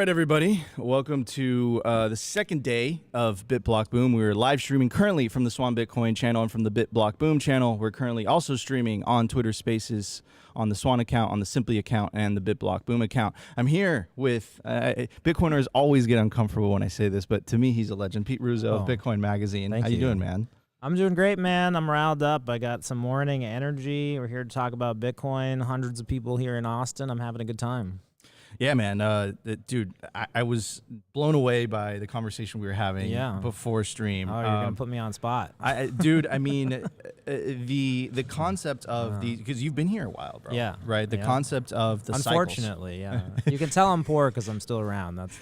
right, everybody. Welcome to the second day of BitBlockBoom. We're live streaming currently from the Swan Bitcoin channel and from the BitBlockBoom channel. We're currently also streaming on Twitter Spaces, on the Swan account, on the Simply account, and the BitBlockBoom account. I'm here with Bitcoiners always get uncomfortable when I say this, but to me, he's a legend. Pete Russo of Bitcoin Magazine. How you doing, man? I'm doing great, man. I'm riled up. I got some morning energy. We're here to talk about Bitcoin. Hundreds of people here in Austin. I'm having a good time. Yeah, man. Dude, I was blown away by the conversation we were having before stream. Oh, you're going to put me on spot. Dude, I mean, the concept of the, because you've been here a while, bro. Yeah. Right? The concept of the Unfortunately, cycles. yeah. You can tell I'm poor because I'm still around. That's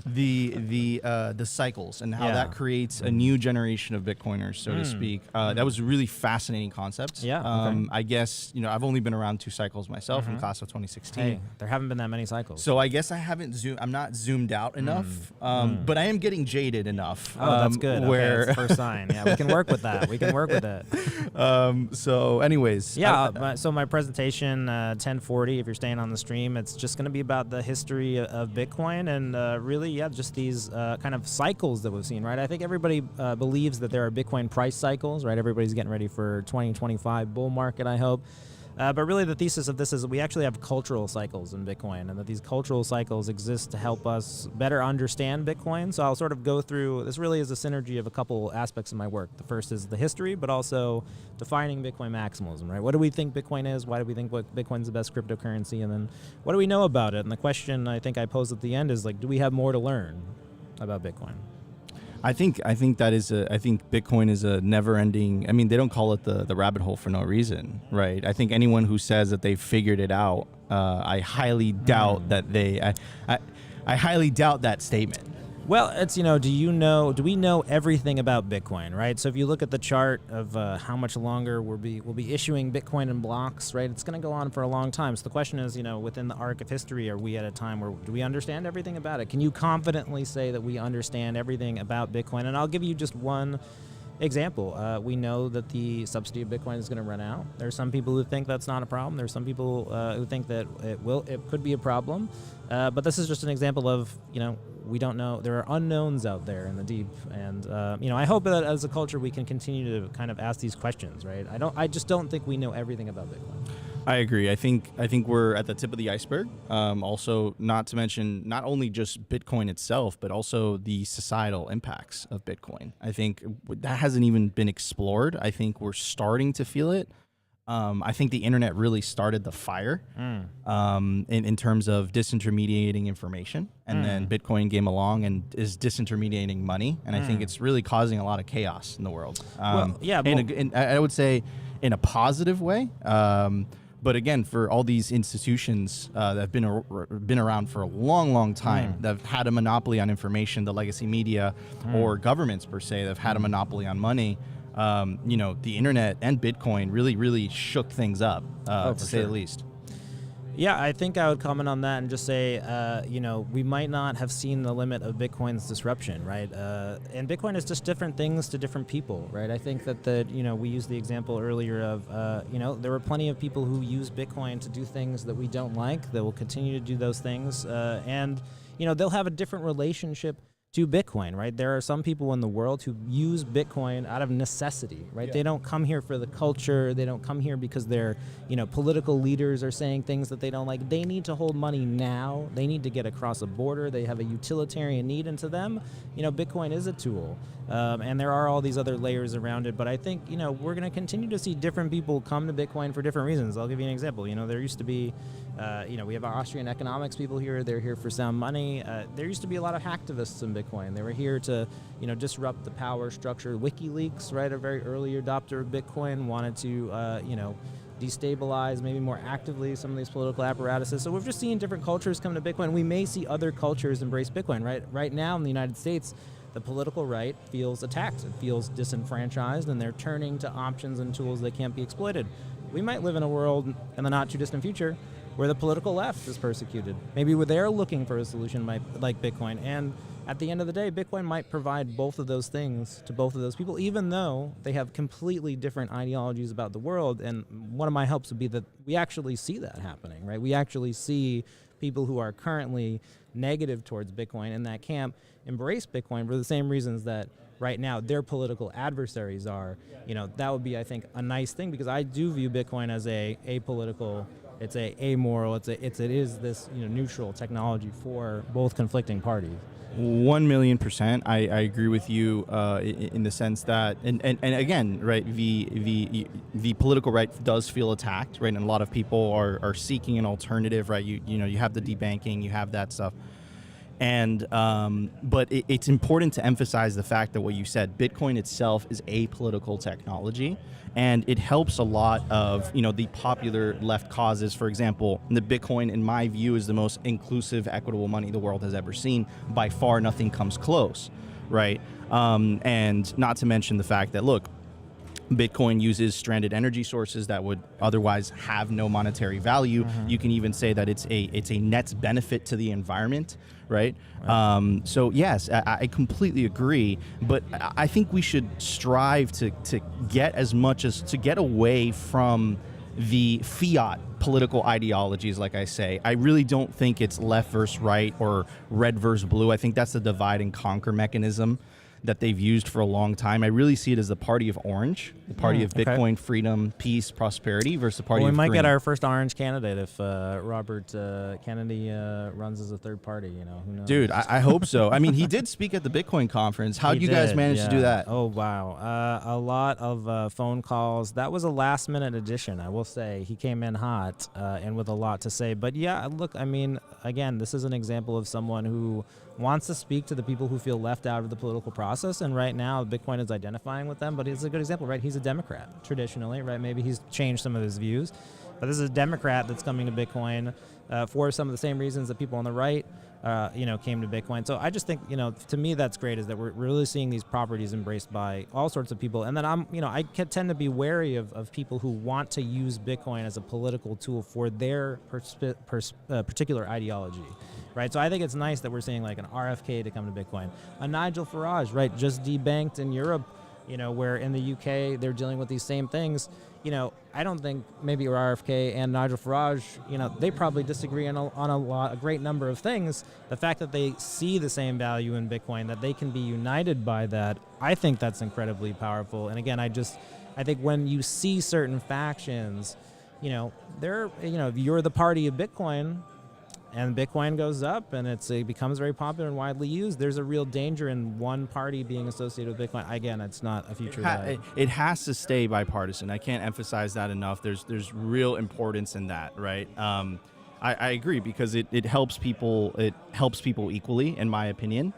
the cycles and how that creates a new generation of Bitcoiners, so to speak. That was a really fascinating concept. Yeah. I guess, I've only been around 2 cycles myself in class of 2016. Hey, there haven't been that many cycles. So I guess I'm not zoomed out enough, but I am getting jaded enough. Oh, that's good. Where that's the first sign. Yeah, we can work with that. We can work with it. So anyways. Yeah, so my presentation, 1040, if you're staying on the stream, it's just going to be about the history of Bitcoin and really, just these kind of cycles that we've seen, right? I think everybody believes that there are Bitcoin price cycles, right? Everybody's getting ready for 2025 bull market, I hope. But really the thesis of this is that we actually have cultural cycles in Bitcoin and that these cultural cycles exist to help us better understand Bitcoin. So I'll sort of go through, this really is a synergy of a couple aspects of my work. The first is the history, but also defining Bitcoin maximalism, right? What do we think Bitcoin is? Why do we think Bitcoin's the best cryptocurrency? And then what do we know about it? And the question I think I posed at the end is like, do we have more to learn about Bitcoin? I think Bitcoin is a never-ending. I mean, they don't call it the rabbit hole for no reason, right? I think anyone who says that they figured it out, I highly doubt that they. I highly doubt that statement. Well, it's, do we know everything about Bitcoin, right? So if you look at the chart of how much longer we'll be issuing Bitcoin in blocks, right? It's going to go on for a long time. So the question is, within the arc of history, are we at a time where do we understand everything about it? Can you confidently say that we understand everything about Bitcoin? And I'll give you just one example. We know that the subsidy of Bitcoin is going to run out. There are some people who think that's not a problem. There are some people who think that it could be a problem. But this is just an example of, we don't know. There are unknowns out there in the deep, and I hope that as a culture we can continue to kind of ask these questions, right? I just don't think we know everything about Bitcoin. I agree. I think we're at the tip of the iceberg. Also, not to mention not only just Bitcoin itself, but also the societal impacts of Bitcoin. I think that hasn't even been explored. I think we're starting to feel it. I think the internet really started the fire in terms of disintermediating information, and then Bitcoin came along and is disintermediating money, and I think it's really causing a lot of chaos in the world. I would say in a positive way. But again, for all these institutions that have been around for a long, long time, that have had a monopoly on information, the legacy media or governments per se, that have had a monopoly on money. The internet and Bitcoin really, really shook things up, to say the least. Yeah, I think I would comment on that and just say, we might not have seen the limit of Bitcoin's disruption, right? And Bitcoin is just different things to different people, right? I think that we used the example earlier of, there were plenty of people who use Bitcoin to do things that we don't like, that will continue to do those things, and they'll have a different relationship to Bitcoin, right? There are some people in the world who use Bitcoin out of necessity, right? Yeah. They don't come here for the culture. They don't come here because their, political leaders are saying things that they don't like. They need to hold money now. They need to get across a border. They have a utilitarian need, and to them, Bitcoin is a tool. And there are all these other layers around it. But I think, we're going to continue to see different people come to Bitcoin for different reasons. I'll give you an example. There used to be, we have our Austrian economics people here. They're here for sound money. There used to be a lot of hacktivists in Bitcoin. They were here to, disrupt the power structure. WikiLeaks, right, a very early adopter of Bitcoin, wanted to, destabilize maybe more actively some of these political apparatuses. So we've just seen different cultures come to Bitcoin. We may see other cultures embrace Bitcoin, right? Right now in the United States, the political right feels attacked. It feels disenfranchised, and they're turning to options and tools that can't be exploited. We might live in a world in the not too distant future where the political left is persecuted. Maybe where they're looking for a solution like Bitcoin. And at the end of the day, Bitcoin might provide both of those things to both of those people, even though they have completely different ideologies about the world. And one of my hopes would be that we actually see that happening, right? We actually see people who are currently negative towards Bitcoin in that camp embrace Bitcoin for the same reasons that right now their political adversaries are. That would be, I think, a nice thing, because I do view Bitcoin as a apolitical, it's a amoral, it is this neutral technology for both conflicting parties. 1,000,000%. I agree with you in the sense that, and again, right, the political right does feel attacked, right, and a lot of people are seeking an alternative, right. You have the debanking, you have that stuff. And but it's important to emphasize the fact that what you said, Bitcoin itself is apolitical technology, and it helps a lot of the popular left causes. For example, the Bitcoin, in my view, is the most inclusive, equitable money the world has ever seen. By far, nothing comes close, right? And not to mention the fact that, look, Bitcoin uses stranded energy sources that would otherwise have no monetary value. You can even say that it's a net benefit to the environment, right? So yes, I completely agree. But I think we should strive to get get away from the fiat political ideologies. Like I say, I really don't think it's left versus right or red versus blue. I think that's the divide and conquer mechanism that they've used for a long time. I really see it as the party of orange, the party of Bitcoin, freedom, peace, prosperity, versus the party of green. We might get our first orange candidate if Robert Kennedy runs as a third party. Who knows? Dude, I hope so. I mean, he did speak at the Bitcoin conference. How did you guys manage to do that? Oh, wow. A lot of phone calls. That was a last-minute addition, I will say. He came in hot and with a lot to say. But yeah, look, I mean, again, this is an example of someone who wants to speak to the people who feel left out of the political process, and right now Bitcoin is identifying with them. But it's a good example, right? He's a Democrat traditionally, right? Maybe he's changed some of his views, but this is a Democrat that's coming to Bitcoin for some of the same reasons that people on the right came to Bitcoin. So I just think, to me, that's great, is that we're really seeing these properties embraced by all sorts of people. And then I tend to be wary of people who want to use Bitcoin as a political tool for their particular ideology, right? So I think it's nice that we're seeing like an RFK to come to Bitcoin, a Nigel Farage, right, just debanked in Europe, where in the UK they're dealing with these same things. I don't think maybe RFK and Nigel Farage, they probably disagree on a great number of things. The fact that they see the same value in Bitcoin, that they can be united by that, I think that's incredibly powerful. And again, I think when you see certain factions, if you're the party of Bitcoin, and Bitcoin goes up and it becomes very popular and widely used, there's a real danger in one party being associated with Bitcoin. Again, it's not a future it has to stay bipartisan. I can't emphasize that enough. There's real importance in that, right? I agree, because it helps people. It helps people equally, in my opinion.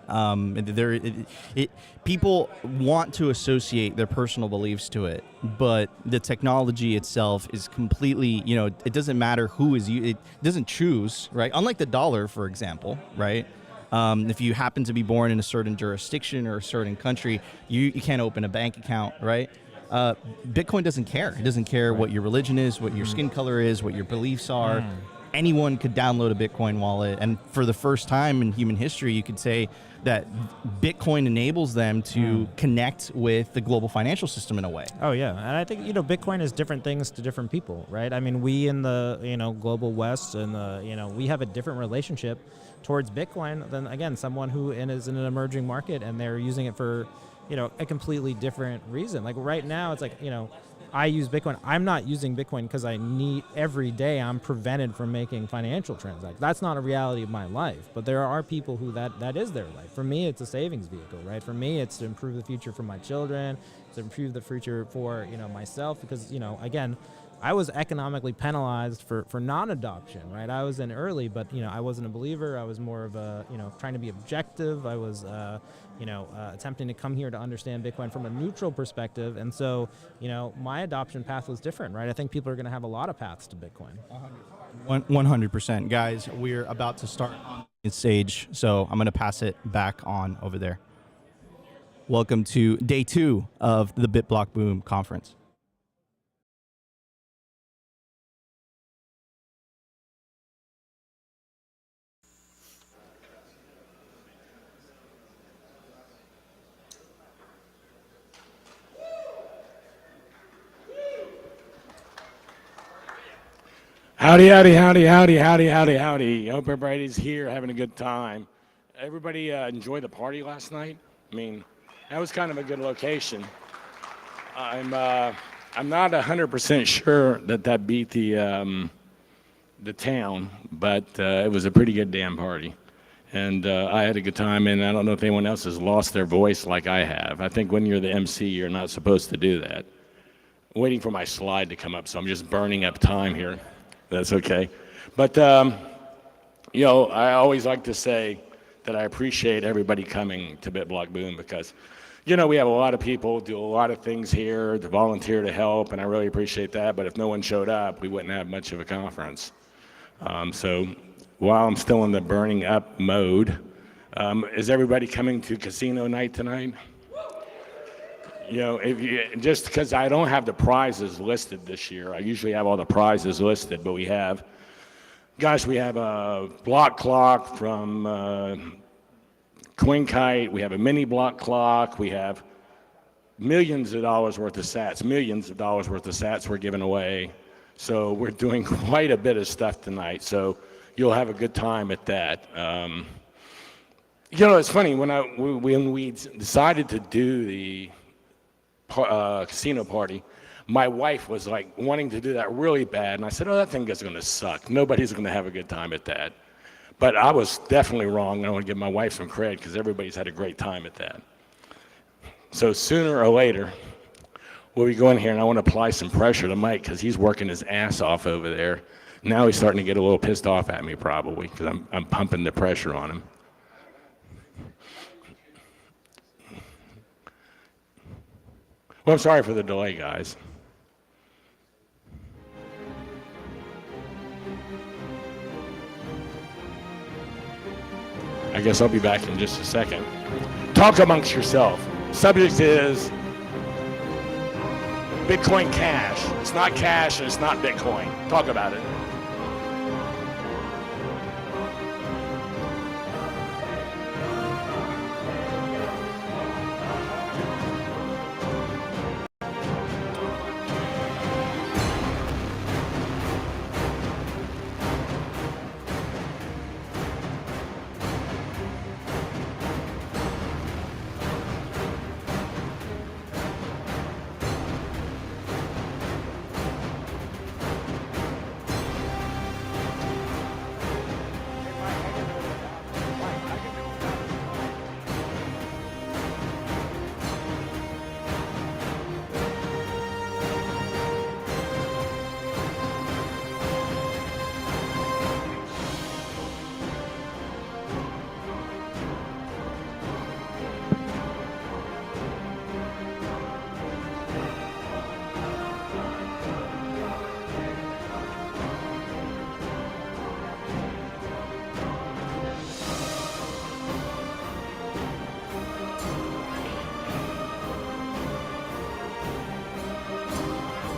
People want to associate their personal beliefs to it, but the technology itself is completely. It doesn't matter who is you. It doesn't choose, right? Unlike the dollar, for example, right? If you happen to be born in a certain jurisdiction or a certain country, you can't open a bank account, right? Bitcoin doesn't care. It doesn't care what your religion is, what your skin color is, what your beliefs are. Anyone could download a Bitcoin wallet, and for the first time in human history, you could say that Bitcoin enables them to connect with the global financial system in a way. Oh yeah, and I think Bitcoin is different things to different people, right? I mean, we in the global West and we have a different relationship towards Bitcoin than, again, someone who is in an emerging market and they're using it for a completely different reason. Like right now, it's like I use Bitcoin. I'm not using Bitcoin because I need every day. I'm prevented from making financial transactions. That's not a reality of my life. But there are people who that is their life. For me, it's a savings vehicle, right? For me, it's to improve the future for my children, to improve the future for myself. Because again, I was economically penalized for non-adoption, right? I was in early, but I wasn't a believer. I was more of a trying to be objective. I was attempting to come here to understand Bitcoin from a neutral perspective, and so my adoption path was different, right? I think people are going to have a lot of paths to Bitcoin. 100%, guys. We're about to start on the stage, so I'm going to pass it back on over there. Welcome to day 2 of the BitBlockBoom conference. Howdy, howdy, howdy, howdy, howdy, howdy, howdy. Hope everybody's here having a good time. Everybody enjoy the party last night? I mean, that was kind of a good location. I'm not 100% sure that beat the town, but it was a pretty good damn party. And I had a good time, and I don't know if anyone else has lost their voice like I have. I think when you're the MC, you're not supposed to do that. I'm waiting for my slide to come up, so I'm just burning up time here. That's okay. But, you know, I always like to say that I appreciate everybody coming to BitBlockBoom because, you know, we have a lot of people do a lot of things here to volunteer to help, and I really appreciate that. But if no one showed up, we wouldn't have much of a conference. So while I'm still in the burning up mode, is everybody coming to casino night tonight? You know, just because I don't have the prizes listed this year, I usually have all the prizes listed, but we have a block clock from Kite. We have a mini block clock. We have millions of dollars worth of sats we're giving away. So we're doing quite a bit of stuff tonight. So you'll have a good time at that. You know, it's funny when we decided to do the casino party, my wife was like wanting to do that really bad, and I said, "Oh, that thing is going to suck. Nobody's going to have a good time at that." But I was definitely wrong, and I want to give my wife some credit because everybody's had a great time at that. So sooner or later, we'll be going here, and I want to apply some pressure to Mike because he's working his ass off over there. Now he's starting to get a little pissed off at me probably because I'm pumping the pressure on him. Well, I'm sorry for the delay, guys. I guess I'll be back in just a second. Talk amongst yourself. Subject is Bitcoin Cash. It's not cash and it's not Bitcoin. Talk about it.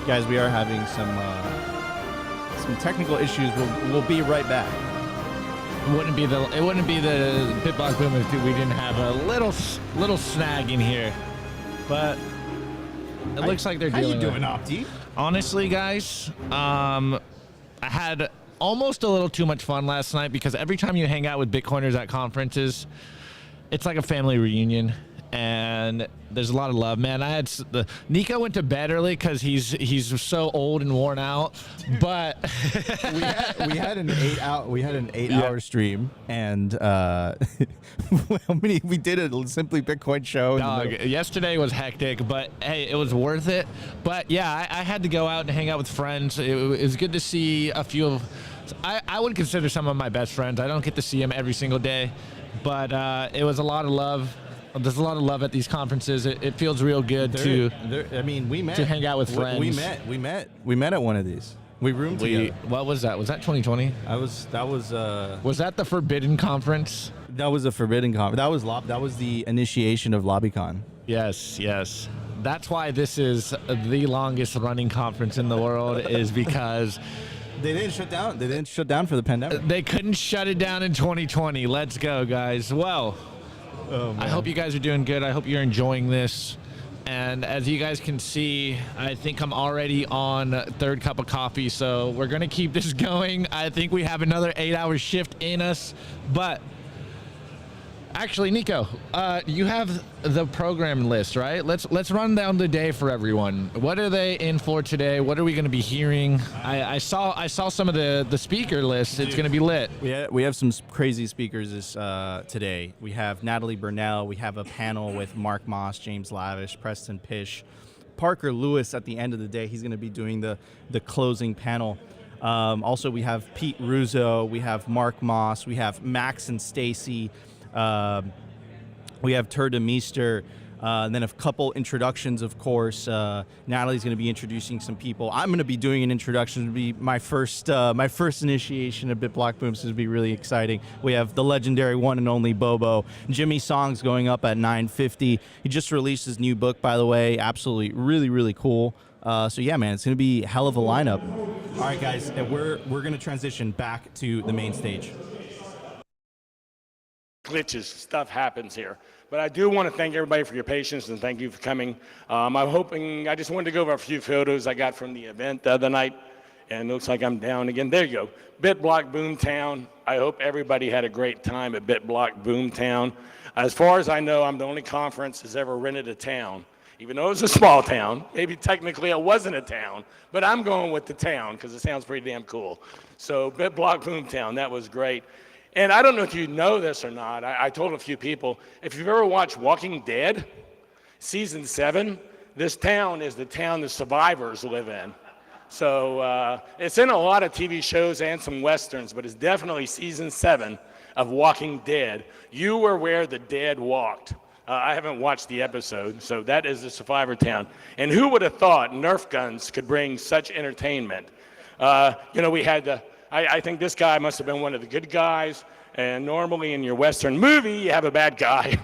Guys, we are having some technical issues. We'll be right back. It wouldn't be the BitBlockBoom if we didn't have a little snag in here, but it looks like they're dealing with it. How you doing, Opti? Honestly, guys, I had almost a little too much fun last night because every time you hang out with Bitcoiners at conferences, it's like a family reunion. And there's a lot of love, man. Nico went to bed early because he's so old and worn out. But we had an 8-hour stream, and we did a Simply Bitcoin show. Yesterday was hectic, but hey, it was worth it. But yeah, I had to go out and hang out with friends. It was good to see a few of. I would consider some of my best friends. I don't get to see them every single day, but it was a lot of love. There's a lot of love at these conferences. It feels real good to hang out with friends. We met at one of these. We roomed together. What was that? Was that 2020? Was that the Forbidden Conference? That was a Forbidden Conference. That was the initiation of LobbyCon. Yes. That's why this is the longest running conference in the world is because they didn't shut down. They didn't shut down for the pandemic. They couldn't shut it down in 2020. Let's go, guys. Well, I hope you guys are doing good. I hope you're enjoying this. And as you guys can see, I think I'm already on third cup of coffee, so we're gonna keep this going. I think we have another 8-hour shift in us, but actually, Nico, you have the program list, right? Let's run down the day for everyone. What are they in for today? What are we going to be hearing? I saw some of the speaker lists. It's going to be lit. We have some crazy speakers today. We have Natalie Burnell. We have a panel with Mark Moss, James Lavish, Preston Pish, Parker Lewis. At the end of the day, he's going to be doing the closing panel. Also, we have Pete Ruzzo. We have Mark Moss. We have Max and Stacy. We have Turda Meester, and then a couple introductions, of course. Natalie's going to be introducing some people. I'm going to be doing an introduction. It'll be my first initiation of BitBlockBoom, so it'll be really exciting. We have the legendary one and only Bobo. Jimmy Song's going up at 9:50. He just released his new book, by the way. Absolutely, really, really cool. So yeah, man, it's going to be a hell of a lineup. All right, guys, we're going to transition back to the main stage. Glitches, stuff happens here. But I do want to thank everybody for your patience and thank you for coming. I just wanted to go over a few photos I got from the event the other night, and it looks like I'm down again. There you go, BitBlockBoom Town. I hope everybody had a great time at BitBlockBoom Town. As far as I know, I'm the only conference that's ever rented a town, even though it's a small town. Maybe technically it wasn't a town, but I'm going with the town because it sounds pretty damn cool. So BitBlockBoom Town, that was great. And I don't know if you know this or not. I told a few people, if you've ever watched Walking Dead, season 7, this town is the town the survivors live in. So it's in a lot of TV shows and some Westerns, but it's definitely season 7 of Walking Dead. You were where the dead walked. I haven't watched the episode, so that is the survivor town. And who would have thought Nerf guns could bring such entertainment? We had I think this guy must have been one of the good guys, and normally in your Western movie, you have a bad guy.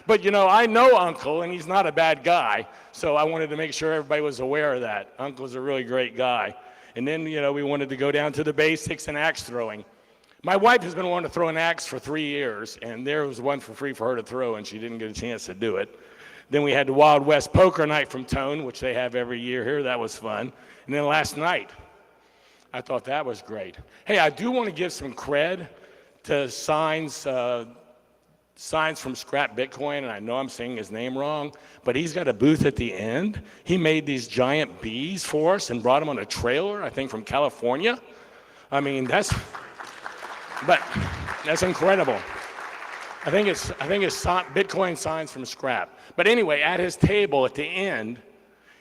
But I know Uncle, and he's not a bad guy, so I wanted to make sure everybody was aware of that. Uncle's a really great guy. And then, we wanted to go down to the basics and axe throwing. My wife has been wanting to throw an axe for 3 years, and there was one for free for her to throw, and she didn't get a chance to do it. Then we had the Wild West Poker Night from Tone, which they have every year here. That was fun. And then last night, I thought that was great. Hey, I do want to give some cred to Signs from Scrap Bitcoin, and I know I'm saying his name wrong, but he's got a booth at the end. He made these giant bees for us and brought them on a trailer, I think from California. I mean, that's incredible. I think it's Bitcoin Signs from Scrap. But anyway, at his table at the end,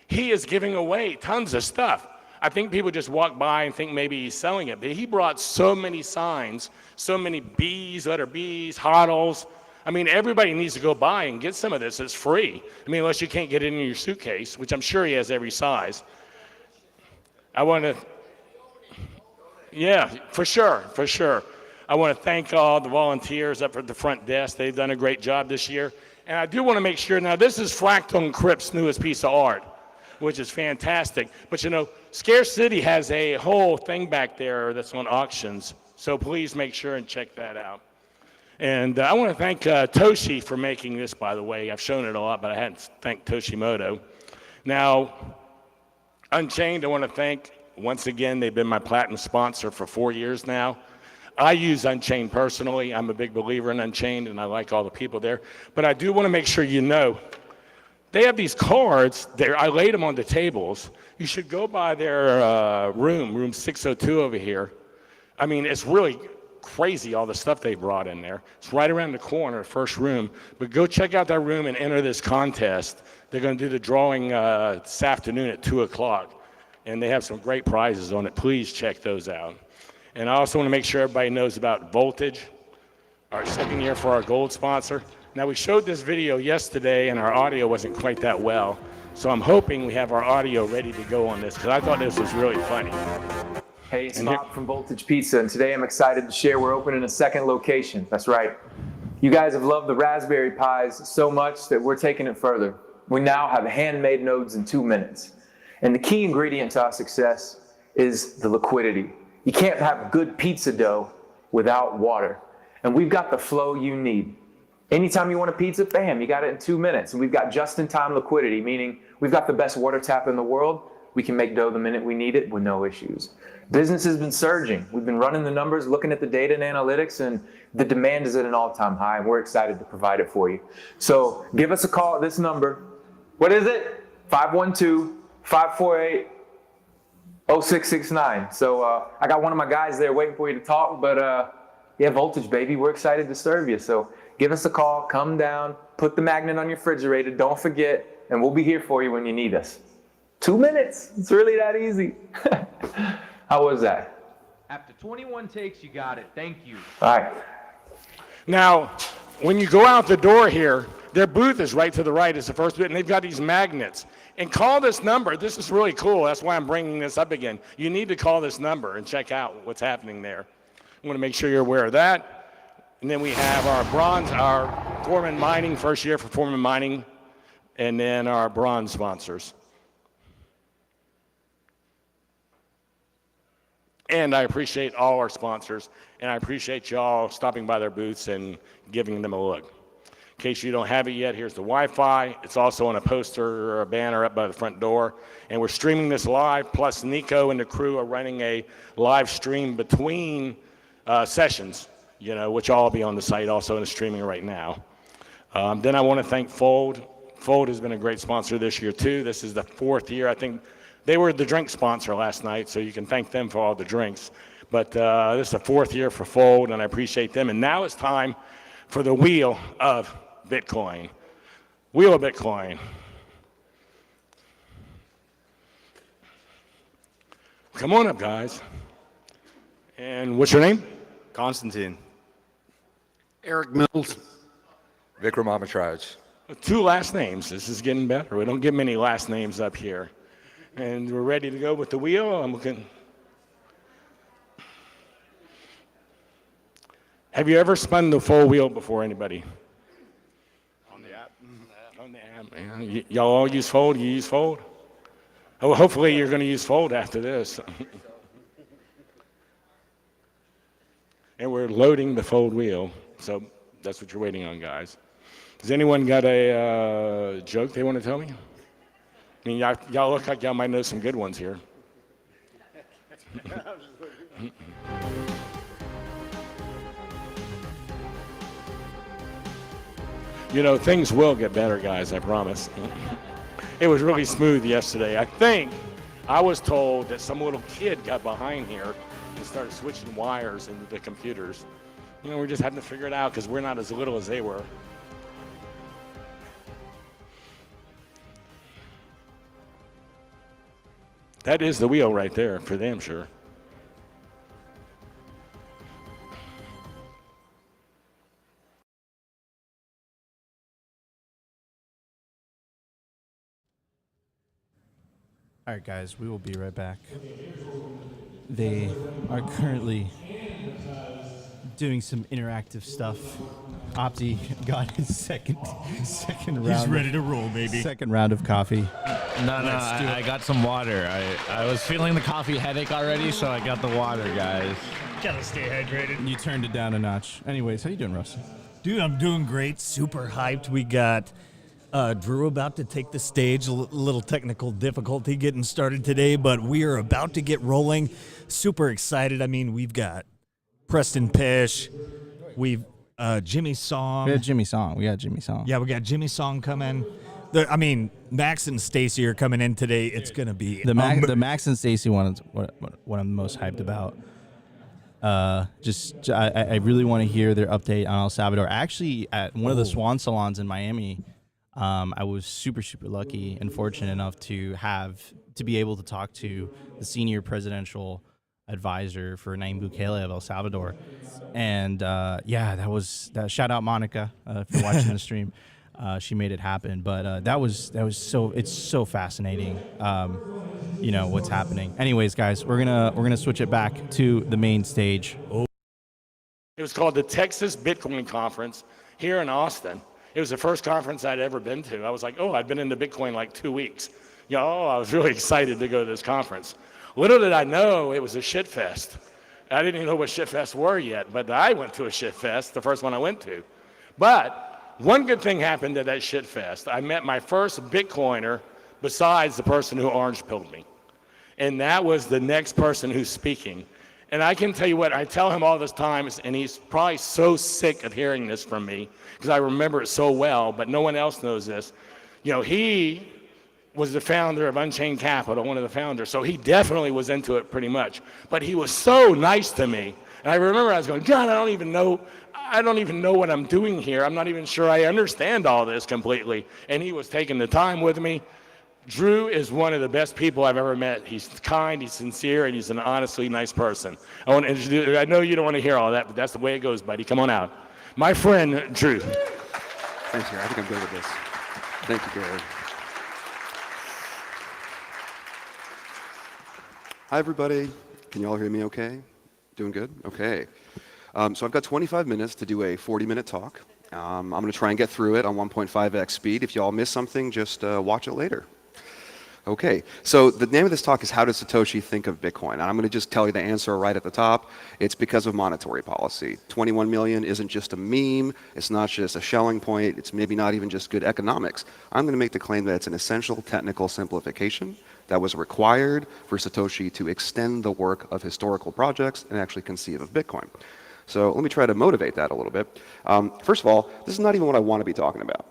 he is giving away tons of stuff. I think people just walk by and think maybe he's selling it, but he brought so many signs, so many bees, letter B's, HODLs. I mean, everybody needs to go by and get some of this. It's free. I mean, unless you can't get it in your suitcase, which I'm sure he has every size. Yeah, for sure. I want to thank all the volunteers up at the front desk. They've done a great job this year. And I do want to make sure, now this is Fractal Encrypt's newest piece of art, which is fantastic. But Scarce City has a whole thing back there that's on auctions. So please make sure and check that out. And I want to thank Toshi for making this, by the way. I've shown it a lot, but I hadn't thanked Toshimoto. Now, Unchained, I want to thank, once again, they've been my platinum sponsor for 4 years now. I use Unchained personally. I'm a big believer in Unchained, and I like all the people there. But I do want to make sure you know, they have these cards there. I laid them on the tables. You should go by their room 602 over here. I mean, it's really crazy, all the stuff they brought in there. It's right around the corner, first room. But go check out that room and enter this contest. They're going to do the drawing this afternoon at 2 o'clock. And they have some great prizes on it. Please check those out. And I also want to make sure everybody knows about Voltage, our second year for our gold sponsor. Now, we showed this video yesterday, and our audio wasn't quite that well. So I'm hoping we have our audio ready to go on this, because I thought this was really funny. Hey, it's Bob from Voltage Pizza, and today I'm excited to share we're opening a second location. That's right. You guys have loved the raspberry pies so much that we're taking it further. We now have handmade nodes in 2 minutes. And the key ingredient to our success is the liquidity. You can't have good pizza dough without water. And we've got the flow you need. Anytime you want a pizza, bam, you got it in 2 minutes. And we've got just-in-time liquidity, meaning we've got the best water tap in the world. We can make dough the minute we need it with no issues. Business has been surging. We've been running the numbers, looking at the data and analytics, and the demand is at an all-time high, and we're excited to provide it for you. So give us a call at this number. What is it? 512-548-0669. So I got one of my guys there waiting for you to talk, but yeah, Voltage, baby, we're excited to serve you. So give us a call, come down, put the magnet on your refrigerator, don't forget, and we'll be here for you when you need us. 2 minutes, it's really that easy. How was that? After 21 takes, you got it. Thank you. All right. Now, when you go out the door here, their booth is right to the right. It's the first bit, and they've got these magnets. And call this number. This is really cool. That's why I'm bringing this up again. You need to call this number and check out what's happening there. I want to make sure you're aware of that. And then we have our bronze, our Foreman Mining, first year for Foreman Mining, and then our bronze sponsors. And I appreciate all our sponsors, and I appreciate y'all stopping by their booths and giving them a look. In case you don't have it yet, here's the Wi-Fi. It's also on a poster or a banner up by the front door. And we're streaming this live, plus Nico and the crew are running a live stream between sessions, which all will be on the site also and streaming right now. Then I want to thank Fold. Fold has been a great sponsor this year too. This is the 4th year. I think they were the drink sponsor last night, so you can thank them for all the drinks. But this is the 4th year for Fold, and I appreciate them. And now it's time for the Wheel of Bitcoin. Wheel of Bitcoin. Come on up, guys. And what's your name? Constantine. Eric Mills. Vikram Amatraj. 2 last names. This is getting better. We don't get many last names up here. And we're ready to go with the wheel. I'm looking. Have you ever spun the full wheel before, anybody? On the app. On the app. Yeah. Y'all all use Fold? You use Fold? Oh, hopefully you're going to use Fold after this. And we're loading the Fold wheel. So that's what you're waiting on, guys. Has anyone got a joke they want to tell me? I mean, y'all look like y'all might know some good ones here. Things will get better, guys, I promise. It was really smooth yesterday. I think I was told that some little kid got behind here and started switching wires into the computers. We're just having to figure it out because we're not as little as they were. That is the wheel right there, for damn sure. All right, guys, we will be right back. They are currently doing some interactive stuff. Opti got his second round. He's ready to roll, baby. Second round of coffee. No, I got some water. I was feeling the coffee headache already, so I got the water, guys. Gotta stay hydrated. You turned it down a notch. Anyways, how you doing, Russ? Dude, I'm doing great. Super hyped. We got Drew about to take the stage. A little technical difficulty getting started today, but we are about to get rolling. Super excited. I mean, we've got Preston Pish. We've Jimmy Song. We got Jimmy Song. Yeah, we got Jimmy Song coming. Max and Stacy are coming in today. It's going to be... The Max and Stacy one is what I'm most hyped about. I really want to hear their update on El Salvador. Actually, at one of the Swan salons in Miami, I was super, super lucky and fortunate enough to be able to talk to the senior presidential advisor for Nayib Bukele of El Salvador. And shout out Monica for watching the stream. She made it happen. But it's so fascinating, what's happening. Anyways, guys, we're gonna switch it back to the main stage. It was called the Texas Bitcoin Conference here in Austin. It was the first conference I'd ever been to. I was like, I'd been into Bitcoin like 2 weeks. I was really excited to go to this conference. Little did I know it was a shit fest. I didn't even know what shit fests were yet, but I went to a shit fest, the first one I went to. But one good thing happened at that shit fest. I met my first Bitcoiner besides the person who orange pilled me. And that was the next person who's speaking. And I can tell you what, I tell him all this time, and he's probably so sick of hearing this from me, because I remember it so well, but no one else knows this. You know, he was the founder of Unchained Capital, one of the founders, so he definitely was into it pretty much. But he was so nice to me. And I remember I was going, God, I don't even know what I'm doing here. I'm not even sure I understand all this completely. And he was taking the time with me. Drew is one of the best people I've ever met. He's kind, he's sincere, and he's an honestly nice person. I know you don't want to hear all that, but that's the way it goes, buddy. Come on out. My friend, Drew. Thanks, Gary. I think I'm good with this. Thank you, Gary. Hi, everybody. Can you all hear me okay? Doing good? Okay. So I've got 25 minutes to do a 40-minute talk. I'm going to try and get through it on 1.5x speed. If you all miss something, just watch it later. Okay, so the name of this talk is How Does Satoshi Think of Bitcoin? And I'm going to just tell you the answer right at the top. It's because of monetary policy. 21 million isn't just a meme. It's not just a shelling point. It's maybe not even just good economics. I'm going to make the claim that it's an essential technical simplification that was required for Satoshi to extend the work of historical projects and actually conceive of Bitcoin. So let me try to motivate that a little bit. First of all, this is not even what I want to be talking about.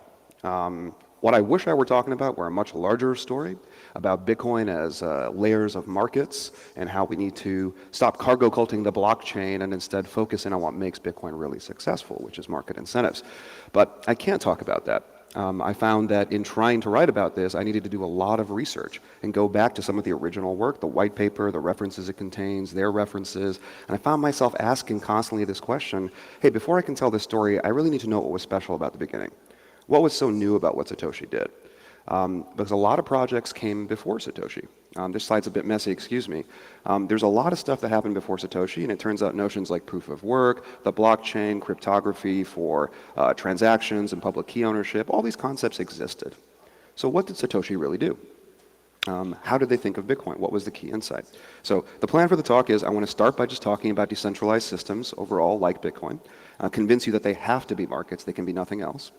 What I wish I were talking about were a much larger story about Bitcoin as layers of markets and how we need to stop cargo culting the blockchain and instead focus in on what makes Bitcoin really successful, which is market incentives. But I can't talk about that. I found that in trying to write about this, I needed to do a lot of research and go back to some of the original work, the white paper, the references it contains, their references, and I found myself asking constantly this question, hey, before I can tell this story, I really need to know what was special about the beginning. What was so new about what Satoshi did? Because a lot of projects came before Satoshi. This slide's a bit messy, excuse me. There's a lot of stuff that happened before Satoshi, and it turns out notions like proof of work, the blockchain, cryptography for transactions and public key ownership, all these concepts existed. So what did Satoshi really do? How did they think of Bitcoin? What was the key insight? So the plan for the talk is I want to start by just talking about decentralized systems overall, like Bitcoin, convince you that they have to be markets, they can be nothing else.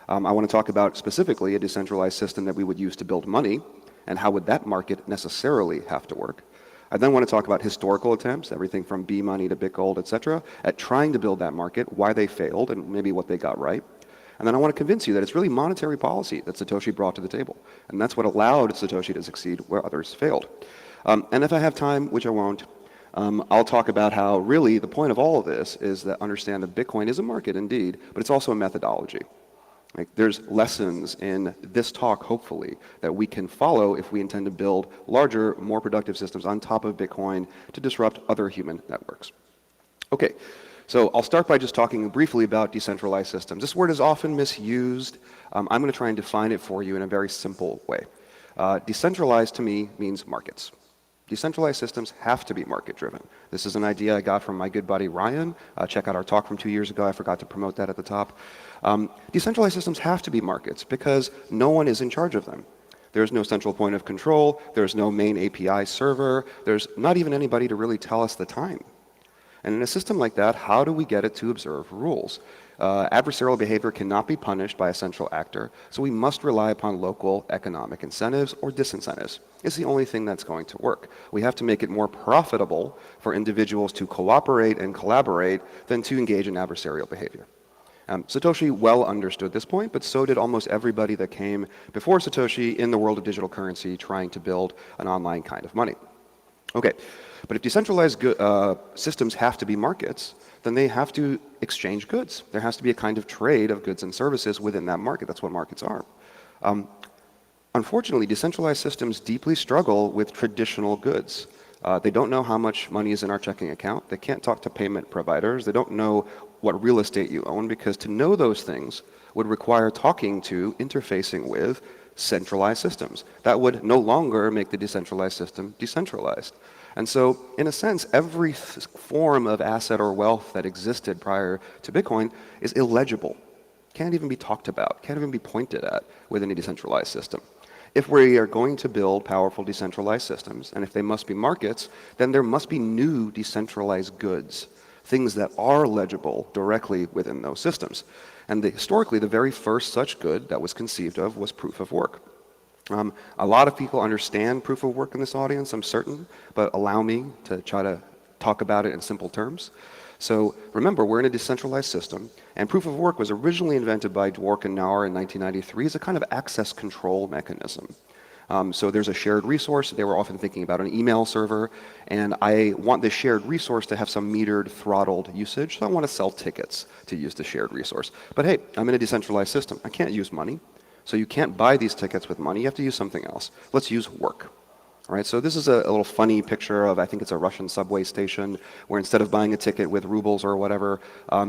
I want to talk about specifically a decentralized system that we would use to build money, and how would that market necessarily have to work. I then want to talk about historical attempts, everything from B-money to BitGold, etc., at trying to build that market, why they failed, and maybe what they got right. And then I want to convince you that it's really monetary policy that Satoshi brought to the table, and that's what allowed Satoshi to succeed where others failed. And if I have time, which I won't, I'll talk about how really the point of all of this is that understand that Bitcoin is a market indeed, but it's also a methodology. Like, there's lessons in this talk, hopefully, that we can follow if we intend to build larger, more productive systems on top of Bitcoin to disrupt other human networks. Okay, so I'll start by just talking briefly about decentralized systems. This word is often misused. I'm going to try and define it for you in a very simple way. Decentralized to me means markets. Decentralized systems have to be market-driven. This is an idea I got from my good buddy Ryan. Check out our talk from 2 years ago. I forgot to promote that at the top. Decentralized systems have to be markets because no one is in charge of them. There's no central point of control. There's no main API server. There's not even anybody to really tell us the time. And in a system like that, how do we get it to observe rules? Adversarial behavior cannot be punished by a central actor, so we must rely upon local economic incentives or disincentives. It's the only thing that's going to work. We have to make it more profitable for individuals to cooperate and collaborate than to engage in adversarial behavior. Satoshi well understood this point, but so did almost everybody that came before Satoshi in the world of digital currency trying to build an online kind of money. Okay, but if decentralized systems have to be markets, then they have to exchange goods. There has to be a kind of trade of goods and services within that market. That's what markets are. Unfortunately, decentralized systems deeply struggle with traditional goods. They don't know how much money is in our checking account. They can't talk to payment providers. They don't know what real estate you own, because to know those things would require talking to, interfacing with centralized systems. That would no longer make the decentralized system decentralized. And so, in a sense, every form of asset or wealth that existed prior to Bitcoin is illegible. Can't even be talked about, can't even be pointed at within a decentralized system. If we are going to build powerful decentralized systems, and if they must be markets, then there must be new decentralized goods, things that are legible directly within those systems. And historically, the very first such good that was conceived of was proof of work. A lot of people understand proof of work in this audience, I'm certain, but allow me to try to talk about it in simple terms. So remember, we're in a decentralized system, and proof of work was originally invented by Dworkin-Nauer in 1993 as a kind of access control mechanism. So there's a shared resource. They were often thinking about an email server, and I want this shared resource to have some metered, throttled usage, so I want to sell tickets to use the shared resource. But hey, I'm in a decentralized system. I can't use money. So you can't buy these tickets with money. You have to use something else. Let's use work. All right, so this is a little funny picture of, I think it's a Russian subway station, where instead of buying a ticket with rubles or whatever,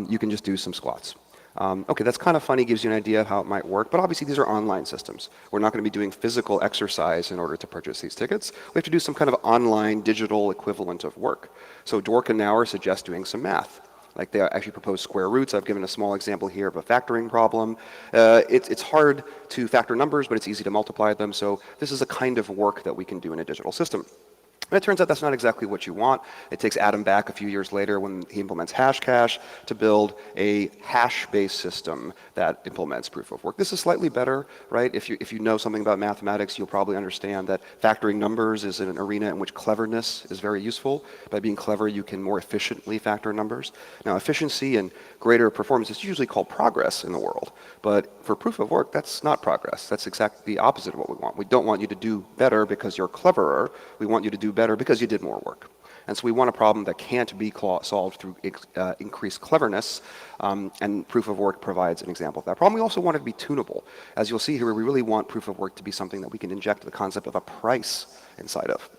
you can just do some squats. Okay, that's kind of funny, gives you an idea of how it might work, but obviously these are online systems. We're not going to be doing physical exercise in order to purchase these tickets. We have to do some kind of online digital equivalent of work. So Dworkin-Nauer suggests doing some math. Like they actually propose square roots. I've given a small example here of a factoring problem. It's hard to factor numbers, but it's easy to multiply them. So this is a kind of work that we can do in a digital system. And it turns out that's not exactly what you want. It takes Adam back a few years later when he implements Hashcash to build a hash-based system that implements proof of work. This is slightly better, right? If you know something about mathematics, you'll probably understand that factoring numbers is an arena in which cleverness is very useful. By being clever, you can more efficiently factor numbers. Now, efficiency and greater performance is usually called progress in the world. But for proof of work, that's not progress. That's exactly the opposite of what we want. We don't want you to do better because you're cleverer. We want you to do better because you did more work. And so we want a problem that can't be solved through increased cleverness, and proof of work provides an example of that problem. We also want it to be tunable. As you'll see here, we really want proof of work to be something that we can inject the concept of a price inside of.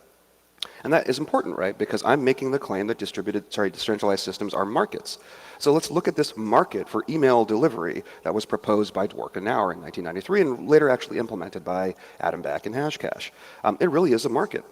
And that is important, right? Because I'm making the claim that decentralized systems are markets. So let's look at this market for email delivery that was proposed by Dworkin-Nauer in 1993 and later actually implemented by Adam Back and Hashcash. It really is a market.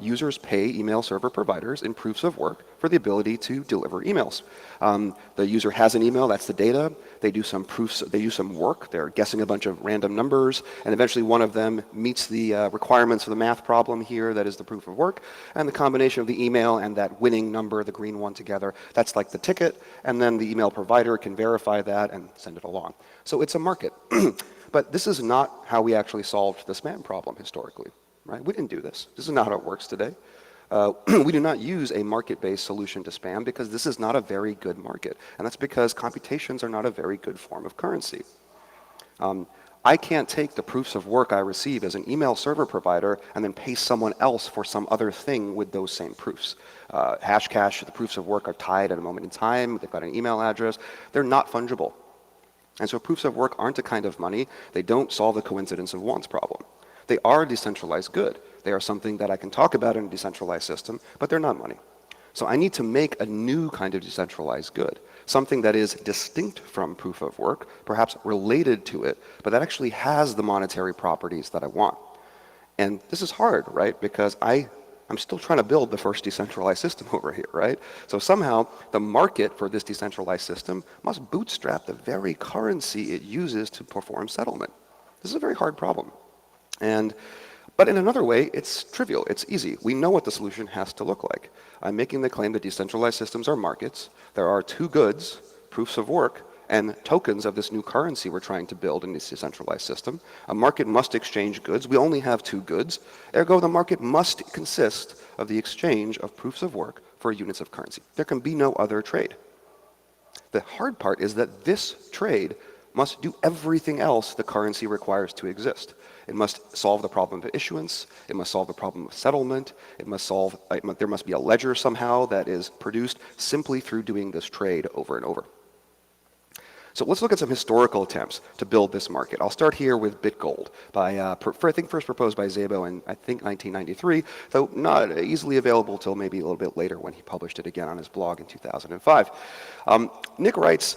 Users pay email server providers in proofs of work for the ability to deliver emails. The user has an email, that's the data. They do some proofs, they do some work. They're guessing a bunch of random numbers, and eventually one of them meets the requirements of the math problem here, that is the proof of work. And the combination of the email and that winning number, the green one together, that's like the ticket, and then the email provider can verify that and send it along. So it's a market. But this is not how we actually solved the spam problem historically. Right? We didn't do this. This is not how it works today. We do not use a market-based solution to spam because this is not a very good market. And that's because computations are not a very good form of currency. I can't take the proofs of work I receive as an email server provider and then pay someone else for some other thing with those same proofs. Hashcash, the proofs of work are tied at a moment in time. They've got an email address. They're not fungible. And so proofs of work aren't a kind of money. They don't solve the coincidence of wants problem. They are a decentralized good. They are something that I can talk about in a decentralized system, but they're not money. So I need to make a new kind of decentralized good, something that is distinct from proof of work, perhaps related to it, but that actually has the monetary properties that I want. And this is hard, right? Because I'm still trying to build the first decentralized system over here, right? So somehow the market for this decentralized system must bootstrap the very currency it uses to perform settlement. This is a very hard problem. But in another way, it's trivial, it's easy. We know what the solution has to look like. I'm making the claim that decentralized systems are markets. There are two goods, proofs of work, and tokens of this new currency we're trying to build in this decentralized system. A market must exchange goods. We only have two goods. Ergo, the market must consist of the exchange of proofs of work for units of currency. There can be no other trade. The hard part is that this trade must do everything else the currency requires to exist. It must solve the problem of issuance. It must solve the problem of settlement. There must be a ledger somehow that is produced simply through doing this trade over and over. So let's look at some historical attempts to build this market. I'll start here with BitGold, I think first proposed by Szabo in, I think, 1993, though not easily available till maybe a little bit later when he published it again on his blog in 2005. Nick writes,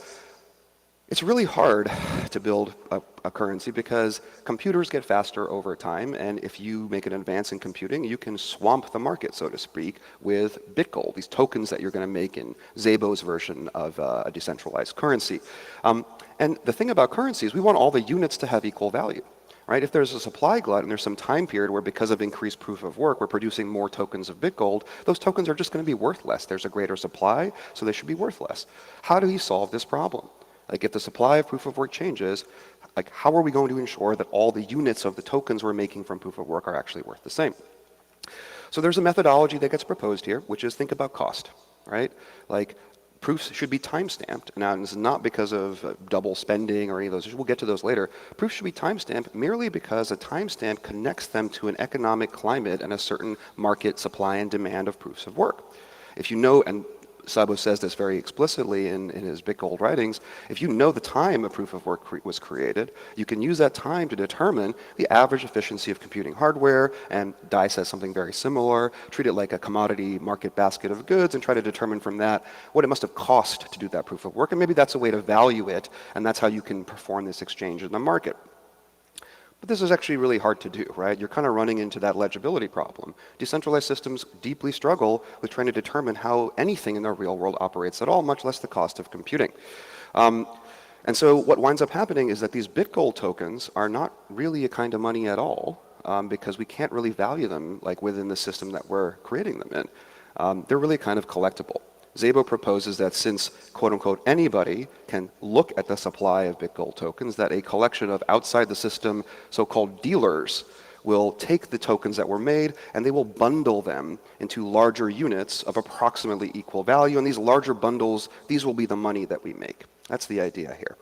it's really hard to build a currency because computers get faster over time, and if you make an advance in computing, you can swamp the market, so to speak, with BitGold, these tokens that you're going to make in Szabo's version of a decentralized currency. And the thing about currency is we want all the units to have equal value. Right? If there's a supply glut and there's some time period where because of increased proof of work, we're producing more tokens of BitGold, those tokens are just going to be worth less. There's a greater supply, so they should be worth less. How do we solve this problem? Like if the supply of proof of work changes, like how are we going to ensure that all the units of the tokens we're making from proof of work are actually worth the same? So there's a methodology that gets proposed here, which is think about cost, right? Like proofs should be timestamped. Now, this is not because of double spending or any of those. We'll get to those later. Proofs should be timestamped merely because a timestamp connects them to an economic climate and a certain market supply and demand of proofs of work. If you know, and Sabo says this very explicitly in his BitGold writings, if you know the time a proof of work was created, you can use that time to determine the average efficiency of computing hardware, and Dai says something very similar, treat it like a commodity market basket of goods and try to determine from that what it must have cost to do that proof of work, and maybe that's a way to value it, and that's how you can perform this exchange in the market. But this is actually really hard to do, right? You're kind of running into that legibility problem. Decentralized systems deeply struggle with trying to determine how anything in the real world operates at all, much less the cost of computing. And so what winds up happening is that these BitGold tokens are not really a kind of money at all, because we can't really value them like within the system that we're creating them in. They're really kind of collectible. Szabo proposes that since, quote unquote, anybody can look at the supply of BitGold tokens, that a collection of outside the system so-called dealers will take the tokens that were made and they will bundle them into larger units of approximately equal value. And these larger bundles, these will be the money that we make. That's the idea here.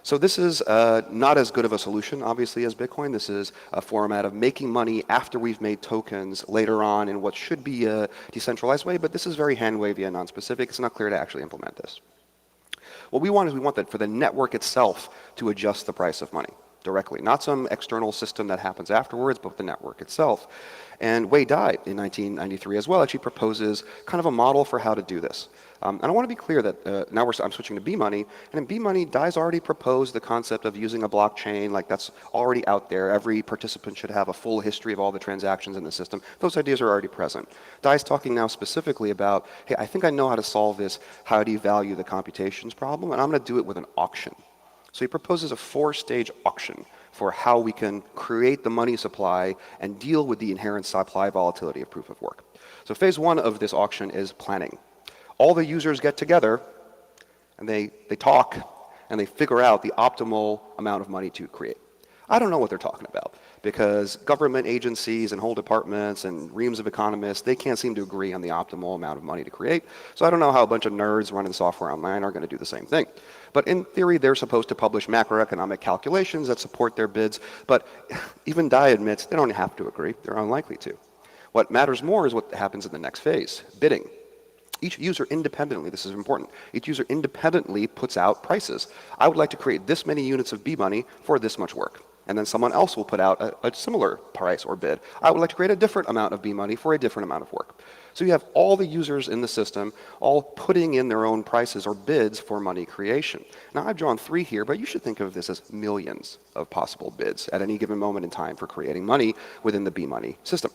So this is not as good of a solution, obviously, as Bitcoin. This is a format of making money after we've made tokens later on in what should be a decentralized way, but this is very hand-wavy and non-specific. It's not clear to actually implement this. What we want is we want that for the network itself to adjust the price of money directly, not some external system that happens afterwards, but the network itself. And Wei Dai in 1993 as well actually proposes kind of a model for how to do this. And I want to be clear that now I'm switching to B-Money, and in B-Money, Dai's already proposed the concept of using a blockchain, like that's already out there. Every participant should have a full history of all the transactions in the system. Those ideas are already present. Dai's talking now specifically about, hey, I think I know how to solve this, how do you value the computations problem, and I'm going to do it with an auction. So he proposes a 4-stage auction for how we can create the money supply and deal with the inherent supply volatility of proof of work. So phase 1 of this auction is planning. All the users get together and they talk and they figure out the optimal amount of money to create. I don't know what they're talking about because government agencies and whole departments and reams of economists, they can't seem to agree on the optimal amount of money to create. So I don't know how a bunch of nerds running software online are going to do the same thing. But in theory, they're supposed to publish macroeconomic calculations that support their bids. But even Dai admits they don't have to agree. They're unlikely to. What matters more is what happens in the next phase, bidding. Each user independently, this is important, each user independently puts out prices. I would like to create this many units of B-Money for this much work. And then someone else will put out a similar price or bid. I would like to create a different amount of B-Money for a different amount of work. So you have all the users in the system all putting in their own prices or bids for money creation. Now I've drawn 3 here, but you should think of this as millions of possible bids at any given moment in time for creating money within the B-Money system.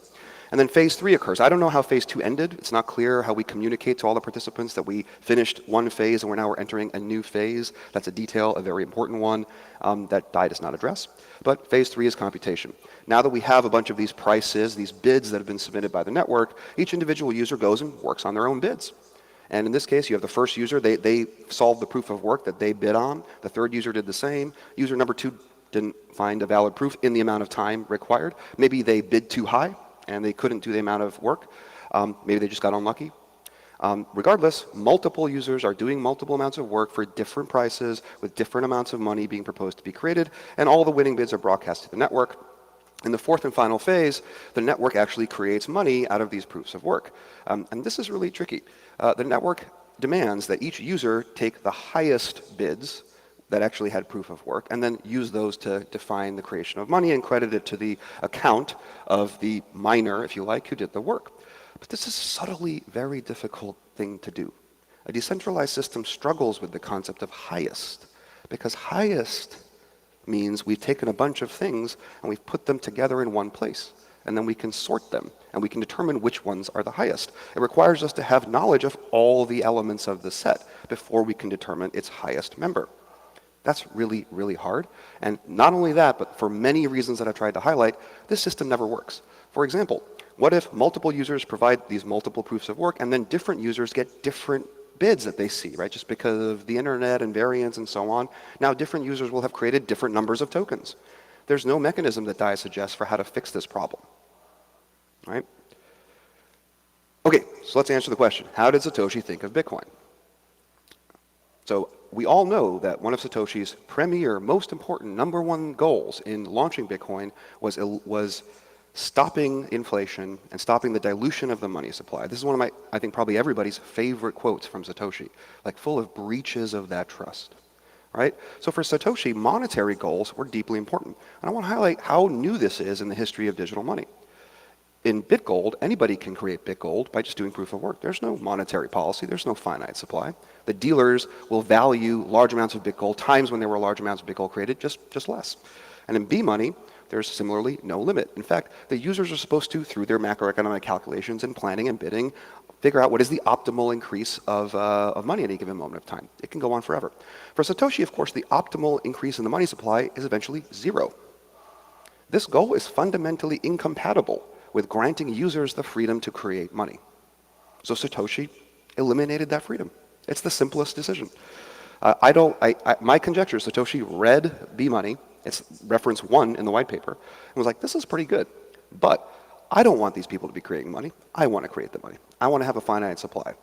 And then phase 3 occurs. I don't know how phase 2 ended. It's not clear how we communicate to all the participants that we finished one phase and we're entering a new phase. That's a detail, a very important one that Dai does not address. But phase 3 is computation. Now that we have a bunch of these prices, these bids that have been submitted by the network, each individual user goes and works on their own bids. And in this case, you have the first user, they solved the proof of work that they bid on. The third user did the same. User number 2 didn't find a valid proof in the amount of time required. Maybe they bid too high and they couldn't do the amount of work. Maybe they just got unlucky. Regardless, multiple users are doing multiple amounts of work for different prices with different amounts of money being proposed to be created, and all the winning bids are broadcast to the network. In the 4th and final phase, the network actually creates money out of these proofs of work. And this is really tricky. The network demands that each user take the highest bids that actually had proof of work, and then use those to define the creation of money and credit it to the account of the miner, if you like, who did the work. But this is a subtly very difficult thing to do. A decentralized system struggles with the concept of highest, because highest means we've taken a bunch of things and we've put them together in one place, and then we can sort them, and we can determine which ones are the highest. It requires us to have knowledge of all the elements of the set before we can determine its highest member. That's really, really hard. And not only that, but for many reasons that I've tried to highlight, this system never works. For example, what if multiple users provide these multiple proofs of work and then different users get different bids that they see, right? Just because of the internet and variance and so on. Now, different users will have created different numbers of tokens. There's no mechanism that DAI suggests for how to fix this problem, right? Okay, so let's answer the question. How did Satoshi think of Bitcoin? So we all know that one of Satoshi's premier, most important, #1 goals in launching Bitcoin was stopping inflation and stopping the dilution of the money supply. This is one of my, I think probably everybody's favorite quotes from Satoshi, like full of breaches of that trust, right? So for Satoshi, monetary goals were deeply important. And I want to highlight how new this is in the history of digital money. In BitGold, anybody can create BitGold by just doing proof of work. There's no monetary policy. There's no finite supply. The dealers will value large amounts of BitGold, times when there were large amounts of BitGold created, just less. And in B-money, there's similarly no limit. In fact, the users are supposed to, through their macroeconomic calculations and planning and bidding, figure out what is the optimal increase of money at any given moment of time. It can go on forever. For Satoshi, of course, the optimal increase in the money supply is eventually 0. This goal is fundamentally incompatible with granting users the freedom to create money. So Satoshi eliminated that freedom. It's the simplest decision. My conjecture is Satoshi read B-money, it's reference 1 in the white paper, and was like, this is pretty good, but I don't want these people to be creating money. I want to create the money. I want to have a finite supply.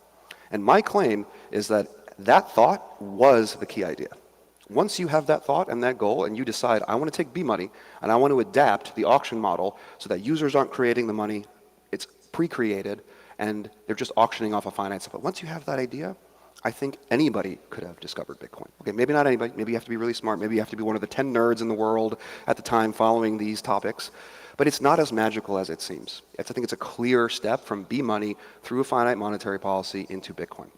And my claim is that that thought was the key idea. Once you have that thought and that goal and you decide, I want to take B-money and I want to adapt the auction model so that users aren't creating the money, it's pre-created, and they're just auctioning off a finite supply. Once you have that idea, I think anybody could have discovered Bitcoin. Okay, maybe not anybody. Maybe you have to be really smart. Maybe you have to be one of the 10 nerds in the world at the time following these topics. But it's not as magical as it seems. I think it's a clear step from B-money through a finite monetary policy into Bitcoin.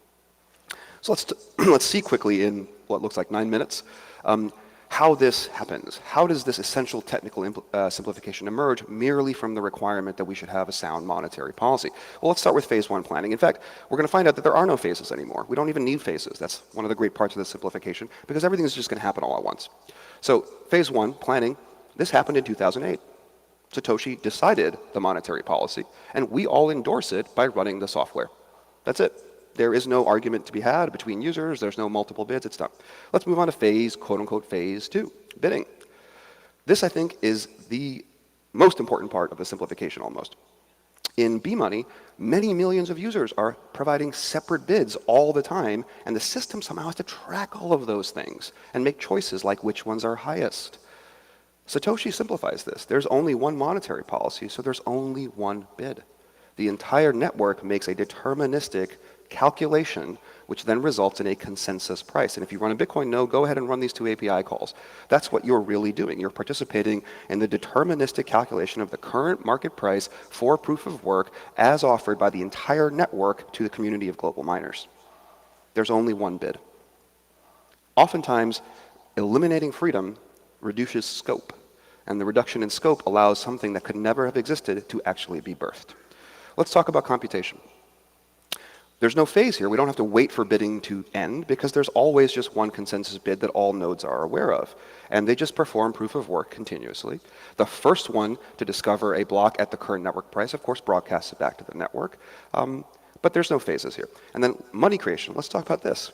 So let's see quickly in what looks like 9 minutes how this happens. How does this essential technical simplification emerge merely from the requirement that we should have a sound monetary policy? Well, let's start with phase 1 planning. In fact, we're going to find out that there are no phases anymore. We don't even need phases. That's one of the great parts of the simplification, because everything is just going to happen all at once. So phase 1, planning, this happened in 2008. Satoshi decided the monetary policy, and we all endorse it by running the software. That's it. There is no argument to be had between users. There's no multiple bids. It's done. Let's move on to phase, quote-unquote, phase 2, bidding. This, I think, is the most important part of the simplification almost. In B-money, many millions of users are providing separate bids all the time, and the system somehow has to track all of those things and make choices like which ones are highest. Satoshi simplifies this. There's only one monetary policy, so there's only one bid. The entire network makes a deterministic calculation, which then results in a consensus price. And if you run a Bitcoin node, go ahead and run these 2 API calls. That's what you're really doing. You're participating in the deterministic calculation of the current market price for proof of work as offered by the entire network to the community of global miners. There's only one bid. Oftentimes, eliminating freedom reduces scope, and the reduction in scope allows something that could never have existed to actually be birthed. Let's talk about computation. There's no phase here. We don't have to wait for bidding to end because there's always just one consensus bid that all nodes are aware of. And they just perform proof of work continuously. The first one to discover a block at the current network price, of course, broadcasts it back to the network. But there's no phases here. And then money creation. Let's talk about this.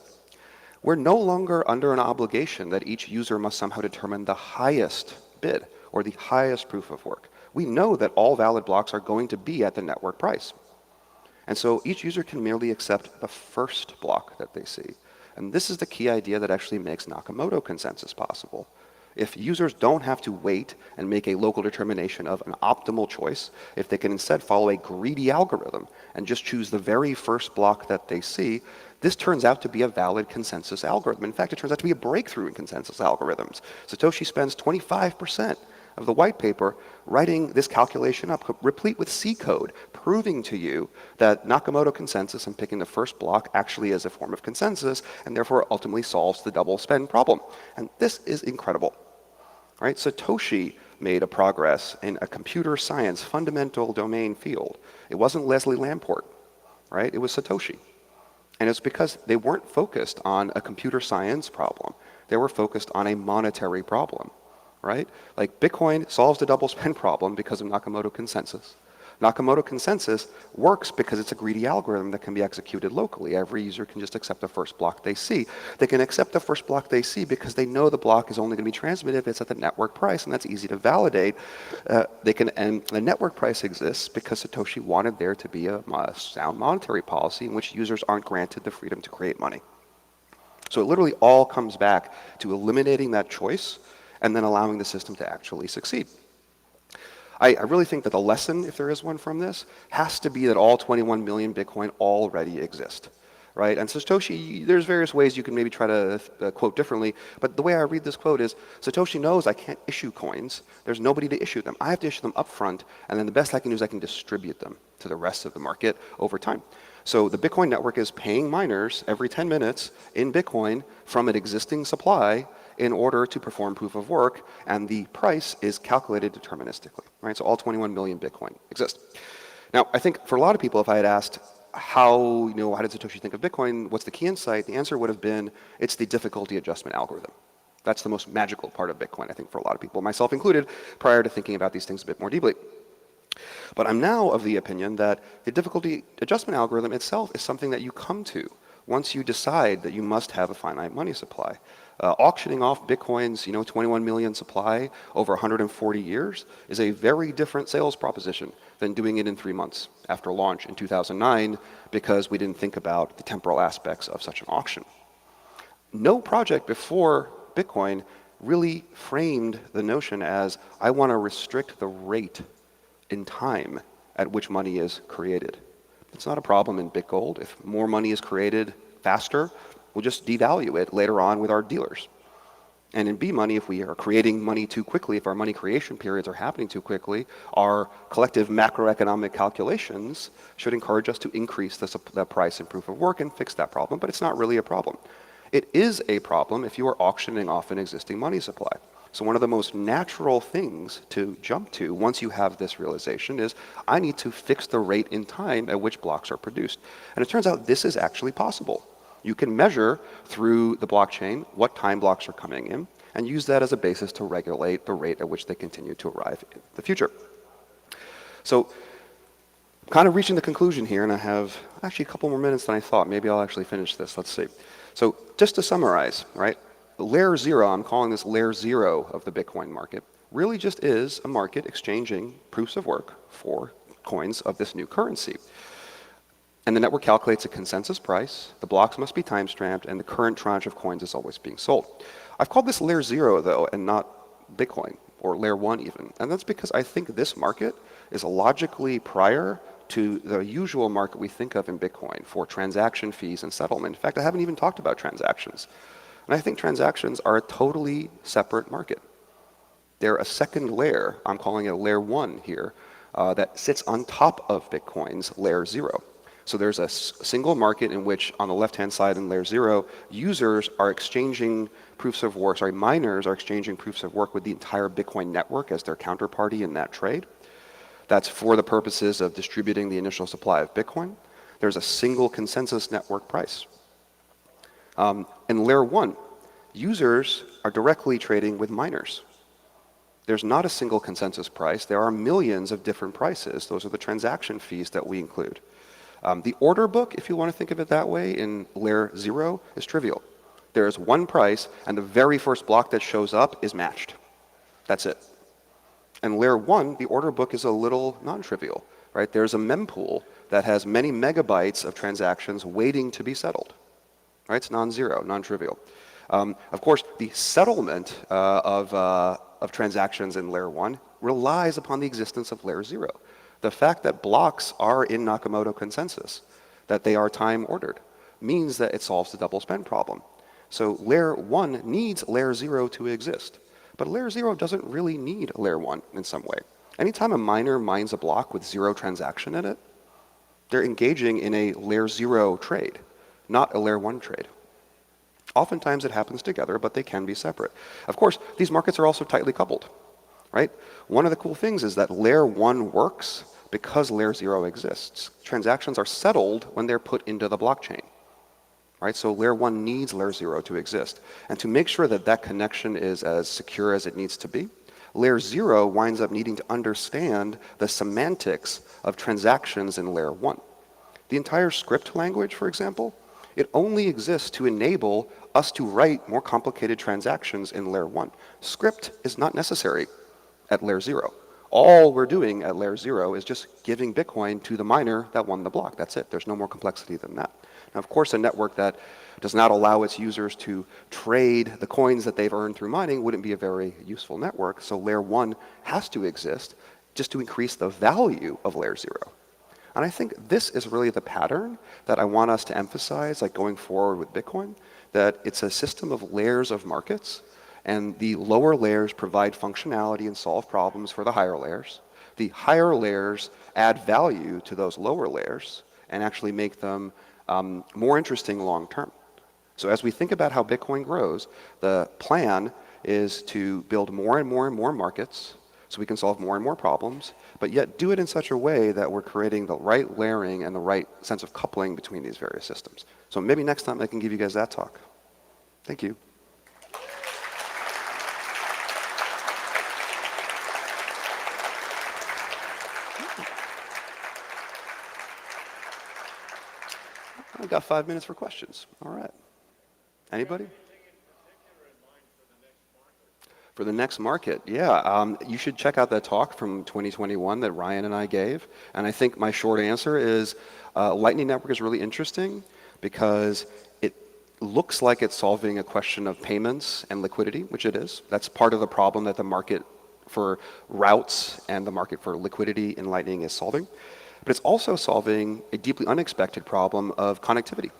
We're no longer under an obligation that each user must somehow determine the highest bid or the highest proof of work. We know that all valid blocks are going to be at the network price. And so each user can merely accept the first block that they see. And this is the key idea that actually makes Nakamoto consensus possible. If users don't have to wait and make a local determination of an optimal choice, if they can instead follow a greedy algorithm and just choose the very first block that they see, this turns out to be a valid consensus algorithm. In fact, it turns out to be a breakthrough in consensus algorithms. Satoshi spends 25% of the white paper writing this calculation up, replete with C code, proving to you that Nakamoto consensus and picking the first block actually is a form of consensus and therefore ultimately solves the double spend problem. And this is incredible. Right? Satoshi made a progress in a computer science fundamental domain field. It wasn't Leslie Lamport, right? It was Satoshi. And it's because they weren't focused on a computer science problem. They were focused on a monetary problem. Right? Like Bitcoin solves the double spend problem because of Nakamoto consensus. Nakamoto consensus works because it's a greedy algorithm that can be executed locally. Every user can just accept the first block they see. They can accept the first block they see because they know the block is only going to be transmitted if it's at the network price, and that's easy to validate. And the network price exists because Satoshi wanted there to be a sound monetary policy in which users aren't granted the freedom to create money. So it literally all comes back to eliminating that choice and then allowing the system to actually succeed. I really think that the lesson, if there is one from this, has to be that all 21 million Bitcoin already exist, right? And Satoshi, there's various ways you can maybe try to quote differently, but the way I read this quote is, Satoshi knows I can't issue coins. There's nobody to issue them. I have to issue them upfront, and then the best I can do is I can distribute them to the rest of the market over time. So the Bitcoin network is paying miners every 10 minutes in Bitcoin from an existing supply in order to perform proof of work, and the price is calculated deterministically, right? So all 21 million Bitcoin exist. Now, I think for a lot of people, if I had asked how did Satoshi think of Bitcoin, what's the key insight, the answer would have been, it's the difficulty adjustment algorithm. That's the most magical part of Bitcoin, I think, for a lot of people, myself included, prior to thinking about these things a bit more deeply. But I'm now of the opinion that the difficulty adjustment algorithm itself is something that you come to once you decide that you must have a finite money supply. Auctioning off Bitcoin's 21 million supply over 140 years is a very different sales proposition than doing it in 3 months after launch in 2009 because we didn't think about the temporal aspects of such an auction. No project before Bitcoin really framed the notion as, I want to restrict the rate in time at which money is created. It's not a problem in BitGold. If more money is created faster, we'll just devalue it later on with our dealers. And in B-money, if we are creating money too quickly, if our money creation periods are happening too quickly, our collective macroeconomic calculations should encourage us to increase the price and proof of work and fix that problem, but it's not really a problem. It is a problem if you are auctioning off an existing money supply. So one of the most natural things to jump to once you have this realization is, I need to fix the rate in time at which blocks are produced. And it turns out this is actually possible. You can measure through the blockchain what time blocks are coming in and use that as a basis to regulate the rate at which they continue to arrive in the future. So I'm kind of reaching the conclusion here, and I have actually a couple more minutes than I thought. Maybe I'll actually finish this. Let's see. So just to summarize, right? Layer 0, I'm calling this layer 0 of the Bitcoin market, really just is a market exchanging proofs of work for coins of this new currency. And the network calculates a consensus price, the blocks must be time-stamped, and the current tranche of coins is always being sold. I've called this layer 0, though, and not Bitcoin, or layer 1 even. And that's because I think this market is logically prior to the usual market we think of in Bitcoin for transaction fees and settlement. In fact, I haven't even talked about transactions. And I think transactions are a totally separate market. They're a second layer, I'm calling it a layer 1 here, that sits on top of Bitcoin's layer 0. So there's a single market in which, on the left-hand side in layer 0, users are exchanging proofs of work, miners are exchanging proofs of work with the entire Bitcoin network as their counterparty in that trade. That's for the purposes of distributing the initial supply of Bitcoin. There's a single consensus network price. In layer 1, users are directly trading with miners. There's not a single consensus price. There are millions of different prices. Those are the transaction fees that we include. The order book, if you want to think of it that way, in layer 0 is trivial. There is one price, and the very first block that shows up is matched. That's it. In layer 1, the order book is a little non-trivial, right? There's a mempool that has many megabytes of transactions waiting to be settled, right? It's non-zero, non-trivial. Of course, the settlement of transactions in layer 1 relies upon the existence of layer 0. The fact that blocks are in Nakamoto consensus, that they are time ordered, means that it solves the double spend problem. So layer 1 needs layer 0 to exist. But layer 0 doesn't really need layer 1 in some way. Anytime a miner mines a block with 0 transaction in it, they're engaging in a layer 0 trade, not a layer 1 trade. Oftentimes it happens together, but they can be separate. Of course, these markets are also tightly coupled, right? One of the cool things is that layer 1 works because layer 0 exists. Transactions are settled when they're put into the blockchain, right? So layer 1 needs layer 0 to exist. And to make sure that that connection is as secure as it needs to be, Layer 0 winds up needing to understand the semantics of transactions in layer 1. The entire script language, for example, it only exists to enable us to write more complicated transactions in layer 1. Script is not necessary at layer 0. All we're doing at layer 0 is just giving Bitcoin to the miner that won the block. That's it. There's no more complexity than that. Now, of course, a network that does not allow its users to trade the coins that they've earned through mining wouldn't be a very useful network. So layer 1 has to exist just to increase the value of layer 0. And I think this is really the pattern that I want us to emphasize, like going forward with Bitcoin, that it's a system of layers of markets, and the lower layers provide functionality and solve problems for the higher layers. The higher layers add value to those lower layers and actually make them more interesting long term. So as we think about how Bitcoin grows, the plan is to build more and more and more markets so we can solve more and more problems, but yet do it in such a way that we're creating the right layering and the right sense of coupling between these various systems. So maybe next time I can give you guys that talk. Thank you. I've got 5 minutes for questions. All right. Anybody? For the next market, yeah. You should check out that talk from 2021 that Ryan and I gave. And I think my short answer is Lightning Network is really interesting because it looks like it's solving a question of payments and liquidity, which it is. That's part of the problem that the market for routes and the market for liquidity in Lightning is solving. But it's also solving a deeply unexpected problem of connectivity.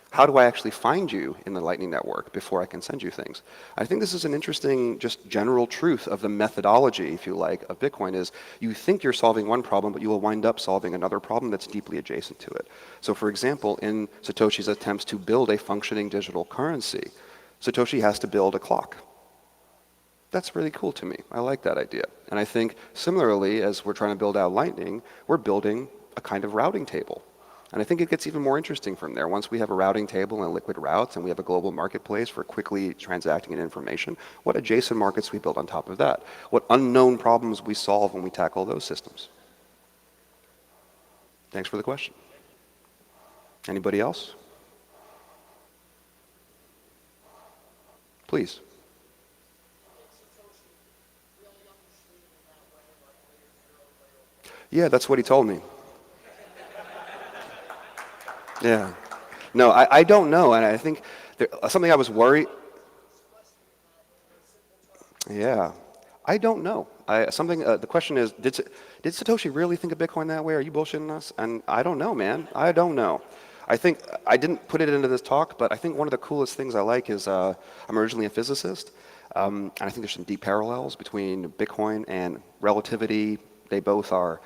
How do I actually find you in the Lightning Network before I can send you things? I think this is an interesting, just general truth of the methodology, if you like, of Bitcoin is you think you're solving one problem, but you will wind up solving another problem that's deeply adjacent to it. So for example, in Satoshi's attempts to build a functioning digital currency, Satoshi has to build a clock. That's really cool to me. I like that idea. And I think similarly, as we're trying to build out Lightning, we're building a kind of routing table. And I think it gets even more interesting from there. Once we have a routing table and liquid routes and we have a global marketplace for quickly transacting information, what adjacent markets we build on top of that? What unknown problems we solve when we tackle those systems? Thanks for the question. Anybody else? Please. Yeah, that's what he told me. Yeah. No, I don't know, and I think something I was worried. Yeah, I don't know. The question is, did Satoshi really think of Bitcoin that way? Are you bullshitting us? And I don't know, man. I don't know. I think I didn't put it into this talk, but I think one of the coolest things I like is I'm originally a physicist, and I think there's some deep parallels between Bitcoin and relativity. They both are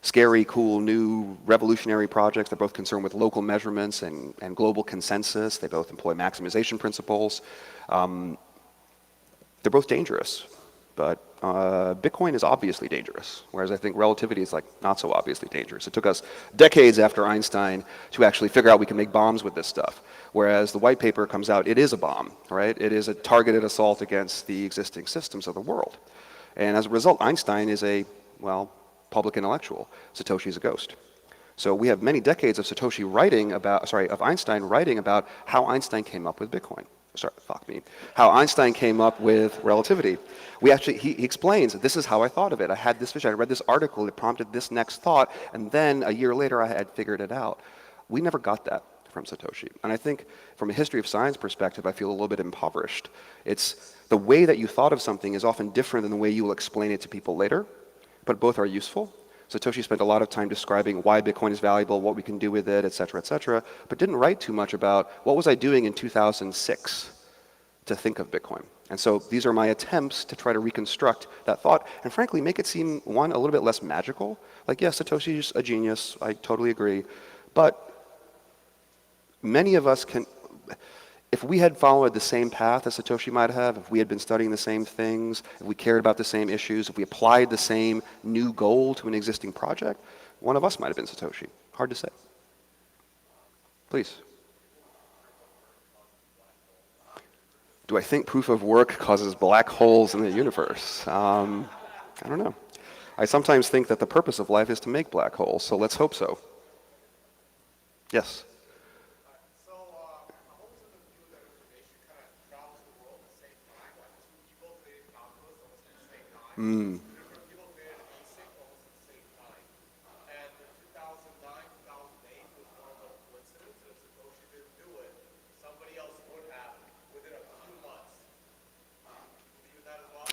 scary, cool, new, revolutionary projects. They're both concerned with local measurements and global consensus. They both employ maximization principles. They're both dangerous, but Bitcoin is obviously dangerous, whereas I think relativity is like not so obviously dangerous. It took us decades after Einstein to actually figure out we can make bombs with this stuff, whereas the white paper comes out, it is a bomb, right? It is a targeted assault against the existing systems of the world. And as a result, Einstein is a, well, public intellectual. Satoshi is a ghost. So we have many decades of of Einstein writing about how Einstein came up with Bitcoin. How Einstein came up with relativity. He explains, this is how I thought of it. I had this vision, I read this article that prompted this next thought, and then a year later I had figured it out. We never got that from Satoshi. And I think from a history of science perspective, I feel a little bit impoverished. It's the way that you thought of something is often different than the way you will explain it to people later, but both are useful. Satoshi spent a lot of time describing why Bitcoin is valuable, what we can do with it, et cetera, but didn't write too much about what was I doing in 2006 to think of Bitcoin. And so these are my attempts to try to reconstruct that thought and frankly make it seem, one, a little bit less magical. Like, yes, Satoshi's a genius, I totally agree, but many of us can, if we had followed the same path as Satoshi might have, if we had been studying the same things, if we cared about the same issues, if we applied the same new goal to an existing project, one of us might have been Satoshi. Hard to say. Please. Do I think proof of work causes black holes in the universe? I don't know. I sometimes think that the purpose of life is to make black holes, so let's hope so. Yes? Mm.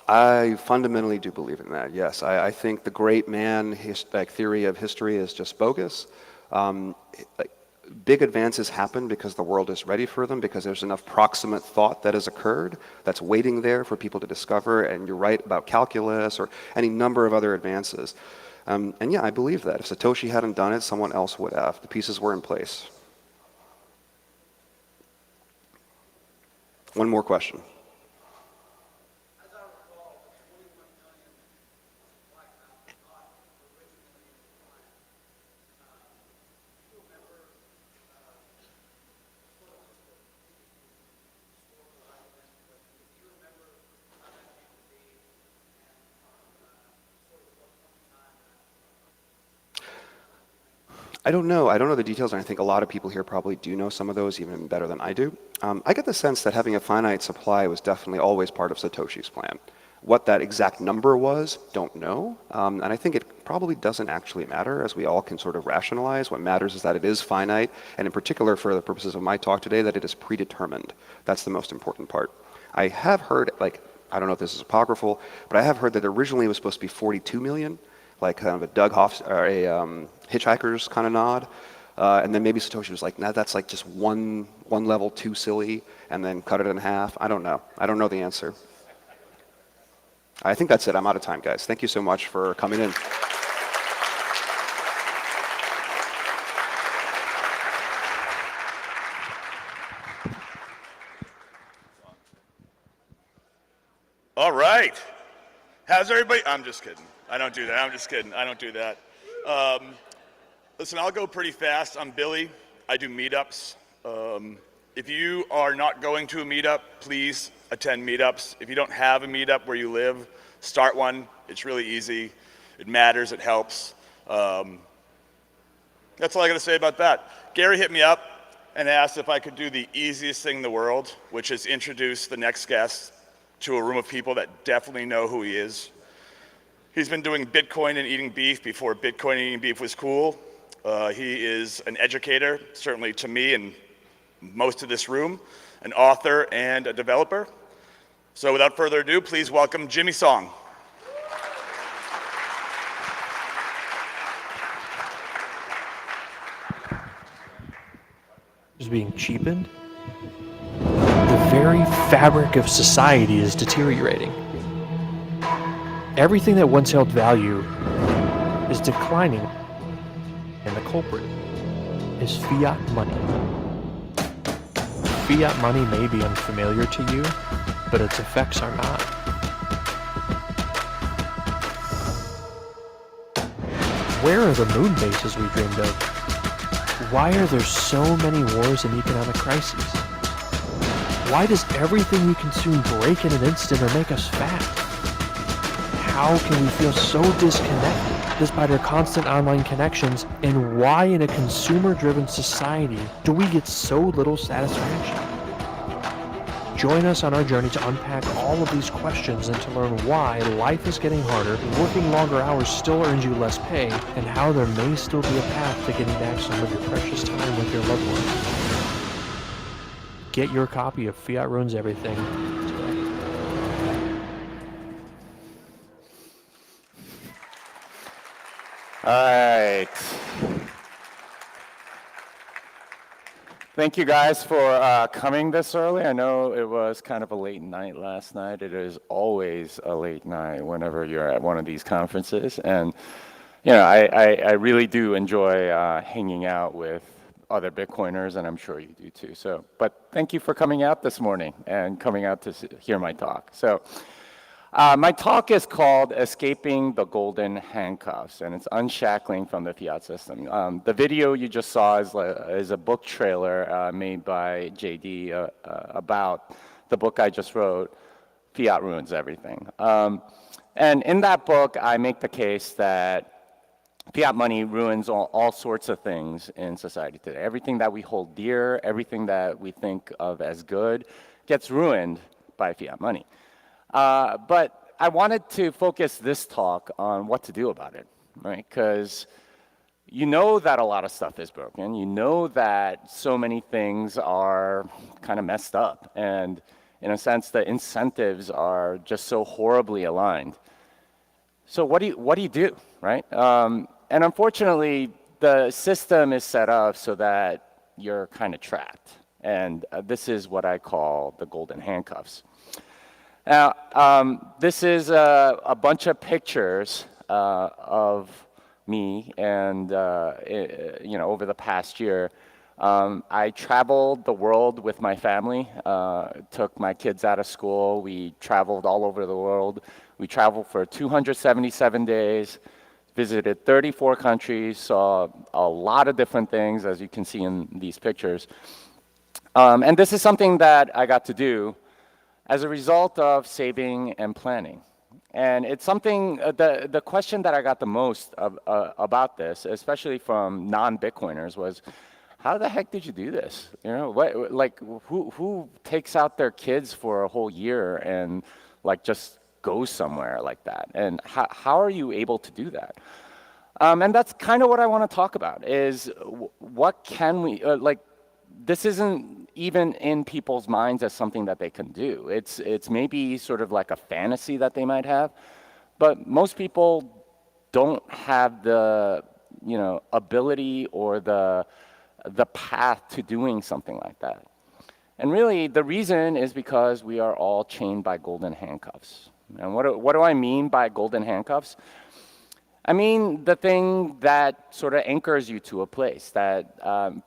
I fundamentally do believe in that, yes. I think the great man theory of history is just bogus. Big advances happen because the world is ready for them, because there's enough proximate thought that has occurred that's waiting there for people to discover, and you're right about calculus or any number of other advances. And yeah, I believe that. If Satoshi hadn't done it, someone else would have. The pieces were in place. One more question. I don't know. I don't know the details, and I think a lot of people here probably do know some of those even better than I do. I get the sense that having a finite supply was definitely always part of Satoshi's plan. What that exact number was, don't know. And I think it probably doesn't actually matter, as we all can sort of rationalize. What matters is that it is finite, and in particular, for the purposes of my talk today, that it is predetermined. That's the most important part. I have heard, I don't know if this is apocryphal, but I have heard that originally it was supposed to be 42 million. Like kind of a Doug Hoff or a Hitchhiker's kind of nod, and then maybe Satoshi was like, "Nah, that's like just one level too silly," and then cut it in half. I don't know. I don't know the answer. I think that's it. I'm out of time, guys. Thank you so much for coming in. All right. How's everybody? I'm just kidding. I don't do that. I'm just kidding. I don't do that. Listen, I'll go pretty fast. I'm Billy. I do meetups. If you are not going to a meetup, please attend meetups. If you don't have a meetup where you live, start one. It's really easy. It matters. It helps. That's all I got to say about that. Gary hit me up and asked if I could do the easiest thing in the world, which is introduce the next guest to a room of people that definitely know who he is. He's been doing Bitcoin and eating beef before Bitcoin and eating beef was cool. He is an educator, certainly to me and most of this room, an author and a developer. So without further ado, please welcome Jimmy Song. Is being cheapened. The very fabric of society is deteriorating. Everything that once held value is declining, and the culprit is fiat money. Fiat money may be unfamiliar to you, but its effects are not. Where are the moon bases we dreamed of? Why are there so many wars and economic crises? Why does everything we consume break in an instant or make us fat? How can we feel so disconnected despite our constant online connections? And why in a consumer-driven society do we get so little satisfaction? Join us on our journey to unpack all of these questions and to learn why life is getting harder, working longer hours still earns you less pay, and how there may still be a path to getting back some of your precious time with your loved ones. Get your copy of Fiat Ruins Everything today. All right. Thank you guys for coming this early. I know it was kind of a late night last night. It is always a late night whenever you're at one of these conferences. And, you know, I really do enjoy hanging out with other Bitcoiners, and I'm sure you do too. So, but thank you for coming out this morning and coming out to hear my talk. So, my talk is called Escaping the Golden Handcuffs, and it's unshackling from the fiat system. The video you just saw is a book trailer made by JD about the book I just wrote, Fiat Ruins Everything. And in that book, I make the case that fiat money ruins all sorts of things in society today. Everything that we hold dear, everything that we think of as good, gets ruined by fiat money. But I wanted to focus this talk on what to do about it, right? Because you know that a lot of stuff is broken. You know that so many things are kind of messed up. And in a sense, the incentives are just so horribly aligned. So what do you do, right? And unfortunately, the system is set up so that you're kind of trapped. And this is what I call the golden handcuffs. Now, this is a bunch of pictures of me and, over the past year. I traveled the world with my family, took my kids out of school. We traveled all over the world. We traveled for 277 days, visited 34 countries, saw a lot of different things, as you can see in these pictures. And this is something that I got to do as a result of saving and planning. And it's something, the question that I got the most about this, especially from non-Bitcoiners, was, how the heck did you do this? You know, who takes out their kids for a whole year and just goes somewhere like that? And how are you able to do that? And that's kind of what I want to talk about, is what can we, this isn't even in people's minds as something that they can do. It's maybe sort of like a fantasy that they might have, but most people don't have the, ability or the path to doing something like that. And really, the reason is because we are all chained by golden handcuffs. And what do I mean by golden handcuffs? I mean the thing that sort of anchors you to a place, that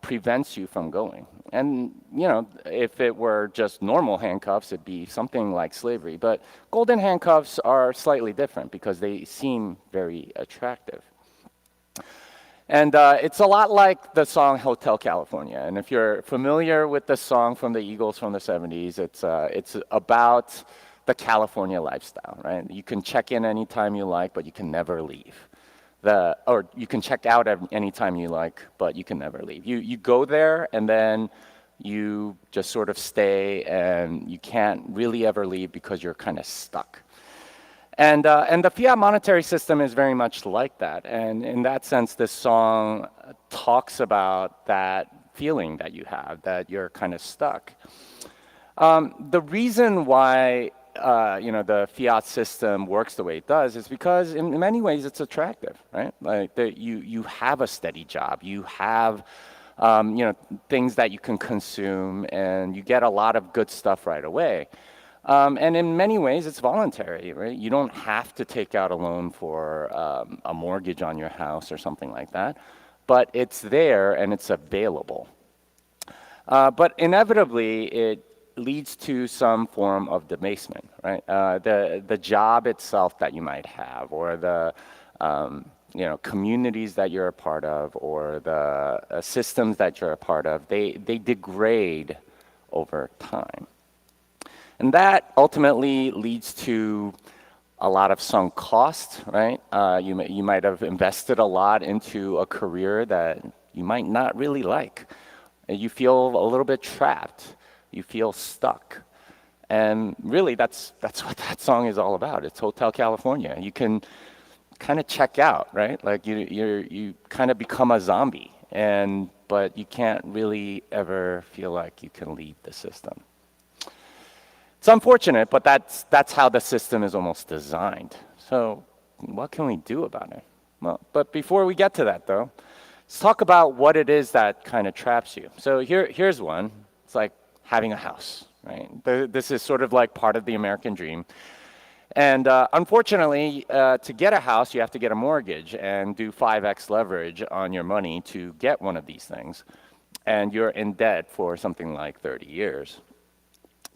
prevents you from going. And, if it were just normal handcuffs, it'd be something like slavery. But golden handcuffs are slightly different because they seem very attractive. And it's a lot like the song Hotel California. And if you're familiar with the song from the Eagles from the 70s, it's about the California lifestyle, right? You can check in anytime you like, but you can never leave. Or you can check out anytime you like, but you can never leave. You go there and then you just sort of stay, and you can't really ever leave because you're kind of stuck. And the fiat monetary system is very much like that. And in that sense, this song talks about that feeling that you have, that you're kind of stuck. The reason why the fiat system works the way it does is because in many ways it's attractive, right? Like you have a steady job, you have things that you can consume, and you get a lot of good stuff right away. And in many ways it's voluntary, right? You don't have to take out a loan for a mortgage on your house or something like that, but it's there and it's available. But inevitably it leads to some form of debasement, right? The job itself that you might have, or the communities that you're a part of, or the systems that you're a part of, they degrade over time. And that ultimately leads to a lot of sunk cost, right? You might have invested a lot into a career that you might not really like. You feel a little bit trapped. You feel stuck. And really, that's what that song is all about. It's Hotel California. You can kind of check out, right? Like you kind of become a zombie, but you can't really ever feel like you can leave the system. It's unfortunate, but that's how the system is almost designed. So what can we do about it? Well, but before we get to that, though, let's talk about what it is that kind of traps you. So here's one. It's like having a house, right? This is sort of like part of the American dream. And unfortunately, to get a house, you have to get a mortgage and do 5x leverage on your money to get one of these things. And you're in debt for something like 30 years.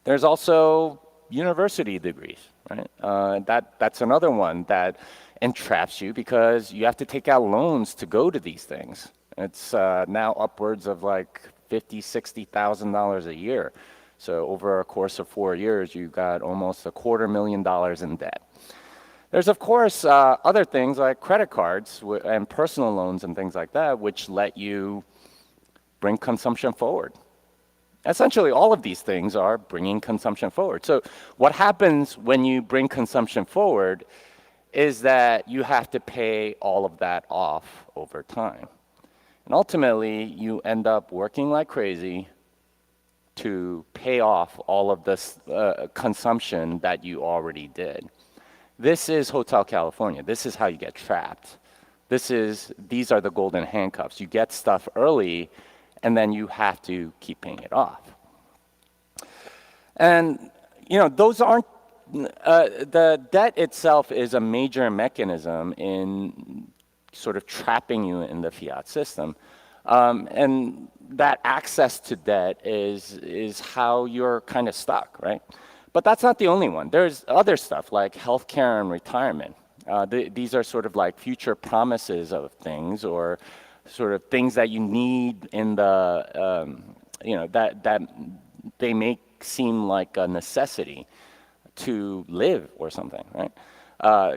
There's also university degrees, right? That's another one that entraps you because you have to take out loans to go to these things. It's now upwards of like $50,000, $60,000 a year. So over a course of 4 years, you got almost $250,000 in debt. There's, of course, other things like credit cards and personal loans and things like that, which let you bring consumption forward. Essentially, all of these things are bringing consumption forward. So what happens when you bring consumption forward is that you have to pay all of that off over time. And ultimately, you end up working like crazy to pay off all of this consumption that you already did. This is Hotel California. This is how you get trapped. These are the golden handcuffs. You get stuff early, and then you have to keep paying it off. And those aren't the debt itself is a major mechanism in sort of trapping you in the fiat system. And that access to debt is how you're kind of stuck, right? But that's not the only one. There's other stuff like healthcare and retirement. These are sort of like future promises of things, or sort of things that you need in the, that they make seem like a necessity to live or something, right?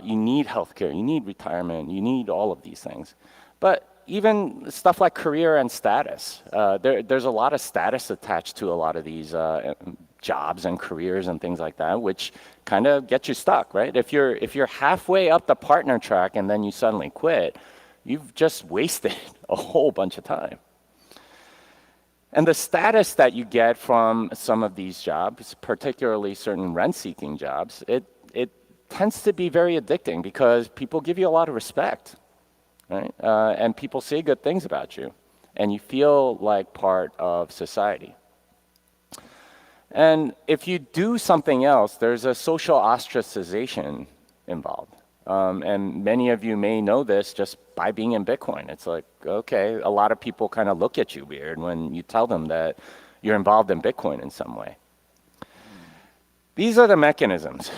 You need healthcare, you need retirement, you need all of these things. But even stuff like career and status, there's a lot of status attached to a lot of these jobs and careers and things like that, which kind of get you stuck, right? If you're halfway up the partner track and then you suddenly quit, you've just wasted a whole bunch of time. And the status that you get from some of these jobs, particularly certain rent-seeking jobs, it tends to be very addicting because people give you a lot of respect, right? And people say good things about you, and you feel like part of society. And if you do something else, there's a social ostracization involved. And many of you may know this just by being in Bitcoin. It's like, okay, a lot of people kind of look at you weird when you tell them that you're involved in Bitcoin in some way. These are the mechanisms.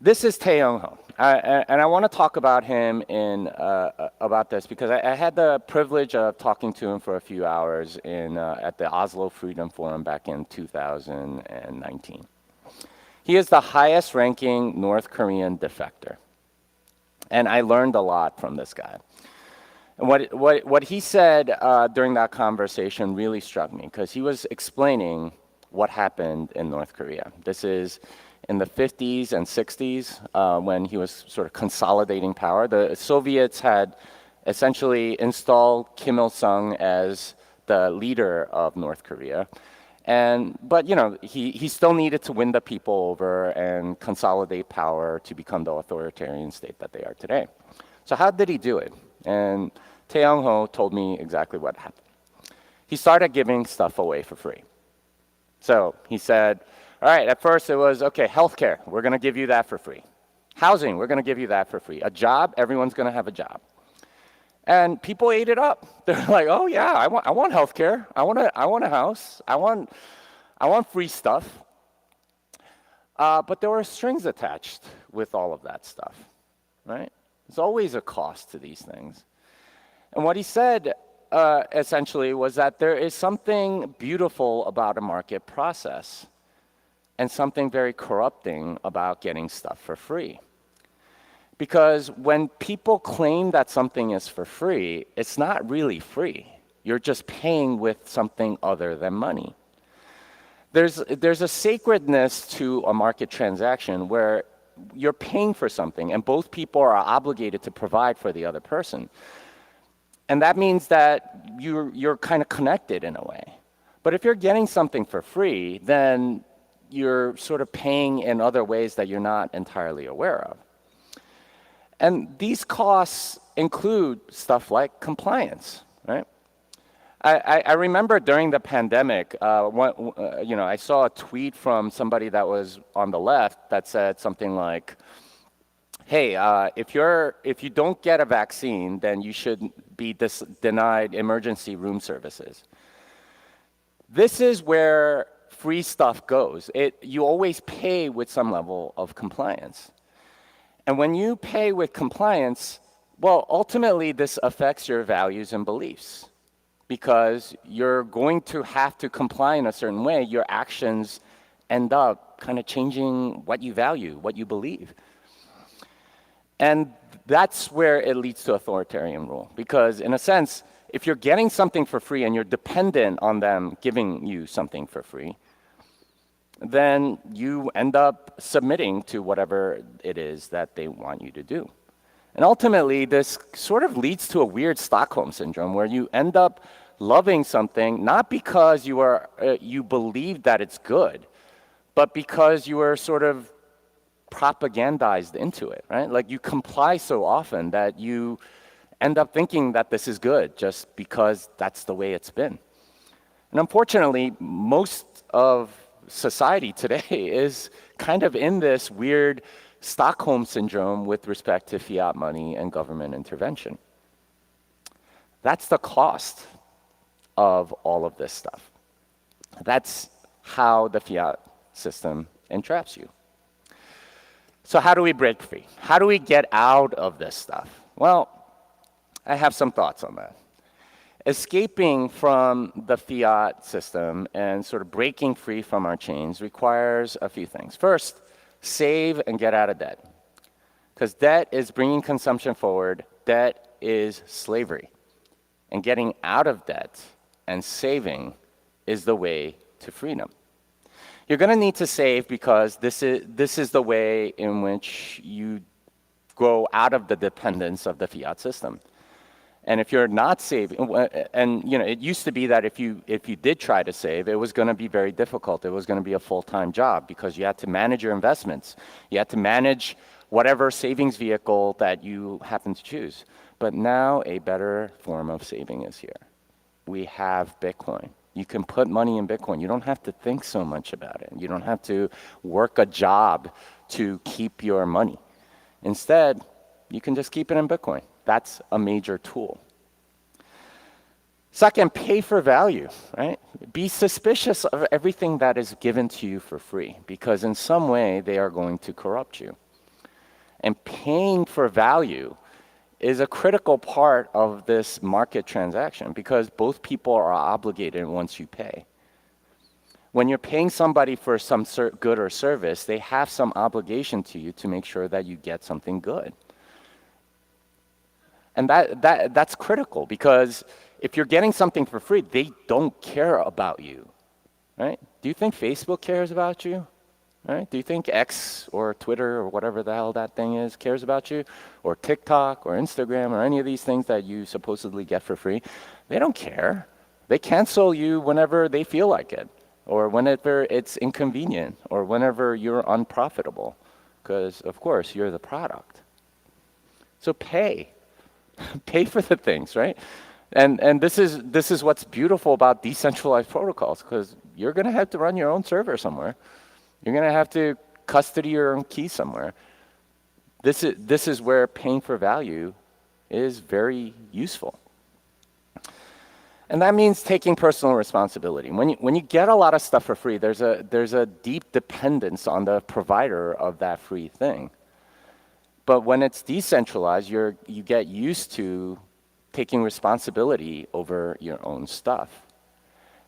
This is Tae-Young Ho. And I want to talk about him about this because I had the privilege of talking to him for a few hours at the Oslo Freedom Forum back in 2019. He is the highest ranking North Korean defector. And I learned a lot from this guy. And what he said during that conversation really struck me because he was explaining what happened in North Korea. This is in the 50s and 60s when he was sort of consolidating power. The Soviets had essentially installed Kim Il-sung as the leader of North Korea. But he still needed to win the people over and consolidate power to become the authoritarian state that they are today. So how did he do it? And Tae-Young Ho told me exactly what happened. He started giving stuff away for free. So he said, all right, at first it was, okay, healthcare, we're going to give you that for free. Housing, we're going to give you that for free. A job, everyone's going to have a job. And people ate it up. They're like, oh yeah, I want healthcare. I want a house. I want free stuff. But there were strings attached with all of that stuff, right? There's always a cost to these things. And what he said essentially was that there is something beautiful about a market process and something very corrupting about getting stuff for free. Because when people claim that something is for free, it's not really free. You're just paying with something other than money. There's a sacredness to a market transaction where you're paying for something and both people are obligated to provide for the other person. And that means that you're kind of connected in a way. But if you're getting something for free, then you're sort of paying in other ways that you're not entirely aware of. And these costs include stuff like compliance, right? I remember during the pandemic, I saw a tweet from somebody that was on the left that said something like, hey, if you don't get a vaccine, then you should be denied emergency room services. This is where free stuff goes. You always pay with some level of compliance. And when you pay with compliance, well, ultimately this affects your values and beliefs. because you're going to have to comply in a certain way. Your actions end up kind of changing what you value, what you believe. And that's where it leads to authoritarian rule, because in a sense, if you're getting something for free and you're dependent on them giving you something for free, then you end up submitting to whatever it is that they want you to do. And ultimately, this sort of leads to a weird Stockholm syndrome where you end up loving something not because you believe that it's good, but because you are sort of propagandized into it, right? Like you comply so often that you end up thinking that this is good just because that's the way it's been. And unfortunately, most of society today is kind of in this weird Stockholm syndrome with respect to fiat money and government intervention. That's the cost of all of this stuff. That's how the fiat system entraps you. So how do we break free? How do we get out of this stuff? Well, I have some thoughts on that. Escaping from the fiat system and sort of breaking free from our chains requires a few things. First, save and get out of debt. Because debt is bringing consumption forward. Debt is slavery. And getting out of debt and saving is the way to freedom. You're going to need to save because this is the way in which you grow out of the dependence of the fiat system. And if you're not saving, and it used to be that if you did try to save, it was going to be very difficult. It was going to be a full-time job because you had to manage your investments. You had to manage whatever savings vehicle that you happen to choose. But now a better form of saving is here. We have Bitcoin. You can put money in Bitcoin. You don't have to think so much about it. You don't have to work a job to keep your money. Instead, you can just keep it in Bitcoin. That's a major tool. Second, pay for value, right? Be suspicious of everything that is given to you for free, because in some way they are going to corrupt you. And paying for value is a critical part of this market transaction because both people are obligated once you pay. When you're paying somebody for some good or service, they have some obligation to you to make sure that you get something good. And that's critical because if you're getting something for free, they don't care about you, right? Do you think Facebook cares about you? Right? Do you think X or Twitter or whatever the hell that thing is cares about you? Or TikTok or Instagram or any of these things that you supposedly get for free? They don't care. They cancel you whenever they feel like it, or whenever it's inconvenient, or whenever you're unprofitable, because of course you're the product. So pay. Pay for the things, right? And this is what's beautiful about decentralized protocols, because you're going to have to run your own server somewhere. You're going to have to custody your own key somewhere. This is where paying for value is very useful. And that means taking personal responsibility. When you get a lot of stuff for free, there's a deep dependence on the provider of that free thing. But when it's decentralized, you get used to taking responsibility over your own stuff.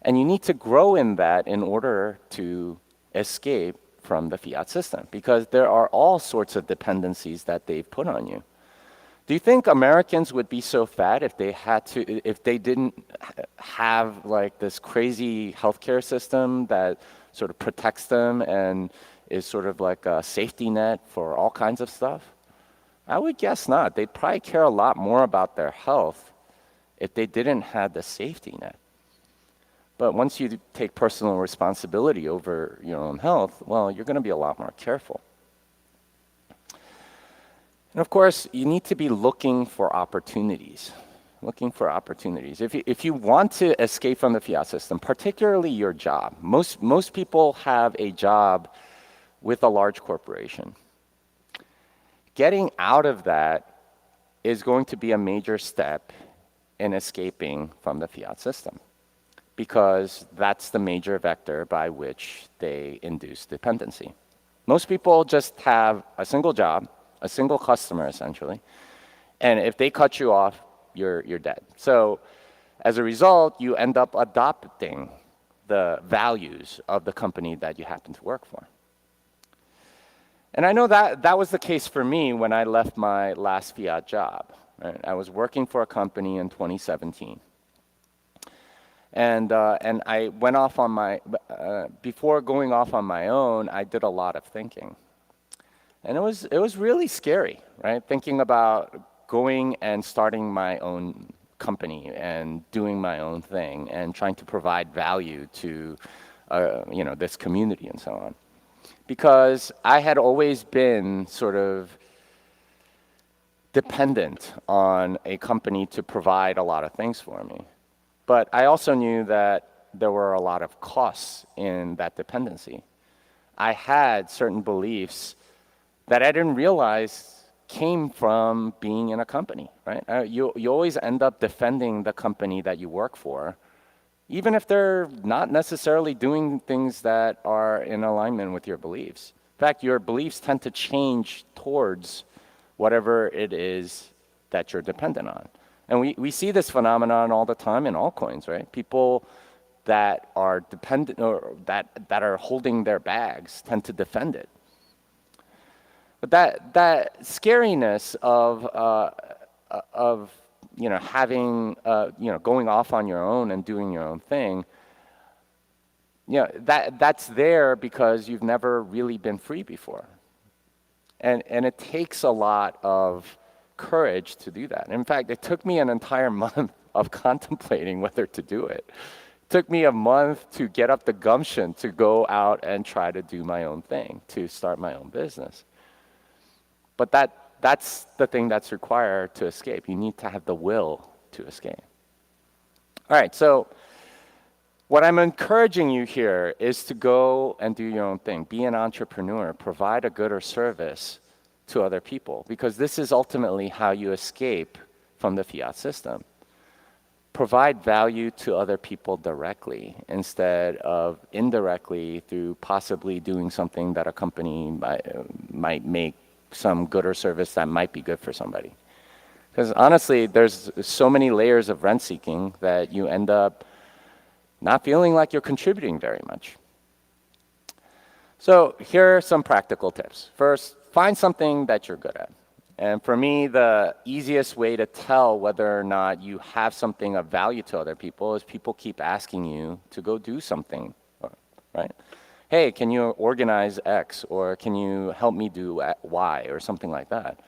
And you need to grow in that in order to escape from the fiat system, because there are all sorts of dependencies that they've put on you. Do you think Americans would be so fat if they didn't have like this crazy healthcare system that sort of protects them and is sort of like a safety net for all kinds of stuff? I would guess not. They'd probably care a lot more about their health if they didn't have the safety net. But once you take personal responsibility over your own health, well, you're going to be a lot more careful. And of course, you need to be looking for opportunities. Looking for opportunities. If you want to escape from the fiat system, particularly your job, most people have a job with a large corporation. Getting out of that is going to be a major step in escaping from the fiat system, because that's the major vector by which they induce dependency. Most people just have a single job, a single customer essentially, and if they cut you off, you're dead. So As a result, you end up adopting the values of the company that you happen to work for. And I know that that was the case for me when I left my last Fiat job. Right? I was working for a company in 2017. And I went off on my, before going off on my own, I did a lot of thinking. And it was really scary, right? Thinking about going and starting my own company and doing my own thing and trying to provide value to, you know, this community and so on. Because I had always been sort of dependent on a company to provide a lot of things for me. But I also knew that there were a lot of costs in that dependency. I had certain beliefs that I didn't realize came from being in a company, right? You always end up defending the company that you work for, even if they're not necessarily doing things that are in alignment with your beliefs. In fact, your beliefs tend to change towards whatever it is that you're dependent on. And we see this phenomenon all the time in altcoins, right? People that are dependent or that are holding their bags tend to defend it. But that scariness of you know, having you know, going off on your own and doing your own thing, you know, that's there because you've never really been free before. And it takes a lot of courage to do that. In fact, it took me an entire month of contemplating whether to do it. It took me a month to get up the gumption to go out and try to do my own thing, to start my own business. But that's the thing that's required to escape. You need to have the will to escape. All right, so what I'm encouraging you here is to go and do your own thing. Be an entrepreneur. Provide a good or service to other people, because this is ultimately how you escape from the fiat system. Provide value to other people directly instead of indirectly through possibly doing something that a company might make some good or service that might be good for somebody. Because honestly, there's so many layers of rent seeking that you end up not feeling like you're contributing very much. So here are some practical tips. First, find something that you're good at. And for me, the easiest way to tell whether or not you have something of value to other people is people keep asking you to go do something, right? Hey, can you organize X, or can you help me do Y, or something like that?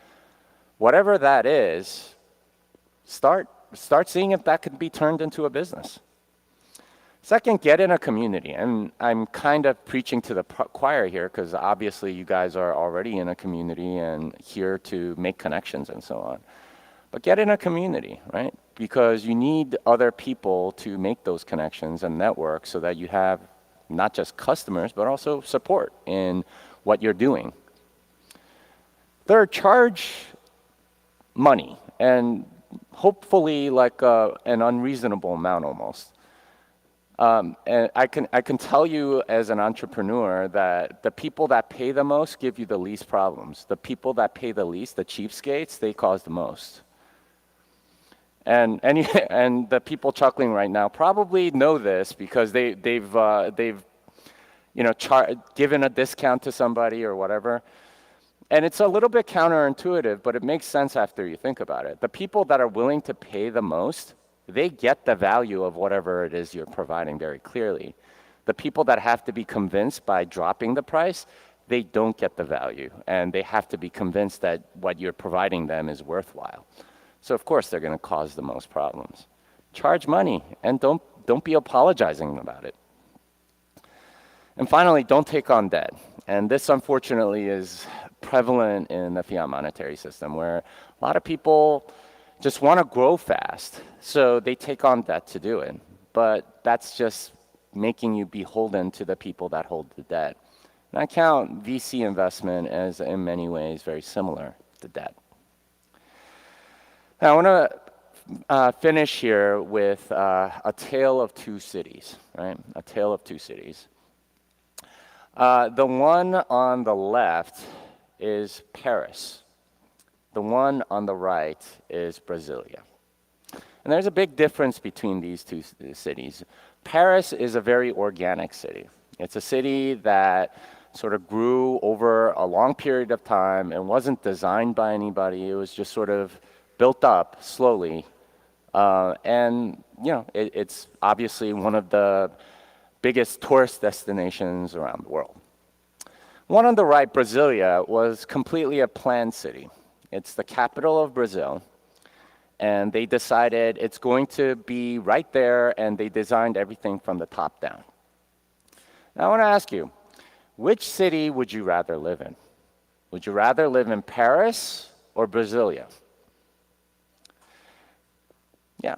Whatever that is, start seeing if that could be turned into a business. Second, get in a community. And I'm kind of preaching to the choir here because obviously you guys are already in a community and here to make connections and so on. But get in a community, right? Because you need other people to make those connections and network so that you have not just customers, but also support in what you're doing. Third, charge money, and hopefully like an unreasonable amount almost. And I can tell you as an entrepreneur that the people that pay the most give you the least problems. The people that pay the least, the cheapskates, they cause the most. And the people chuckling right now probably know this because they've you know, given a discount to somebody or whatever. And it's a little bit counterintuitive, but it makes sense after you think about it. The people that are willing to pay the most, they get the value of whatever it is you're providing very clearly. The people that have to be convinced by dropping the price, they don't get the value, and they have to be convinced that what you're providing them is worthwhile. So of course they're going to cause the most problems. Charge money, and don't be apologizing about it. And finally, don't take on debt. And this unfortunately is prevalent in the fiat monetary system, where a lot of people just want to grow fast, so they take on debt to do it. But that's just making you beholden to the people that hold the debt. And I count VC investment as, in many ways, very similar to debt. Now, I want to finish here with a tale of two cities, right? A tale of two cities. The one on the left is Paris. The one on the right is Brasilia. And there's a big difference between these two cities. Paris is a very organic city. It's a city that sort of grew over a long period of time and wasn't designed by anybody. It was just sort of built up slowly. And, you know, it's obviously one of the biggest tourist destinations around the world. One on the right, Brasilia, was completely a planned city. It's the capital of Brazil. And they decided it's going to be right there, and they designed everything from the top down. Now, I want to ask you, which city would you rather live in? Would you rather live in Paris or Brasilia? Yeah.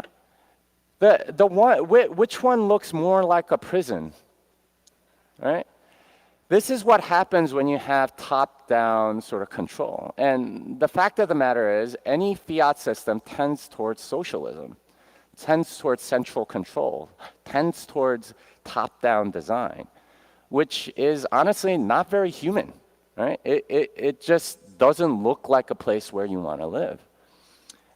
Which one looks more like a prison, right? This is what happens when you have top-down sort of control. And the fact of the matter is, any fiat system tends towards socialism, tends towards central control, tends towards top-down design, which is honestly not very human, right? It just doesn't look like a place where you want to live.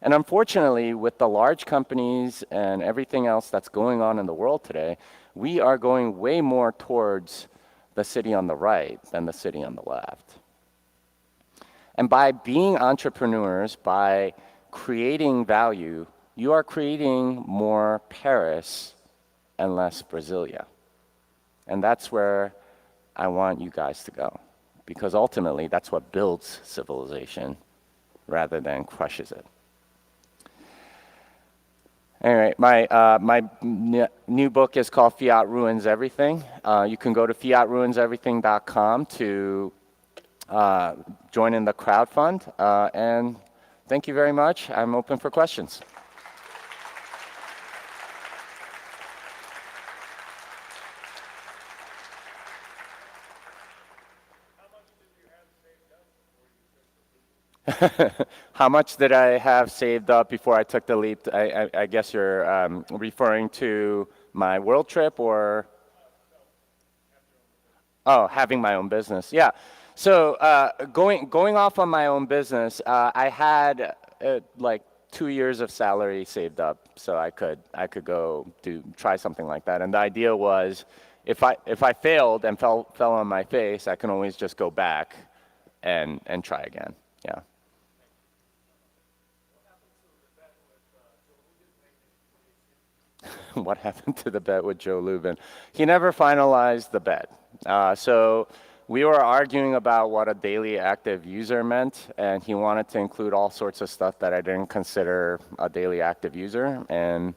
And unfortunately, with the large companies and everything else that's going on in the world today, we are going way more towards the city on the right than the city on the left. And by being entrepreneurs, by creating value, you are creating more Paris and less Brasilia. And that's where I want you guys to go, because ultimately that's what builds civilization rather than crushes it. All right, my new book is called Fiat Ruins Everything. You can go to fiatruinseverything.com to join in the crowdfund. And thank you very much. I'm open for questions. How much did I have saved up before I took the leap? I guess you're referring to my world trip, or? Oh, having my own business. Yeah. So going off on my own business, I had like 2 years of salary saved up, so I could go try something like that. And the idea was, if I failed and fell on my face, I can always just go back and try again. Yeah. What happened to the bet with Joe Lubin? He never finalized the bet. So we were arguing about what a daily active user meant, and he wanted to include all sorts of stuff that I didn't consider a daily active user. And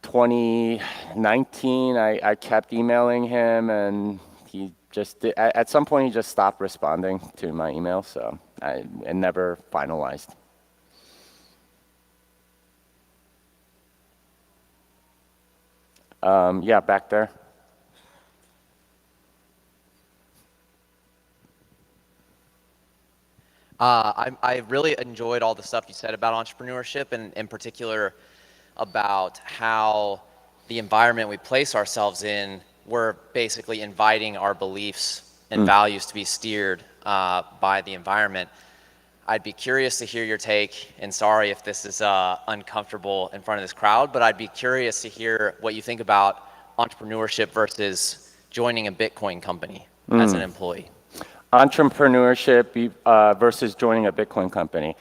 2019, I kept emailing him, and he just at some point he just stopped responding to my email, so it never finalized. Yeah, back there. I really enjoyed all the stuff you said about entrepreneurship, and in particular about how the environment we place ourselves in, we're basically inviting our beliefs and values to be steered by the environment. I'd be curious to hear your take, and sorry if this is uncomfortable in front of this crowd, but I'd be curious to hear what you think about entrepreneurship versus joining a Bitcoin company as an employee. Entrepreneurship versus joining a Bitcoin company.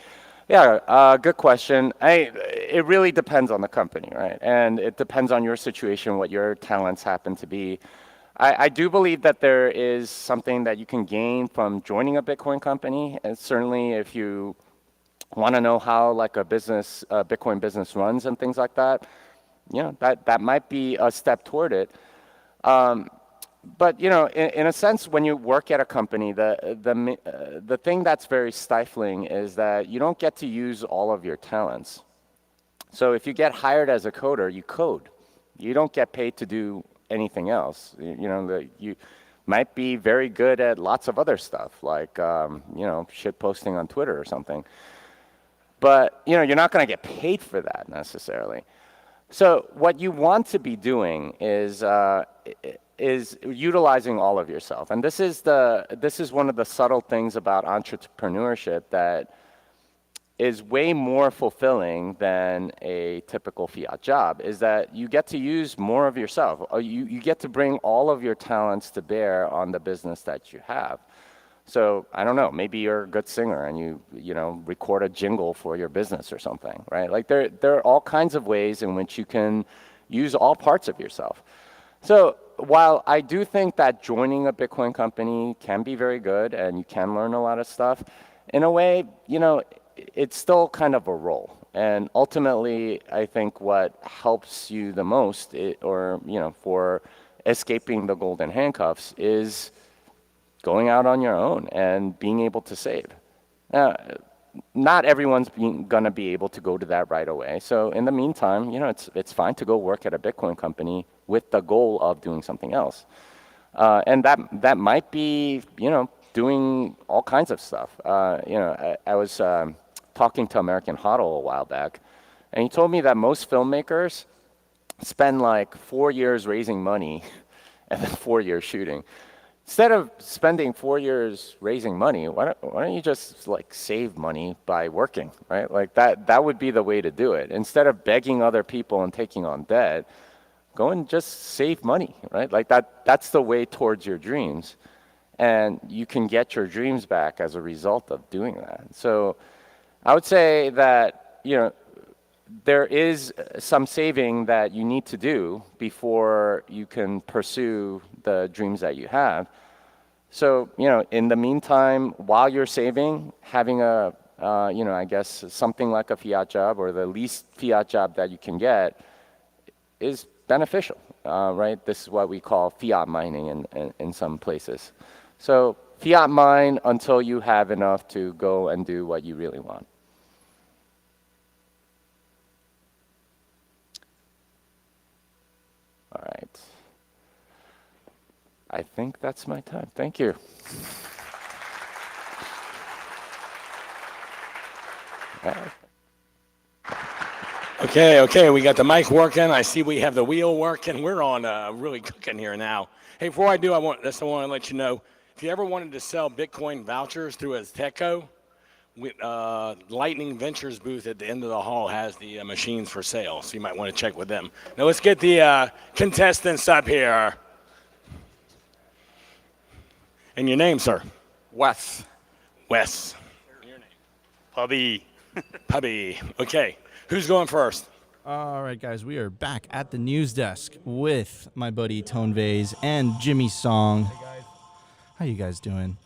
Yeah, good question. It really depends on the company, right? And it depends on your situation, what your talents happen to be. I do believe that there is something that you can gain from joining a Bitcoin company, and certainly if you want to know how like a Bitcoin business runs and things like that, you know, that might be a step toward it. But you know, in a sense, when you work at a company, the thing that's very stifling is that you don't get to use all of your talents. So if you get hired as a coder, you code. You don't get paid to do anything else. You know, you might be very good at lots of other stuff, like you know, shit posting on Twitter or something. But you know, you're not going to get paid for that necessarily. So what you want to be doing is utilizing all of yourself, and this is one of the subtle things about entrepreneurship, that is way more fulfilling than a typical fiat job is that you get to use more of yourself. You get to bring all of your talents to bear on the business that you have. So I don't know, maybe you're a good singer and you know, record a jingle for your business or something, right? Like there are all kinds of ways in which you can use all parts of yourself. So while I do think that joining a Bitcoin company can be very good and you can learn a lot of stuff, in a way, you know, it's still kind of a role. And ultimately, I think what helps you the most, or, you know, for escaping the golden handcuffs is going out on your own and being able to save. Now, not everyone's going to be able to go to that right away. So in the meantime, you know, it's fine to go work at a Bitcoin company with the goal of doing something else. And that might be, you know, doing all kinds of stuff. You know, I was talking to American HODL a while back, and he told me that most filmmakers spend like 4 years raising money and then 4 years shooting. Instead of spending 4 years raising money, why don't you just like save money by working, right? Like that would be the way to do it. Instead of begging other people and taking on debt, go and just save money, right? Like that's the way towards your dreams. And you can get your dreams back as a result of doing that. So I would say that, you know, there is some saving that you need to do before you can pursue the dreams that you have. So, you know, in the meantime, while you're saving, having a, you know, I guess something like a fiat job or the least fiat job that you can get is beneficial, right? This is what we call fiat mining in some places. So fiat mine until you have enough to go and do what you really want. All right. I think that's my time. Thank you. Okay, we got the mic working. I see we have the wheel working. We're on really cooking here now. Hey, before I do, I want to let you know, if you ever wanted to sell Bitcoin vouchers through Azteco, Lightning Ventures booth at the end of the hall has the machines for sale, so you might want to check with them. Now let's get the contestants up here. And your name, sir? Wes. Wes. Your name? Pubby. Pubby. Okay. Who's going first? All right, guys, we are back at the news desk with my buddy Tone Vase and Jimmy Song. Hey, guys. How you guys doing?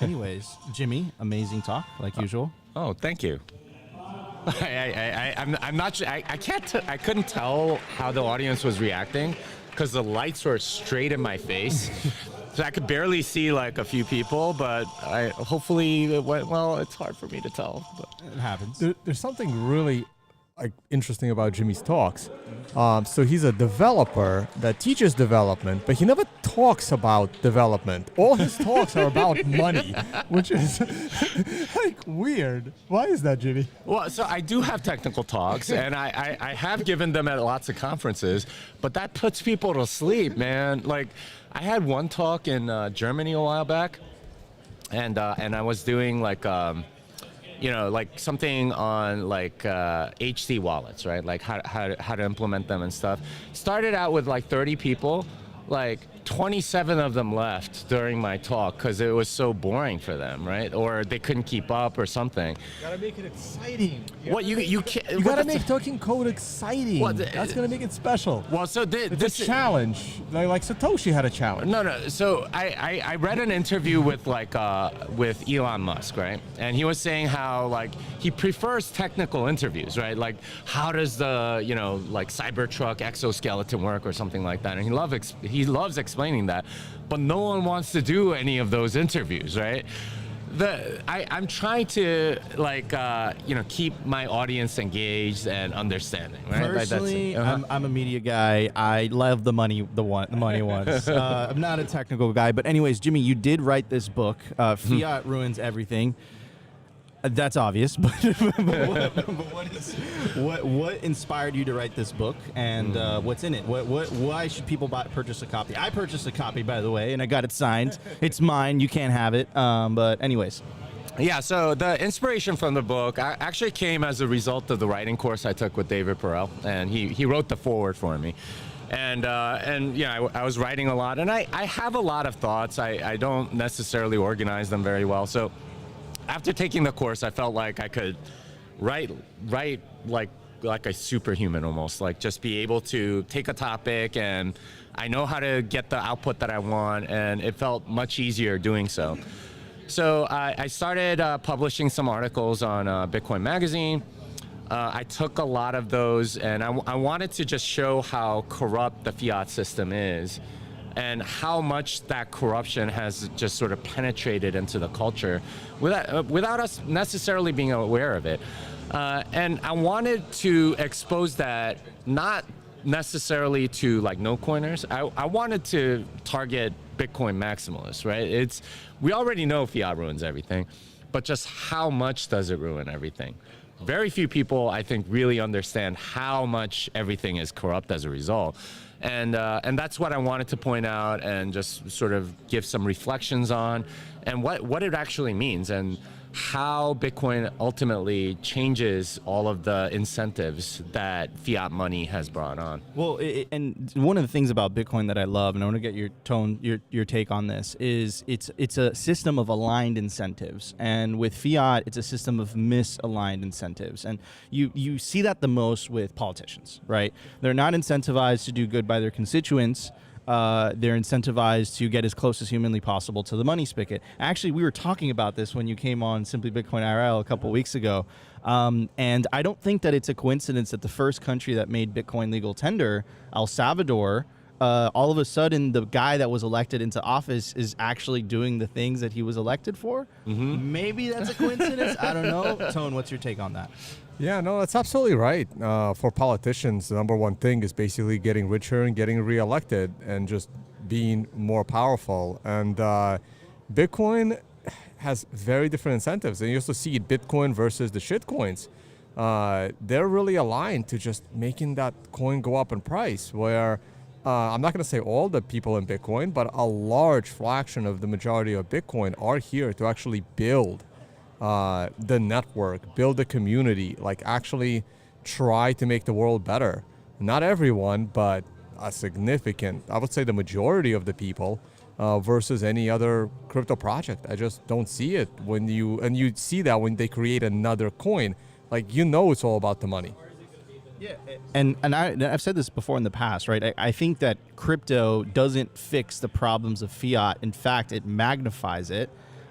Anyways, Jimmy, amazing talk, like usual. Oh, thank you. I'm not sure. I couldn't tell how the audience was reacting because the lights were straight in my face. So I could barely see like a few people, but hopefully it went well. It's hard for me to tell, but it happens. There's something really interesting about Jimmy's talks. So he's a developer that teaches development, but he never talks about development. All his talks are about money, which is like weird. Why is that, Jimmy? Well, so I do have technical talks, and I have given them at lots of conferences, but that puts people to sleep, man. Like, I had one talk in Germany a while back, and I was doing like, you know, like something on like HC wallets, right? Like how to implement them and stuff. Started out with like 30 people, like 27 of them left during my talk because it was so boring for them, right? Or they couldn't keep up or something. You gotta make it exciting. You can't. You gotta make talking code exciting. That's gonna make it special. Well, so it's a challenge. Like Satoshi had a challenge. No. So I read an interview with with Elon Musk, right? And he was saying how like he prefers technical interviews, right? Like how does the like Cybertruck exoskeleton work or something like that? And he loves explaining that, but no one wants to do any of those interviews, right? I'm trying to keep my audience engaged and understanding, right? Personally, I'm a media guy. I love the money ones. I'm not a technical guy, but anyways, Jimmy, you did write this book, Fiat Ruins Everything. That's obvious, but what inspired you to write this book, and what's in it? Why should people purchase a copy? I purchased a copy, by the way, and I got it signed. It's mine. You can't have it. But anyways. Yeah, so the inspiration from the book actually came as a result of the writing course I took with David Perel, and he wrote the foreword for me. And yeah, I was writing a lot, and I have a lot of thoughts. I don't necessarily organize them very well. So after taking the course, I felt like I could write like a superhuman almost, like just be able to take a topic and I know how to get the output that I want, and it felt much easier doing so. So I started publishing some articles on Bitcoin Magazine. I took a lot of those, and I wanted to just show how corrupt the fiat system is and how much that corruption has just sort of penetrated into the culture without us necessarily being aware of it. And I wanted to expose that not necessarily to like no coiners. I wanted to target Bitcoin maximalists, right? We already know fiat ruins everything, but just how much does it ruin everything? Very few people, I think, really understand how much everything is corrupt as a result. And that's what I wanted to point out and just sort of give some reflections on and what it actually means and how Bitcoin ultimately changes all of the incentives that fiat money has brought on. Well, and one of the things about Bitcoin that I love, and I want to get your take on this, is it's a system of aligned incentives, and with fiat, it's a system of misaligned incentives, and you see that the most with politicians, right? They're not incentivized to do good by their constituents. They're incentivized to get as close as humanly possible to the money spigot. Actually, we were talking about this when you came on Simply Bitcoin IRL a couple weeks ago. And I don't think that it's a coincidence that the first country that made Bitcoin legal tender, El Salvador, all of a sudden the guy that was elected into office is actually doing the things that he was elected for. Mm-hmm. Maybe that's a coincidence. I don't know. Tone, what's your take on that? Yeah, no, that's absolutely right. For politicians, the number one thing is basically getting richer and getting reelected and just being more powerful. And Bitcoin has very different incentives. And you also see Bitcoin versus the shitcoins. They're really aligned to just making that coin go up in price, where I'm not going to say all the people in Bitcoin, but a large fraction of the majority of Bitcoin are here to actually build the network, build the community, like actually try to make the world better. Not everyone, but a significant, I would say the majority of the people versus any other crypto project. I just don't see it when you see that when they create another coin, like, you know, it's all about the money. Yeah, and I've said this before in the past, right? I think that crypto doesn't fix the problems of fiat. In fact, it magnifies it.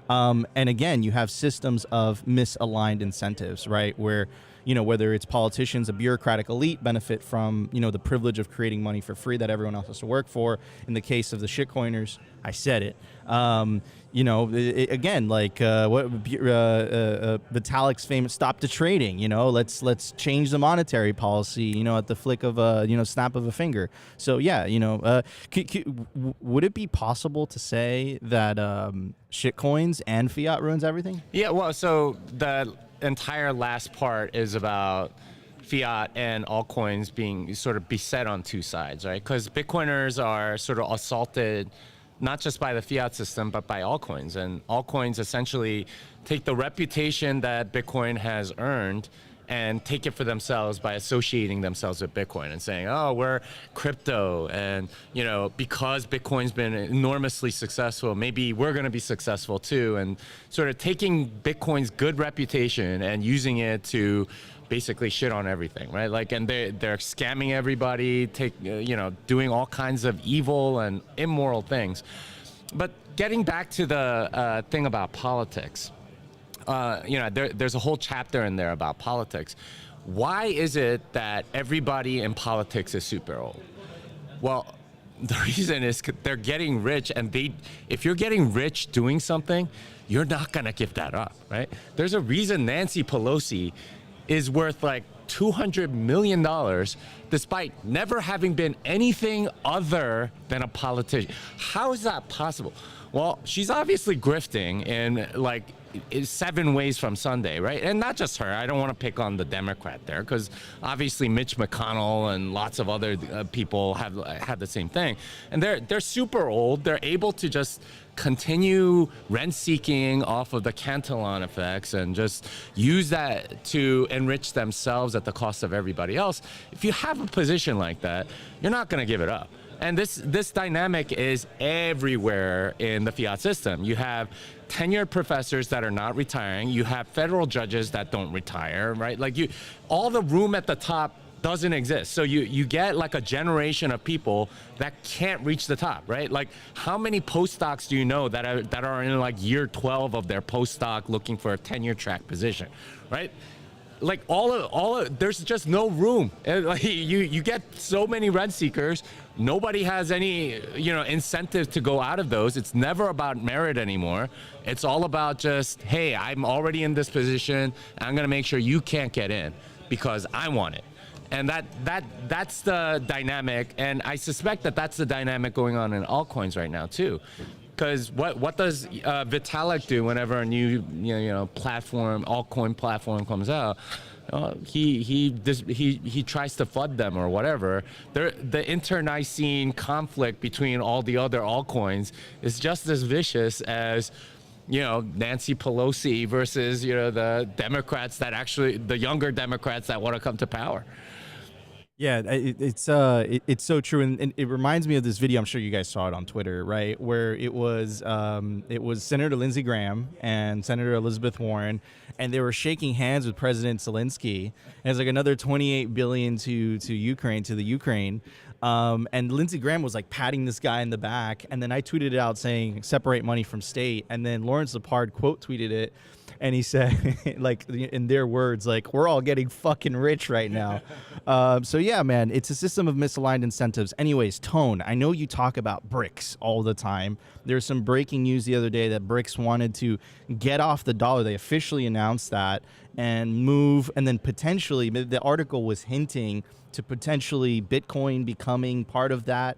And again, you have systems of misaligned incentives, right? Where, you know, whether it's politicians, a bureaucratic elite benefit from, you know, the privilege of creating money for free that everyone else has to work for. In the case of the shitcoiners, I said it. You know, again, like Vitalik's famous "stop the trading." You know, let's change the monetary policy. You know, at the flick of a snap of a finger. So yeah, you know, would it be possible to say that shitcoins and fiat ruins everything? Yeah, well, so the entire last part is about fiat and altcoins being sort of beset on two sides, right? Because Bitcoiners are sort of assaulted not just by the fiat system, but by altcoins. And altcoins essentially take the reputation that Bitcoin has earned and take it for themselves by associating themselves with Bitcoin and saying, oh, we're crypto. And, you know, because Bitcoin's been enormously successful, maybe we're going to be successful too. And sort of taking Bitcoin's good reputation and using it to basically shit on everything, right? Like, and they're scamming everybody, doing all kinds of evil and immoral things. But getting back to the thing about politics, there's a whole chapter in there about politics. Why is it that everybody in politics is super old? Well, the reason is they're getting rich, and if you're getting rich doing something, you're not gonna give that up, right? There's a reason Nancy Pelosi is worth like $200 million despite never having been anything other than a politician. How is that possible? Well, she's obviously grifting and like is 7 ways from Sunday, right? And not just her. I don't want to pick on the Democrat there, because obviously Mitch McConnell and lots of other people have had the same thing. And they're super old. They're able to just continue rent-seeking off of the Cantillon effects and just use that to enrich themselves at the cost of everybody else. If you have a position like that, you're not going to give it up. And this dynamic is everywhere in the fiat system. You have tenured professors that are not retiring. You have federal judges that don't retire, right? Like all the room at the top doesn't exist. So you get like a generation of people that can't reach the top, right? Like how many postdocs do you know that are in like year 12 of their postdoc looking for a tenure track position, right? Like there's just no room. Like you get so many rent seekers. Nobody has any, incentive to go out of those. It's never about merit anymore. It's all about just, hey, I'm already in this position. I'm going to make sure you can't get in because I want it. And that's the dynamic. And I suspect that that's the dynamic going on in altcoins right now too. Because what does Vitalik do whenever a new platform, altcoin platform comes out? He tries to flood them or whatever. The internecine conflict between all the other altcoins is just as vicious as Nancy Pelosi versus the Democrats the younger Democrats that want to come to power. Yeah, it's so true, and it reminds me of this video. I'm sure you guys saw it on Twitter, right? Where it was Senator Lindsey Graham and Senator Elizabeth Warren, and they were shaking hands with President Zelensky. And it's like another $28 billion to the Ukraine. And Lindsey Graham was like patting this guy in the back, and then I tweeted it out saying separate money from state, and then Lawrence Lepard quote tweeted it. And he said, like, in their words, like, we're all getting fucking rich right now. So, yeah, man, it's a system of misaligned incentives. Anyways, Tone, I know you talk about BRICS all the time. There's some breaking news the other day that BRICS wanted to get off the dollar. They officially announced that and move. And then potentially, the article was hinting to potentially Bitcoin becoming part of that.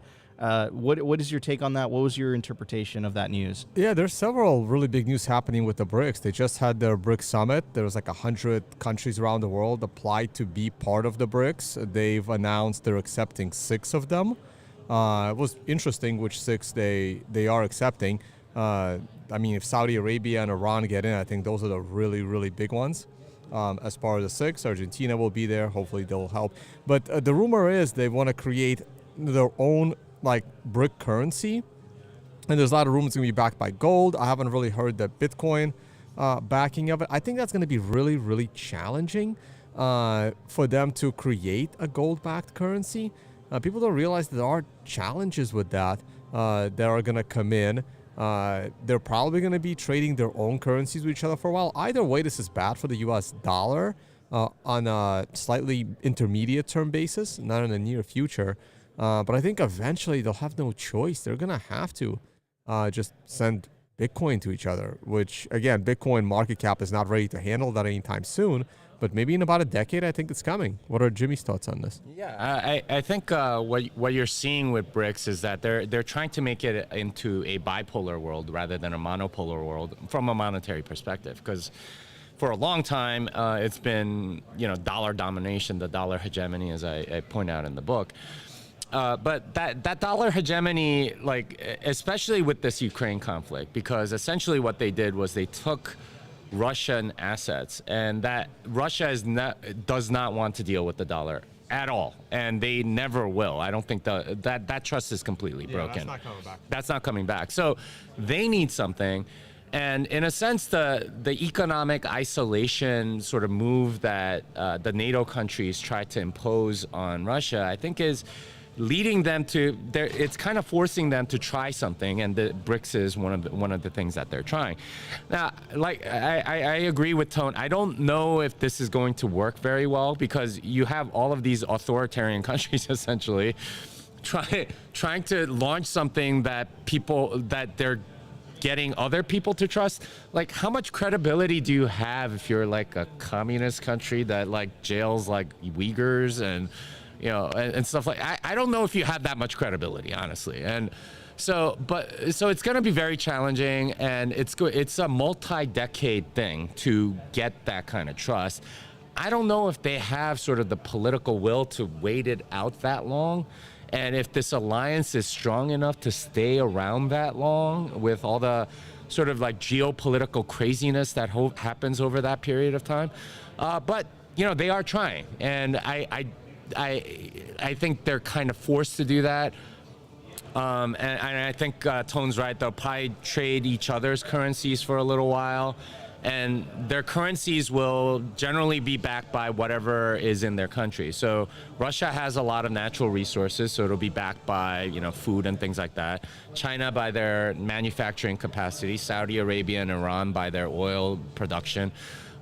What is your take on that? What was your interpretation of that news? Yeah, there's several really big news happening with the BRICS. They just had their BRICS summit. There was like 100 countries around the world applied to be part of the BRICS. They've announced they're accepting 6 of them. It was interesting which 6 they are accepting. I mean, if Saudi Arabia and Iran get in, I think those are the really, really big ones. As far as the 6, Argentina will be there. Hopefully they'll help. But the rumor is they want to create their own like BRIC currency, and there's a lot of rumors it's going to be backed by gold. I haven't really heard the Bitcoin backing of it. I think that's going to be really, really challenging for them to create a gold-backed currency. People don't realize there are challenges with that that are going to come in. They're probably going to be trading their own currencies with each other for a while. Either way, this is bad for the US dollar on a slightly intermediate term basis, not in the near future. But I think eventually they'll have no choice. They're going to have to just send Bitcoin to each other, which, again, Bitcoin market cap is not ready to handle that anytime soon. But maybe in about a decade, I think it's coming. What are Jimmy's thoughts on this? Yeah, I think what you're seeing with BRICS is that they're trying to make it into a bipolar world rather than a monopolar world from a monetary perspective. Because for a long time, it's been dollar domination, the dollar hegemony, as I point out in the book. But that dollar hegemony, like especially with this Ukraine conflict, because essentially what they did was they took Russian assets, and that Russia does not want to deal with the dollar at all, and they never will. I don't think that trust is completely broken. That's not coming back. That's not coming back. So they need something. And in a sense, the economic isolation sort of move that the NATO countries tried to impose on Russia, I think is leading them to, it's kind of forcing them to try something, and the BRICS is one of the things that they're trying. Now, like I agree with Tone. I don't know if this is going to work very well, because you have all of these authoritarian countries essentially trying to launch something that they're getting other people to trust. Like, how much credibility do you have if you're like a communist country that like jails like Uyghurs and and stuff like I don't know if you have that much credibility, honestly. And So it's going to be very challenging, and it's a multi-decade thing to get that kind of trust. I don't know if they have sort of the political will to wait it out that long, and if this alliance is strong enough to stay around that long with all the sort of like geopolitical craziness that happens over that period of time. But they are trying, and I think they're kind of forced to do that. And I think Tone's right. They'll probably trade each other's currencies for a little while, and their currencies will generally be backed by whatever is in their country. So Russia has a lot of natural resources, so it'll be backed by food and things like that. China by their manufacturing capacity, Saudi Arabia and Iran by their oil production.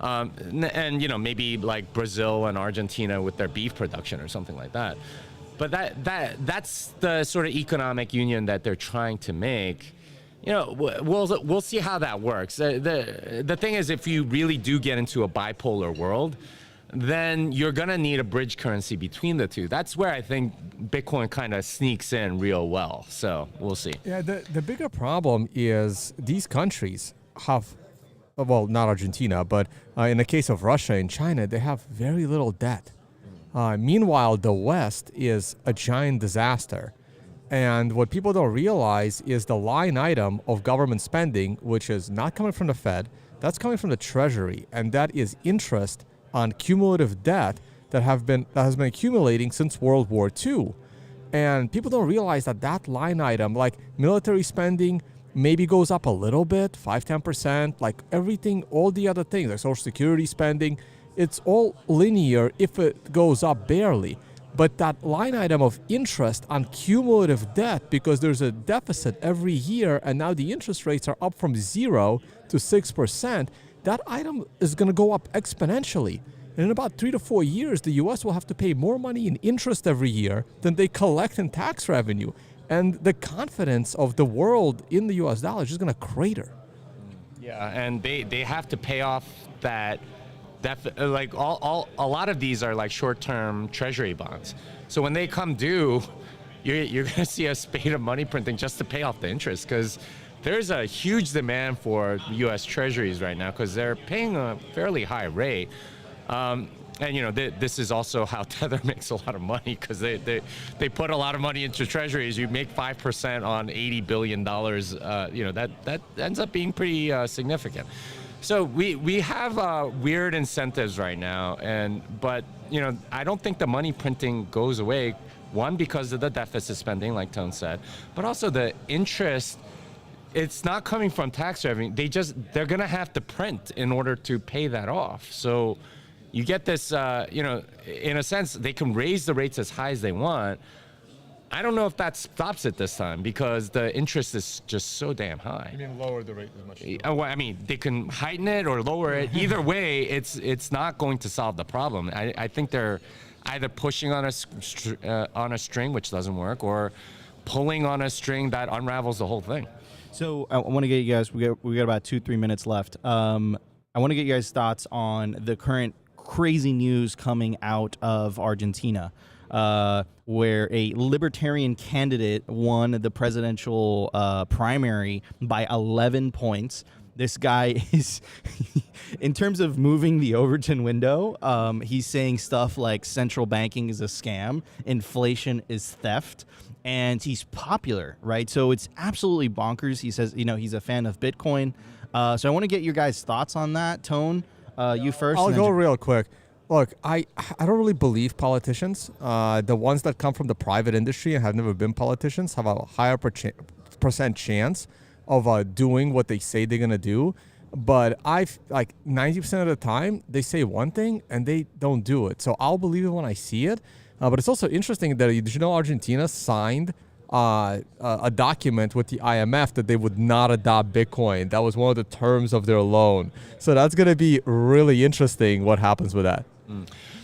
And maybe like Brazil and Argentina with their beef production or something like that. But that's the sort of economic union that they're trying to make. We'll see how that works. The thing is, if you really do get into a bipolar world, then you're gonna need a bridge currency between the two. That's where I think Bitcoin kind of sneaks in real well. So we'll see. Yeah, the bigger problem is these countries have, well, not Argentina, but in the case of Russia and China, they have very little debt. Meanwhile, the West is a giant disaster. And what people don't realize is the line item of government spending, which is not coming from the Fed, that's coming from the Treasury. And that is interest on cumulative debt that has been accumulating since World War II. And people don't realize that line item, like military spending, maybe goes up a little bit, 5-10%, like everything, all the other things, like Social Security spending, it's all linear if it goes up barely. But that line item of interest on cumulative debt, because there's a deficit every year and now the interest rates are up from 0 to 6%, that item is going to go up exponentially. And in about 3 to 4 years, the U.S. will have to pay more money in interest every year than they collect in tax revenue. And the confidence of the world in the U.S. dollar is just going to crater. Yeah, and they have to pay off that like a lot of these are like short-term treasury bonds. So when they come due, you're going to see a spate of money printing just to pay off the interest, because there's a huge demand for U.S. treasuries right now because they're paying a fairly high rate. And this is also how Tether makes a lot of money, because they put a lot of money into treasuries. You make 5% on $80 billion. That ends up being pretty significant. So we have weird incentives right now, but I don't think the money printing goes away. One, because of the deficit spending, like Tone said, but also the interest. It's not coming from tax revenue. They're gonna have to print in order to pay that off. So you get this, in a sense, they can raise the rates as high as they want. I don't know if that stops it this time, because the interest is just so damn high. You mean lower the rate as much? Well, I mean, they can heighten it or lower it. Either way, it's not going to solve the problem. I think they're either pushing on a string, which doesn't work, or pulling on a string that unravels the whole thing. So I want to get you guys, we got about 2-3 minutes left. I want to get you guys' thoughts on the current crazy news coming out of Argentina. Where a libertarian candidate won the presidential primary by 11 points. This guy is, in terms of moving the Overton window, he's saying stuff like central banking is a scam, inflation is theft, and he's popular, right? So it's absolutely bonkers. He says, he's a fan of Bitcoin. So I want to get your guys' thoughts on that. Tone, you first. I'll go real quick. Look, I don't really believe politicians. The ones that come from the private industry and have never been politicians have a higher percent chance of doing what they say they're going to do. But 90% of the time, they say one thing and they don't do it. So I'll believe it when I see it. But it's also interesting that, did you know Argentina signed a document with the IMF that they would not adopt Bitcoin? That was one of the terms of their loan. So that's going to be really interesting what happens with that.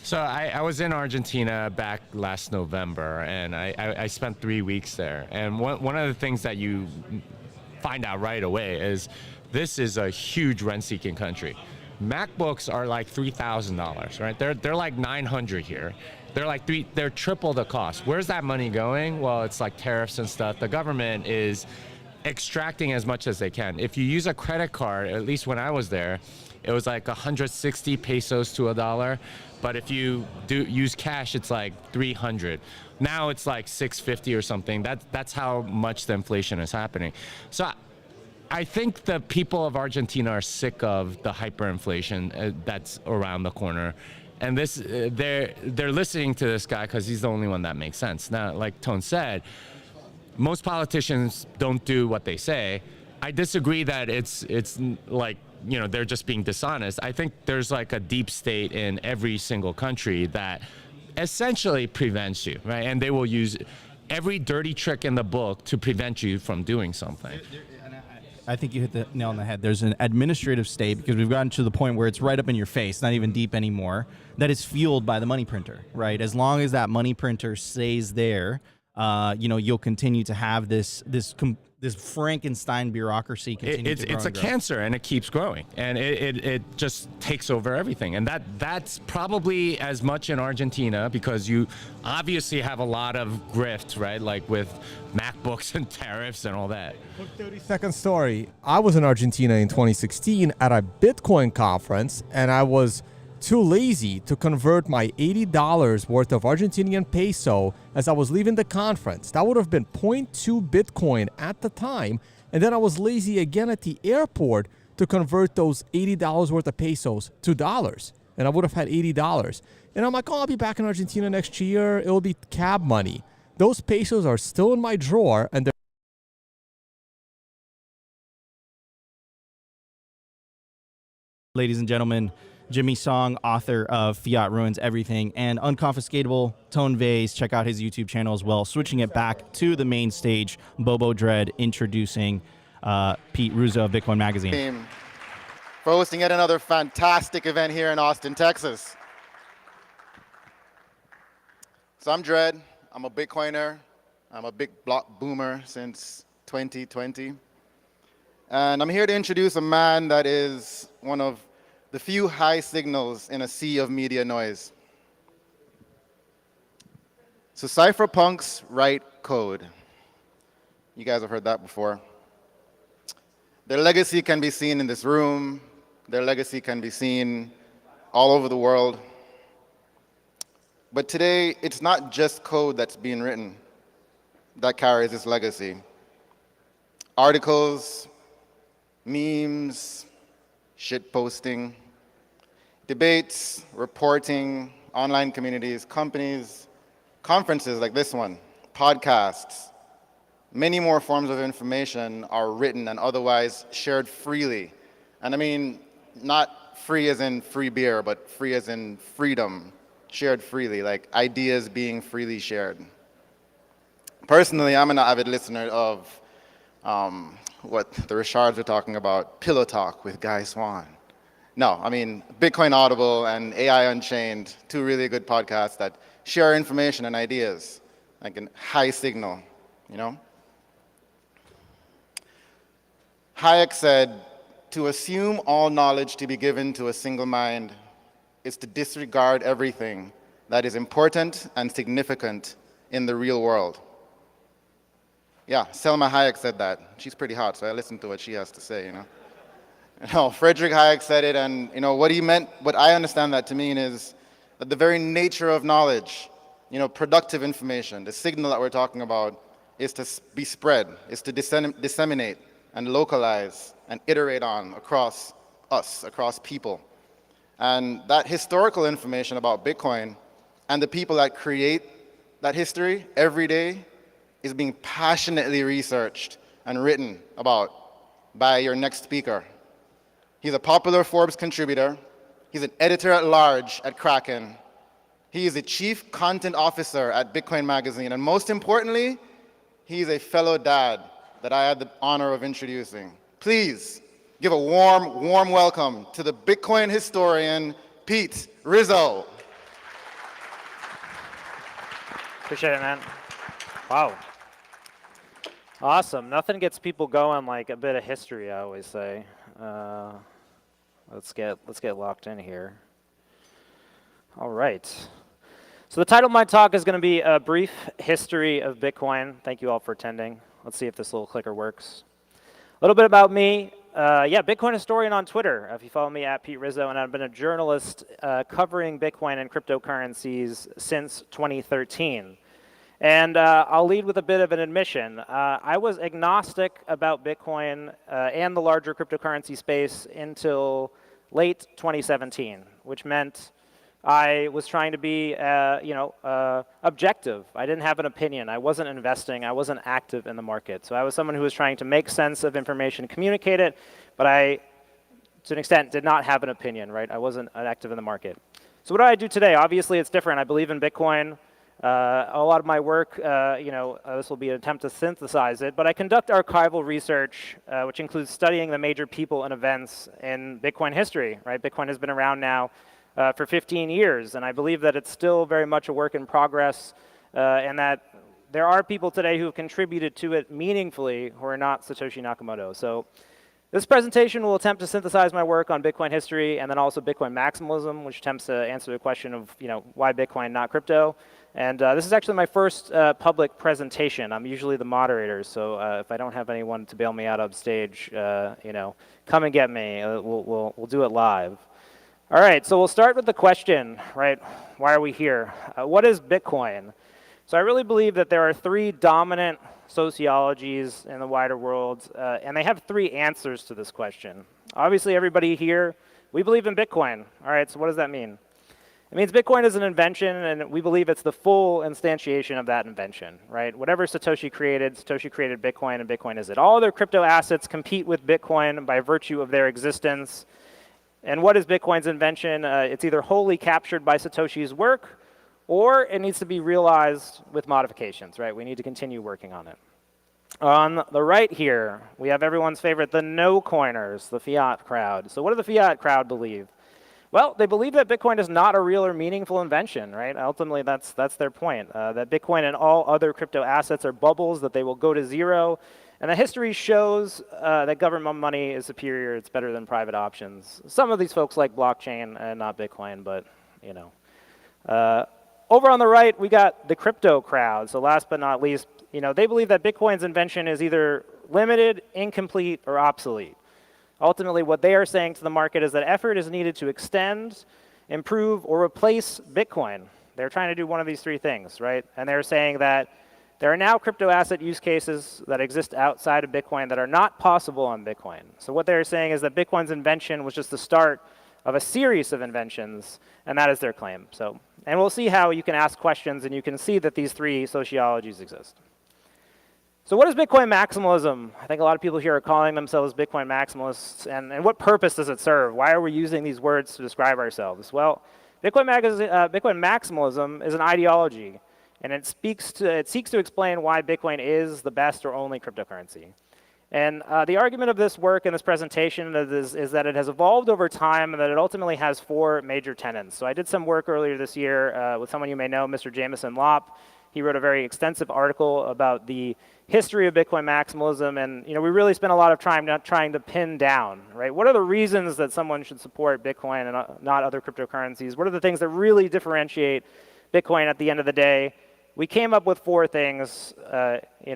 So I was in Argentina back last November, and I spent 3 weeks there. And one of the things that you find out right away is this is a huge rent-seeking country. MacBooks are like $3,000, right? They're like $900 here. they're triple the cost. Where's that money going? Well, it's like tariffs and stuff. The government is extracting as much as they can. If you use a credit card, at least when I was there, it was like 160 pesos to $1. But if you use cash, it's like 300. Now it's like 650 or something. That's how much the inflation is happening. So I think the people of Argentina are sick of the hyperinflation that's around the corner. And they're listening to this guy because he's the only one that makes sense. Now, like Tone said, most politicians don't do what they say. I disagree that it's like, you know, they're just being dishonest. I think there's like a deep state in every single country that essentially prevents you, right? And they will use every dirty trick in the book to prevent you from doing something. I think you hit the nail on the head. There's an administrative state, because we've gotten to the point where it's right up in your face, not even deep anymore, that is fueled by the money printer, right? As long as that money printer stays there, you know, you'll continue to have this Frankenstein bureaucracy continue to grow. It's a cancer, and it keeps growing, and it just takes over everything. And that's probably as much in Argentina, because you obviously have a lot of grift, right? Like with MacBooks and tariffs and all that. 30-second story. I was in Argentina in 2016 at a Bitcoin conference, and I was too lazy to convert my $80 worth of Argentinian peso as I was leaving the conference. That would have been 0.2 Bitcoin at the time. And then I was lazy again at the airport to convert those $80 worth of pesos to dollars. And I would have had $80. And I'm like, oh, I'll be back in Argentina next year. It'll be cab money. Those pesos are still in my drawer, and they're Ladies and gentlemen, Jimmy Song, author of Fiat Ruins Everything and Unconfiscatable, Tone Vase. Check out his YouTube channel as well. Switching it back to the main stage, Bobo Dread introducing Pete Russo of Bitcoin Magazine. For hosting yet another fantastic event here in Austin, Texas. So I'm Dread. I'm a Bitcoiner. I'm a big block boomer since 2020. And I'm here to introduce a man that is one of the few high signals in a sea of media noise. So cypherpunks write code. You guys have heard that before. Their legacy can be seen in this room. Their legacy can be seen all over the world. But today, it's not just code that's being written that carries this legacy. Articles, memes, shit posting, debates, reporting, online communities, companies, conferences like this one, podcasts, many more forms of information are written and otherwise shared freely. And I mean, not free as in free beer, but free as in freedom, shared freely, like ideas being freely shared. Personally, I'm an avid listener of what the Richards were talking about, Pillow Talk with Guy Swan. No, I mean, Bitcoin Audible and AI Unchained, two really good podcasts that share information and ideas, like a high signal, you know? Hayek said, to assume all knowledge to be given to a single mind is to disregard everything that is important and significant in the real world. Yeah, Selma Hayek said that. She's pretty hot, so I listened to what she has to say, you know? No, Frederick Hayek said it, and you know what he meant, what I understand that to mean is that the very nature of knowledge, you know, productive information, the signal that we're talking about, is to be spread, is to disseminate and localize and iterate on across us, across people. And that historical information about Bitcoin and the people that create that history every day is being passionately researched and written about by your next speaker. He's a popular Forbes contributor. He's an editor-at-large at Kraken. He is a chief content officer at Bitcoin Magazine. And most importantly, he's a fellow dad that I had the honor of introducing. Please give a warm, warm welcome to the Bitcoin historian, Pete Rizzo. Appreciate it, man. Wow. Awesome. Nothing gets people going like a bit of history, I always say. Let's get locked in here. All right. So the title of my talk is going to be a brief history of Bitcoin. Thank you all for attending. Let's see if this little clicker works. A little bit about me. Yeah, Bitcoin historian on Twitter, if you follow me at Pete Rizzo, and I've been a journalist covering Bitcoin and cryptocurrencies since 2013. And I'll lead with a bit of an admission. I was agnostic about Bitcoin and the larger cryptocurrency space until late 2017, which meant I was trying to be, objective. I didn't have an opinion. I wasn't investing. I wasn't active in the market. So I was someone who was trying to make sense of information, communicate it, but I, to an extent, did not have an opinion, right? I wasn't active in the market. So what do I do today? Obviously, it's different. I believe in Bitcoin. A lot of my work, this will be an attempt to synthesize it, but I conduct archival research, which includes studying the major people and events in Bitcoin history, right? Bitcoin has been around now for 15 years, and I believe that it's still very much a work in progress, and that there are people today who have contributed to it meaningfully who are not Satoshi Nakamoto. So this presentation will attempt to synthesize my work on Bitcoin history and then also Bitcoin maximalism, which attempts to answer the question of why Bitcoin, not crypto. And this is actually my first public presentation. I'm usually the moderator, so if I don't have anyone to bail me out of stage, come and get me. We'll do it live. All right, so we'll start with the question, right? Why are we here? What is Bitcoin? So I really believe that there are three dominant sociologies in the wider world, and they have three answers to this question. Obviously, everybody here, we believe in Bitcoin. All right, so what does that mean? It means Bitcoin is an invention, and we believe it's the full instantiation of that invention, right? Whatever Satoshi created Bitcoin, and Bitcoin is it. All other crypto assets compete with Bitcoin by virtue of their existence. And what is Bitcoin's invention? It's either wholly captured by Satoshi's work, or it needs to be realized with modifications, right? We need to continue working on it. On the right here, we have everyone's favorite, the no-coiners, the Fiat crowd. So what do the Fiat crowd believe? Well, they believe that Bitcoin is not a real or meaningful invention, right? Ultimately, that's their point, that Bitcoin and all other crypto assets are bubbles, that they will go to zero. And the history shows that government money is superior. It's better than private options. Some of these folks like blockchain and not Bitcoin, but, over on the right, we got the crypto crowd. So last but not least, they believe that Bitcoin's invention is either limited, incomplete, or obsolete. Ultimately, what they are saying to the market is that effort is needed to extend, improve, or replace Bitcoin. They're trying to do one of these three things, right? And they're saying that there are now crypto asset use cases that exist outside of Bitcoin that are not possible on Bitcoin. So what they're saying is that Bitcoin's invention was just the start of a series of inventions, and that is their claim. And we'll see how you can ask questions, and you can see that these three sociologies exist. So what is Bitcoin maximalism? I think a lot of people here are calling themselves Bitcoin maximalists, and what purpose does it serve? Why are we using these words to describe ourselves? Well, Bitcoin maximalism is an ideology, and it seeks to explain why Bitcoin is the best or only cryptocurrency. And the argument of this work in this presentation is that it has evolved over time and that it ultimately has four major tenets. So I did some work earlier this year with someone you may know, Mr. Jameson Lopp. He wrote a very extensive article about the history of Bitcoin maximalism, and we really spent a lot of time not trying to pin down, right? What are the reasons that someone should support Bitcoin and not other cryptocurrencies? What are the things that really differentiate Bitcoin at the end of the day? We came up with four things. He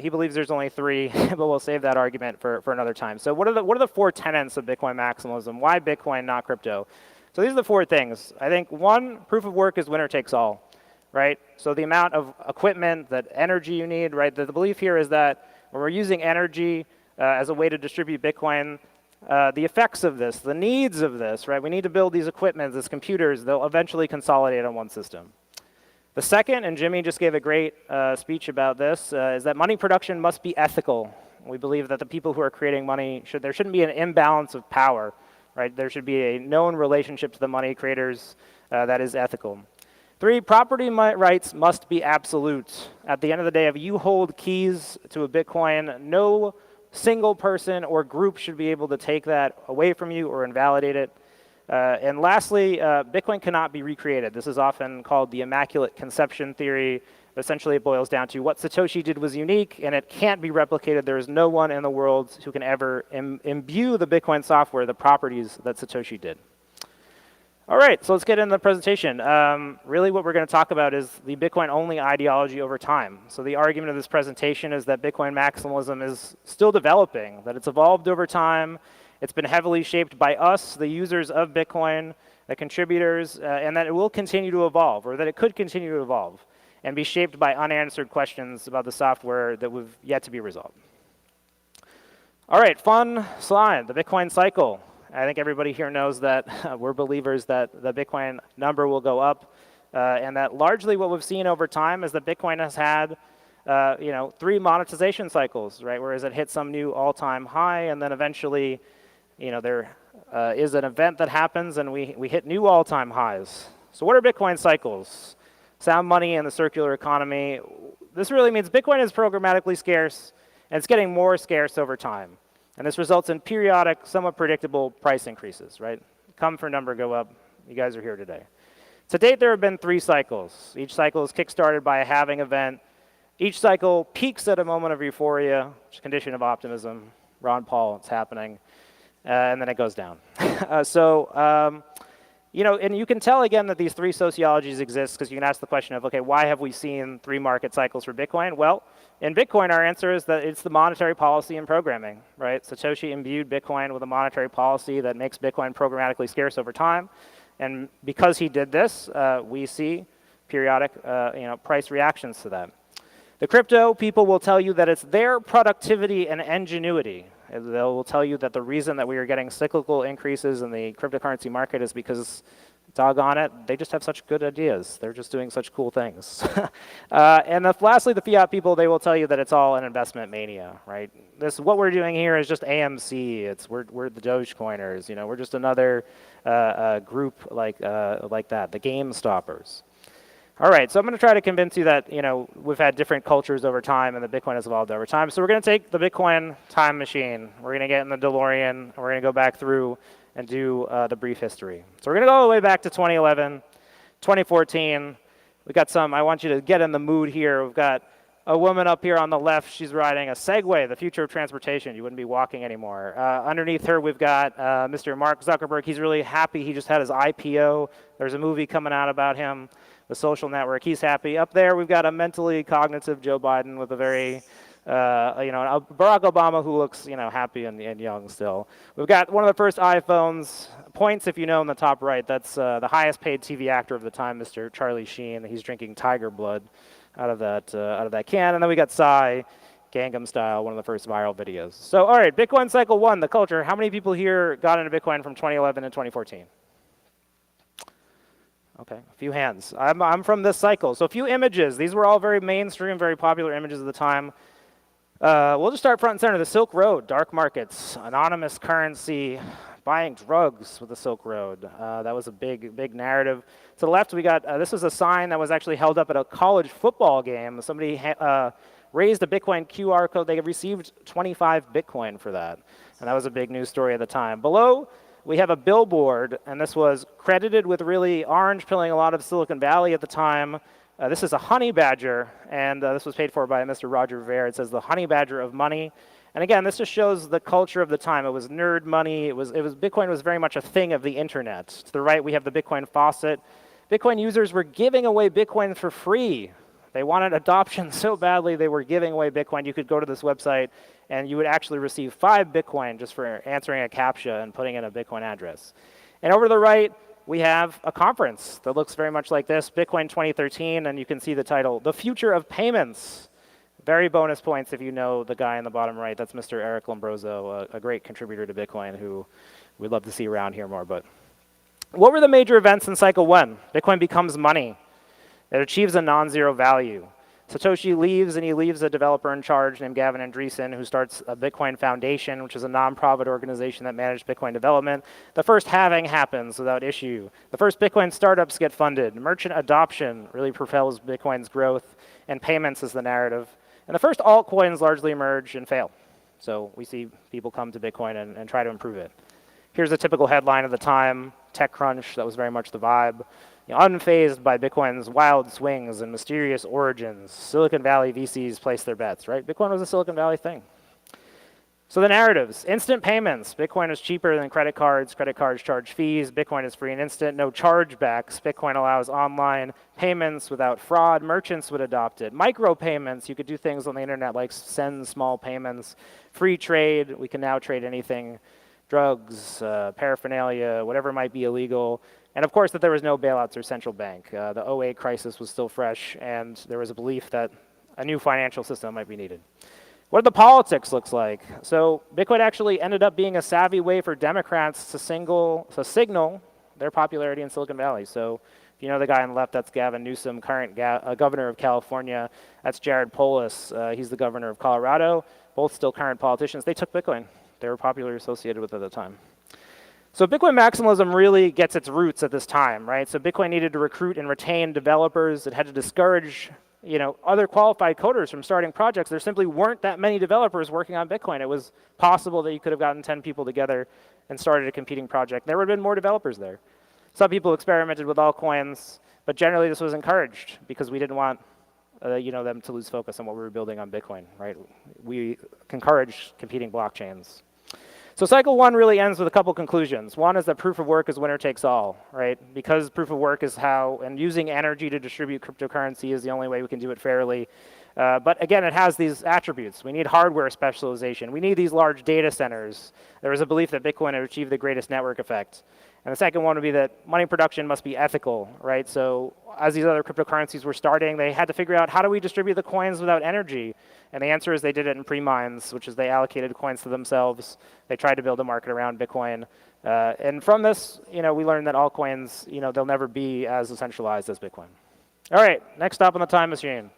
believes there's only three, but we'll save that argument for another time. So what are the four tenets of Bitcoin maximalism? Why Bitcoin, not crypto? So these are the four things. I think one, proof of work is winner takes all, right? So the amount of equipment, that energy you need, right? The belief here is that when we're using energy as a way to distribute Bitcoin, the effects of this, the needs of this, right? We need to build these equipment, these computers, they'll eventually consolidate on one system. The second, and Jimmy just gave a great speech about this, is that money production must be ethical. We believe that the people who are creating money, there shouldn't be an imbalance of power, right? There should be a known relationship to the money creators that is ethical. Three, property rights must be absolute. At the end of the day, if you hold keys to a Bitcoin, no single person or group should be able to take that away from you or invalidate it. And lastly, Bitcoin cannot be recreated. This is often called the Immaculate Conception theory. Essentially, it boils down to what Satoshi did was unique, and it can't be replicated. There is no one in the world who can ever imbue the Bitcoin software the properties that Satoshi did. All right, so let's get into the presentation. Really what we're going to talk about is the Bitcoin-only ideology over time. So the argument of this presentation is that Bitcoin maximalism is still developing, that it's evolved over time, it's been heavily shaped by us, the users of Bitcoin, the contributors, and that it will continue to evolve, or that it could continue to evolve, and be shaped by unanswered questions about the software that we've yet to be resolved. All right, fun slide, the Bitcoin cycle. I think everybody here knows that we're believers that the Bitcoin number will go up, and that largely what we've seen over time is that Bitcoin has had 3 monetization cycles, right? Whereas it hit some new all-time high, and then eventually, there is an event that happens, and we hit new all-time highs. So what are Bitcoin cycles? Sound money and the circular economy. This really means Bitcoin is programmatically scarce, and it's getting more scarce over time. And this results in periodic, somewhat predictable price increases, right? Come for number, go up. You guys are here today. To date, there have been 3 cycles. Each cycle is kickstarted by a halving event. Each cycle peaks at a moment of euphoria, which is a condition of optimism. Ron Paul, it's happening. And then it goes down. And you can tell again that these 3 sociologies exist because you can ask the question of, okay, why have we seen 3 market cycles for Bitcoin? Well, in Bitcoin, our answer is that it's the monetary policy and programming, right? Satoshi imbued Bitcoin with a monetary policy that makes Bitcoin programmatically scarce over time. And because he did this, we see periodic price reactions to that. The crypto people will tell you that it's their productivity and ingenuity. They will tell you that the reason that we are getting cyclical increases in the cryptocurrency market is because, doggone it, they just have such good ideas. They're just doing such cool things. Lastly, the fiat people, they will tell you that it's all an investment mania, right? What we're doing here is just AMC. We're the Dogecoiners. We're just another group like that, the game stoppers. All right, so I'm going to try to convince you that we've had different cultures over time and that Bitcoin has evolved over time. So we're going to take the Bitcoin time machine. We're going to get in the DeLorean, and we're going to go back through and do the brief history. So we're going to go all the way back to 2011, 2014. We got I want you to get in the mood here. We've got a woman up here on the left. She's riding a Segway, the future of transportation. You wouldn't be walking anymore. Underneath her, we've got Mr. Mark Zuckerberg. He's really happy. He just had his IPO. There's a movie coming out about him. The Social Network, he's happy. Up there, we've got a mentally cognitive Joe Biden with a very, Barack Obama who looks, happy and young still. We've got one of the first iPhones. Points, if you know, in the top right, that's the highest paid TV actor of the time, Mr. Charlie Sheen. He's drinking tiger blood out of that can. And then we got Psy, Gangnam Style, one of the first viral videos. So, all right, Bitcoin cycle 1, the culture. How many people here got into Bitcoin from 2011 and 2014? Okay, a few hands. I'm from this cycle. So a few images. These were all very mainstream, very popular images of the time. We'll just start front and center. The Silk Road, dark markets, anonymous currency, buying drugs with the Silk Road. That was a big narrative. To the left, we got, this was a sign that was actually held up at a college football game. Somebody raised a Bitcoin QR code. They received 25 Bitcoin for that. And that was a big news story at the time. Below, we have a billboard, and this was credited with really orange pilling a lot of Silicon Valley at the time. This is a honey badger, and this was paid for by Mr. Roger Ver. It says the honey badger of money. And again, this just shows the culture of the time. It was nerd money. Bitcoin was very much a thing of the internet. To the right, we have the Bitcoin faucet. Bitcoin users were giving away Bitcoin for free. They wanted adoption so badly they were giving away Bitcoin. You could go to this website and you would actually receive 5 Bitcoin just for answering a CAPTCHA and putting in a Bitcoin address. And over to the right, we have a conference that looks very much like this, Bitcoin 2013, and you can see the title, The Future of Payments. Very bonus points if you know the guy in the bottom right. That's Mr. Eric Lombroso, a great contributor to Bitcoin who we'd love to see around here more. But what were the major events in cycle 1? Bitcoin becomes money. It achieves a non-zero value. Satoshi leaves, and he leaves a developer in charge named Gavin Andreessen, who starts a Bitcoin Foundation, which is a non-profit organization that managed Bitcoin development. The first halving happens without issue. The first Bitcoin startups get funded. Merchant adoption really propels Bitcoin's growth, and payments is the narrative. And the first altcoins largely emerge and fail. So we see people come to Bitcoin and try to improve it. Here's a typical headline of the time, TechCrunch, that was very much the vibe. Unfazed by Bitcoin's wild swings and mysterious origins, Silicon Valley VCs place their bets, right? Bitcoin was a Silicon Valley thing. So the narratives, instant payments. Bitcoin is cheaper than credit cards. Credit cards charge fees. Bitcoin is free and instant, no chargebacks. Bitcoin allows online payments without fraud. Merchants would adopt it. Micro payments, you could do things on the internet like send small payments. Free trade, we can now trade anything, drugs, paraphernalia, whatever might be illegal. And of course that there was no bailouts or central bank. The '08 crisis was still fresh, and there was a belief that a new financial system might be needed. What do the politics look like? So Bitcoin actually ended up being a savvy way for Democrats to signal their popularity in Silicon Valley. So if you know the guy on the left, that's Gavin Newsom, current governor of California. That's Jared Polis. He's the governor of Colorado. Both still current politicians. They took Bitcoin. They were popularly associated with it at the time. So Bitcoin maximalism really gets its roots at this time, right? So Bitcoin needed to recruit and retain developers. It had to discourage other qualified coders from starting projects. There simply weren't that many developers working on Bitcoin. It was possible that you could have gotten 10 people together and started a competing project. There would have been more developers there. Some people experimented with altcoins, but generally this was encouraged because we didn't want them to lose focus on what we were building on Bitcoin, right? We encouraged competing blockchains. So cycle one really ends with a couple conclusions. One is that proof of work is winner takes all, right? Because proof of work is how, and using energy to distribute cryptocurrency is the only way we can do it fairly. But again, it has these attributes. We need hardware specialization. We need these large data centers. There was a belief that Bitcoin would achieve the greatest network effect. And the second one would be that money production must be ethical, right? So as these other cryptocurrencies were starting, they had to figure out how do we distribute the coins without energy? And the answer is they did it in pre-mines, which is they allocated coins to themselves. They tried to build a market around Bitcoin. And from this, we learned that altcoins, they'll never be as decentralized as Bitcoin. All right, next stop on the time machine.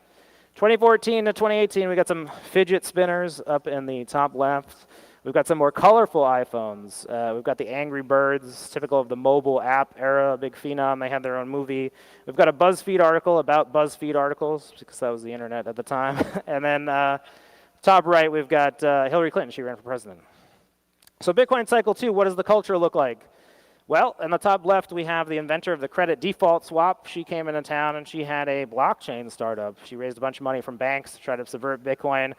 2014 to 2018, we got some fidget spinners up in the top left. We've got some more colorful iPhones. We've got the Angry Birds, typical of the mobile app era, big phenom. They had their own movie. We've got a BuzzFeed article about BuzzFeed articles, because that was the internet at the time. And then top right, we've got Hillary Clinton. She ran for president. So Bitcoin cycle 2, what does the culture look like? Well, in the top left, we have the inventor of the credit default swap. She came into town, and she had a blockchain startup. She raised a bunch of money from banks to try to subvert Bitcoin.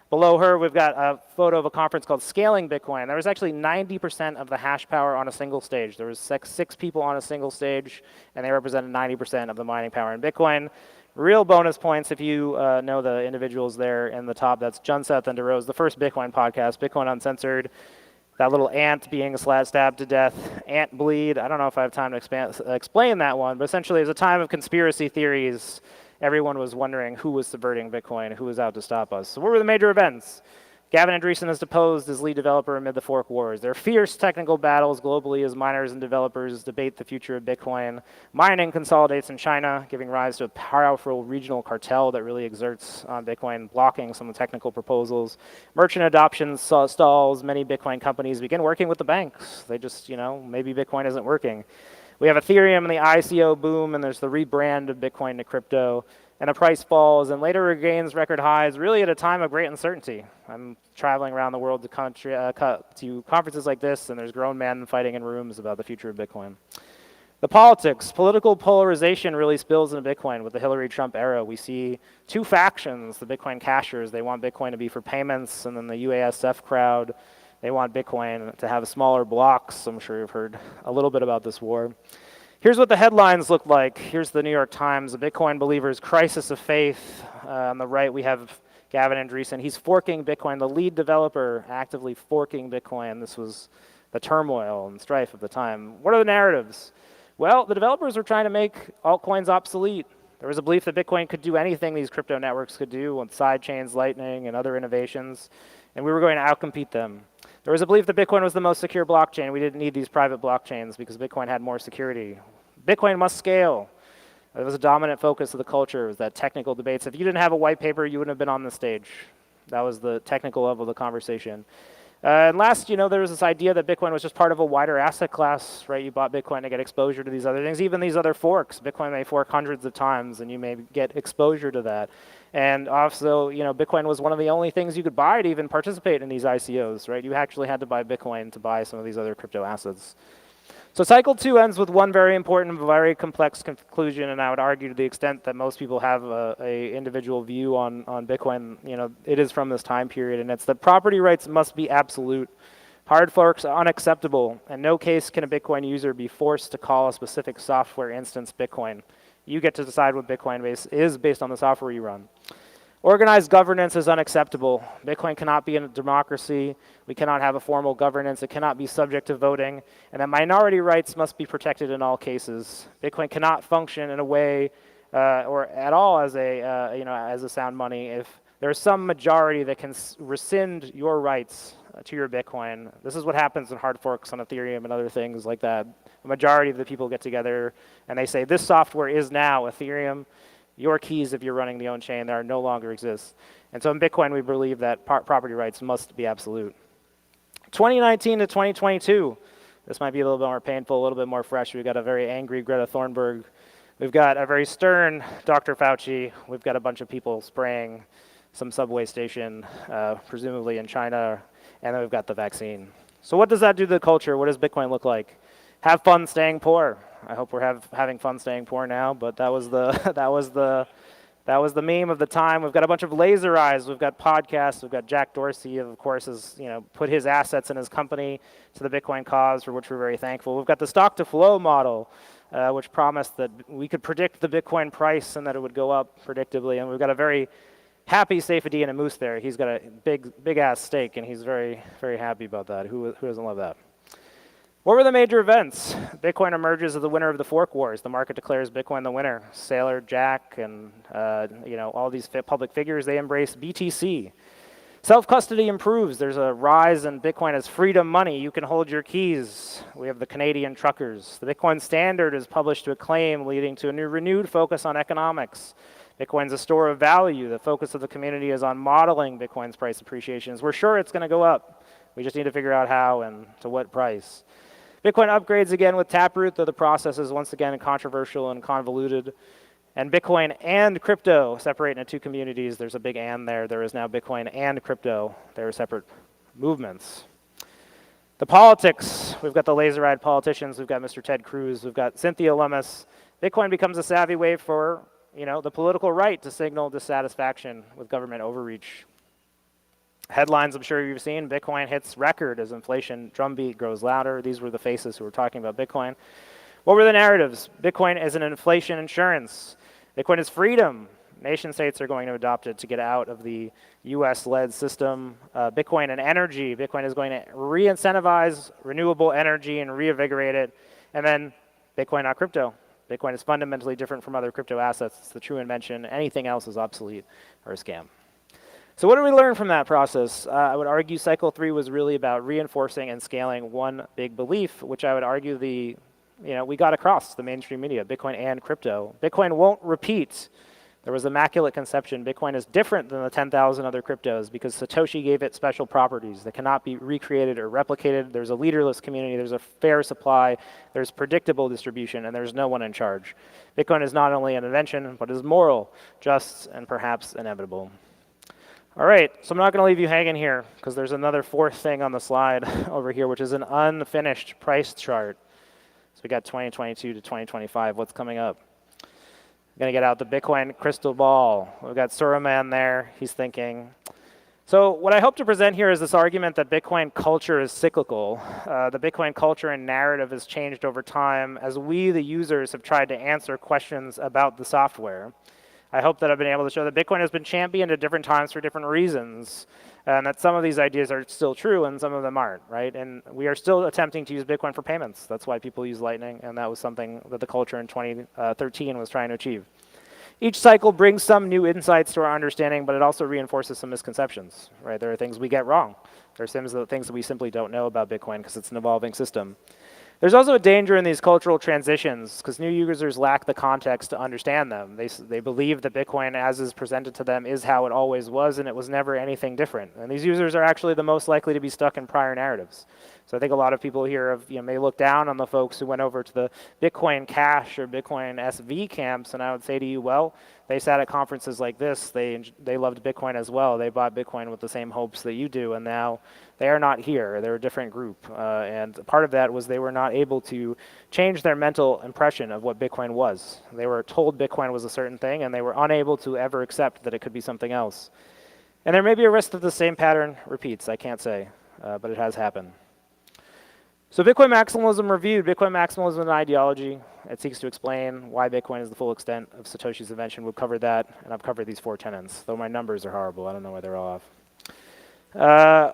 Below her, we've got a photo of a conference called Scaling Bitcoin. There was actually 90% of the hash power on a single stage. There was six people on a single stage, and they represented 90% of the mining power in Bitcoin. Real bonus points if you know the individuals there in the top. That's Junseth and DeRose, the first Bitcoin podcast, Bitcoin Uncensored. That little ant being stabbed to death, ant bleed. I don't know if I have time to explain that one, but essentially it was a time of conspiracy theories. Everyone was wondering who was subverting Bitcoin, who was out to stop us. So what were the major events? Gavin Andresen is deposed as lead developer amid the fork wars. There are fierce technical battles globally as miners and developers debate the future of Bitcoin. Mining consolidates in China, giving rise to a powerful regional cartel that really exerts on Bitcoin, blocking some of the technical proposals. Merchant adoption stalls. Many Bitcoin companies begin working with the banks. They just, maybe Bitcoin isn't working. We have Ethereum and the ICO boom, and there's the rebrand of Bitcoin to crypto. And the price falls and later regains record highs, really at a time of great uncertainty. I'm traveling around the world to conferences like this, and there's grown men fighting in rooms about the future of Bitcoin. The politics, political polarization really spills into Bitcoin with the Hillary-Trump era. We see two factions, the Bitcoin cashers. They want Bitcoin to be for payments, and then the UASF crowd. They want Bitcoin to have smaller blocks. I'm sure you've heard a little bit about this war. Here's what the headlines look like. Here's the New York Times, the Bitcoin believers' crisis of faith. On the right, we have Gavin Andresen. He's forking Bitcoin, the lead developer actively forking Bitcoin. This was the turmoil and strife of the time. What are the narratives? Well, the developers were trying to make altcoins obsolete. There was a belief that Bitcoin could do anything these crypto networks could do with sidechains, Lightning, and other innovations, and we were going to outcompete them. There was a belief that Bitcoin was the most secure blockchain. We didn't need these private blockchains because Bitcoin had more security. Bitcoin must scale. It was a dominant focus of the culture. It was that technical debates. If you didn't have a white paper, you wouldn't have been on the stage. That was the technical level of the conversation. And last, there was this idea that Bitcoin was just part of a wider asset class, right? You bought Bitcoin to get exposure to these other things, even these other forks. Bitcoin may fork hundreds of times, and you may get exposure to that. And also, Bitcoin was one of the only things you could buy to even participate in these ICOs, right? You actually had to buy Bitcoin to buy some of these other crypto assets. So cycle 2 ends with one very important, very complex conclusion, and I would argue to the extent that most people have a individual view on Bitcoin, it is from this time period, and it's that property rights must be absolute. Hard forks are unacceptable. In no case can a Bitcoin user be forced to call a specific software instance Bitcoin. You get to decide what Bitcoin is based on the software you run. Organized governance is unacceptable. Bitcoin cannot be in a democracy. We cannot have a formal governance. It cannot be subject to voting. And that minority rights must be protected in all cases. Bitcoin cannot function in a way or at all as a sound money if there's some majority that can rescind your rights to your Bitcoin. This is what happens in hard forks on Ethereum and other things like that. The majority of the people get together and they say, this software is now Ethereum. Your keys, if you're running the on-chain, there no longer exist. And so in Bitcoin, we believe that property rights must be absolute. 2019 to 2022, this might be a little bit more painful, a little bit more fresh. We've got a very angry Greta Thunberg. We've got a very stern Dr. Fauci. We've got a bunch of people spraying some subway station, presumably in China, and then we've got the vaccine. So what does that do to the culture? What does Bitcoin look like? Have fun staying poor. I hope we're having fun staying poor now, but that was the the meme of the time. We've got a bunch of laser eyes. We've got podcasts. We've got Jack Dorsey, of course, has put his assets in his company to the Bitcoin cause, for which we're very thankful. We've got the stock to flow model, which promised that we could predict the Bitcoin price and that it would go up predictably. And we've got a very happy Saifedean and Moose there. He's got a big ass stake, and he's very, very happy about that. Who doesn't love that? What were the major events? Bitcoin emerges as the winner of the fork wars. The market declares Bitcoin the winner. Saylor, Jack, and all these public figures, they embrace BTC. Self-custody improves. There's a rise in Bitcoin as freedom money. You can hold your keys. We have the Canadian truckers. The Bitcoin standard is published to acclaim, leading to a new renewed focus on economics. Bitcoin's a store of value. The focus of the community is on modeling Bitcoin's price appreciations. We're sure it's going to go up. We just need to figure out how and to what price. Bitcoin upgrades again with Taproot, though the process is once again controversial and convoluted. And Bitcoin and crypto separate into two communities. There's a big and there. There is now Bitcoin and crypto. They are separate movements. The politics, we've got the laser-eyed politicians. We've got Mr. Ted Cruz. We've got Cynthia Lummis. Bitcoin becomes a savvy way for the political right to signal dissatisfaction with government overreach. Headlines I'm sure you've seen, Bitcoin hits record as inflation drumbeat grows louder. These were the faces who were talking about Bitcoin. What were the narratives? Bitcoin is an inflation insurance. Bitcoin is freedom. Nation states are going to adopt it to get out of the US-led system. Bitcoin and energy. Bitcoin is going to re-incentivize renewable energy and reinvigorate it. And then Bitcoin, not crypto. Bitcoin is fundamentally different from other crypto assets. It's the true invention. Anything else is obsolete or a scam. So what did we learn from that process? I would argue cycle 3 was really about reinforcing and scaling one big belief, which I would argue we got across the mainstream media, Bitcoin and crypto. Bitcoin won't repeat. There was immaculate conception. Bitcoin is different than the 10,000 other cryptos because Satoshi gave it special properties that cannot be recreated or replicated. There's a leaderless community. There's a fair supply. There's predictable distribution, and there's no one in charge. Bitcoin is not only an invention, but is moral, just, and perhaps inevitable. All right, so I'm not going to leave you hanging here because there's another fourth thing on the slide over here, which is an unfinished price chart. So we got 2022 to 2025. What's coming up? I'm going to get out the Bitcoin crystal ball. We've got Suraman there. He's thinking. So what I hope to present here is this argument that Bitcoin culture is cyclical. The Bitcoin culture and narrative has changed over time as we, the users, have tried to answer questions about the software. I hope that I've been able to show that Bitcoin has been championed at different times for different reasons, and that some of these ideas are still true and some of them aren't, right? And we are still attempting to use Bitcoin for payments. That's why people use Lightning, and that was something that the culture in 2013 was trying to achieve. Each cycle brings some new insights to our understanding, but it also reinforces some misconceptions, right? There are things we get wrong. There are things that we simply don't know about Bitcoin because it's an evolving system. There's also a danger in these cultural transitions because new users lack the context to understand them. They believe that Bitcoin, as is presented to them, is how it always was, and it was never anything different. And these users are actually the most likely to be stuck in prior narratives. So I think a lot of people here have, may look down on the folks who went over to the Bitcoin Cash or Bitcoin SV camps, and I would say to you, well, they sat at conferences like this. They loved Bitcoin as well. They bought Bitcoin with the same hopes that you do, and now they are not here. They're a different group, and part of that was they were not able to change their mental impression of what Bitcoin was. They were told Bitcoin was a certain thing, and they were unable to ever accept that it could be something else. And there may be a risk that the same pattern repeats. I can't say, but it has happened. So Bitcoin maximalism reviewed. Bitcoin maximalism is an ideology. It seeks to explain why Bitcoin is the full extent of Satoshi's invention. We've covered that, and I've covered these 4 tenets, though my numbers are horrible. I don't know why they're all off.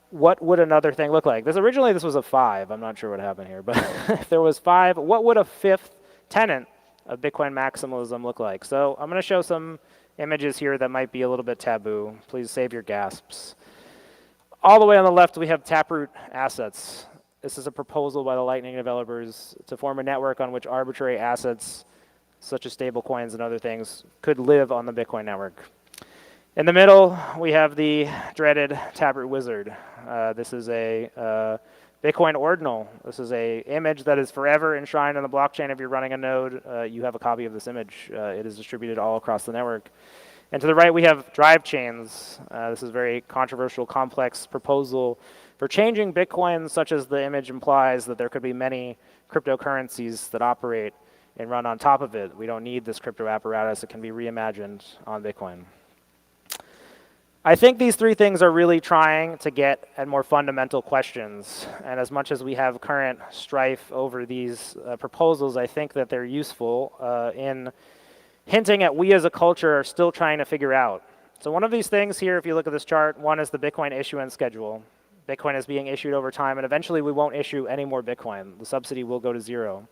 What would another thing look like? Originally, this was a 5. I'm not sure what happened here, but if there was 5, what would a 5th tenet of Bitcoin maximalism look like? So I'm going to show some images here that might be a little bit taboo. Please save your gasps. All the way on the left, we have Taproot assets. This is a proposal by the Lightning developers to form a network on which arbitrary assets, such as stablecoins and other things, could live on the Bitcoin network. In the middle, we have the dreaded Taproot wizard. This is a Bitcoin ordinal. This is an image that is forever enshrined on the blockchain. If you're running a node, you have a copy of this image. It is distributed all across the network. And to the right, we have drive chains. This is a very controversial, complex proposal for changing Bitcoin, such as the image implies that there could be many cryptocurrencies that operate and run on top of it. We don't need this crypto apparatus. It can be reimagined on Bitcoin. I think these 3 things are really trying to get at more fundamental questions. And as much as we have current strife over these proposals, I think that they're useful in hinting at we as a culture are still trying to figure out. So one of these things here, if you look at this chart, one is the Bitcoin issuance schedule. Bitcoin is being issued over time, and eventually we won't issue any more Bitcoin. The subsidy will go to 0.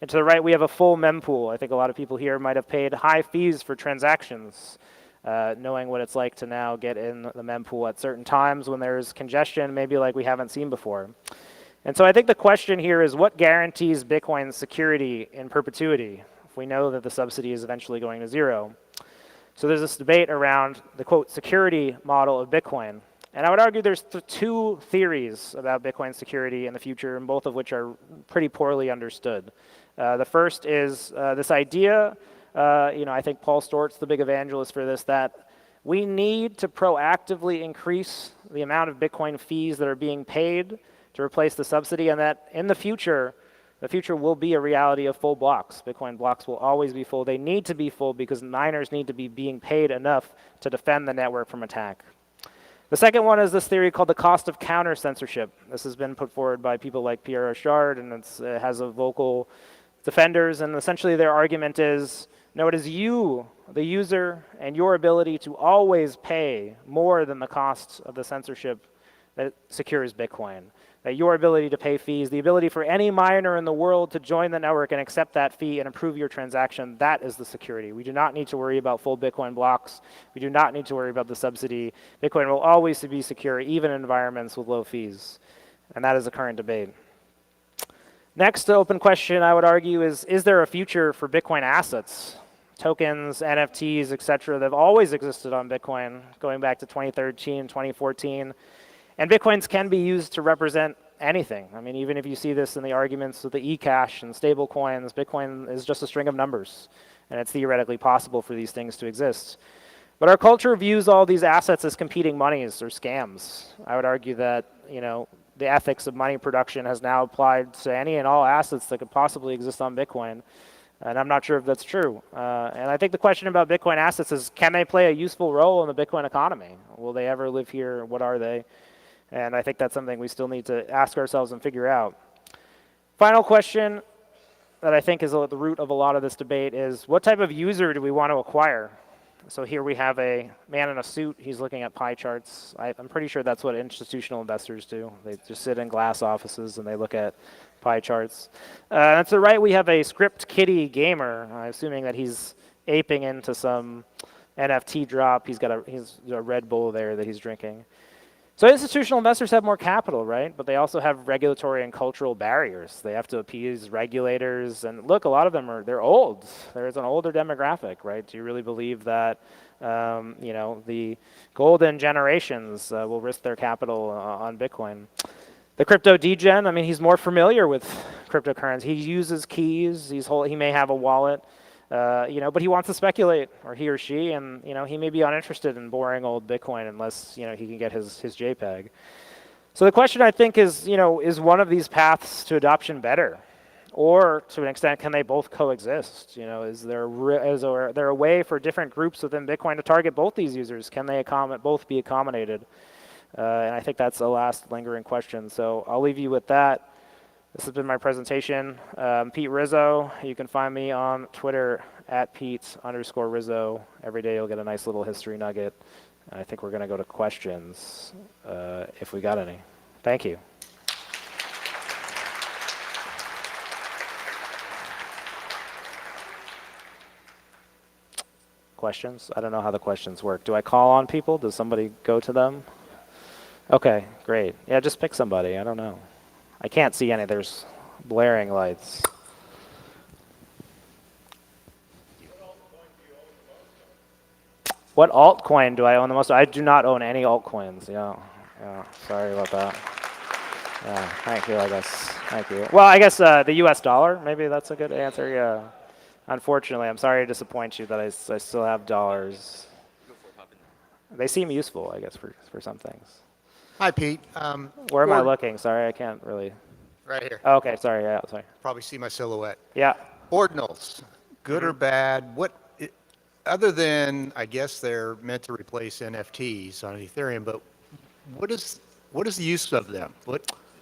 And to the right, we have a full mempool. I think a lot of people here might have paid high fees for transactions, knowing what it's like to now get in the mempool at certain times when there's congestion, maybe like we haven't seen before. And so I think the question here is, what guarantees Bitcoin's security in perpetuity if we know that the subsidy is eventually going to 0? So there's this debate around the, quote, security model of Bitcoin. And I would argue there's 2 theories about Bitcoin security in the future, and both of which are pretty poorly understood. The first is this idea, I think Paul Stort's the big evangelist for this, that we need to proactively increase the amount of Bitcoin fees that are being paid to replace the subsidy, and that in the future will be a reality of full blocks. Bitcoin blocks will always be full. They need to be full because miners need to be being paid enough to defend the network from attack. The second one is this theory called the cost of counter-censorship. This has been put forward by people like Pierre Rochard, and it has a vocal defenders, and essentially their argument is, no, it is you, the user, and your ability to always pay more than the cost of the censorship that secures Bitcoin. That your ability to pay fees, the ability for any miner in the world to join the network and accept that fee and approve your transaction, that is the security. We do not need to worry about full Bitcoin blocks. We do not need to worry about the subsidy. Bitcoin will always be secure, even in environments with low fees. And that is the current debate. Next open question, I would argue, is there a future for Bitcoin assets? Tokens, NFTs, etc. They've always existed on Bitcoin, going back to 2013, 2014. And Bitcoins can be used to represent anything. I mean, even if you see this in the arguments with the eCash and stable coins, Bitcoin is just a string of numbers. And it's theoretically possible for these things to exist. But our culture views all these assets as competing monies or scams. I would argue that, the ethics of money production has now applied to any and all assets that could possibly exist on Bitcoin. And I'm not sure if that's true. And I think the question about Bitcoin assets is, can they play a useful role in the Bitcoin economy? Will they ever live here? What are they? And I think that's something we still need to ask ourselves and figure out. Final question that I think is at the root of a lot of this debate is, what type of user do we want to acquire? So here we have a man in a suit. He's looking at pie charts. I'm pretty sure that's what institutional investors do. They just sit in glass offices and they look at pie charts. And to the right, we have a script kiddie gamer. I'm assuming that he's aping into some NFT drop. He's got a Red Bull there that he's drinking. So institutional investors have more capital, right? But they also have regulatory and cultural barriers. They have to appease regulators. And look, a lot of them they're old. There's an older demographic, right? Do you really believe that, the golden generations will risk their capital on Bitcoin? The crypto degen, I mean, he's more familiar with cryptocurrency. He uses keys. He may have a wallet, but he wants to speculate, or he or she, and he may be uninterested in boring old Bitcoin unless he can get his JPEG. So the question, I think, is is one of these paths to adoption better, or to an extent, can they both coexist? Is there a way for different groups within Bitcoin to target both these users? Can they both be accommodated? And I think that's the last lingering question. So I'll leave you with that. This has been my presentation. Pete Rizzo. You can find me on Twitter at Pete_Rizzo. Every day you'll get a nice little history nugget. And I think we're going to go to questions if we got any. Thank you. Questions? I don't know how the questions work. Do I call on people? Does somebody go to them? Okay, great. Yeah, just pick somebody. I don't know. I can't see any. There's blaring lights. What altcoin do I own the most? I do not own any altcoins. Yeah. Sorry about that. Yeah, thank you, I guess. Thank you. Well, I guess the US dollar, maybe that's a good answer. Yeah. Unfortunately, I'm sorry to disappoint you that I still have dollars. They seem useful, I guess, for some things. Hi, Pete. Where am I looking? Sorry, I can't really. Right here. Oh, okay, sorry. Yeah, sorry. Probably see my silhouette. Yeah. Ordinals, good or bad? Other than, I guess they're meant to replace NFTs on Ethereum, but what is the use of them?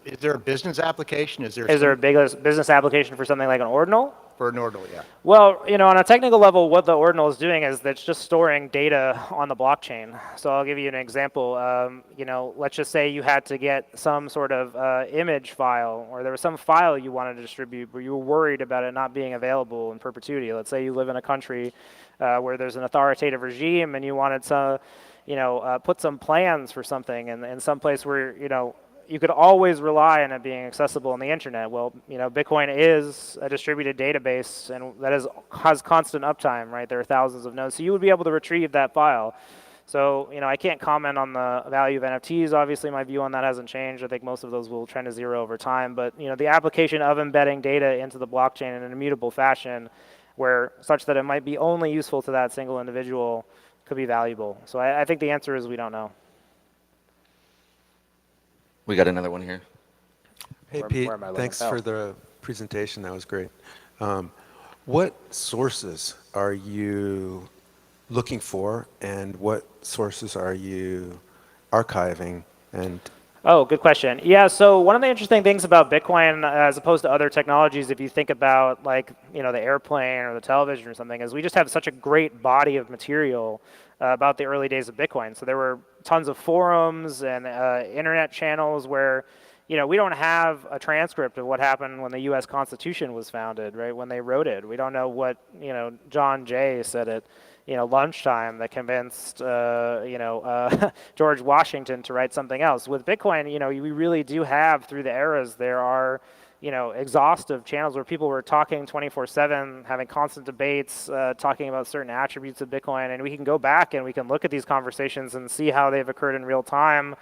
Is there a business application? Is there a business application for something like an ordinal? For an ordinal, yeah. Well, on a technical level, what the ordinal is doing is that's just storing data on the blockchain. So I'll give you an example. Let's just say you had to get some sort of image file, or there was some file you wanted to distribute, but you were worried about it not being available in perpetuity. Let's say you live in a country where there's an authoritative regime, and you wanted to, put some plans for something in some place where you could always rely on it being accessible on the internet. Well, Bitcoin is a distributed database, and that has constant uptime, right? There are thousands of nodes, so you would be able to retrieve that file. So, I can't comment on the value of NFTs. Obviously, my view on that hasn't changed. I think most of those will trend to zero over time. But, the application of embedding data into the blockchain in an immutable fashion, such that it might be only useful to that single individual, could be valuable. So I think the answer is we don't know. We got another one here. Hey, Pete, thanks for the presentation. That was great. What sources are you looking for, and what sources are you archiving? Oh, good question. Yeah, so one of the interesting things about Bitcoin, as opposed to other technologies, if you think about the airplane or the television or something, is we just have such a great body of material about the early days of Bitcoin. So there were tons of forums and internet channels where, we don't have a transcript of what happened when the U.S. Constitution was founded, right? When they wrote it, we don't know what John Jay said at lunchtime that convinced George Washington to write something else. With Bitcoin, we really do have, through the eras, there are exhaustive channels where people were talking 24/7, having constant debates, talking about certain attributes of Bitcoin, and we can go back and we can look at these conversations and see how they've occurred in real time,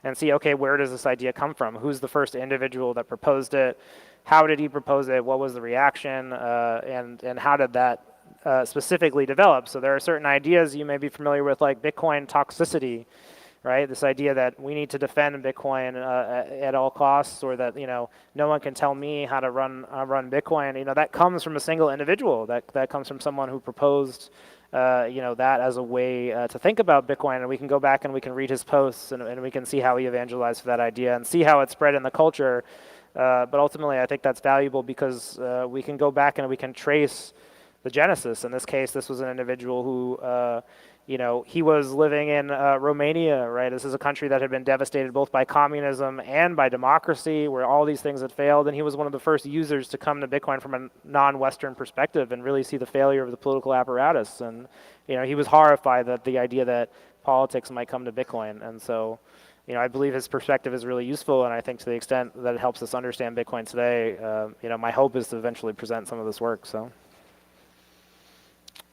and see, okay, where does this idea come from? Who's the first individual that proposed it? How did he propose it? What was the reaction? And how did that specifically develop? So there are certain ideas you may be familiar with, like Bitcoin toxicity, right? This idea that we need to defend Bitcoin at all costs, or that no one can tell me how to run Bitcoin. That comes from a single individual. That comes from someone who proposed that as a way to think about Bitcoin, and we can go back and we can read his posts and we can see how he evangelized for that idea and see how it spread in the culture. But ultimately, I think that's valuable because we can go back and we can trace the genesis. In this case, this was an individual who he was living in Romania, right? This is a country that had been devastated both by communism and by democracy, where all these things had failed. And he was one of the first users to come to Bitcoin from a non-Western perspective and really see the failure of the political apparatus. And he was horrified that the idea that politics might come to Bitcoin. And so, I believe his perspective is really useful. And I think to the extent that it helps us understand Bitcoin today, my hope is to eventually present some of this work. So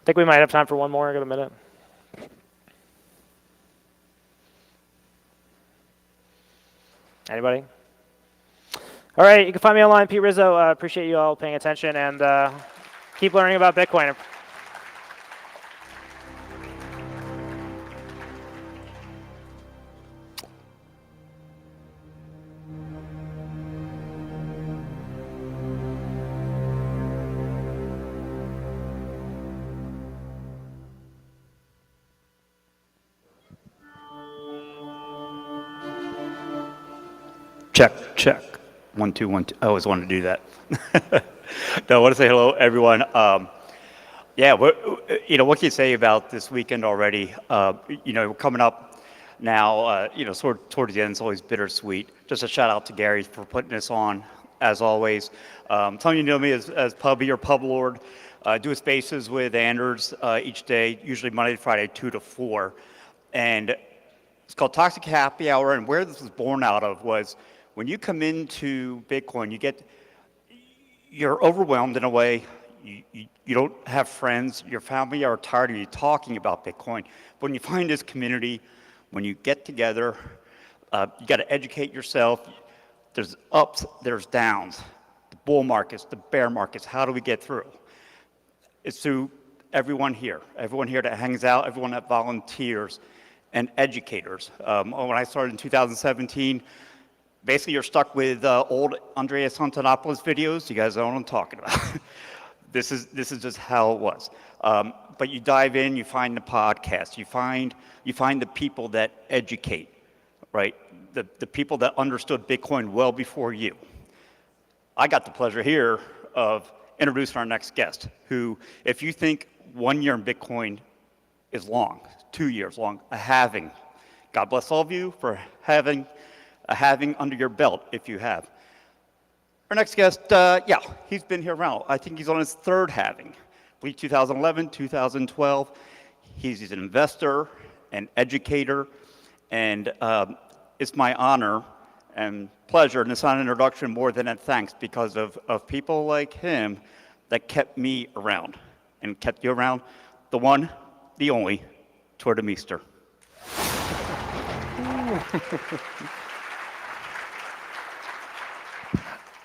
I think we might have time for one more. I got a minute. Anybody? All right, you can find me online, Pete Rizzo. Appreciate you all paying attention, and keep learning about Bitcoin. Check, check. 1, 2, 1, 2. I always wanted to do that. No, I want to say hello, everyone. Yeah, what can you say about this weekend already? We're coming up now, sort of towards the end, it's always bittersweet. Just a shout out to Gary for putting this on, as always. Some of you know me as Pubby or Pub Lord. Do spaces with Anders each day, usually Monday to Friday, 2 to 4. And it's called Toxic Happy Hour, and where this was born out of was when you come into Bitcoin, you're overwhelmed in a way. You don't have friends. Your family are tired of you talking about Bitcoin. But when you find this community, when you get together, you got to educate yourself. There's ups, there's downs. The bull markets, the bear markets. How do we get through? It's through everyone here that hangs out, everyone that volunteers, and educators. When I started in 2017, basically you're stuck with old Andreas Antonopoulos videos. You guys know what I'm talking about. This is just how it was. But you dive in, you find the podcast, you find the people that educate, right? The people that understood Bitcoin well before you. I got the pleasure here of introducing our next guest, who, if you think 1 year in Bitcoin is long, 2 years long, a halving. God bless all of you for having a halving under your belt, if you have. Our next guest, he's been here around. I think he's on his third halving. I believe 2011, 2012. He's an investor, an educator, and it's my honor and pleasure, and it's not an introduction more than a thanks, because of people like him that kept me around and kept you around. The one, the only, Tordemeester.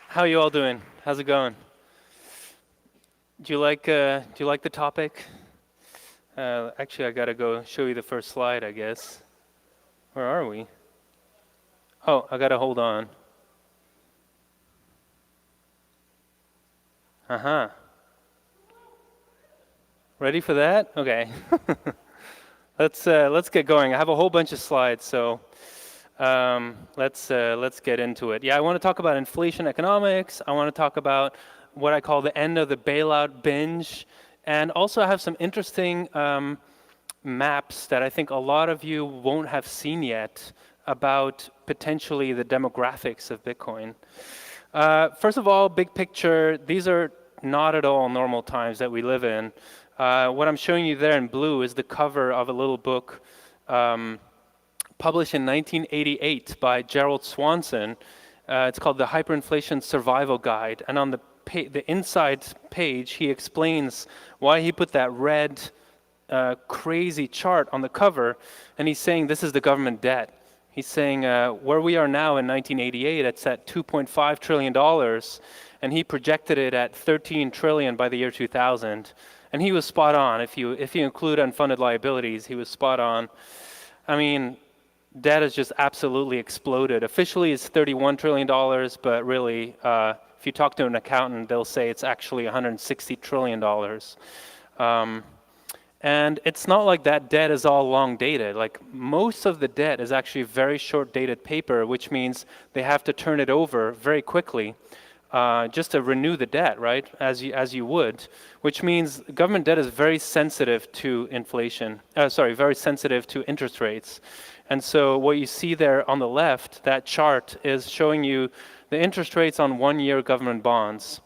How you all doing? How's it going? Do you like the topic? Actually, I gotta go show you the first slide, I guess. Where are we? Oh, I gotta hold on. Ready for that? Okay. Let's get going. I have a whole bunch of slides, so let's get into it. Yeah, I want to talk about inflation economics. I want to talk about what I call the end of the bailout binge, and also I have some interesting maps that I think a lot of you won't have seen yet about potentially the demographics of Bitcoin. First of all, big picture, these are not at all normal times that we live in. What I'm showing you there in blue is the cover of a little book published in 1988 by Gerald Swanson. It's called The Hyperinflation Survival Guide. And on the inside page, he explains why he put that red crazy chart on the cover. And he's saying this is the government debt. He's saying where we are now in 1988, it's at $2.5 trillion. And he projected it at 13 trillion by the year 2000. And he was spot on. If you include unfunded liabilities, he was spot on. I mean, debt has just absolutely exploded. Officially, it's $31 trillion, but really, if you talk to an accountant, they'll say it's actually $160 trillion. And it's not like that debt is all long dated. Like, most of the debt is actually very short dated paper, which means they have to turn it over very quickly. Just to renew the debt, right, as you would, which means government debt is very sensitive to inflation, very sensitive to interest rates. And so what you see there on the left, that chart is showing you the interest rates on 1 year government bonds,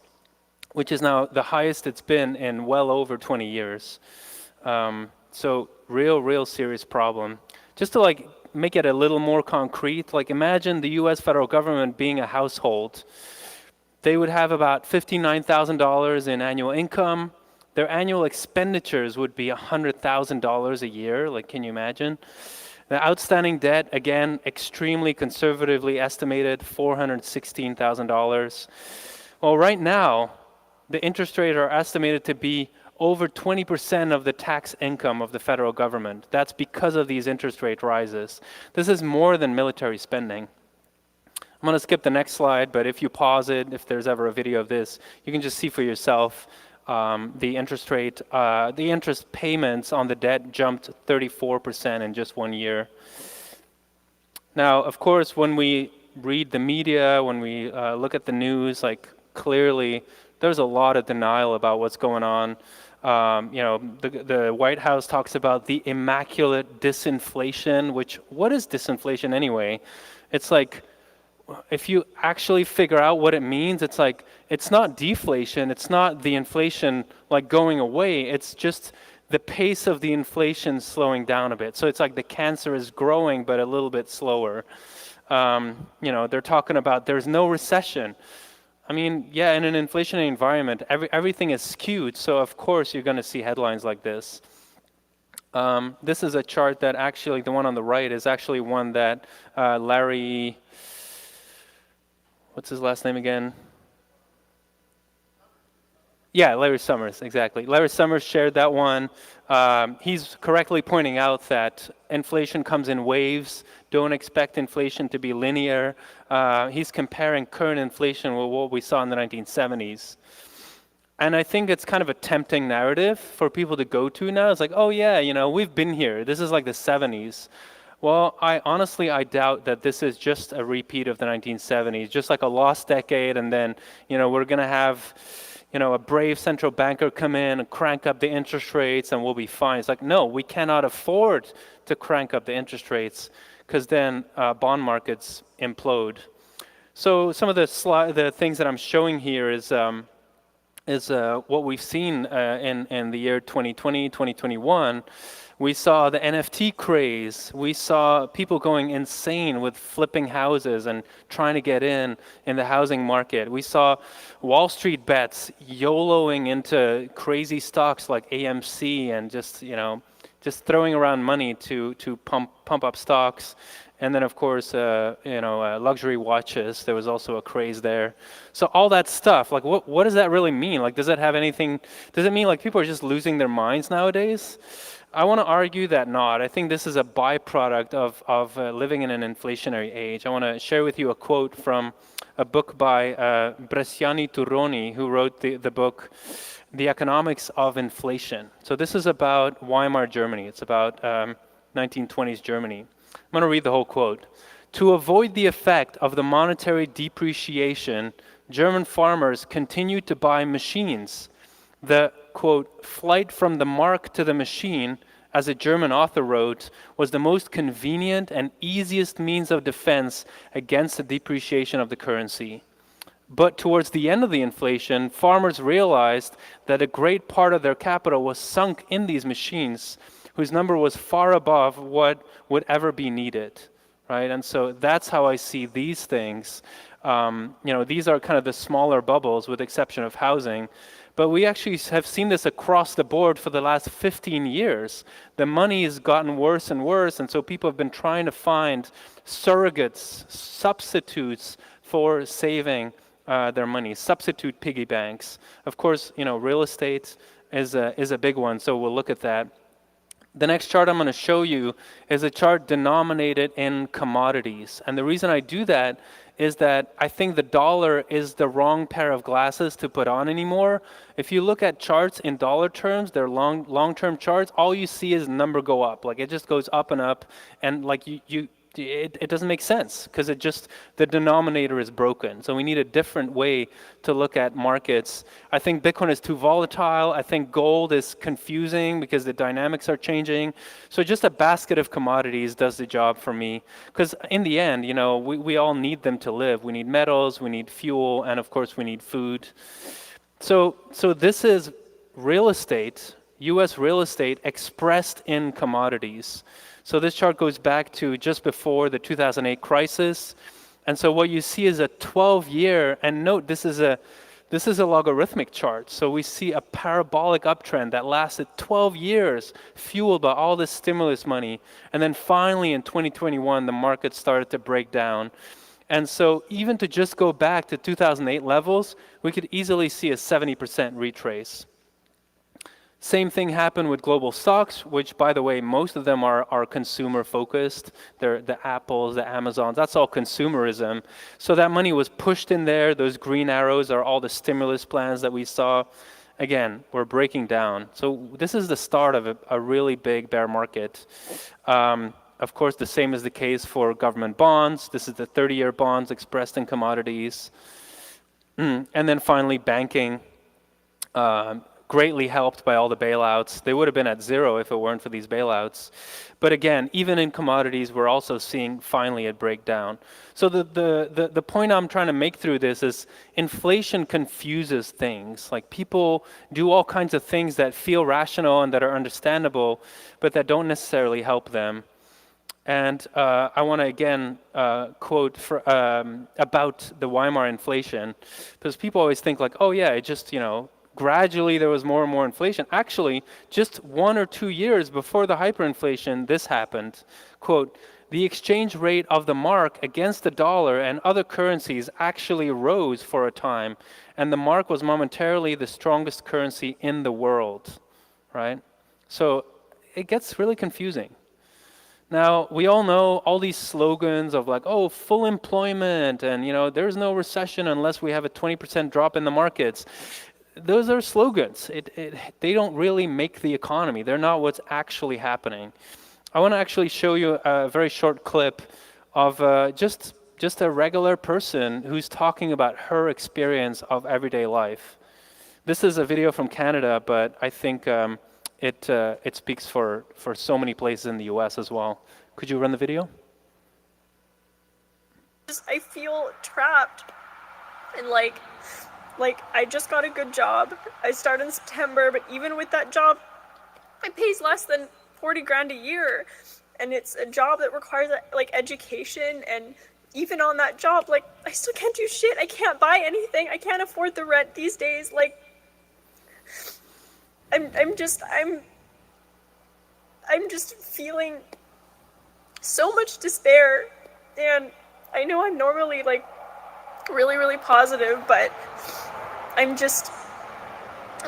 which is now the highest it's been in well over 20 years. So real serious problem. Just to like make it a little more concrete, like imagine the US federal government being a household. They would have about $59,000 in annual income. Their annual expenditures would be $100,000 a year. Like, can you imagine? The outstanding debt, again, extremely conservatively estimated, $416,000. Well, right now, the interest rates are estimated to be over 20% of the tax income of the federal government. That's because of these interest rate rises. This is more than military spending. I'm going to skip the next slide, but if you pause it, if there's ever a video of this, you can just see for yourself the interest rate, the interest payments on the debt jumped 34% in just 1 year. Now, of course, when we read the media, when we look at the news, like clearly there's a lot of denial about what's going on. The White House talks about the immaculate disinflation, which, what is disinflation anyway? It's like, if you actually figure out what it means, it's like, it's not deflation, it's not the inflation like going away, it's just the pace of the inflation slowing down a bit. So it's like the cancer is growing, but a little bit slower. They're talking about there's no recession. I mean, yeah, in an inflationary environment, everything is skewed, so of course you're going to see headlines like this. This is a chart that actually, the one on the right, is actually one that Larry, what's his last name again? Yeah, Larry Summers, exactly. Larry Summers shared that one. He's correctly pointing out that inflation comes in waves. Don't expect inflation to be linear. He's comparing current inflation with what we saw in the 1970s. And I think it's kind of a tempting narrative for people to go to now. It's like, oh yeah, we've been here. This is like the 70s. Well, I doubt that this is just a repeat of the 1970s, just like a lost decade, and then, we're going to have a brave central banker come in and crank up the interest rates and we'll be fine. It's like, no, we cannot afford to crank up the interest rates because then bond markets implode. So some of the things that I'm showing here is what we've seen in the year 2020, 2021. We saw the NFT craze. We saw people going insane with flipping houses and trying to get in the housing market. We saw Wall Street bets YOLOing into crazy stocks like AMC and just throwing around money to pump up stocks. And then, of course, luxury watches. There was also a craze there. So all that stuff, like, what does that really mean? Like, does it have anything? Does it mean like people are just losing their minds nowadays? I want to argue that not. I think this is a byproduct of living in an inflationary age. I want to share with you a quote from a book by Bresciani Turroni, who wrote the book The Economics of Inflation. So this is about Weimar Germany. It's about 1920s Germany. I'm going to read the whole quote. To avoid the effect of the monetary depreciation, German farmers continued to buy machines. The, quote, flight from the mark to the machine, as a German author wrote, was the most convenient and easiest means of defense against the depreciation of the currency. But towards the end of the inflation, farmers realized that a great part of their capital was sunk in these machines, whose number was far above what would ever be needed, right? And so that's how I see these things. These are kind of the smaller bubbles with the exception of housing. But we actually have seen this across the board for the last 15 years. The money has gotten worse and worse, and so people have been trying to find surrogates, substitutes for saving their money, substitute piggy banks. Of course, real estate is a big one, so we'll look at that. The next chart I'm going to show you is a chart denominated in commodities. And the reason I do that is that I think the dollar is the wrong pair of glasses to put on anymore. If you look at charts in dollar terms, they're long-term charts, all you see is number go up. Like it just goes up and up, and like it doesn't make sense because the denominator is broken. So we need a different way to look at markets. I think Bitcoin is too volatile. I think gold is confusing because the dynamics are changing. So just a basket of commodities does the job for me. Because in the end, we all need them to live. We need metals, we need fuel, and of course we need food. So this is real estate, US real estate expressed in commodities. So this chart goes back to just before the 2008 crisis. And so what you see is a 12-year, and note this is a This is a logarithmic chart. So we see a parabolic uptrend that lasted 12 years, fueled by all this stimulus money. And then finally in 2021, the market started to break down. And so even to just go back to 2008 levels, we could easily see a 70% retrace. Same thing happened with global stocks, which, by the way, most of them are consumer focused. They're the Apples, the Amazons, that's all consumerism. So that money was pushed in there. Those green arrows are all the stimulus plans that we saw. Again, we're breaking down. So this is the start of a really big bear market. Of course, the same is the case for government bonds. This is the 30-year bonds expressed in commodities. And then finally, banking. Greatly helped by all the bailouts. They would have been at zero if it weren't for these bailouts. But again, even in commodities, we're also seeing finally it break down. So the point I'm trying to make through this is inflation confuses things. Like people do all kinds of things that feel rational and that are understandable, but that don't necessarily help them. And I want to again quote about the Weimar inflation, because people always think like, oh yeah, it just, gradually there was more and more inflation. Actually, just 1 or 2 years before the hyperinflation, this happened. Quote, the exchange rate of the mark against the dollar and other currencies actually rose for a time, and the mark was momentarily the strongest currency in the world, right? So it gets really confusing. Now, we all know all these slogans of like, oh, full employment, and there's no recession unless we have a 20% drop in the markets. Those are slogans. They don't really make the economy. They're not what's actually happening. I want to actually show you a very short clip of just a regular person who's talking about her experience of everyday life. This is a video from Canada, but I think it speaks for so many places in the US as well. Could you run the video? I feel trapped and like I just got a good job. I started in September, but even with that job, it pays less than 40 grand a year. And it's a job that requires like education, and even on that job, like I still can't do shit. I can't buy anything. I can't afford the rent these days. Like I'm just feeling so much despair, and I know I'm normally like really, really positive, but I'm just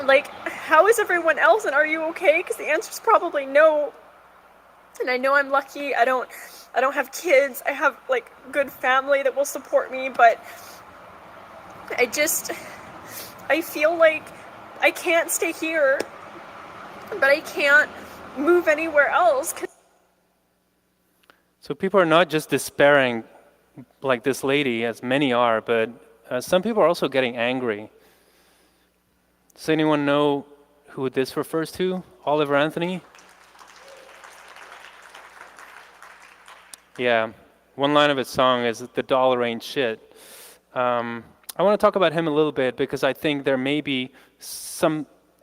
like, how is everyone else, and are you okay? Because the answer is probably no. And I know I'm lucky. I don't have kids. I have like good family that will support me, but I feel like I can't stay here, but I can't move anywhere else. So people are not just despairing like this lady, as many are, but some people are also getting angry. Does anyone know who this refers to? Oliver Anthony? Yeah, one line of his song is "The dollar ain't shit." I want to talk about him a little bit because I think there may be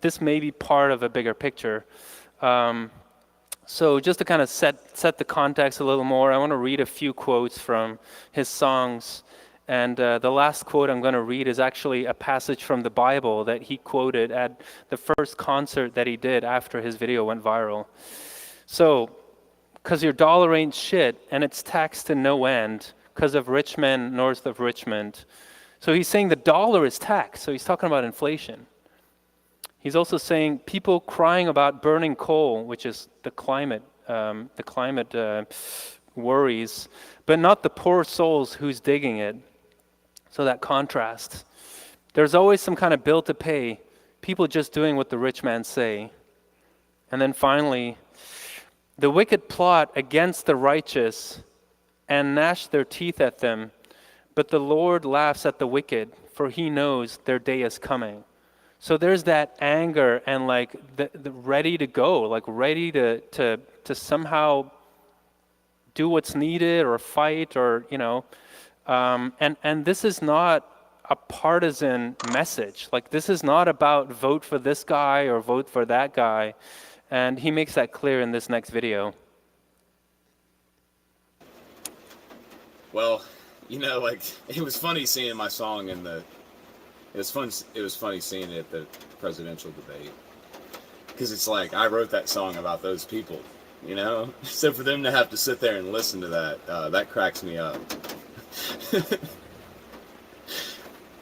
this may be part of a bigger picture. So just to kind of set the context a little more, I want to read a few quotes from his songs. And the last quote I'm going to read is actually a passage from the Bible that he quoted at the first concert that he did after his video went viral. So, because your dollar ain't shit, and it's taxed to no end, because of rich men north of Richmond. So he's saying the dollar is taxed, so he's talking about inflation. He's also saying people crying about burning coal, which is the climate worries, but not the poor souls who's digging it. So that contrast. There's always some kind of bill to pay, people just doing what the rich man say. And then finally, the wicked plot against the righteous and gnash their teeth at them, but the Lord laughs at the wicked, for he knows their day is coming. So there's that anger and like the ready to go, like ready to somehow do what's needed or fight or, and this is not a partisan message. Like this is not about vote for this guy or vote for that guy. And he makes that clear in this next video. Well, it was funny seeing my song in It was fun. It was funny seeing it at the presidential debate because it's like I wrote that song about those people, you know. So for them to have to sit there and listen to that, that cracks me up.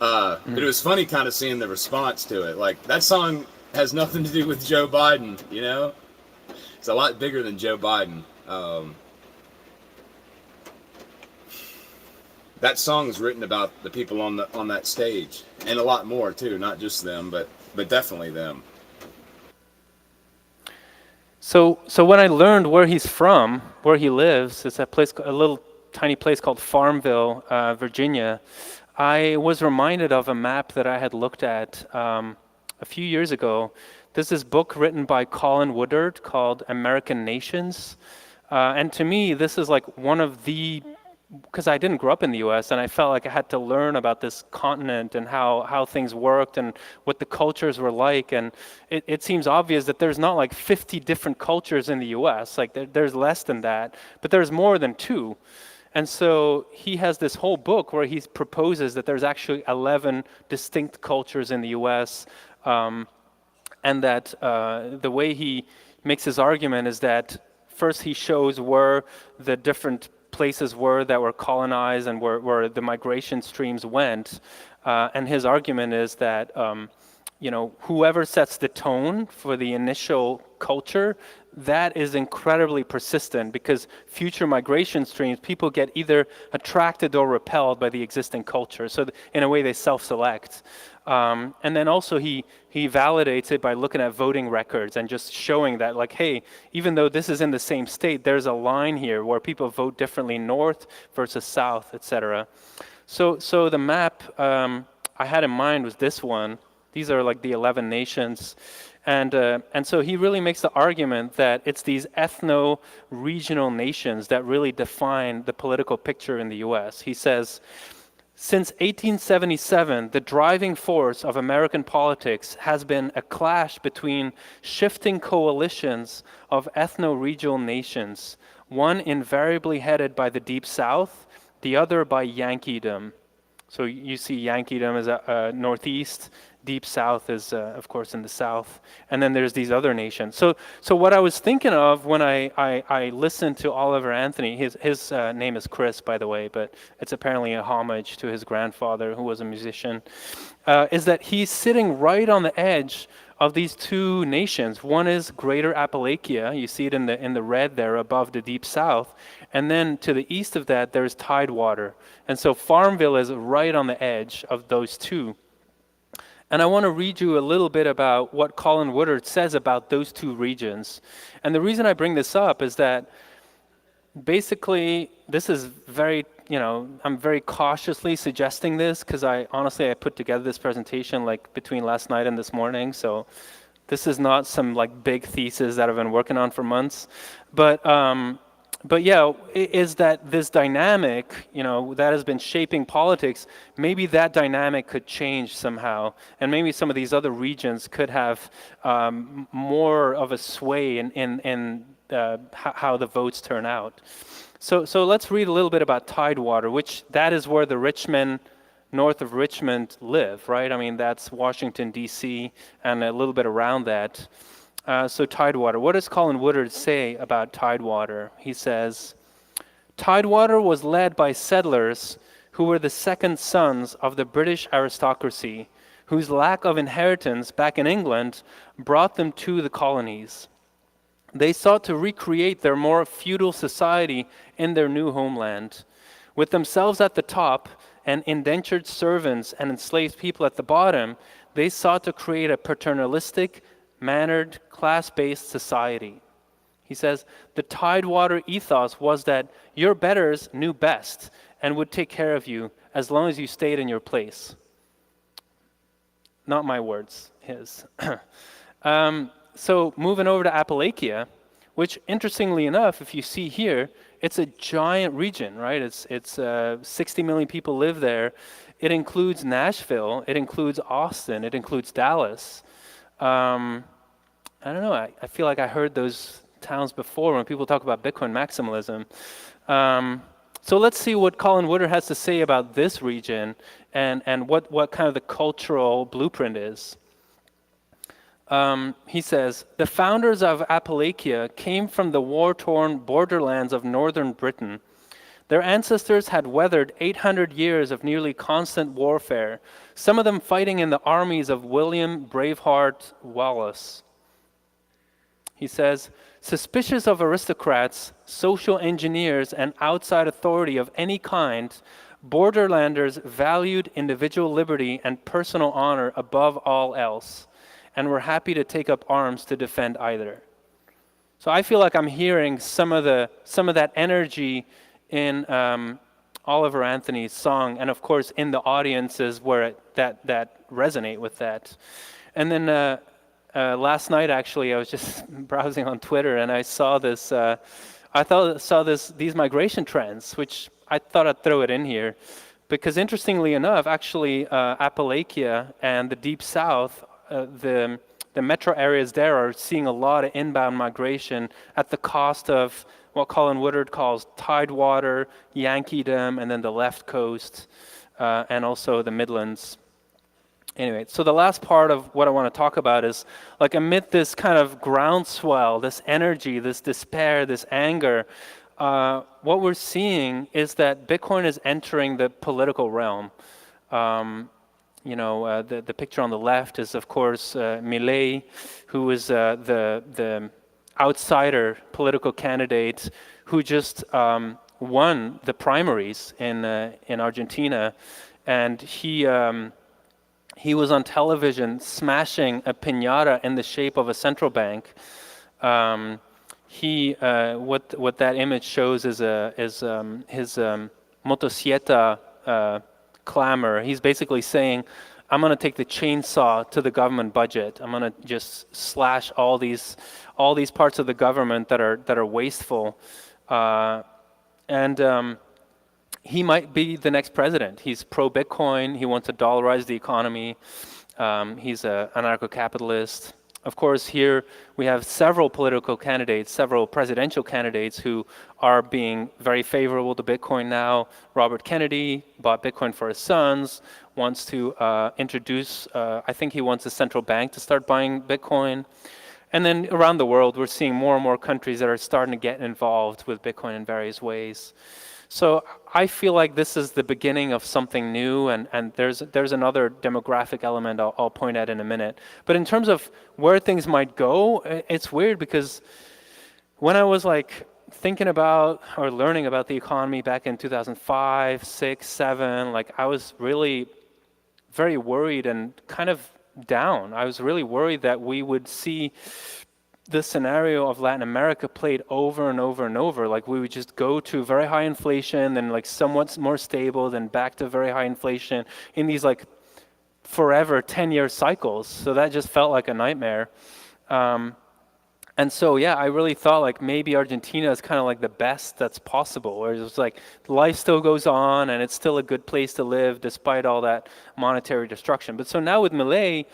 But it was funny kind of seeing the response to it. Like that song has nothing to do with Joe Biden, you know. It's a lot bigger than Joe Biden. That song is written about the people on that stage, and a lot more too, not just them, but definitely them. So when I learned where he's from, where he lives, it's a little tiny place called Farmville, Virginia. I was reminded of a map that I had looked at a few years ago. There's this book written by Colin Woodard called American Nations, and to me, this is like one of the, because I didn't grow up in the US and I felt like I had to learn about this continent and how things worked and what the cultures were like. And it seems obvious that there's not like 50 different cultures in the US, like there's less than that, but there's more than 2. And so he has this whole book where he proposes that there's actually 11 distinct cultures in the US, and that the way he makes his argument is that first he shows where the different places were that were colonized and where the migration streams went. And his argument is that you know, whoever sets the tone for the initial culture, that is incredibly persistent because future migration streams, people get either attracted or repelled by the existing culture. So in a way, they self-select. And then also he validates it by looking at voting records and just showing that, like, hey, even though this is in the same state, there's a line here where people vote differently north versus south, etc. So the map I had in mind was this one. These are like the 11 nations. And so he really makes the argument that it's these ethno-regional nations that really define the political picture in the US. He says, since 1877, the driving force of American politics has been a clash between shifting coalitions of ethno-regional nations, one invariably headed by the Deep South, the other by Yankeedom. So you see Yankeedom as Northeast, Deep South is, of course, in the South, and then there's these other nations. So what I was thinking of when I listened to Oliver Anthony, his name is Chris, by the way, but it's apparently a homage to his grandfather, who was a musician, is that he's sitting right on the edge of these 2 nations. One is Greater Appalachia. You see it in the red there above the Deep South. And then to the east of that, there's Tidewater. And so Farmville is right on the edge of those 2. And I want to read you a little bit about what Colin Woodard says about those 2 regions. And the reason I bring this up is that basically this is very, you know, I'm very cautiously suggesting this because I put together this presentation like between last night and this morning. So this is not some like big thesis that I've been working on for months. But yeah, is that this dynamic, you know, that has been shaping politics, maybe that dynamic could change somehow. And maybe some of these other regions could have more of a sway in how the votes turn out. So let's read a little bit about Tidewater, which that is where the Richmond, north of Richmond live, right? I mean, that's Washington, D.C., and a little bit around that. So Tidewater, what does Colin Woodard say about Tidewater? He says, Tidewater was led by settlers who were the second sons of the British aristocracy, whose lack of inheritance back in England brought them to the colonies. They sought to recreate their more feudal society in their new homeland. With themselves at the top and indentured servants and enslaved people at the bottom, they sought to create a paternalistic, mannered, class-based society. He says, the Tidewater ethos was that your betters knew best and would take care of you as long as you stayed in your place. Not my words, his. So moving over to Appalachia, which interestingly enough, if you see here, it's a giant region, right? It's 60 million people live there. It includes Nashville, it includes Austin, it includes Dallas. I don't know, I feel like I heard those towns before when people talk about Bitcoin maximalism. So let's see what Colin Woodard has to say about this region and what kind of the cultural blueprint is. He says, the founders of Appalachia came from the war-torn borderlands of northern Britain. Their ancestors had weathered 800 years of nearly constant warfare, some of them fighting in the armies of William Braveheart Wallace. He says, suspicious of aristocrats, social engineers, and outside authority of any kind, borderlanders valued individual liberty and personal honor above all else, and were happy to take up arms to defend either. So I feel like I'm hearing some of that energy in Oliver Anthony's song, and of course in the audiences where that resonate with that. And then last night, actually, I was just browsing on Twitter, and I saw this. These migration trends, which I thought I'd throw it in here, because interestingly enough, actually, Appalachia and the Deep South, the metro areas there are seeing a lot of inbound migration at the cost of what Colin Woodard calls tidewater, Yankeedom, and then the left coast, and also the Midlands. Anyway, so the last part of what I want to talk about is, like, amid this kind of groundswell, this energy, this despair, this anger, what we're seeing is that Bitcoin is entering the political realm. The picture on the left is, of course, Milei, who is the outsider political candidate who just won the primaries in Argentina, and he was on television smashing a piñata in the shape of a central bank. What that image shows is his motosierra clamor. He's basically saying, I'm going to take the chainsaw to the government budget. I'm going to just slash all these parts of the government that are wasteful. He might be the next president. He's pro-Bitcoin. He wants to dollarize the economy. He's an anarcho-capitalist. Of course, here we have several political candidates, several presidential candidates who are being very favorable to Bitcoin now. Robert Kennedy bought Bitcoin for his sons, wants to introduce, I think he wants the central bank to start buying Bitcoin. And then around the world, we're seeing more and more countries that are starting to get involved with Bitcoin in various ways. So I feel like this is the beginning of something new, and there's another demographic element I'll point at in a minute. But in terms of where things might go, it's weird because when I was like thinking about or learning about the economy back in 2005, 6, 7, like I was really very worried and kind of down. I was really worried that we would see the scenario of Latin America played over and over and over. Like we would just go to very high inflation, then like somewhat more stable, then back to very high inflation in these like forever 10-year cycles. So that just felt like a nightmare. And so, yeah, I really thought like maybe Argentina is kind of like the best that's possible, where it's like life still goes on and it's still a good place to live despite all that monetary destruction. But so now with Milei,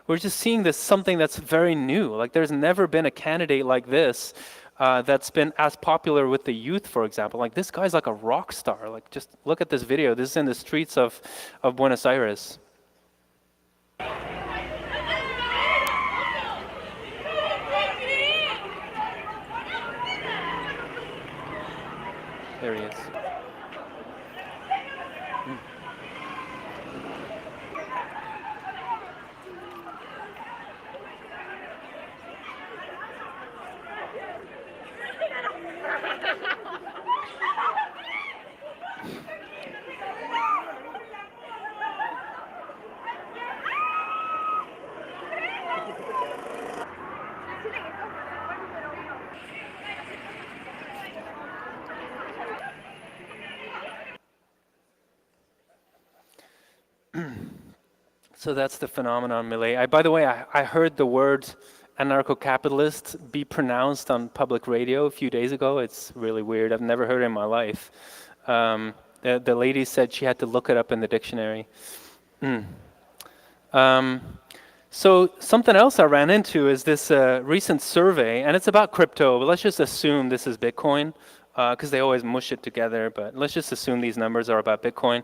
we're just seeing this something that's very new. Like there's never been a candidate like this that's been as popular with the youth, for example. Like this guy's like a rock star. Like just look at this video. This is in the streets of Buenos Aires. There he is. So that's the phenomenon, Milei. By the way, I heard the word anarcho-capitalist be pronounced on public radio a few days ago. It's really weird. I've never heard it in my life. The lady said she had to look it up in the dictionary. So something else I ran into is this recent survey, and it's about crypto, but let's just assume this is Bitcoin. because they always mush it together, but let's just assume these numbers are about Bitcoin.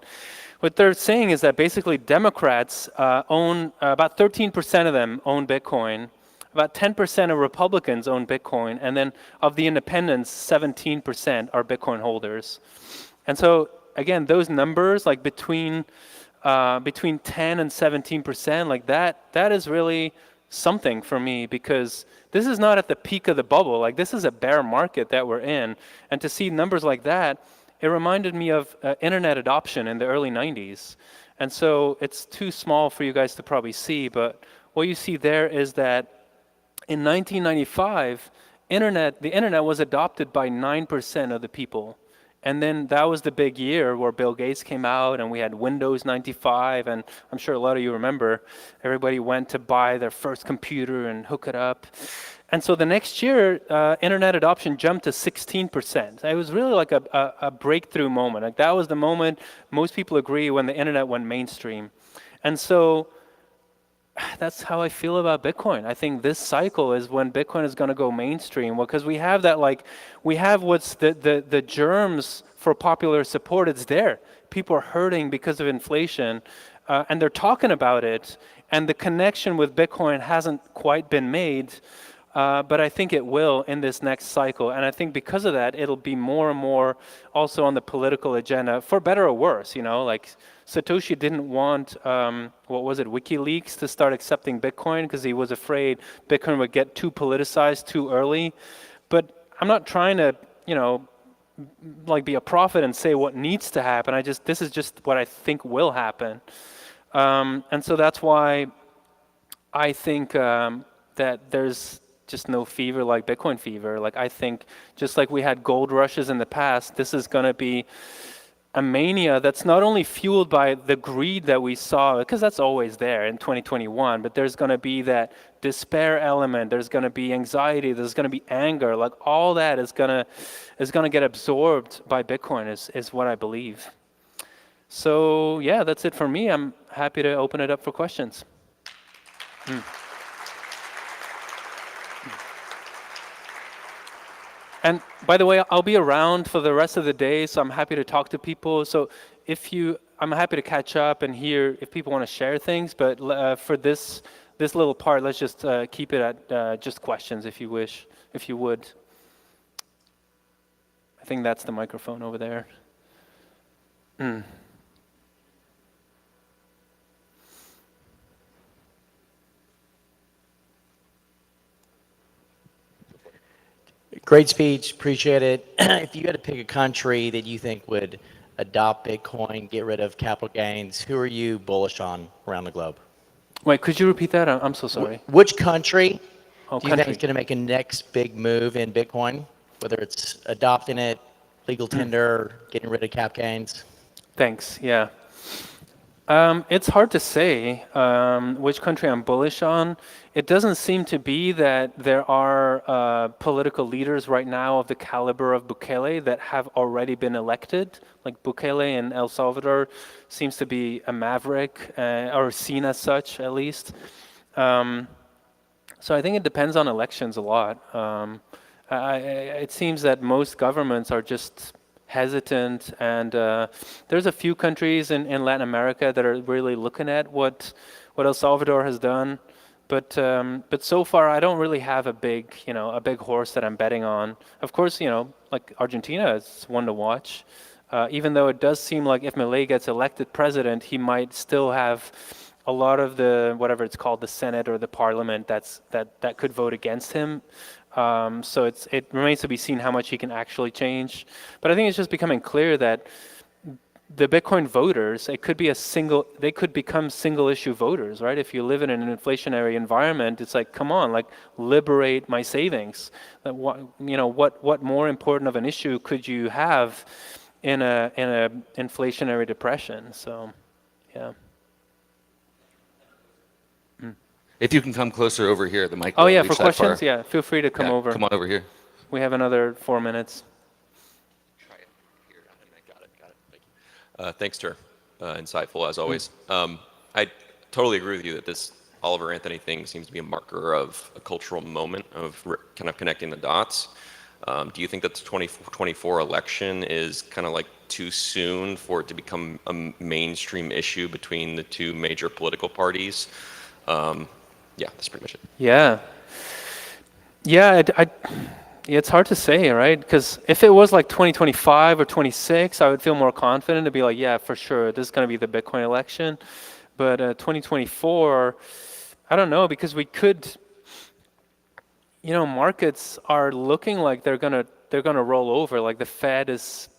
What they're saying is that basically Democrats own, about 13% of them own Bitcoin, about 10% of Republicans own Bitcoin, and then of the independents, 17% are Bitcoin holders. And so again, those numbers, like between 10 and 17%, like that is really something for me, because this is not at the peak of the bubble. Like, this is a bear market that we're in. And to see numbers like that, it reminded me of internet adoption in the early 90s. And so it's too small for you guys to probably see, but what you see there is that in 1995, the internet was adopted by 9% of the people. And then that was the big year where Bill Gates came out and we had Windows 95, and I'm sure a lot of you remember, everybody went to buy their first computer and hook it up. And so the next year, internet adoption jumped to 16%. It was really like a breakthrough moment. Like, that was the moment most people agree when the internet went mainstream. And so that's how I feel about Bitcoin. I think this cycle is when Bitcoin is going to go mainstream. Well, because we have that, like, we have what's the germs for popular support. It's there. People are hurting because of inflation, and they're talking about it. And the connection with Bitcoin hasn't quite been made, but I think it will in this next cycle. And I think because of that, it'll be more and more also on the political agenda, for better or worse. You know, like, Satoshi didn't want, WikiLeaks to start accepting Bitcoin because he was afraid Bitcoin would get too politicized too early. But I'm not trying to, like, be a prophet and say what needs to happen. This is just what I think will happen. And so that's why I think that there's just no fever like Bitcoin fever. Like, I think just like we had gold rushes in the past, this is going to be a mania that's not only fueled by the greed that we saw, because that's always there in 2021, but there's going to be that despair element, there's going to be anxiety, there's going to be anger, like all that is going to get absorbed by Bitcoin is what I believe. So yeah, that's it for me. I'm happy to open it up for questions. And by the way, I'll be around for the rest of the day, so I'm happy to talk to people. So I'm happy to catch up and hear if people want to share things. But for this little part, let's just keep it at just questions, if you wish, if you would. I think that's the microphone over there. Great speech, appreciate it. If you had to pick a country that you think would adopt Bitcoin, get rid of capital gains, who are you bullish on around the globe? Wait, could you repeat that? I'm so sorry. Which country do you think is going to make a next big move in Bitcoin? Whether it's adopting it, legal tender, getting rid of cap gains? Thanks, yeah. It's hard to say which country I'm bullish on. It doesn't seem to be that there are political leaders right now of the caliber of Bukele that have already been elected. Like, Bukele in El Salvador seems to be a maverick, or seen as such at least. So I think it depends on elections a lot. It seems that most governments are just hesitant, and there's a few countries in Latin America that are really looking at what El Salvador has done, but so far I don't really have a big horse that I'm betting on. Of course, like Argentina is one to watch, even though it does seem like if Milei gets elected president, he might still have a lot of the, whatever it's called, the Senate or the Parliament that could vote against him. So it remains to be seen how much he can actually change. But I think it's just becoming clear that the Bitcoin voters, they could become single issue voters, right? If you live in an inflationary environment, it's like, come on, like, liberate my savings. What more important of an issue could you have in a inflationary depression? So, yeah. If you can come closer over here, the mic. Oh yeah, for questions, far. Yeah, feel free to come over. Come on over here. We have another 4 minutes. Try it here. Got it. Thank you. Thanks, Tur. Insightful as always. I totally agree with you that this Oliver Anthony thing seems to be a marker of a cultural moment of kind of connecting the dots. Do you think that the 2024 election is kind of like too soon for it to become a mainstream issue between the two major political parties? Yeah, that's pretty much it. Yeah. Yeah, it's hard to say, right? Because if it was like 2025 or 26, I would feel more confident to be like, yeah, for sure, this is going to be the Bitcoin election. But 2024, I don't know, because we could, markets are looking like they're gonna roll over. Like the Fed is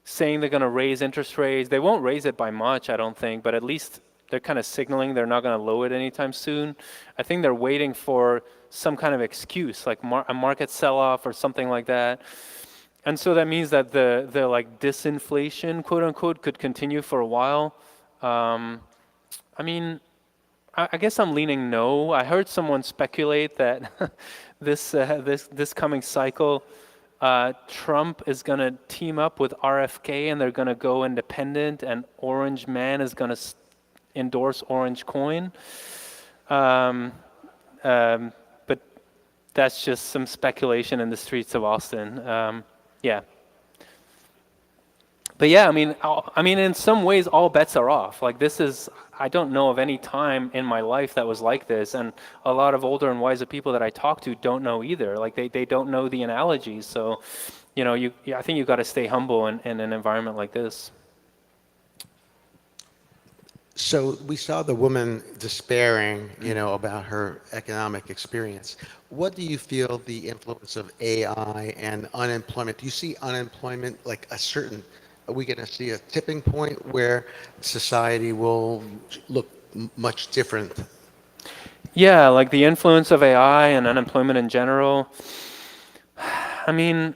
saying they're gonna raise interest rates. They won't raise it by much, I don't think, but at least they're kind of signaling they're not gonna lower it anytime soon. I think they're waiting for some kind of excuse, like a market sell-off or something like that. And so that means that the like disinflation, quote unquote, could continue for a while. I mean, I guess I'm leaning no. I heard someone speculate that this coming cycle, Trump is going to team up with RFK and they're going to go independent, and Orange Man is going to endorse Orange Coin. But that's just some speculation in the streets of Austin. Yeah. But yeah, I mean, in some ways, all bets are off. Like I don't know of any time in my life that was like this, and a lot of older and wiser people that I talk to don't know either. Like they don't know the analogies. So, I think you got to stay humble in an environment like this. So we saw the woman despairing, about her economic experience. What do you feel the influence of AI and unemployment? Do you see unemployment like are we going to see a tipping point where society will look much different? Yeah, like the influence of AI and unemployment in general. I mean,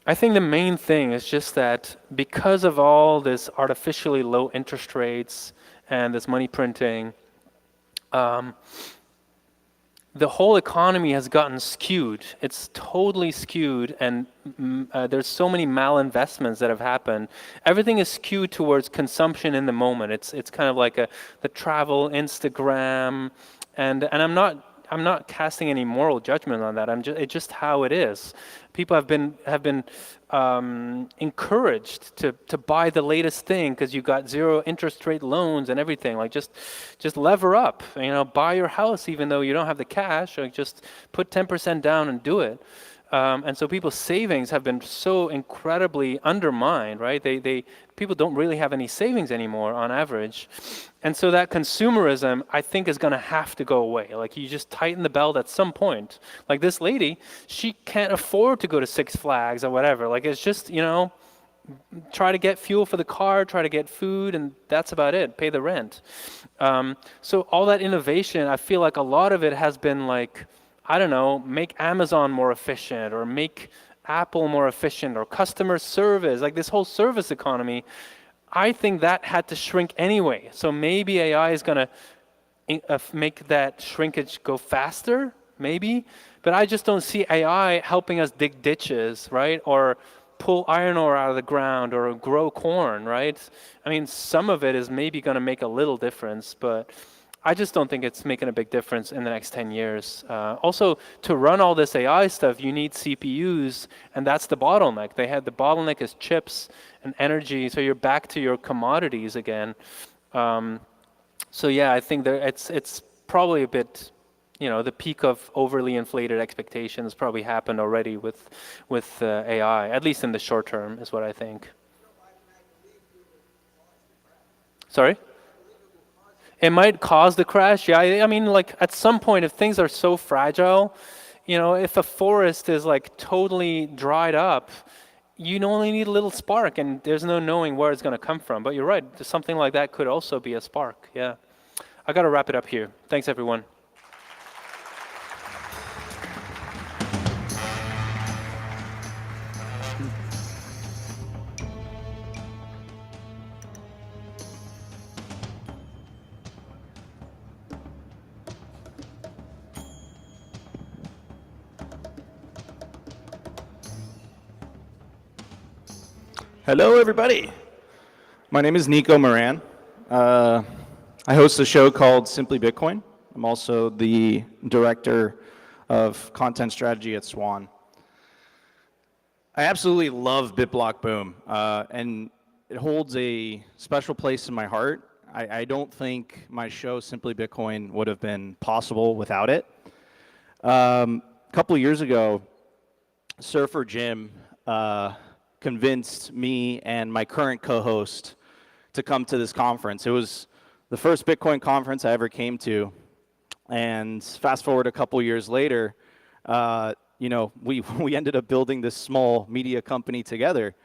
I think the main thing is just that because of all this artificially low interest rates and this money printing, the whole economy has gotten skewed. It's totally skewed, and there's so many malinvestments that have happened. Everything is skewed towards consumption in the moment. It's kind of like the travel, Instagram, and I'm not casting any moral judgment on that. It's just how it is. People have been encouraged to buy the latest thing because you got 0 interest rate loans and everything. Like just lever up. Buy your house even though you don't have the cash. Like just put 10% down and do it. And so people's savings have been so incredibly undermined, right? People don't really have any savings anymore on average. And so that consumerism, I think, is going to have to go away. Like you just tighten the belt at some point. Like this lady, she can't afford to go to Six Flags or whatever. Like it's just, try to get fuel for the car, try to get food, and that's about it. Pay the rent. So all that innovation, I feel like a lot of it has been like, I don't know, make Amazon more efficient or make Apple more efficient or customer service, like this whole service economy. I think that had to shrink anyway. So maybe AI is going to make that shrinkage go faster, maybe. But I just don't see AI helping us dig ditches, right? Or pull iron ore out of the ground or grow corn, right? I mean, some of it is maybe going to make a little difference, but I just don't think it's making a big difference in the next 10 years. Also, to run all this AI stuff, you need CPUs, and that's the bottleneck. The bottleneck is chips and energy, so you're back to your commodities again. So yeah, I think it's probably a bit, the peak of overly inflated expectations probably happened already with AI, at least in the short term, is what I think. Sorry? It might cause the crash. Yeah, I mean, like at some point, if things are so fragile, if a forest is like totally dried up, you only need a little spark, and there's no knowing where it's going to come from. But you're right, something like that could also be a spark. Yeah, I got to wrap it up here. Thanks, everyone. Hello, everybody. My name is Nico Moran. I host a show called Simply Bitcoin. I'm also the director of content strategy at Swan. I absolutely love BitBlockBoom, and it holds a special place in my heart. I don't think my show, Simply Bitcoin, would have been possible without it. A couple of years ago, Surfer Jim convinced me and my current co-host to come to this conference. It was the first Bitcoin conference I ever came to, and fast forward a couple years later, you know, we ended up building this small media company together.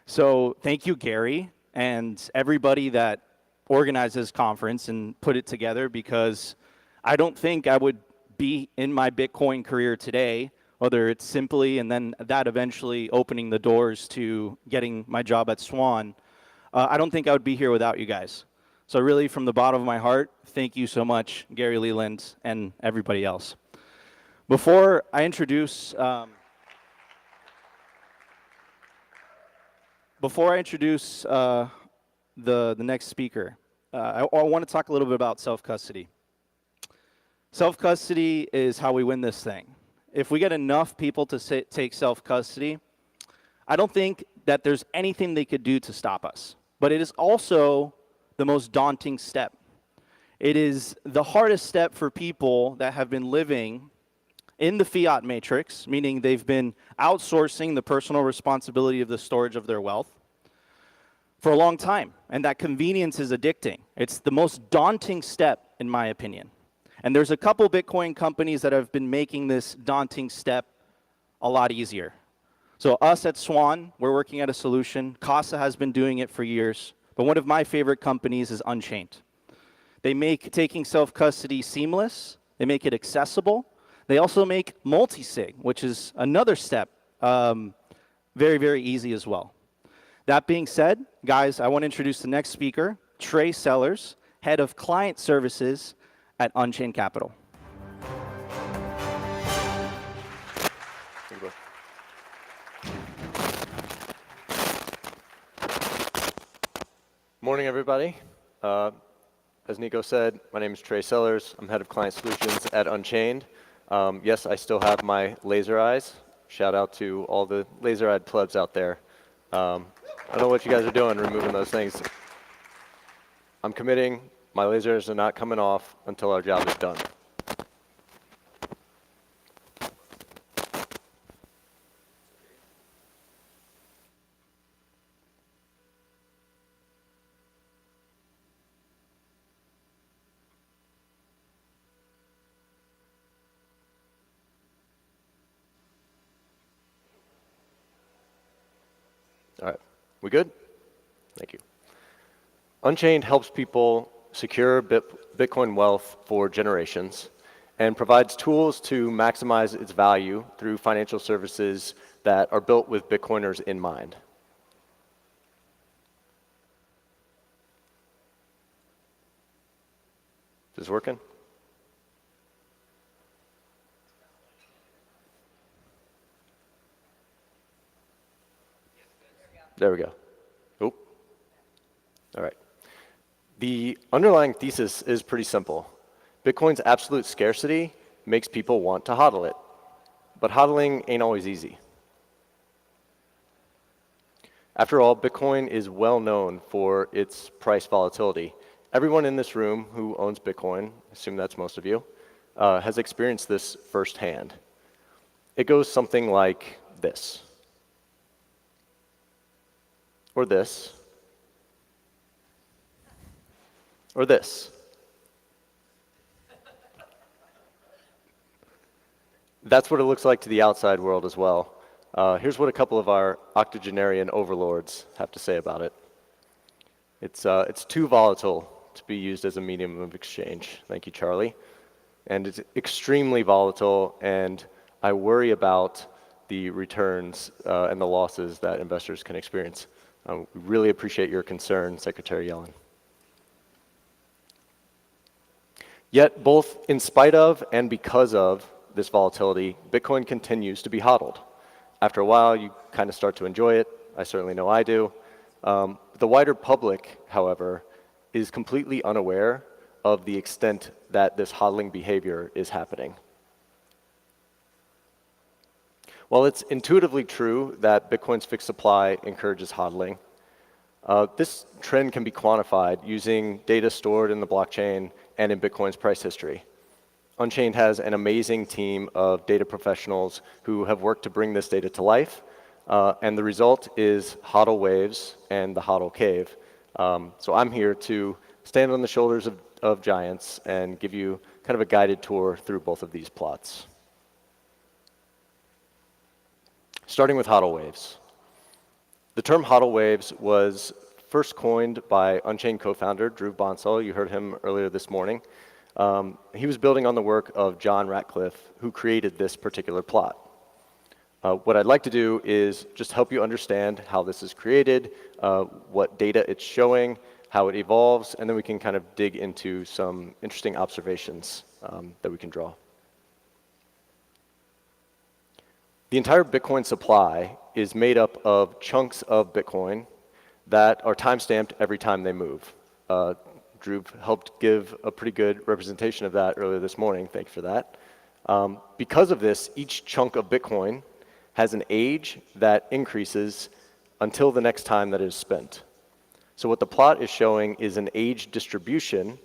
So thank you, Gary, and everybody that organized this conference and put it together, because I don't think I would be in my Bitcoin career today, whether it's simply and then that eventually opening the doors to getting my job at Swan. I don't think I would be here without you guys. So really, from the bottom of my heart, thank you so much, Gary Leland and everybody else. Before I introduce the next speaker, I want to talk a little bit about self-custody. Self-custody is how we win this thing. If we get enough people to take self-custody, I don't think that there's anything they could do to stop us. But it is also the most daunting step. It is the hardest step for people that have been living in the fiat matrix, meaning they've been outsourcing the personal responsibility of the storage of their wealth for a long time. And that convenience is addicting. It's the most daunting step, in my opinion. And there's a couple Bitcoin companies that have been making this daunting step a lot easier. So us at Swan, we're working at a solution. Casa has been doing it for years. But one of my favorite companies is Unchained. They make taking self-custody seamless. They make it accessible. They also make multi-sig, which is another step, very, very easy as well. That being said, guys, I want to introduce the next speaker, Trey Sellers, Head of Client Services at Unchained Capital. Morning, everybody. As Nico said, my name is Trey Sellers. I'm Head of Client Solutions at Unchained. Yes, I still have my laser eyes. Shout out to all the laser-eyed plebs out there. I don't know what you guys are doing removing those things. I'm committing. My lasers are not coming off until our job is done. All right, we good? Thank you. Unchained helps people secure Bitcoin wealth for generations and provides tools to maximize its value through financial services that are built with Bitcoiners in mind. Is this working? There we go. Oh, all right. The underlying thesis is pretty simple. Bitcoin's absolute scarcity makes people want to HODL it, but HODLing ain't always easy. After all, Bitcoin is well known for its price volatility. Everyone in this room who owns Bitcoin, I assume that's most of you, has experienced this firsthand. It goes something like this. Or this, or this. That's what it looks like to the outside world as well. Here's what a couple of our octogenarian overlords have to say about it. It's too volatile to be used as a medium of exchange. Thank you, Charlie. And it's extremely volatile, and I worry about the returns and the losses that investors can experience. We really appreciate your concern, Secretary Yellen. Yet, both in spite of and because of this volatility, Bitcoin continues to be HODLed. After a while, you kind of start to enjoy it. I certainly know I do. The wider public, however, is completely unaware of the extent that this HODLing behavior is happening. While it's intuitively true that Bitcoin's fixed supply encourages hodling, this trend can be quantified using data stored in the blockchain and in Bitcoin's price history. Unchained has an amazing team of data professionals who have worked to bring this data to life, and the result is HODL waves and the HODL cave. So I'm here to stand on the shoulders of giants and give you kind of a guided tour through both of these plots. Starting with HODL waves. The term HODL waves was first coined by Unchained co-founder Dhruv Bansal. You heard him earlier this morning. He was building on the work of John Ratcliffe, who created this particular plot. What I'd like to do is just help you understand how this is created, what data it's showing, how it evolves, and then we can kind of dig into some interesting observations that we can draw. The entire Bitcoin supply is made up of chunks of Bitcoin that are timestamped every time they move. Dhruv helped give a pretty good representation of that earlier this morning. Thank you for that. Because of this, each chunk of Bitcoin has an age that increases until the next time that it is spent. So what the plot is showing is an age distribution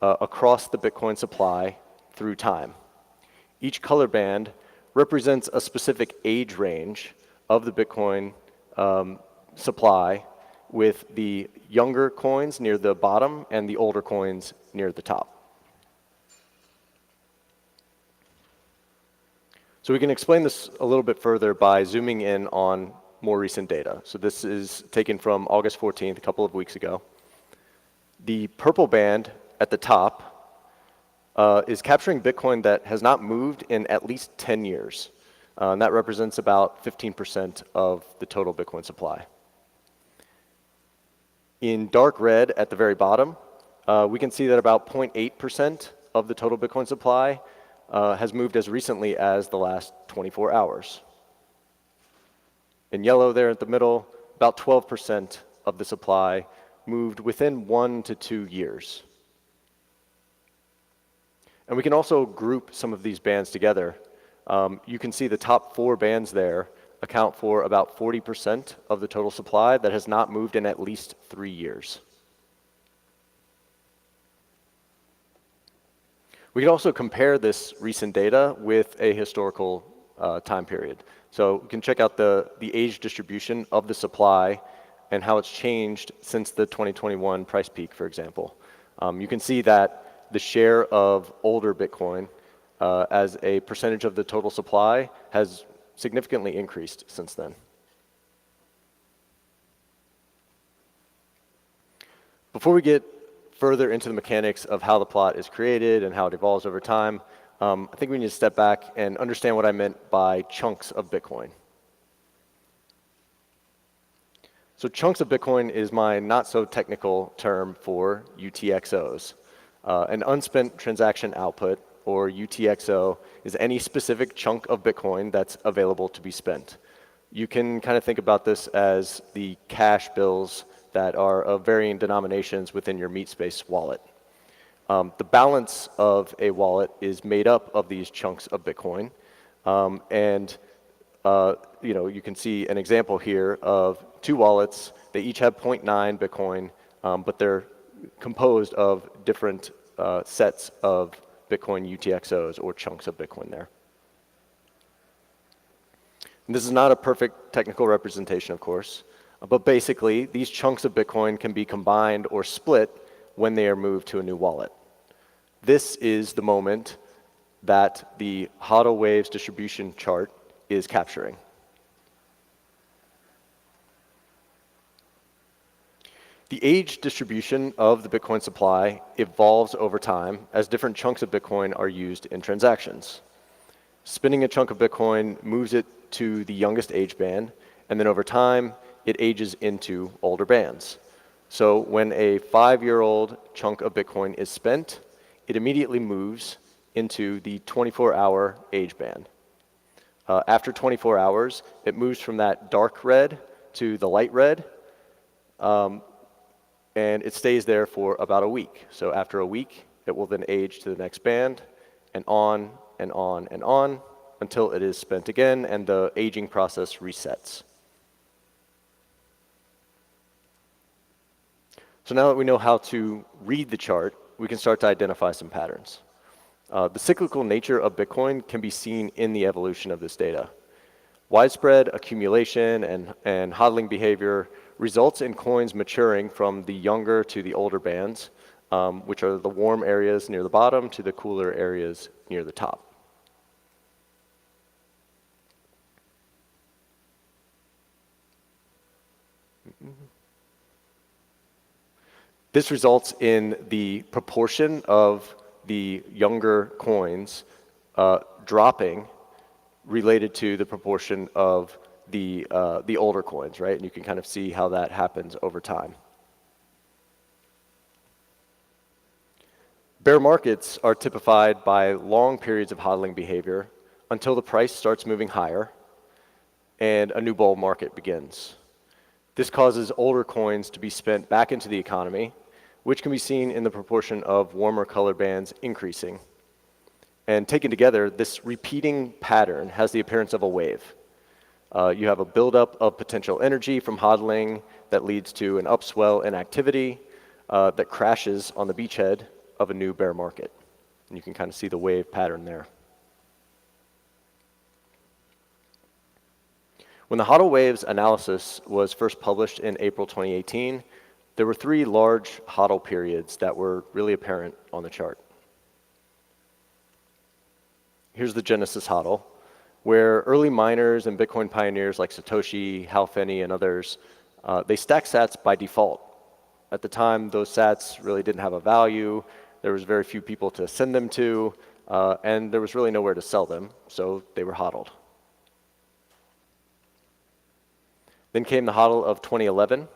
across the Bitcoin supply through time. Each color band represents a specific age range of the Bitcoin supply, with the younger coins near the bottom and the older coins near the top. So we can explain this a little bit further by zooming in on more recent data. So this is taken from August 14th, a couple of weeks ago. The purple band at the top is capturing Bitcoin that has not moved in at least 10 years. And that represents about 15% of the total Bitcoin supply. In dark red at the very bottom, we can see that about 0.8% of the total Bitcoin supply has moved as recently as the last 24 hours. In yellow there at the middle, about 12% of the supply moved within 1 to 2 years. And we can also group some of these bands together. You can see the top 4 bands there account for about 40% of the total supply that has not moved in at least 3 years. We can also compare this recent data with a historical time period. So we can check out the age distribution of the supply and how it's changed since the 2021 price peak, for example. You can see that the share of older Bitcoin as a percentage of the total supply has significantly increased since then. Before we get further into the mechanics of how the plot is created and how it evolves over time, I think we need to step back and understand what I meant by chunks of Bitcoin. So chunks of Bitcoin is my not so technical term for UTXOs. An unspent transaction output, or UTXO, is any specific chunk of Bitcoin that's available to be spent. You can kind of think about this as the cash bills that are of varying denominations within your MeatSpace wallet. The balance of a wallet is made up of these chunks of Bitcoin. You can see an example here of 2 wallets. They each have 0.9 Bitcoin, but they're composed of different sets of Bitcoin UTXOs, or chunks of Bitcoin there. And this is not a perfect technical representation, of course, but basically these chunks of Bitcoin can be combined or split when they are moved to a new wallet. This is the moment that the HODL waves distribution chart is capturing. The age distribution of the Bitcoin supply evolves over time as different chunks of Bitcoin are used in transactions. Spinning a chunk of Bitcoin moves it to the youngest age band, and then over time, it ages into older bands. So when a 5-year-old chunk of Bitcoin is spent, it immediately moves into the 24-hour age band. After 24 hours, it moves from that dark red to the light red, and it stays there for about a week. So after a week, it will then age to the next band, and on and on and on, until it is spent again and the aging process resets. So now that we know how to read the chart, we can start to identify some patterns. The cyclical nature of Bitcoin can be seen in the evolution of this data. Widespread accumulation and hodling behavior results in coins maturing from the younger to the older bands, which are the warm areas near the bottom to the cooler areas near the top. This results in the proportion of the younger coins dropping related to the proportion of the older coins, right? And you can kind of see how that happens over time. Bear markets are typified by long periods of hodling behavior until the price starts moving higher and a new bull market begins. This causes older coins to be spent back into the economy, which can be seen in the proportion of warmer color bands increasing. And taken together, this repeating pattern has the appearance of a wave. You have a buildup of potential energy from hodling that leads to an upswell in activity that crashes on the beachhead of a new bear market. And you can kind of see the wave pattern there. When the HODL waves analysis was first published in April 2018, there were 3 large HODL periods that were really apparent on the chart. Here's the Genesis HODL, where early miners and Bitcoin pioneers like Satoshi, Hal Finney, and others, they stacked sats by default. At the time, those sats really didn't have a value. There was very few people to send them to, and there was really nowhere to sell them, so they were HODLed. Then came the HODL of 2011,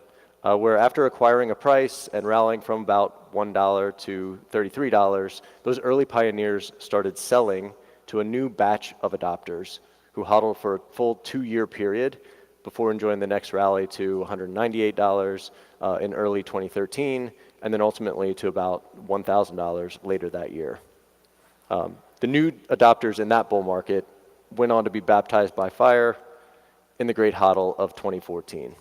where after acquiring a price and rallying from about $1 to $33, those early pioneers started selling to a new batch of adopters who hodled for a full 2-year period before enjoying the next rally to $198 in early 2013, and then ultimately to about $1,000 later that year. The new adopters in that bull market went on to be baptized by fire in the Great HODL of 2014.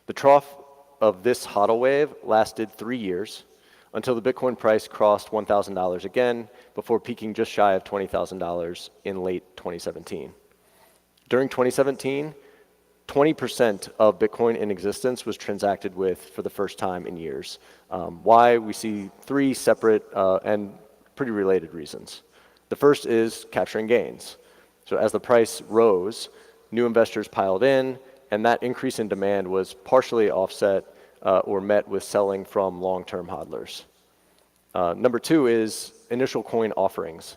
The trough of this HODL wave lasted 3 years until the Bitcoin price crossed $1,000 again before peaking just shy of $20,000 in late 2017. During 2017, 20% of Bitcoin in existence was transacted with for the first time in years. Why? We see 3 separate and pretty related reasons. The first is capturing gains. So as the price rose, new investors piled in, and that increase in demand was partially offset or met with selling from long-term hodlers. Number 2 is initial coin offerings.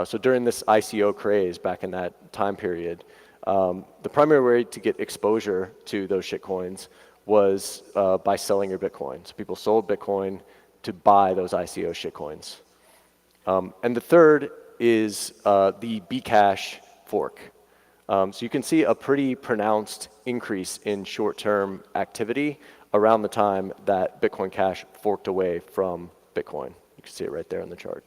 So during this ICO craze back in that time period, the primary way to get exposure to those shitcoins was by selling your Bitcoin. So people sold Bitcoin to buy those ICO shitcoins. And the third is the Bcash fork. So you can see a pretty pronounced increase in short-term activity around the time that Bitcoin Cash forked away from Bitcoin. You can see it right there in the chart.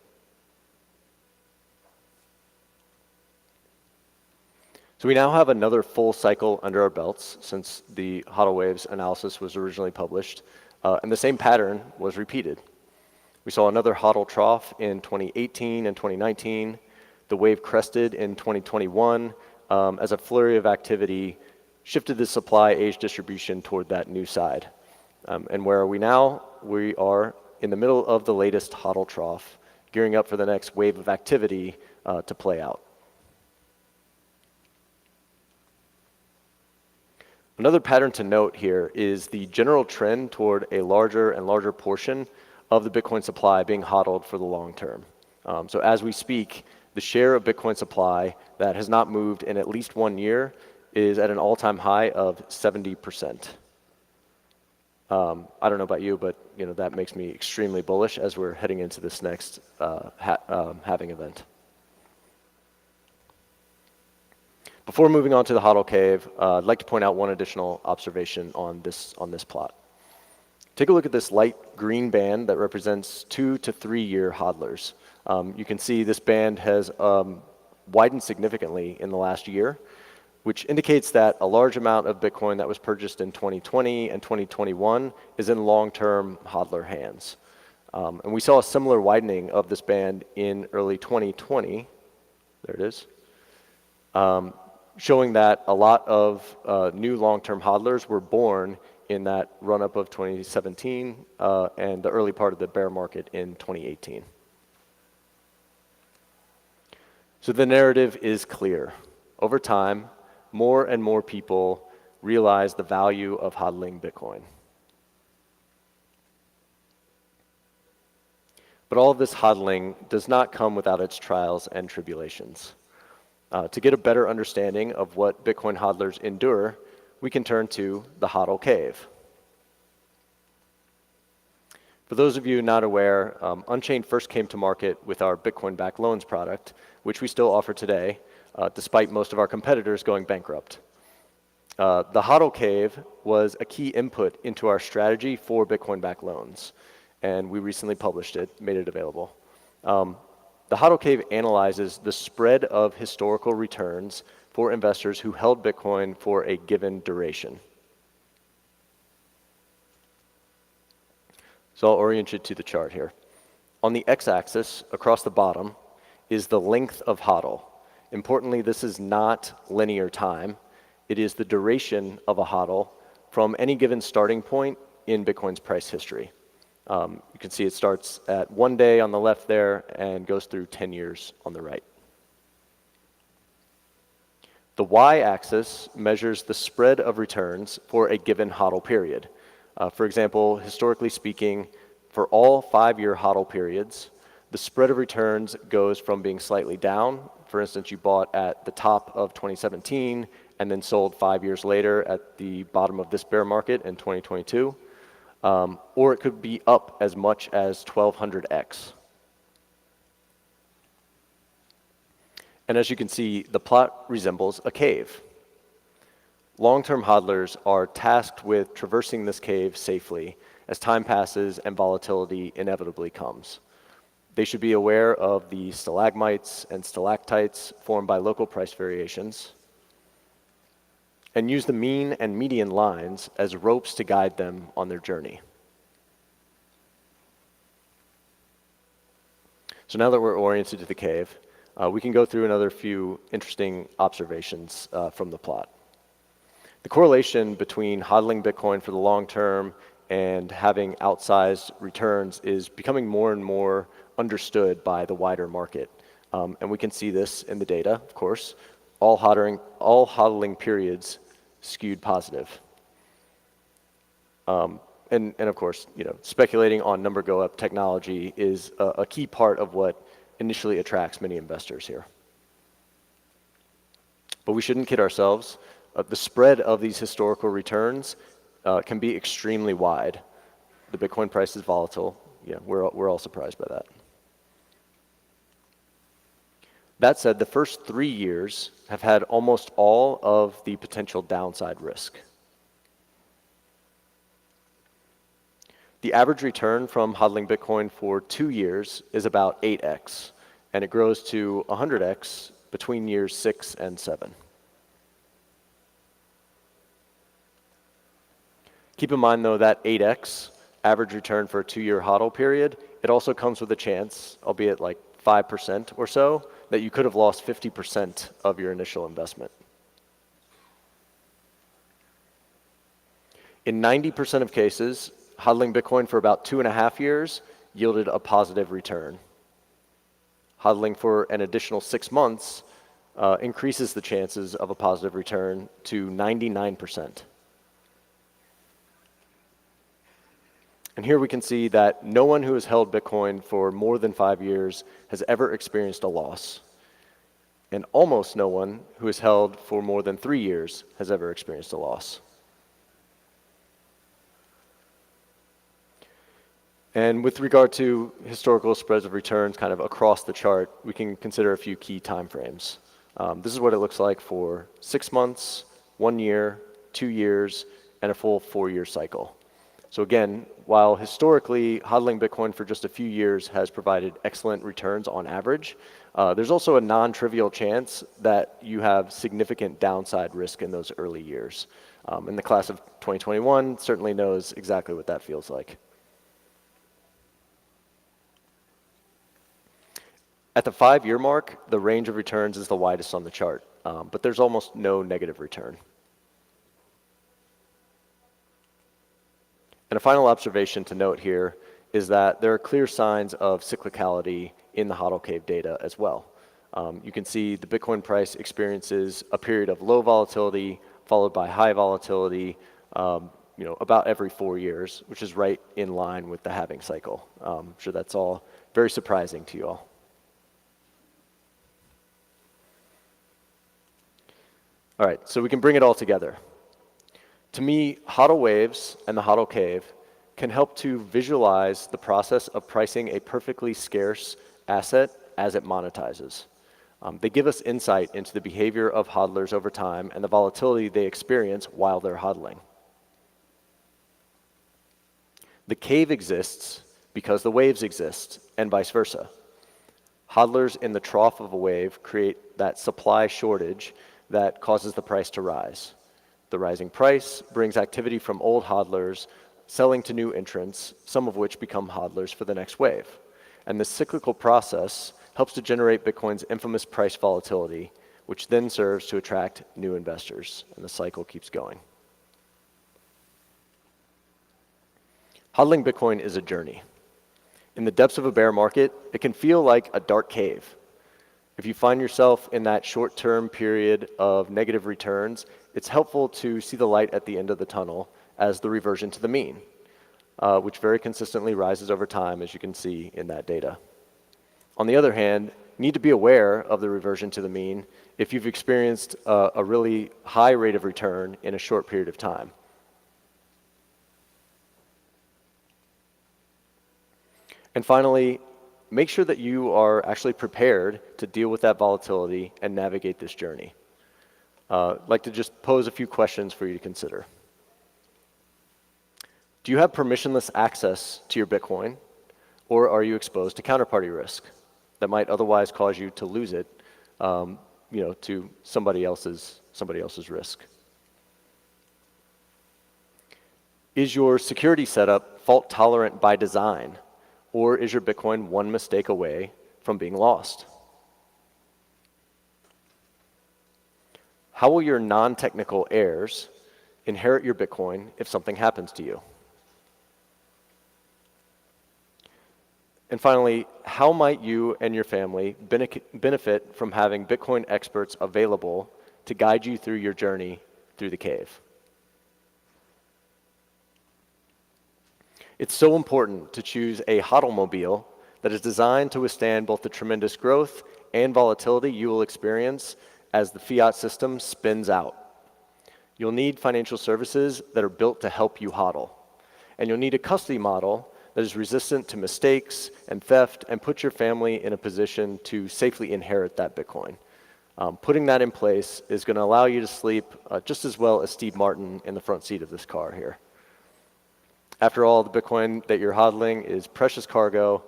So we now have another full cycle under our belts since the HODL waves analysis was originally published, and the same pattern was repeated. We saw another HODL trough in 2018 and 2019. The wave crested in 2021 as a flurry of activity shifted the supply age distribution toward that new side. And where are we now? We are in the middle of the latest HODL trough, gearing up for the next wave of activity to play out. Another pattern to note here is the general trend toward a larger and larger portion of the Bitcoin supply being HODLed for the long term. So as we speak, the share of Bitcoin supply that has not moved in at least 1 year is at an all-time high of 70%. I don't know about you, but that makes me extremely bullish as we're heading into this next halving event. Before moving on to the HODL cave, I'd like to point out one additional observation on this plot. Take a look at this light green band that represents 2 to 3 year hodlers. You can see this band has widened significantly in the last year, which indicates that a large amount of Bitcoin that was purchased in 2020 and 2021 is in long-term hodler hands. And we saw a similar widening of this band in early 2020. There it is. Showing that a lot of new long-term hodlers were born in that run-up of 2017 and the early part of the bear market in 2018. So the narrative is clear. Over time, more and more people realize the value of hodling Bitcoin. But all of this hodling does not come without its trials and tribulations. To get a better understanding of what Bitcoin hodlers endure, we can turn to the HODL cave. For those of you not aware, Unchained first came to market with our Bitcoin-backed loans product, which we still offer today, despite most of our competitors going bankrupt. The HODL cave was a key input into our strategy for Bitcoin-backed loans, and we recently published it, made it available. The HODL cave analyzes the spread of historical returns for investors who held Bitcoin for a given duration. So I'll orient you to the chart here. On the x-axis, across the bottom, is the length of HODL. Importantly, this is not linear time. It is the duration of a HODL from any given starting point in Bitcoin's price history. You can see it starts at 1 day on the left there and goes through 10 years on the right. The y-axis measures the spread of returns for a given HODL period. For example, historically speaking, for all 5-year HODL periods, the spread of returns goes from being slightly down. For instance, you bought at the top of 2017 and then sold 5 years later at the bottom of this bear market in 2022. Or it could be up as much as 1200x. And as you can see, the plot resembles a cave. Long-term hodlers are tasked with traversing this cave safely as time passes and volatility inevitably comes. They should be aware of the stalagmites and stalactites formed by local price variations and use the mean and median lines as ropes to guide them on their journey. So now that we're oriented to the cave, we can go through another few interesting observations from the plot. The correlation between hodling Bitcoin for the long term and having outsized returns is becoming more and more understood by the wider market. And we can see this in the data, of course. All hodling periods skewed positive. And of course, speculating on number go up technology is a key part of what initially attracts many investors here. But we shouldn't kid ourselves. The spread of these historical returns can be extremely wide. The Bitcoin price is volatile. Yeah, we're all surprised by that. That said, the first 3 years have had almost all of the potential downside risk. The average return from hodling Bitcoin for 2 years is about 8x, and it grows to 100x between years 6 and 7. Keep in mind, though, that 8x average return for a 2-year hodl period, it also comes with a chance, albeit like 5% or so, that you could have lost 50% of your initial investment. In 90% of cases, hodling Bitcoin for about 2.5 years yielded a positive return. Hodling for an additional 6 months increases the chances of a positive return to 99%. And here we can see that no one who has held Bitcoin for more than 5 years has ever experienced a loss. And almost no one who has held for more than 3 years has ever experienced a loss. And with regard to historical spreads of returns kind of across the chart, we can consider a few key time frames. This is what it looks like for 6 months, 1 year, 2 years, and a full 4-year cycle. So again, while historically hodling Bitcoin for just a few years has provided excellent returns on average, There's also a non-trivial chance that you have significant downside risk in those early years. And the class of 2021 certainly knows exactly what that feels like. At the 5-year mark, the range of returns is the widest on the chart, but there's almost no negative return. And a final observation to note here is that there are clear signs of cyclicality in the HODL cave data as well. You can see the Bitcoin price experiences a period of low volatility followed by high volatility about every 4 years, which is right in line with the halving cycle. I'm sure that's all very surprising to you all. All right, so we can bring it all together. To me, HODL waves and the HODL cave can help to visualize the process of pricing a perfectly scarce asset as it monetizes. They give us insight into the behavior of hodlers over time and the volatility they experience while they're hodling. The cave exists because the waves exist, and vice versa. Hodlers in the trough of a wave create that supply shortage that causes the price to rise. The rising price brings activity from old hodlers selling to new entrants, some of which become hodlers for the next wave. And this cyclical process helps to generate Bitcoin's infamous price volatility, which then serves to attract new investors, and the cycle keeps going. Hodling Bitcoin is a journey. In the depths of a bear market, it can feel like a dark cave. If you find yourself in that short-term period of negative returns, it's helpful to see the light at the end of the tunnel as the reversion to the mean, which very consistently rises over time, as you can see in that data. On the other hand, you need to be aware of the reversion to the mean if you've experienced a really high rate of return in a short period of time. And finally, make sure that you are actually prepared to deal with that volatility and navigate this journey. I'd like to just pose a few questions for you to consider. Do you have permissionless access to your Bitcoin, or are you exposed to counterparty risk that might otherwise cause you to lose it, to somebody else's risk? Is your security setup fault tolerant by design, or is your Bitcoin one mistake away from being lost? How will your non-technical heirs inherit your Bitcoin if something happens to you? And finally, how might you and your family benefit from having Bitcoin experts available to guide you through your journey through the cave? It's so important to choose a HODL-mobile that is designed to withstand both the tremendous growth and volatility you will experience as the fiat system spins out. You'll need financial services that are built to help you HODL. And you'll need a custody model that is resistant to mistakes and theft and put your family in a position to safely inherit that Bitcoin. Putting that in place is going to allow you to sleep just as well as Steve Martin in the front seat of this car here. After all, the Bitcoin that you're hodling is precious cargo,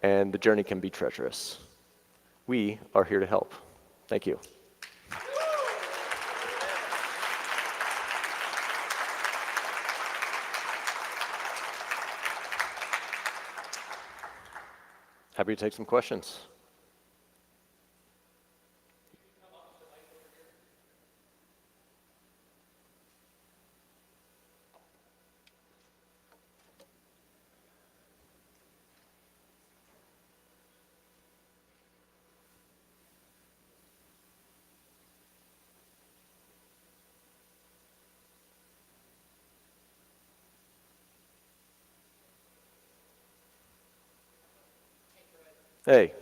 and the journey can be treacherous. We are here to help. Thank you. Happy to take some questions. Hey.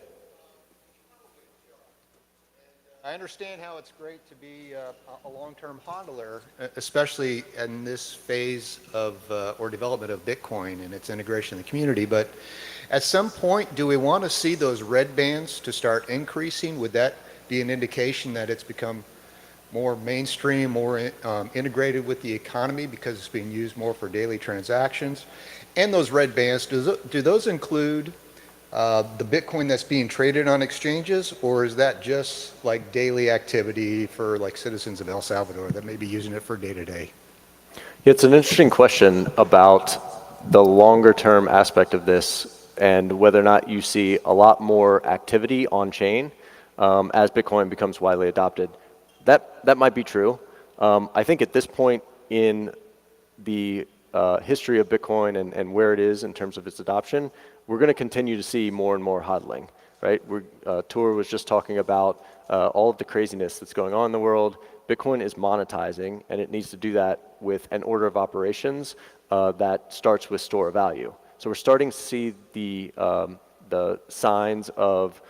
I understand how it's great to be a long-term hodler, especially in this phase of or development of Bitcoin and its integration in the community. But at some point, do we want to see those red bands to start increasing? Would that be an indication that it's become more mainstream, more integrated with the economy because it's being used more for daily transactions? And those red bands, do those include the Bitcoin that's being traded on exchanges, or is that just like daily activity for like citizens of El Salvador that may be using it for day to day? It's an interesting question about the longer term aspect of this and whether or not you see a lot more activity on chain as Bitcoin becomes widely adopted. That might be true. I think at this point in the history of Bitcoin and where it is in terms of its adoption, we're going to continue to see more and more hodling, right? Tor was just talking about all of the craziness that's going on in the world. Bitcoin is monetizing, and it needs to do that with an order of operations that starts with store of value. So we're starting to see the signs of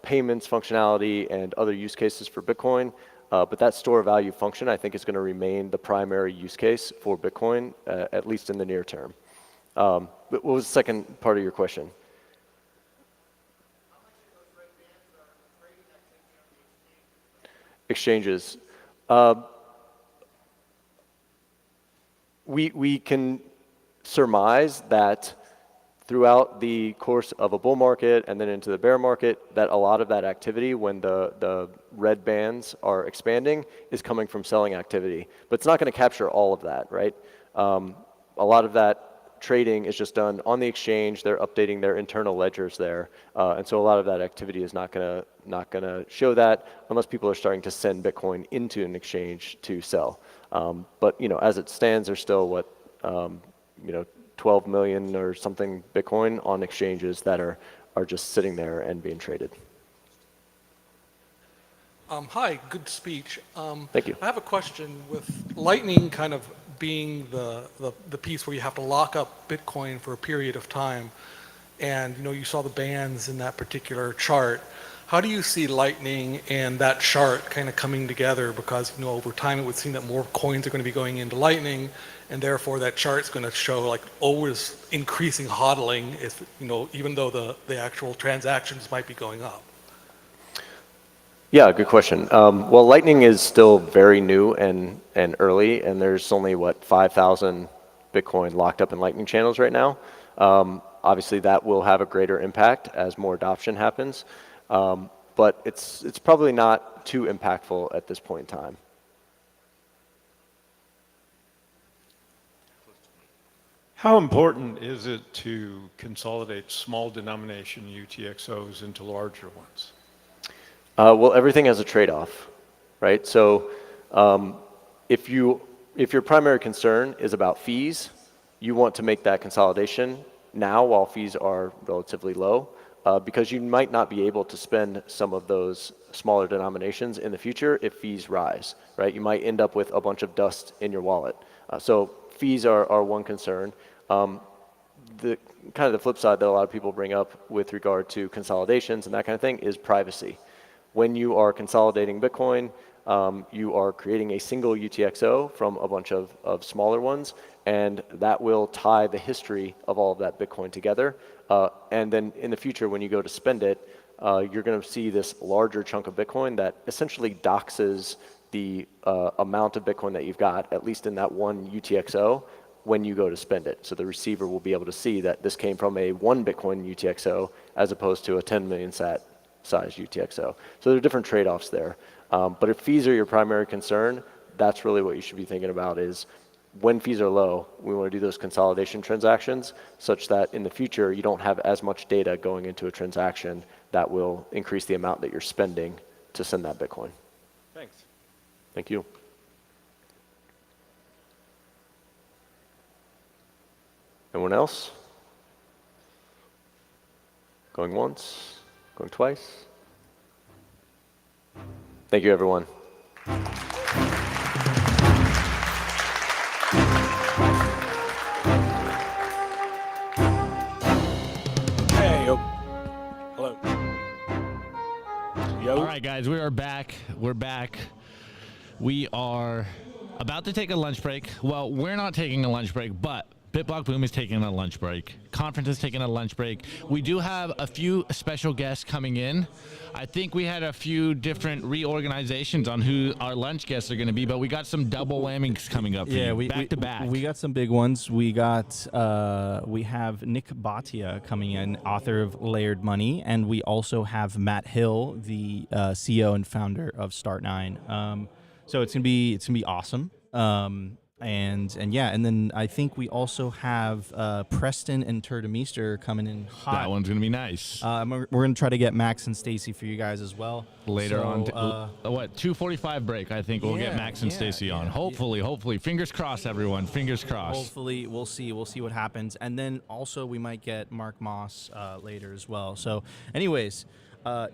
payments functionality and other use cases for Bitcoin. But that store of value function, I think, is going to remain the primary use case for Bitcoin, at least in the near term. But what was the second part of your question? Exchanges. We can surmise that throughout the course of a bull market and then into the bear market, that a lot of that activity, when the red bands are expanding, is coming from selling activity. But it's not going to capture all of that, right? A lot of that trading is just done on the exchange. They're updating their internal ledgers there, and so a lot of that activity is not gonna show that unless people are starting to send Bitcoin into an exchange to sell. But as it stands, there's still 12 million or something Bitcoin on exchanges that are just sitting there and being traded. Hi, good speech. Thank you. I have a question. With Lightning kind of being the piece where you have to lock up Bitcoin for a period of time, and you saw the bands in that particular chart. How do you see Lightning and that chart kind of coming together? Because over time it would seem that more coins are going to be going into Lightning, and therefore that chart's going to show like always increasing hodling, if even though the actual transactions might be going up. Yeah, good question. Well, Lightning is still very new and early, and there's only 5,000 Bitcoin locked up in Lightning channels right now. Obviously, that will have a greater impact as more adoption happens, but it's probably not too impactful at this point in time. How important is it to consolidate small denomination UTXOs into larger ones? Well, everything has a trade-off, right? So if your primary concern is about fees, you want to make that consolidation now while fees are relatively low, because you might not be able to spend some of those smaller denominations in the future if fees rise, right? You might end up with a bunch of dust in your wallet. So fees are one concern. The flip side that a lot of people bring up with regard to consolidations and that kind of thing is privacy. When you are consolidating Bitcoin, you are creating a single UTXO from a bunch of smaller ones, and that will tie the history of all of that Bitcoin together. And then in the future, when you go to spend it, you're going to see this larger chunk of Bitcoin that essentially doxes the amount of Bitcoin that you've got, at least in that one UTXO, when you go to spend it. So the receiver will be able to see that this came from a 1 Bitcoin UTXO as opposed to a 10 million sat size UTXO. So there are different trade-offs there. But if fees are your primary concern, that's really what you should be thinking about is when fees are low, we want to do those consolidation transactions such that in the future you don't have as much data going into a transaction that will increase the amount that you're spending to send that Bitcoin. Thanks. Thank you. Anyone else? Going once? Going twice? Thank you, everyone. Hey, yo. Hello. Yo. All right, guys, we are back. We're back. We are about to take a lunch break. Well, we're not taking a lunch break, but BitBlockBoom is taking a lunch break. Conference is taking a lunch break. We do have a few special guests coming in. I think we had a few different reorganizations on who our lunch guests are going to be, but we got some double whammies coming up. Yeah, back to back. We got some big ones. We have Nick Bhatia coming in, author of Layered Money, and we also have Matt Hill, the CEO and founder of Start9. So it's gonna be awesome. And then I think we also have Preston and Turdemeester coming in hot. That one's gonna be nice. We're gonna try to get Max and Stacy for you guys as well Later on. 2:45 break. I think we'll get Max and Stacy on. Hopefully. Fingers crossed, everyone. Fingers crossed. Hopefully, we'll see what happens. And then also we might get Mark Moss later as well. So, anyways.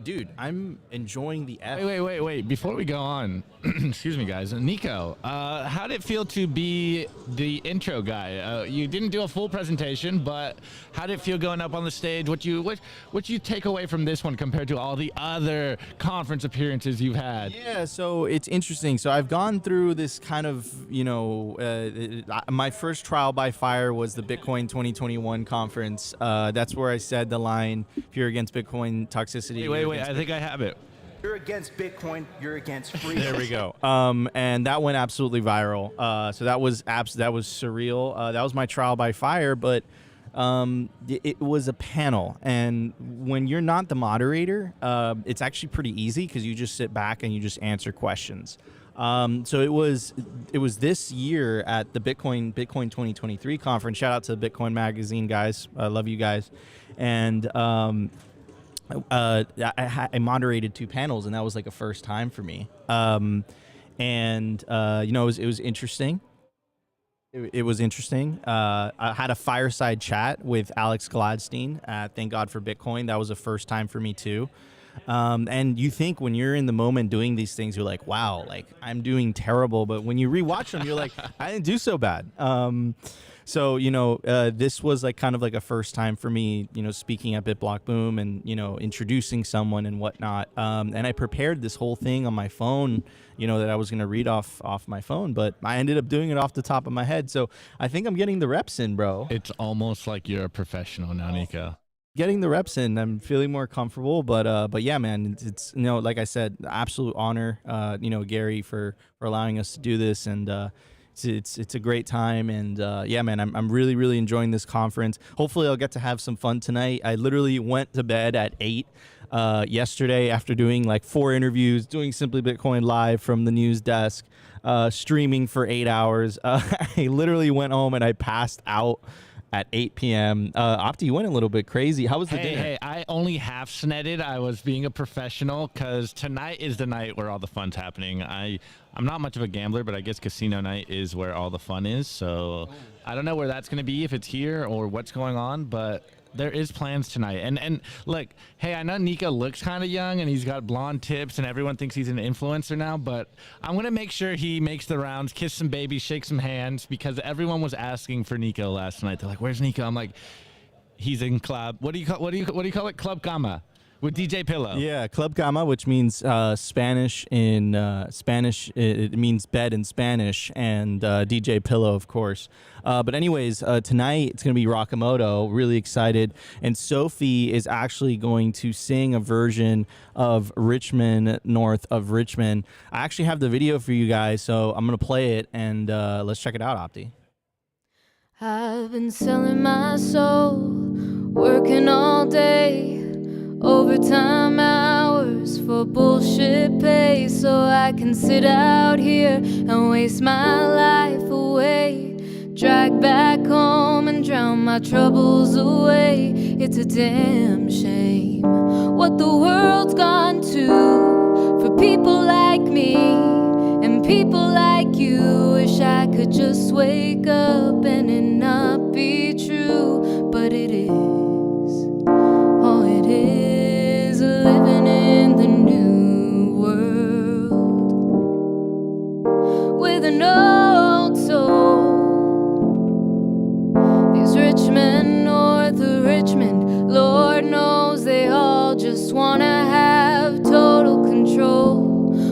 Dude, I'm enjoying the F. Wait. Before we go on, excuse me, guys. Nico, how did it feel to be the intro guy? You didn't do a full presentation, but how did it feel going up on the stage? What you take away from this one compared to all the other conference appearances you've had? Yeah, so it's interesting. So I've gone through this kind of, my first trial by fire was the Bitcoin 2021 conference. That's where I said the line, if you're against Bitcoin toxicity. Wait, I think I have it. You're against Bitcoin, you're against freedom. There we go. And that went absolutely viral. So that was surreal. That was my trial by fire, but it was a panel. And when you're not the moderator, it's actually pretty easy because you just sit back and you just answer questions. So it was this year at the Bitcoin 2023 conference. Shout out to the Bitcoin Magazine guys. I love you guys. And I moderated 2 panels, and that was like a first time for me. It was interesting. It was interesting. I had a fireside chat with Alex Gladstein. Thank God for Bitcoin. That was a first time for me too. And you think when you're in the moment doing these things, you're like, wow, like I'm doing terrible. But when you rewatch them, you're like, I didn't do so bad. So, this was like kind of like a first time for me, speaking at BitBlockBoom and, introducing someone and whatnot. And I prepared this whole thing on my phone, that I was going to read off my phone, but I ended up doing it off the top of my head. So I think I'm getting the reps in, bro. It's almost like you're a professional now, Nico. Getting the reps in, I'm feeling more comfortable, but yeah, man, it's like I said, absolute honor, Gary for allowing us to do this, and it's a great time, and yeah, man, I'm really, really enjoying this conference. Hopefully I'll get to have some fun tonight. I literally went to bed at 8 yesterday after doing like 4 interviews, doing Simply Bitcoin live from the news desk, streaming for 8 hours. I literally went home and I passed out at 8 p.m. Opti, you went a little bit crazy. How was the dinner? Hey, I only half snetted. I was being a professional because tonight is the night where all the fun's happening. I'm not much of a gambler, but I guess casino night is where all the fun is. So I don't know where that's going to be, if it's here or what's going on, but there is plans tonight. And look, hey, I know Nico looks kind of young and he's got blonde tips and everyone thinks he's an influencer now, but I'm going to make sure he makes the rounds, kiss some babies, shake some hands, because everyone was asking for Nico last night. They're like, where's Nico? I'm like, he's in club. What do you call it? Club Cama. With DJ Pillow. Yeah, Club Cama, which means Spanish in Spanish. It means bed in Spanish, and DJ Pillow, of course. But anyways, tonight it's going to be Rakamoto. Really excited. And Sophie is actually going to sing a version of Richmond, North of Richmond. I actually have the video for you guys, so I'm going to play it, and let's check it out, Opti. I've been selling my soul, working all day. Overtime hours for bullshit pay, so I can sit out here and waste my life away. Drag back home and drown my troubles away. It's a damn shame what the world's gone to for people like me and people like you. Wish I could just wake up and it not be true, but it is. Oh, it is. Living in the new world with an old soul. These rich men north of Richmond, Lord knows they all just wanna have total control.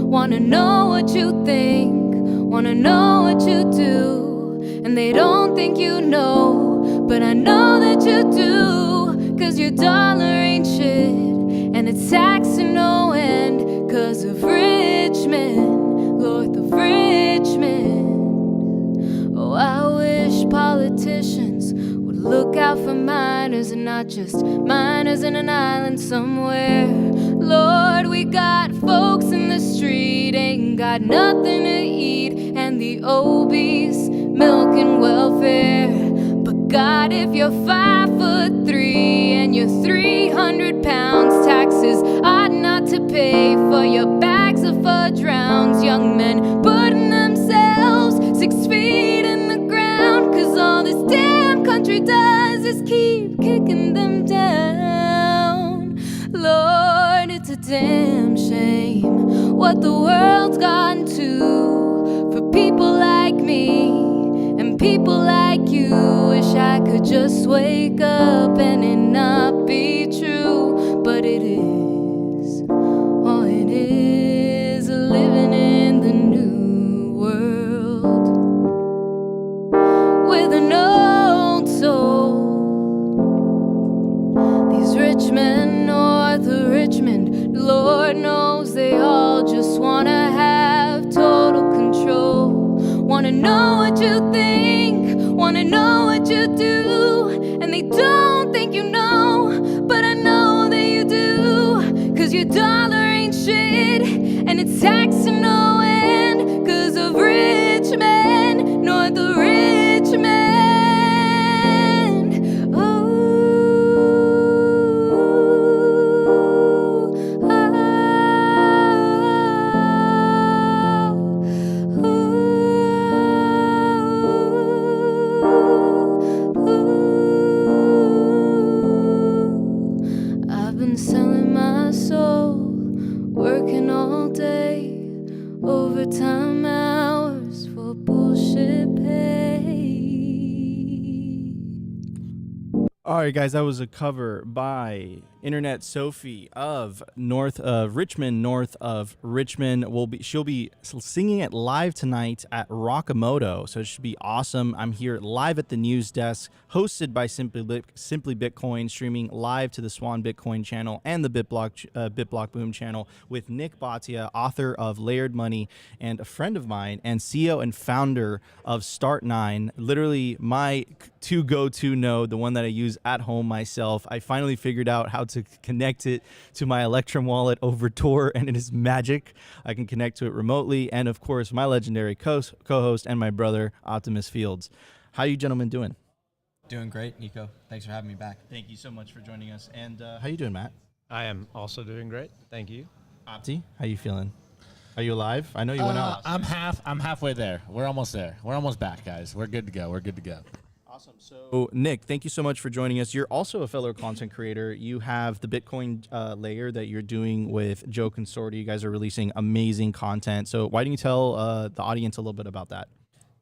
Wanna know what you think, wanna know what you do, and and they don't think you know, but I know that you do, 'cause your dollar ain't shit, and it's taxing no end, 'cause of Richmond, north of Richmond. Oh, I wish politicians would look out for miners and not just miners in an island somewhere. Lord, we got folks in the street, ain't got nothing to eat, and the obese milking welfare. But God, if you're 5'3" and you're 300 pounds, taxes ought not to pay for your bags of fudge rounds. Young men putting themselves 6 feet in the ground, 'cause all this damn country does is keep kicking them down. Lord, it's a damn shame what the world's gotten to for people like me and people like you. Wish I could just wake up and it not be true, but it is. Oh, it is living in the new world with an old soul. These rich men north of Richmond, Lord knows they all just wanna have total control. Wanna know what you think, wanna know what you do, and they don't think you know, but I know that you do, 'cause your dollar ain't shit, and it's taxing no end, 'cause of Richmond, north of Richmond. I've been selling my soul, working all day, overtime hours for bullshit pay. All right, guys, that was a cover by Internet Sophie of Richmond, north of Richmond. She'll be singing it live tonight at Rockamoto, so it should be awesome. I'm here live at the news desk, hosted by Simply Bitcoin, streaming live to the Swan Bitcoin channel and the BitBlockBoom channel with Nick Bhatia, author of Layered Money and a friend of mine, and CEO and founder of Start9, literally my go-to node, the one that I use at home myself. I finally figured out how to connect it to my Electrum wallet over Tor, and it is magic. I can connect to it remotely, and of course, my legendary co-host and my brother, Optimus Fields. How you gentlemen doing? Doing great, Nico. Thanks for having me back. Thank you so much for joining us. And how you doing, Matt? I am also doing great. Thank you. Opti, how you feeling? Are you alive? I know you went out. I'm halfway there. We're almost there. We're almost back, guys. We're good to go. Awesome. So, Nick, thank you so much for joining us. You're also a fellow content creator. You have the Bitcoin layer that you're doing with Joe Consorti. You guys are releasing amazing content. So why don't you tell the audience a little bit about that?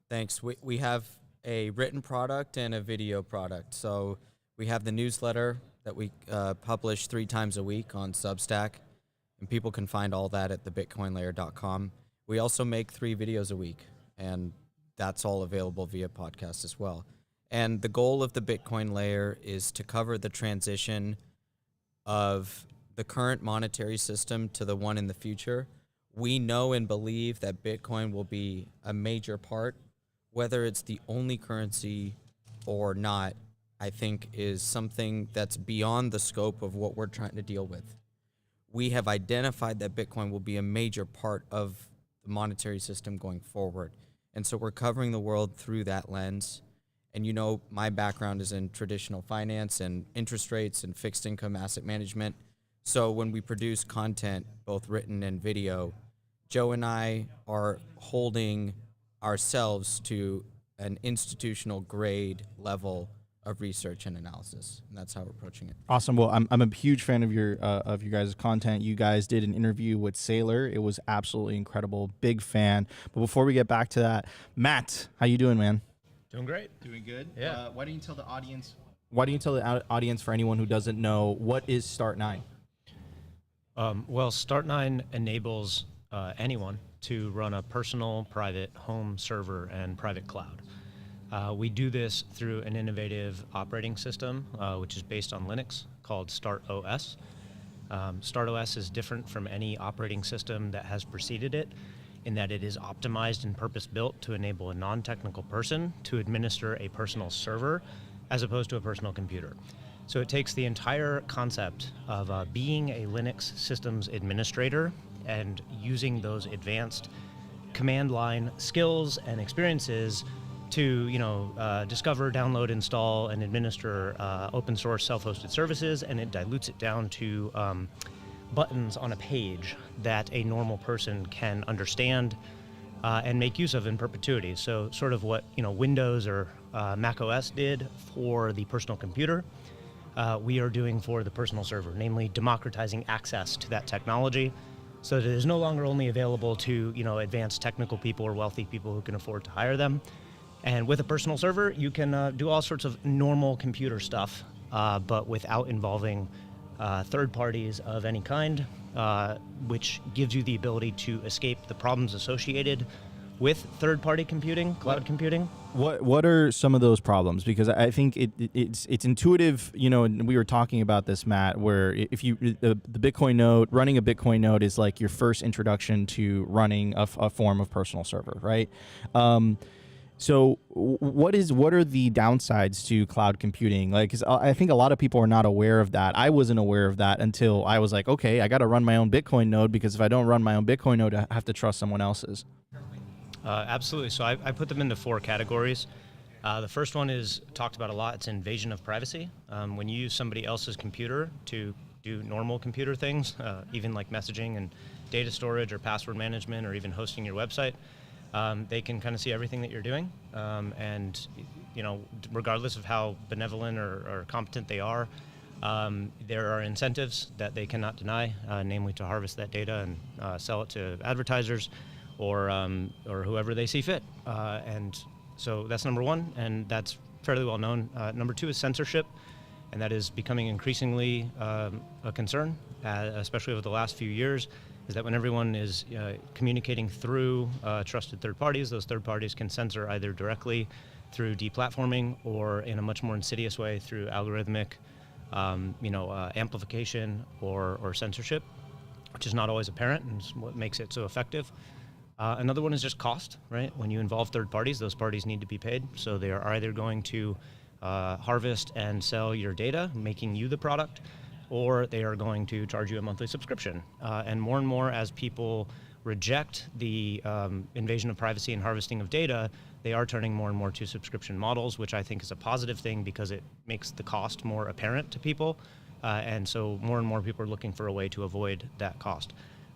Thanks. We have a written product and a video product. So we have the newsletter that we publish 3 times a week on Substack, and people can find all that at thebitcoinlayer.com. We also make 3 videos a week, and that's all available via podcast as well. And the goal of the Bitcoin layer is to cover the transition of the current monetary system to the one in the future. We know and believe that Bitcoin will be a major part. Whether it's the only currency or not, I think is something that's beyond the scope of what we're trying to deal with. We have identified that Bitcoin will be a major part of the monetary system going forward. And so we're covering the world through that lens. And you know, my background is in traditional finance and interest rates and fixed income asset management. So when we produce content, both written and video, Joe and I are holding ourselves to an institutional grade level of research and analysis, and that's how we're approaching it. Awesome. Well, I'm a huge fan of your guys' content. You guys did an interview with Sailor. It was absolutely incredible. Big fan. But before we get back to that, Matt, how you doing, man? Doing great. Doing good. Yeah. Why don't you tell the audience? Why don't you tell the audience, for anyone who doesn't know, what is Start9? Well, Start9 enables anyone to run a personal, private home server and private cloud. We do this through an innovative operating system, which is based on Linux, called StartOS. StartOS is different from any operating system that has preceded it in that it is optimized and purpose-built to enable a non-technical person to administer a personal server as opposed to a personal computer. So it takes the entire concept of being a Linux systems administrator and using those advanced command line skills and experiences to discover, download, install, and administer open source self-hosted services, and it dilutes it down to buttons on a page that a normal person can understand and make use of in perpetuity. So sort of what Windows or Mac OS did for the personal computer, we are doing for the personal server, namely democratizing access to that technology so that it is no longer only available to advanced technical people or wealthy people who can afford to hire them. And with a personal server, you can do all sorts of normal computer stuff, but without involving third parties of any kind, which gives you the ability to escape the problems associated with third-party computing, cloud computing. What are some of those problems? Because I think it's intuitive, and we were talking about this, Matt, where if you the Bitcoin node, running a Bitcoin node is like your first introduction to running a form of personal server, right? So what are the downsides to cloud computing? Like, 'cause I think a lot of people are not aware of that. I wasn't aware of that until I was like, okay, I got to run my own Bitcoin node, because if I don't run my own Bitcoin node, I have to trust someone else's. Absolutely. So I put them into 4 categories. The first one is talked about a lot. It's invasion of privacy. When you use somebody else's computer to do normal computer things, even like messaging and data storage or password management or even hosting your website, they can kind of see everything that you're doing. And, regardless of how benevolent or competent they are, there are incentives that they cannot deny, namely to harvest that data and sell it to advertisers or whoever they see fit. And so that's number one, and that's fairly well known. Number 2 is censorship, and that is becoming increasingly a concern, especially over the last few years, is that when everyone is communicating through trusted third parties, those third parties can censor either directly through deplatforming or in a much more insidious way through algorithmic amplification or censorship, which is not always apparent and is what makes it so effective. Another one is just cost, right? When you involve third parties, those parties need to be paid. So they are either going to harvest and sell your data, making you the product, or they are going to charge you a monthly subscription. And more as people reject the invasion of privacy and harvesting of data, they are turning more and more to subscription models, which I think is a positive thing because it makes the cost more apparent to people. And so more and more people are looking for a way to avoid that cost.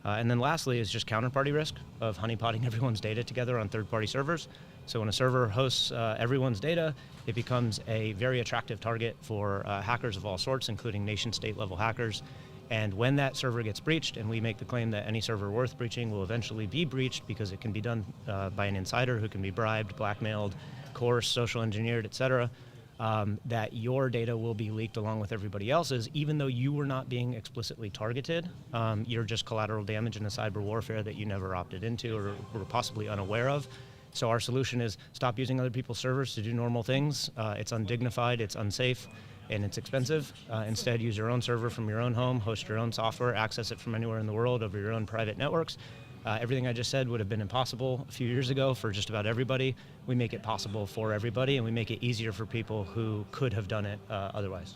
And then lastly is just counterparty risk of honeypotting everyone's data together on third-party servers. So when a server hosts everyone's data, it becomes a very attractive target for hackers of all sorts, including nation-state level hackers. And when that server gets breached, and we make the claim that any server worth breaching will eventually be breached because it can be done by an insider who can be bribed, blackmailed, coerced, social engineered, etc., that your data will be leaked along with everybody else's, even though you were not being explicitly targeted. You're just collateral damage in a cyber warfare that you never opted into or were possibly unaware of. So our solution is stop using other people's servers to do normal things. It's undignified, it's unsafe, and it's expensive. Instead, use your own server from your own home, host your own software, access it from anywhere in the world over your own private networks. Everything I just said would have been impossible a few years ago for just about everybody. We make it possible for everybody, and we make it easier for people who could have done it otherwise.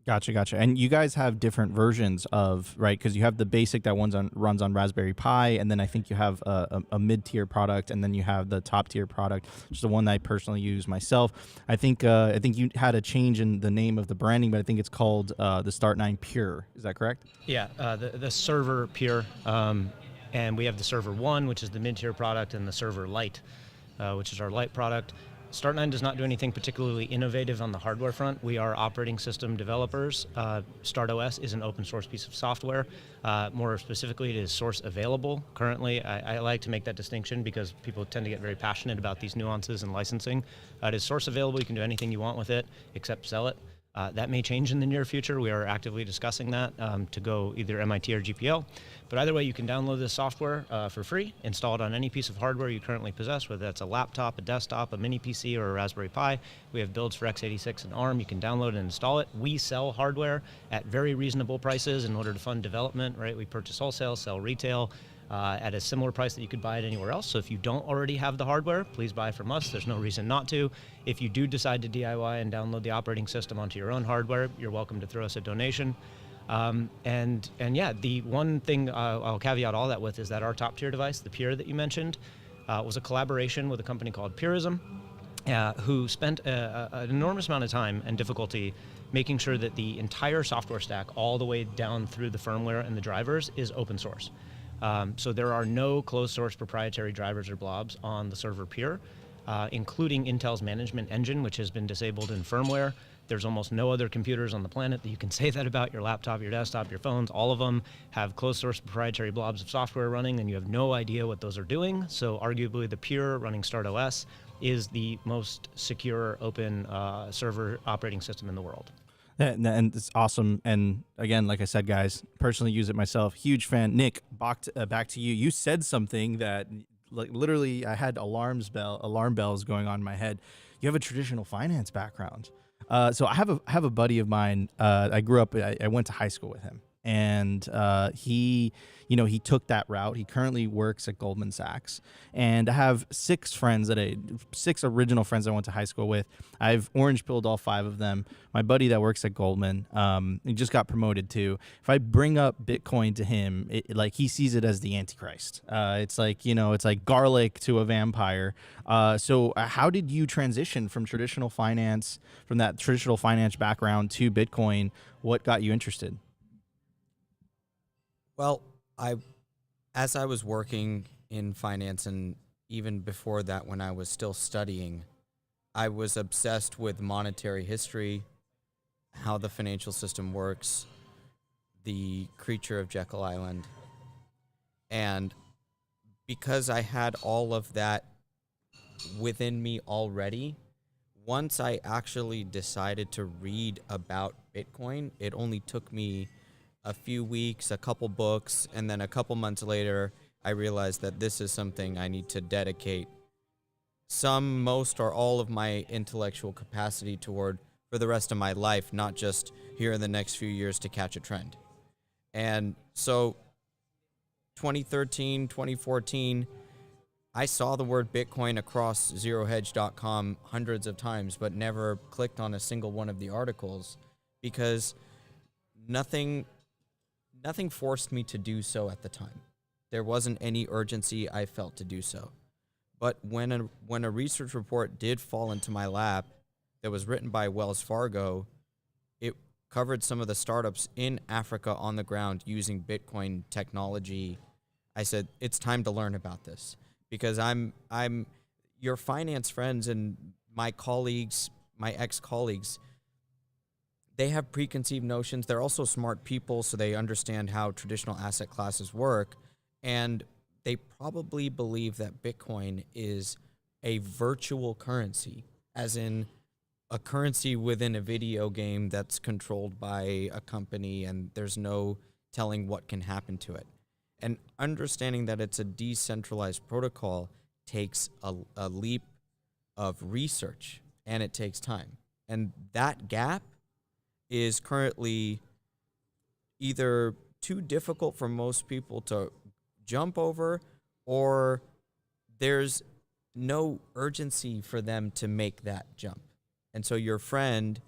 Gotcha. And you guys have different versions of, right? Because you have the basic that runs on Raspberry Pi, and then I think you have a mid-tier product, and then you have the top-tier product, which is the one that I personally use myself. I think you had a change in the name of the branding, but I think it's called the Start9 Pure. Is that correct? Yeah, the server Pure. And we have the server 1, which is the mid-tier product, and the server Lite, which is our Lite product. Start9 does not do anything particularly innovative on the hardware front. We are operating system developers. StartOS is an open source piece of software. More specifically, it is source available. Currently, I like to make that distinction because people tend to get very passionate about these nuances and licensing. It is source available. You can do anything you want with it except sell it. That may change in the near future. We are actively discussing that to go either MIT or GPL. But either way, you can download this software for free, install it on any piece of hardware you currently possess, whether that's a laptop, a desktop, a mini PC, or a Raspberry Pi. We have builds for x86 and ARM. You can download and install it. We sell hardware at very reasonable prices in order to fund development, right? We purchase wholesale, sell retail at a similar price that you could buy it anywhere else. So if you don't already have the hardware, please buy from us. There's no reason not to. If you do decide to DIY and download the operating system onto your own hardware, you're welcome to throw us a donation. And yeah, the one thing I'll caveat all that with is that our top tier device, the Pure that you mentioned, was a collaboration with a company called Purism, who spent an enormous amount of time and difficulty making sure that the entire software stack, all the way down through the firmware and the drivers, is open source. So there are no closed source proprietary drivers or blobs on the server Pure, including Intel's management engine, which has been disabled in firmware. There's almost no other computers on the planet that you can say that about. Your laptop, your desktop, your phones, all of them have closed source proprietary blobs of software running, and you have no idea what those are doing. So arguably the Pure running StartOS is the most secure open server operating system in the world. And it's awesome. And again, like I said, guys, personally use it myself. Huge fan. Nick, back to you. You said something that, like, literally I had alarm bells going on in my head. You have a traditional finance background. So I have a buddy of mine. I grew up. I went to high school with him, and he took that route. He currently works at Goldman Sachs, and I have six original friends I went to high school with. I've orange pilled all 5 of them. My buddy that works at Goldman, he just got promoted too. If I bring up Bitcoin to him, like, he sees it as the Antichrist. It's like garlic to a vampire. So how did you transition from that traditional finance background to Bitcoin? What got you interested? Well, as I was working in finance, and even before that when I was still studying, I was obsessed with monetary history, how the financial system works, the creature of Jekyll Island. And because I had all of that within me already, once I actually decided to read about Bitcoin, it only took me a few weeks, a couple books, and then a couple months later, I realized that this is something I need to dedicate most, or all of my intellectual capacity toward for the rest of my life, not just here in the next few years to catch a trend. And so 2013, 2014, I saw the word Bitcoin across zerohedge.com hundreds of times, but never clicked on a single one of the articles because nothing forced me to do so at the time. There wasn't any urgency I felt to do so. But when a research report did fall into my lap that was written by Wells Fargo, it covered some of the startups in Africa on the ground using Bitcoin technology. I said, it's time to learn about this, because I'm your finance friends and my colleagues, my ex-colleagues, they have preconceived notions. They're also smart people, so they understand how traditional asset classes work. And they probably believe that Bitcoin is a virtual currency, as in a currency within a video game that's controlled by a company and there's no telling what can happen to it. And understanding that it's a decentralized protocol takes a leap of research, and it takes time. And that gap is currently either too difficult for most people to jump over, or there's no urgency for them to make that jump. And so your friend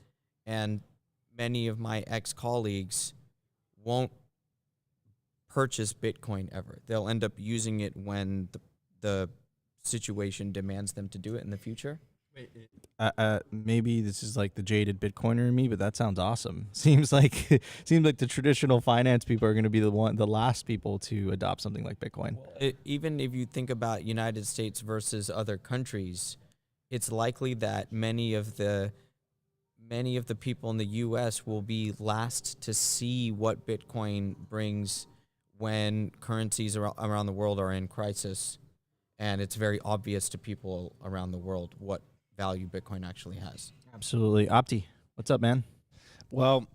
and many of my ex-colleagues won't purchase Bitcoin ever. They'll end up using it when the situation demands them to do it in the future. Maybe this is like the jaded Bitcoiner in me, but that sounds awesome. Seems like the traditional finance people are going to be the last people to adopt something like Bitcoin. Even if you think about United States versus other countries, it's likely that many of the people in the U.S. will be last to see what Bitcoin brings when currencies around the world are in crisis, and it's very obvious to people around the world what value Bitcoin actually has. Absolutely. Opti, what's up, man? Well,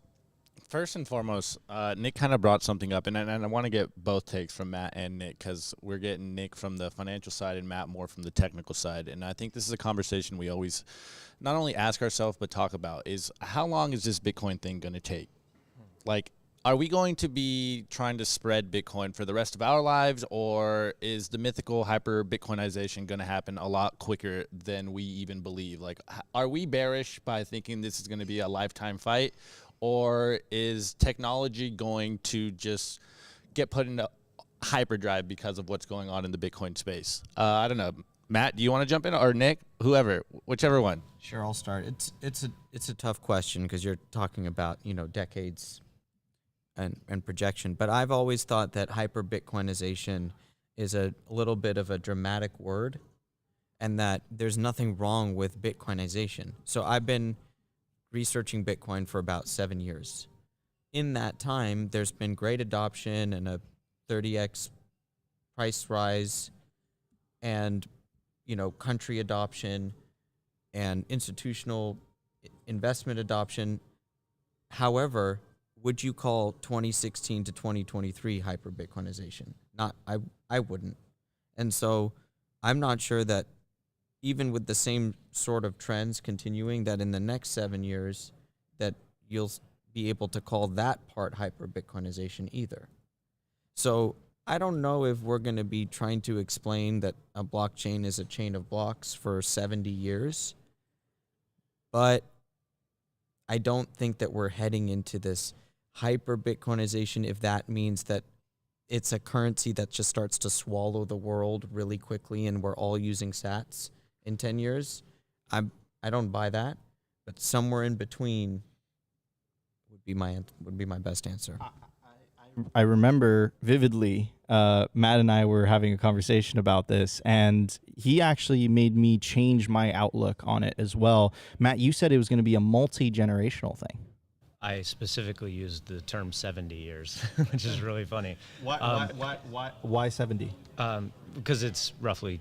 first and foremost, Nick kind of brought something up, and I want to get both takes from Matt and Nick, because we're getting Nick from the financial side and Matt more from the technical side. And I think this is a conversation we always not only ask ourselves but talk about, is how long is this Bitcoin thing going to take? Like, are we going to be trying to spread Bitcoin for the rest of our lives, or is the mythical hyper Bitcoinization going to happen a lot quicker than we even believe? Like, are we bearish by thinking this is going to be a lifetime fight, or is technology going to just get put into hyperdrive because of what's going on in the Bitcoin space? I don't know. Matt, do you want to jump in, or Nick, whoever, whichever one? Sure, I'll start. It's a tough question because you're talking about, decades and projection. But I've always thought that hyper Bitcoinization is a little bit of a dramatic word, and that there's nothing wrong with Bitcoinization. So I've been researching Bitcoin for about 7 years. In that time, there's been great adoption and a 30x price rise, and country adoption and institutional investment adoption. However, would you call 2016 to 2023 hyper Bitcoinization? Not, I wouldn't. And so I'm not sure that even with the same sort of trends continuing, that in the next 7 years that you'll be able to call that part hyper Bitcoinization either. So I don't know if we're going to be trying to explain that a blockchain is a chain of blocks for 70 years, but I don't think that we're heading into this hyper Bitcoinization if that means that it's a currency that just starts to swallow the world really quickly and we're all using sats in 10 years. I don't buy that, but somewhere in between would be my best answer. I remember vividly, Matt and I were having a conversation about this, and he actually made me change my outlook on it as well. Matt, you said it was going to be a multi-generational thing. I specifically used the term 70 years, which is really funny. Why 70? Because it's roughly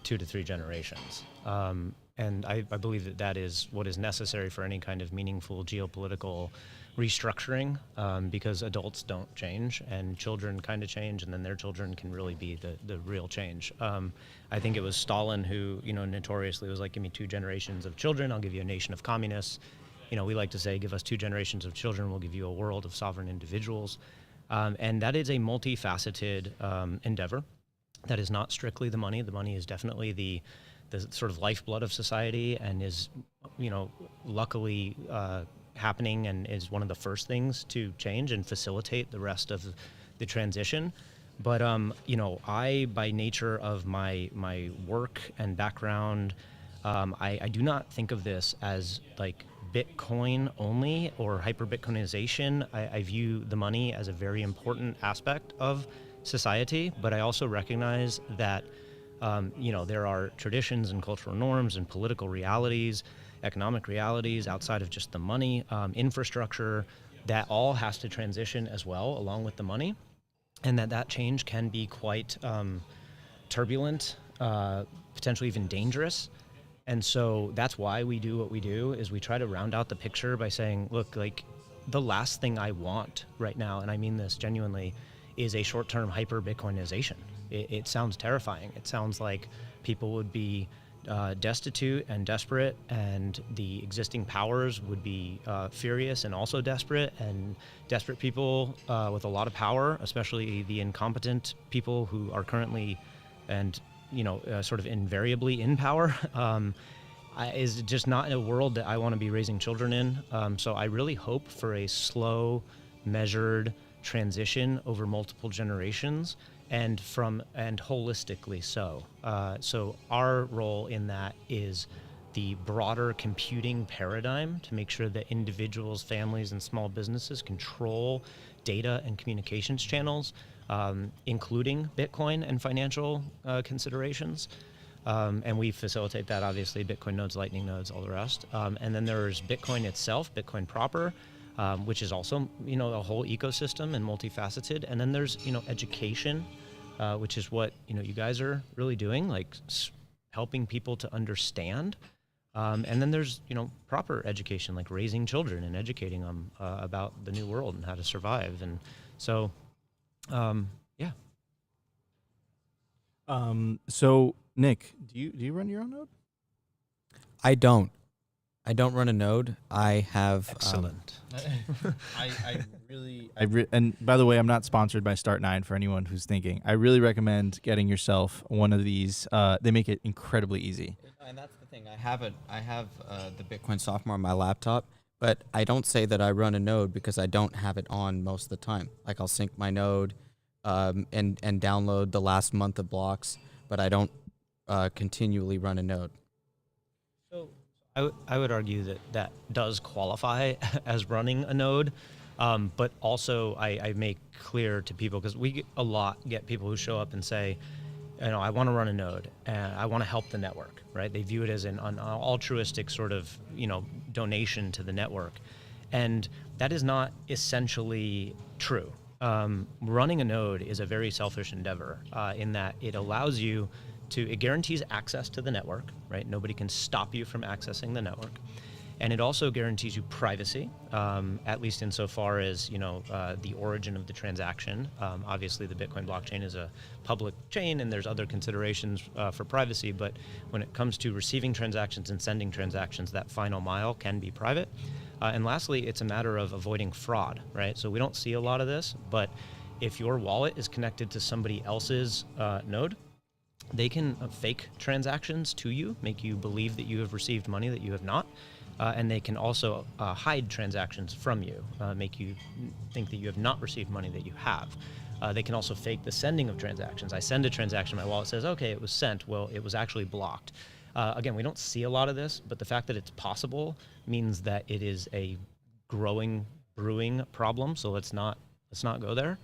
2 to 3 generations. And I believe that is what is necessary for any kind of meaningful geopolitical restructuring, because adults don't change and children kind of change, and then their children can really be the real change. I think it was Stalin who, notoriously was like, give me 2 generations of children, I'll give you a nation of communists. We like to say, give us 2 generations of children, we'll give you a world of sovereign individuals. And that is a multifaceted endeavor. That is not strictly the money. The money is definitely the sort of lifeblood of society, and is, luckily happening, and is one of the first things to change and facilitate the rest of the transition. But, I, by nature of my work and background, I do not think of this as like Bitcoin only or hyper Bitcoinization. I view the money as a very important aspect of society, but I also recognize that there are traditions and cultural norms and political realities, economic realities outside of just the money, infrastructure, that all has to transition as well along with the money, and that change can be quite turbulent, potentially even dangerous. And so that's why we do what we do, is we try to round out the picture by saying, look, like, the last thing I want right now, and I mean this genuinely, is a short-term hyper Bitcoinization. It sounds terrifying. It sounds like people would be destitute and desperate, and the existing powers would be furious and also desperate, and desperate people with a lot of power, especially the incompetent people who are currently and sort of invariably in power, is just not in a world that I want to be raising children in. So I really hope for a slow, measured transition over multiple generations, and holistically so. So our role in that is the broader computing paradigm to make sure that individuals, families, and small businesses control data and communications channels, including Bitcoin and financial considerations. And we facilitate that, obviously, Bitcoin nodes, Lightning nodes, all the rest. And then there's Bitcoin itself, Bitcoin proper, which is also, a whole ecosystem and multifaceted. And then there's, education, which is what, you guys are really doing, like helping people to understand And then there's, proper education, like raising children and educating them about the new world and how to survive. And so, yeah. So Nick, do you run your own node? I don't. I don't run a node. I have excellent. And by the way, I'm not sponsored by Start9 for anyone who's thinking. I really recommend getting yourself one of these. They make it incredibly easy. And that's the thing. I have the Bitcoin software on my laptop, but I don't say that I run a node because I don't have it on most of the time. Like I'll sync my node and download the last month of blocks, but I don't continually run a node. So I would argue that does qualify as running a node, but also I make clear to people, because we get people who show up and say, I want to run a node and I want to help the network, right? They view it as an altruistic sort of, donation to the network. And that is not essentially true. Running a node is a very selfish endeavor in that it allows you it guarantees access to the network, right? Nobody can stop you from accessing the network. And it also guarantees you privacy, at least insofar as, the origin of the transaction. Obviously, the Bitcoin blockchain is a public chain, and there's other considerations for privacy. But when it comes to receiving transactions and sending transactions, that final mile can be private. And lastly, it's a matter of avoiding fraud, right? So we don't see a lot of this, but if your wallet is connected to somebody else's node, they can fake transactions to you, make you believe that you have received money that you have not. And they can also hide transactions from you, make you think that you have not received money that you have. They can also fake the sending of transactions. I send a transaction, my wallet says, okay, it was sent. Well, it was actually blocked. Again, we don't see a lot of this, but the fact that it's possible means that it is a growing, brewing problem. So let's not go there.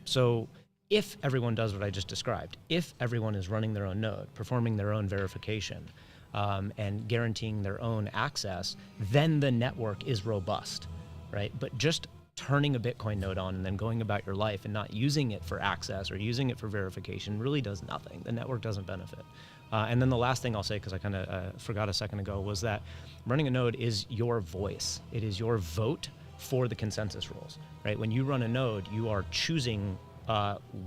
So if everyone does what I just described, if everyone is running their own node, performing their own verification, and guaranteeing their own access, then the network is robust, right? But just turning a Bitcoin node on and then going about your life and not using it for access or using it for verification really does nothing. The network doesn't benefit. And then the last thing I'll say, because I kind of forgot a second ago, was that running a node is your voice. It is your vote for the consensus rules, right? When you run a node, you are choosing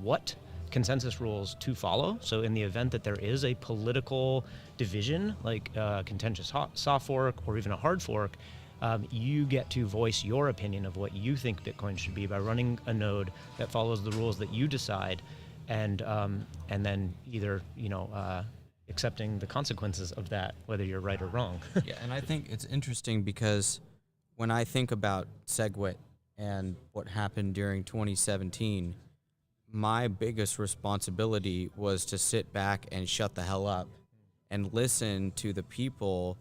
what consensus rules to follow. So in the event that there is a political division, like contentious soft fork or even a hard fork, you get to voice your opinion of what you think Bitcoin should be by running a node that follows the rules that you decide, and then either accepting the consequences of that, whether you're right or wrong. Yeah, and I think it's interesting because when I think about SegWit and what happened during 2017, my biggest responsibility was to sit back and shut the hell up and listen to the people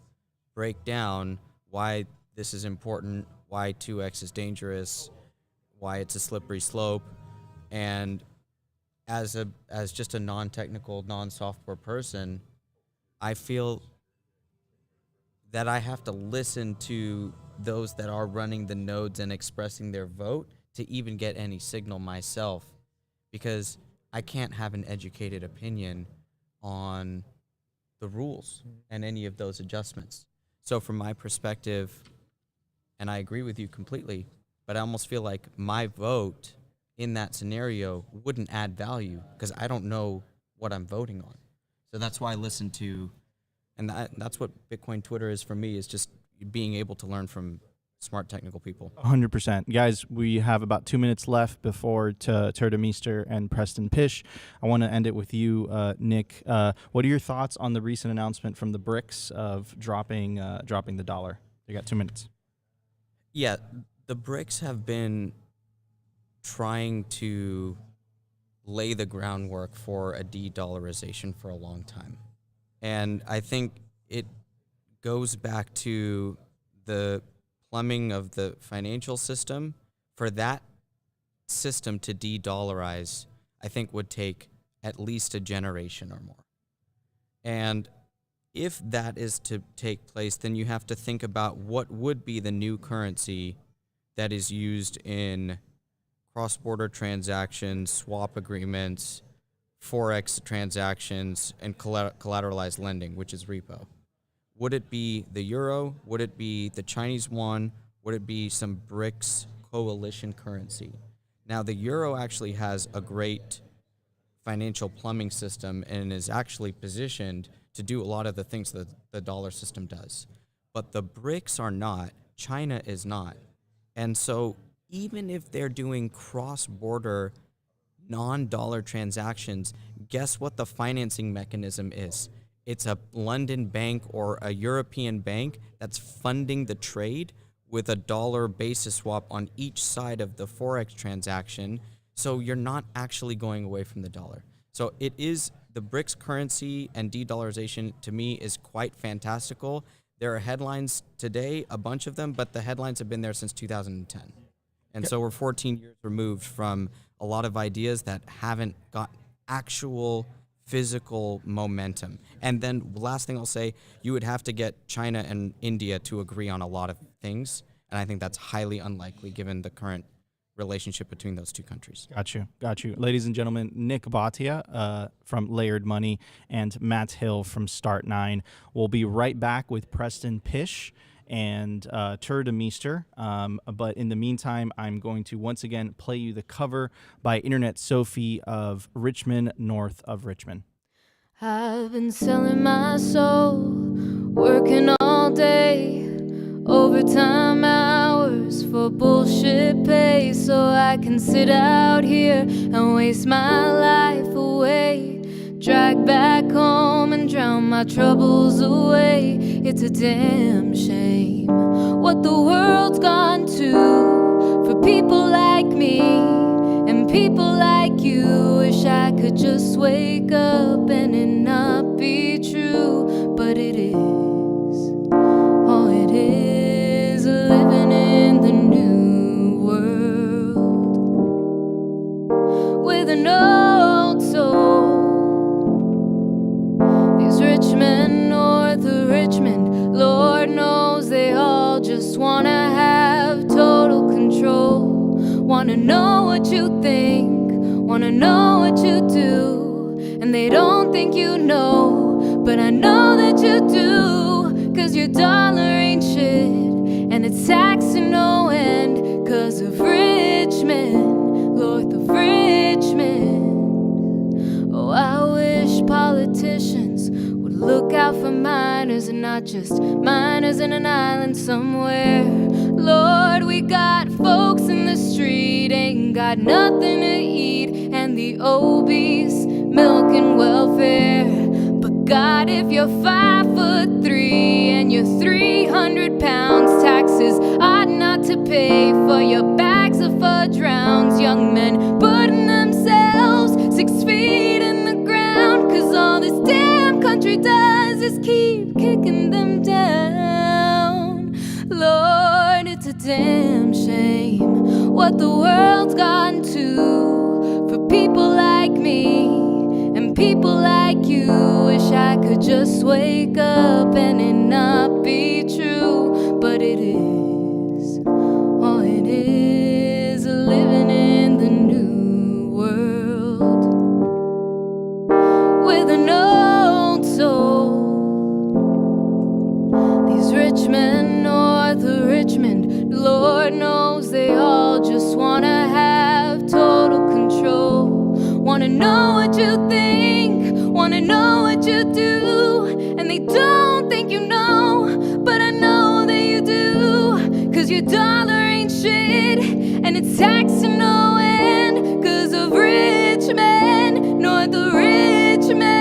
break down why this is important, why 2x is dangerous, why it's a slippery slope. And as just a non-technical, non-software person, I feel that I have to listen to those that are running the nodes and expressing their vote to even get any signal myself, because I can't have an educated opinion on the rules and any of those adjustments. So from my perspective, and I agree with you completely, but I almost feel like my vote in that scenario wouldn't add value because I don't know what I'm voting on. So that's why I listen to, and that's what Bitcoin Twitter is for me, is just being able to learn from smart technical people. 100%. Guys, we have about 2 minutes left before Turda Meester and Preston Pish. I want to end it with you, Nick. What are your thoughts on the recent announcement from the BRICS of dropping the dollar? You got 2 minutes. Yeah, the BRICS have been trying to lay the groundwork for a de-dollarization for a long time. And I think it goes back to the plumbing of the financial system. For that system to de-dollarize, I think would take at least a generation or more. And if that is to take place, then you have to think about what would be the new currency that is used in cross-border transactions, swap agreements, Forex transactions, and collateralized lending, which is repo. Would it be the euro? Would it be the Chinese yuan? Would it be some BRICS coalition currency? Now, the euro actually has a great financial plumbing system and is actually positioned to do a lot of the things that the dollar system does. But the BRICS are not. China is not. And so even if they're doing cross-border non-dollar transactions, guess what the financing mechanism is? It's a London bank or a European bank that's funding the trade with a dollar basis swap on each side of the Forex transaction. So you're not actually going away from the dollar. So it is the BRICS currency and de-dollarization to me is quite fantastical. There are headlines today, a bunch of them, but the headlines have been there since 2010. And so we're 14 years removed from a lot of ideas that haven't got actual physical momentum. And then last thing I'll say, you would have to get China and India to agree on a lot of things. And I think that's highly unlikely given the current relationship between those two countries. Got you. Ladies and gentlemen, Nick Bhatia from Layered Money and Matt Hill from Start9. We'll be right back with Preston Pish and Tur de Meester. But in the meantime, I'm going to once again play you the cover by Internet Sophie of Richmond, north of Richmond. I've been selling my soul, working all day, overtime hours for bullshit pay, so I can sit out here and waste my life away, drag back home and drown my troubles away. It's a damn shame what the world's gone to for people like me and people like you. Wish I could just wake up and it not be true, but it is. Oh, it is living in the new world with an old soul. These rich men north of Richmond, Lord knows they all just wanna have total control. Wanna know what you think, wanna know what you do, and they don't think you know, but I know that you do, 'cause your dollar ain't shit, and it's taxing no end, 'cause of Richmond, north of Richmond. Oh, I wish politicians would look out for miners and not just miners in an island somewhere. Lord, we got folks in the street, ain't got nothing to eat, and the obese milking welfare. But God, if you're 5'3" and you're 300 pounds, taxes ought not to pay for your bags of fudge rounds. Young men putting themselves 6 feet in the ground, 'cause all this damn country does is keep kicking them down. Lord, it's a damn shame what the world's gotten to for people like me and people like you. Wish I could just wake up and it not be true, but it is. Oh, it is living in the new world with an old soul. These rich men north of Richmond, Lord knows they all just wanna have total control. Wanna know what you think, wanna know what you do, and they don't think you know, but I know that you do, 'cause your dollar ain't shit, and it's taxing no end, 'cause of Richmond, north of Richmond.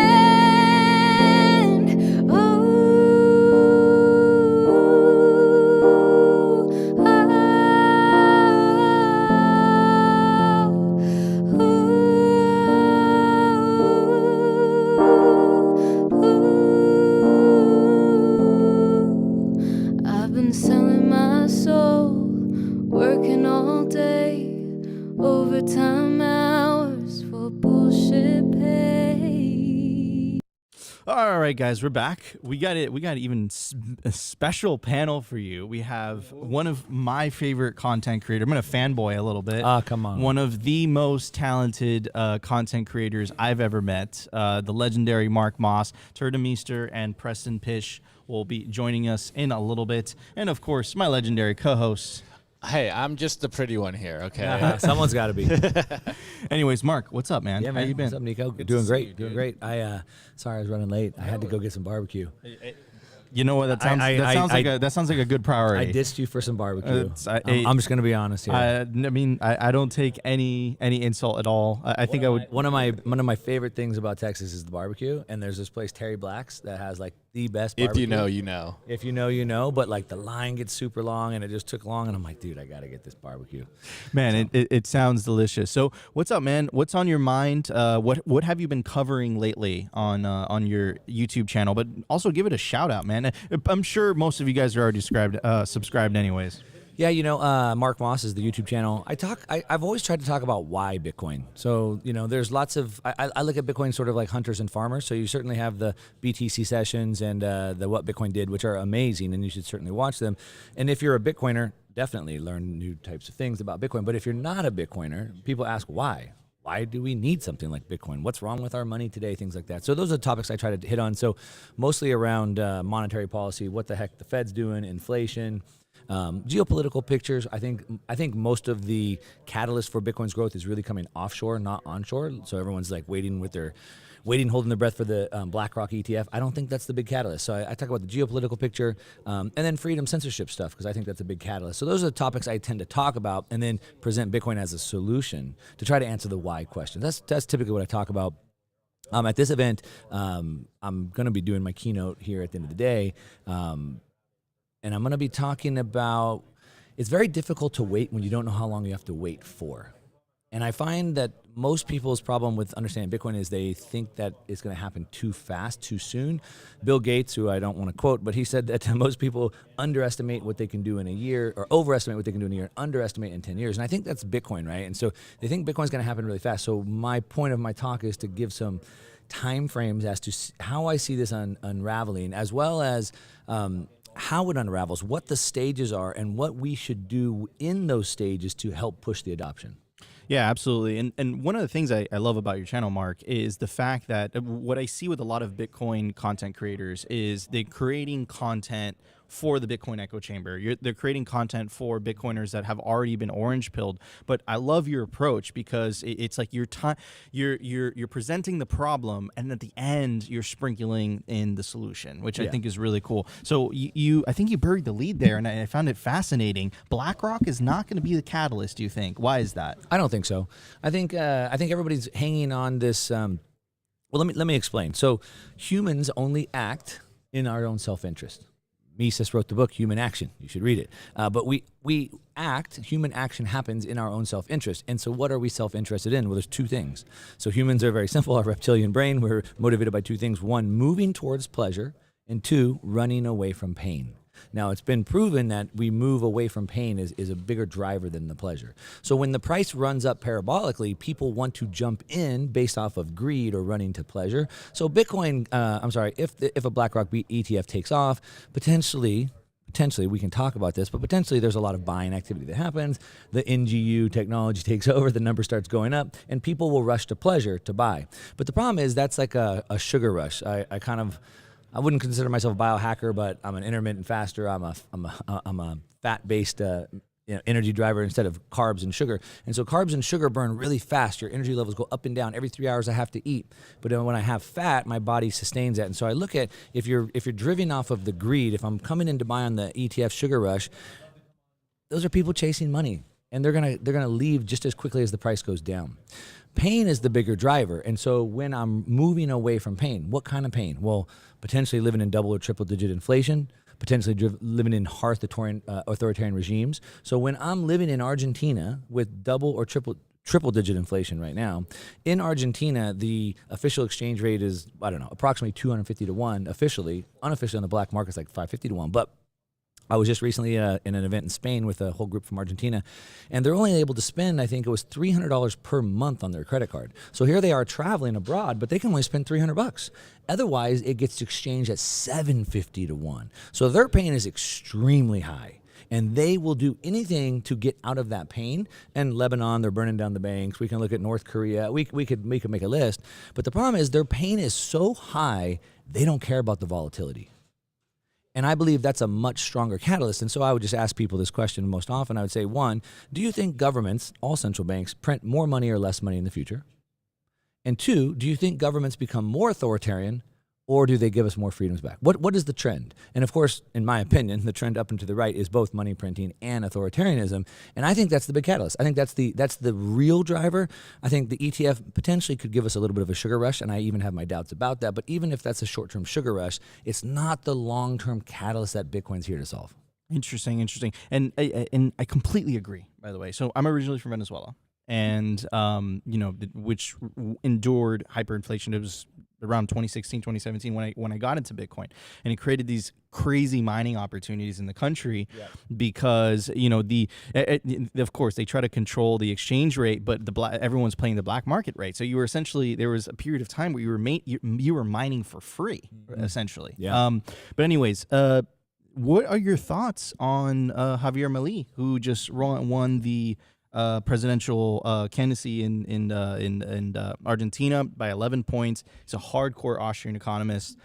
right, guys, we're back. We got it. We got even a special panel for you. We have one of my favorite content creators. I'm going to fanboy a little bit. Come on. One of the most talented content creators I've ever met. The legendary Mark Moss, Turdemeester, and Preston Pish will be joining us in a little bit. And, of course, my legendary co-host. Hey, I'm just the pretty one here, okay? Someone's got to be. Anyways, Mark, what's up, man? Yeah, man. How you been? What's up, Nico? Doing great. Doing great. Sorry I was running late. I had to go get some barbecue. You know what? That sounds like a good priority. I dissed you for some barbecue. I'm just gonna be honest here. I don't take any insult at all. I think I would. One of my favorite things about Texas is the barbecue, and there's this place Terry Black's that has like the best barbecue. If you know, you know. If you know, you know. But like the line gets super long, and it just took long, and I'm like, dude, I gotta get this barbecue. Man, it sounds delicious. So what's up, man? What's on your mind? What have you been covering lately on your YouTube channel? But also give it a shout out, man. I'm sure most of you guys are already subscribed anyways. Yeah, you know, Mark Moss is the YouTube channel. I've always tried to talk about why Bitcoin. So, you know, there's lots of, I look at Bitcoin sort of like hunters and farmers. So you certainly have the BTC sessions and the What Bitcoin Did, which are amazing, and you should certainly watch them. And if you're a Bitcoiner, definitely learn new types of things about Bitcoin. But if you're not a Bitcoiner, people ask why. Why do we need something like Bitcoin? What's wrong with our money today? Things like that. So those are the topics I try to hit on. So mostly around monetary policy, what the heck the Fed's doing, inflation, geopolitical pictures. I think most of the catalyst for Bitcoin's growth is really coming offshore, not onshore. So everyone's like holding their breath for the BlackRock ETF. I don't think that's the big catalyst. So I talk about the geopolitical picture and then freedom censorship stuff because I think that's a big catalyst. So those are the topics I tend to talk about and then present Bitcoin as a solution to try to answer the why question. That's typically what I talk about. At this event, I'm going to be doing my keynote here at the end of the day. And I'm going to be talking about, it's very difficult to wait when you don't know how long you have to wait for. And I find that most people's problem with understanding Bitcoin is they think that it's going to happen too fast, too soon. Bill Gates, who I don't want to quote, but he said that most people underestimate what they can do in a year, or overestimate what they can do in a year, and underestimate in 10 years. And I think that's Bitcoin, right? And so they think Bitcoin's going to happen really fast. So my point of my talk is to give some time frames as to how I see this unraveling, as well as how it unravels, what the stages are, and what we should do in those stages to help push the adoption. Yeah, absolutely. And one of the things I love about your channel, Mark, is the fact that what I see with a lot of Bitcoin content creators is they're creating content for the Bitcoin echo chamber. They're creating content for Bitcoiners that have already been orange pilled. But I love your approach because it's like you're presenting the problem, and at the end you're sprinkling in the solution, which I think is really cool. So I think you buried the lead there, and I found it fascinating. BlackRock is not going to be the catalyst. Do you think? Why is that? I don't think so. I think everybody's hanging on this. Well, let me explain. So humans only act in our own self-interest. Mises wrote the book Human Action. You should read it. But we act, human action happens in our own self-interest. And so what are we self-interested in? Well, there's two things. So humans are very simple. Our reptilian brain, we're motivated by two things. One, moving towards pleasure, and two, running away from pain. Now, it's been proven that we move away from pain is a bigger driver than the pleasure. So when the price runs up parabolically, people want to jump in based off of greed or running to pleasure. So Bitcoin, if a BlackRock ETF takes off, potentially we can talk about this, but potentially there's a lot of buying activity that happens. The NGU technology takes over, the number starts going up, and people will rush to pleasure to buy. But the problem is that's like a sugar rush. I wouldn't consider myself a biohacker, but I'm an intermittent faster. I'm a fat-based energy driver instead of carbs and sugar. And so carbs and sugar burn really fast. Your energy levels go up and down. Every 3 hours I have to eat. But then when I have fat, my body sustains that. And so I look at if you're driven off of the greed, if I'm coming in to buy on the ETF sugar rush, those are people chasing money. And they're gonna leave just as quickly as the price goes down. Pain is the bigger driver. And so when I'm moving away from pain, what kind of pain? Well, potentially living in double or triple digit inflation, potentially living in harsh authoritarian regimes. So when I'm living in Argentina with double or triple digit inflation right now, in Argentina, the official exchange rate is, approximately 250 to 1 officially. Unofficially on the black market, it's like 550 to 1. But I was just recently in an event in Spain with a whole group from Argentina, and they're only able to spend, I think it was $300 per month on their credit card. So here they are traveling abroad, but they can only spend $300. Otherwise, it gets exchanged at $750 to 1. So their pain is extremely high, and they will do anything to get out of that pain. And Lebanon, they're burning down the banks. We can look at North Korea. We could make a list. But the problem is their pain is so high, they don't care about the volatility. And I believe that's a much stronger catalyst. And so I would just ask people this question most often. I would say, one, do you think governments, all central banks, print more money or less money in the future? And two, do you think governments become more authoritarian, or do they give us more freedoms back? What is the trend? And of course, in my opinion, the trend up and to the right is both money printing and authoritarianism. And I think that's the big catalyst. I think that's the real driver. I think the ETF potentially could give us a little bit of a sugar rush, and I even have my doubts about that. But even if that's a short-term sugar rush, it's not the long-term catalyst that Bitcoin's here to solve. Interesting. And I completely agree, by the way. So I'm originally from Venezuela, and which endured hyperinflation. It was around 2016, 2017 when I got into Bitcoin, and it created these crazy mining opportunities in the country because of course they try to control the exchange rate, but everyone's playing the black market rate. So you were essentially, there was a period of time where you were mining for free, essentially. But anyways, what are your thoughts on Javier Milei, who just won the presidential candidacy in Argentina by 11 points. He's a hardcore Austrian economist.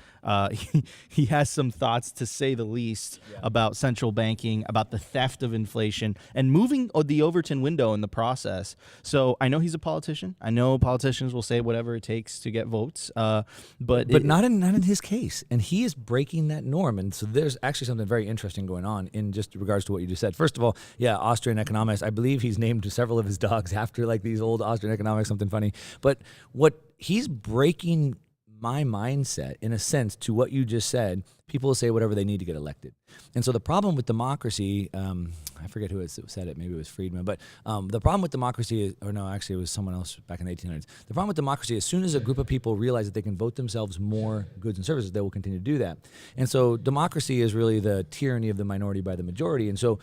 He has some thoughts, to say the least, about central banking, about the theft of inflation, and moving the Overton window in the process. So I know he's a politician. I know politicians will say whatever it takes to get votes, but not in his case. And he is breaking that norm. And so there's actually something very interesting going on in just regards to what you just said. First of all, Austrian economist. I believe he's named several of his dogs after like these old Austrian economics, something funny. But what he's breaking my mindset, in a sense, to what you just said. People will say whatever they need to get elected. And so the problem with democracy, I forget who said it, maybe it was Friedman, but the problem with democracy is, or no, actually it was someone else back in the 1800s. The problem with democracy, as soon as a group of people realize that they can vote themselves more goods and services, they will continue to do that. And so democracy is really the tyranny of the minority by the majority. And so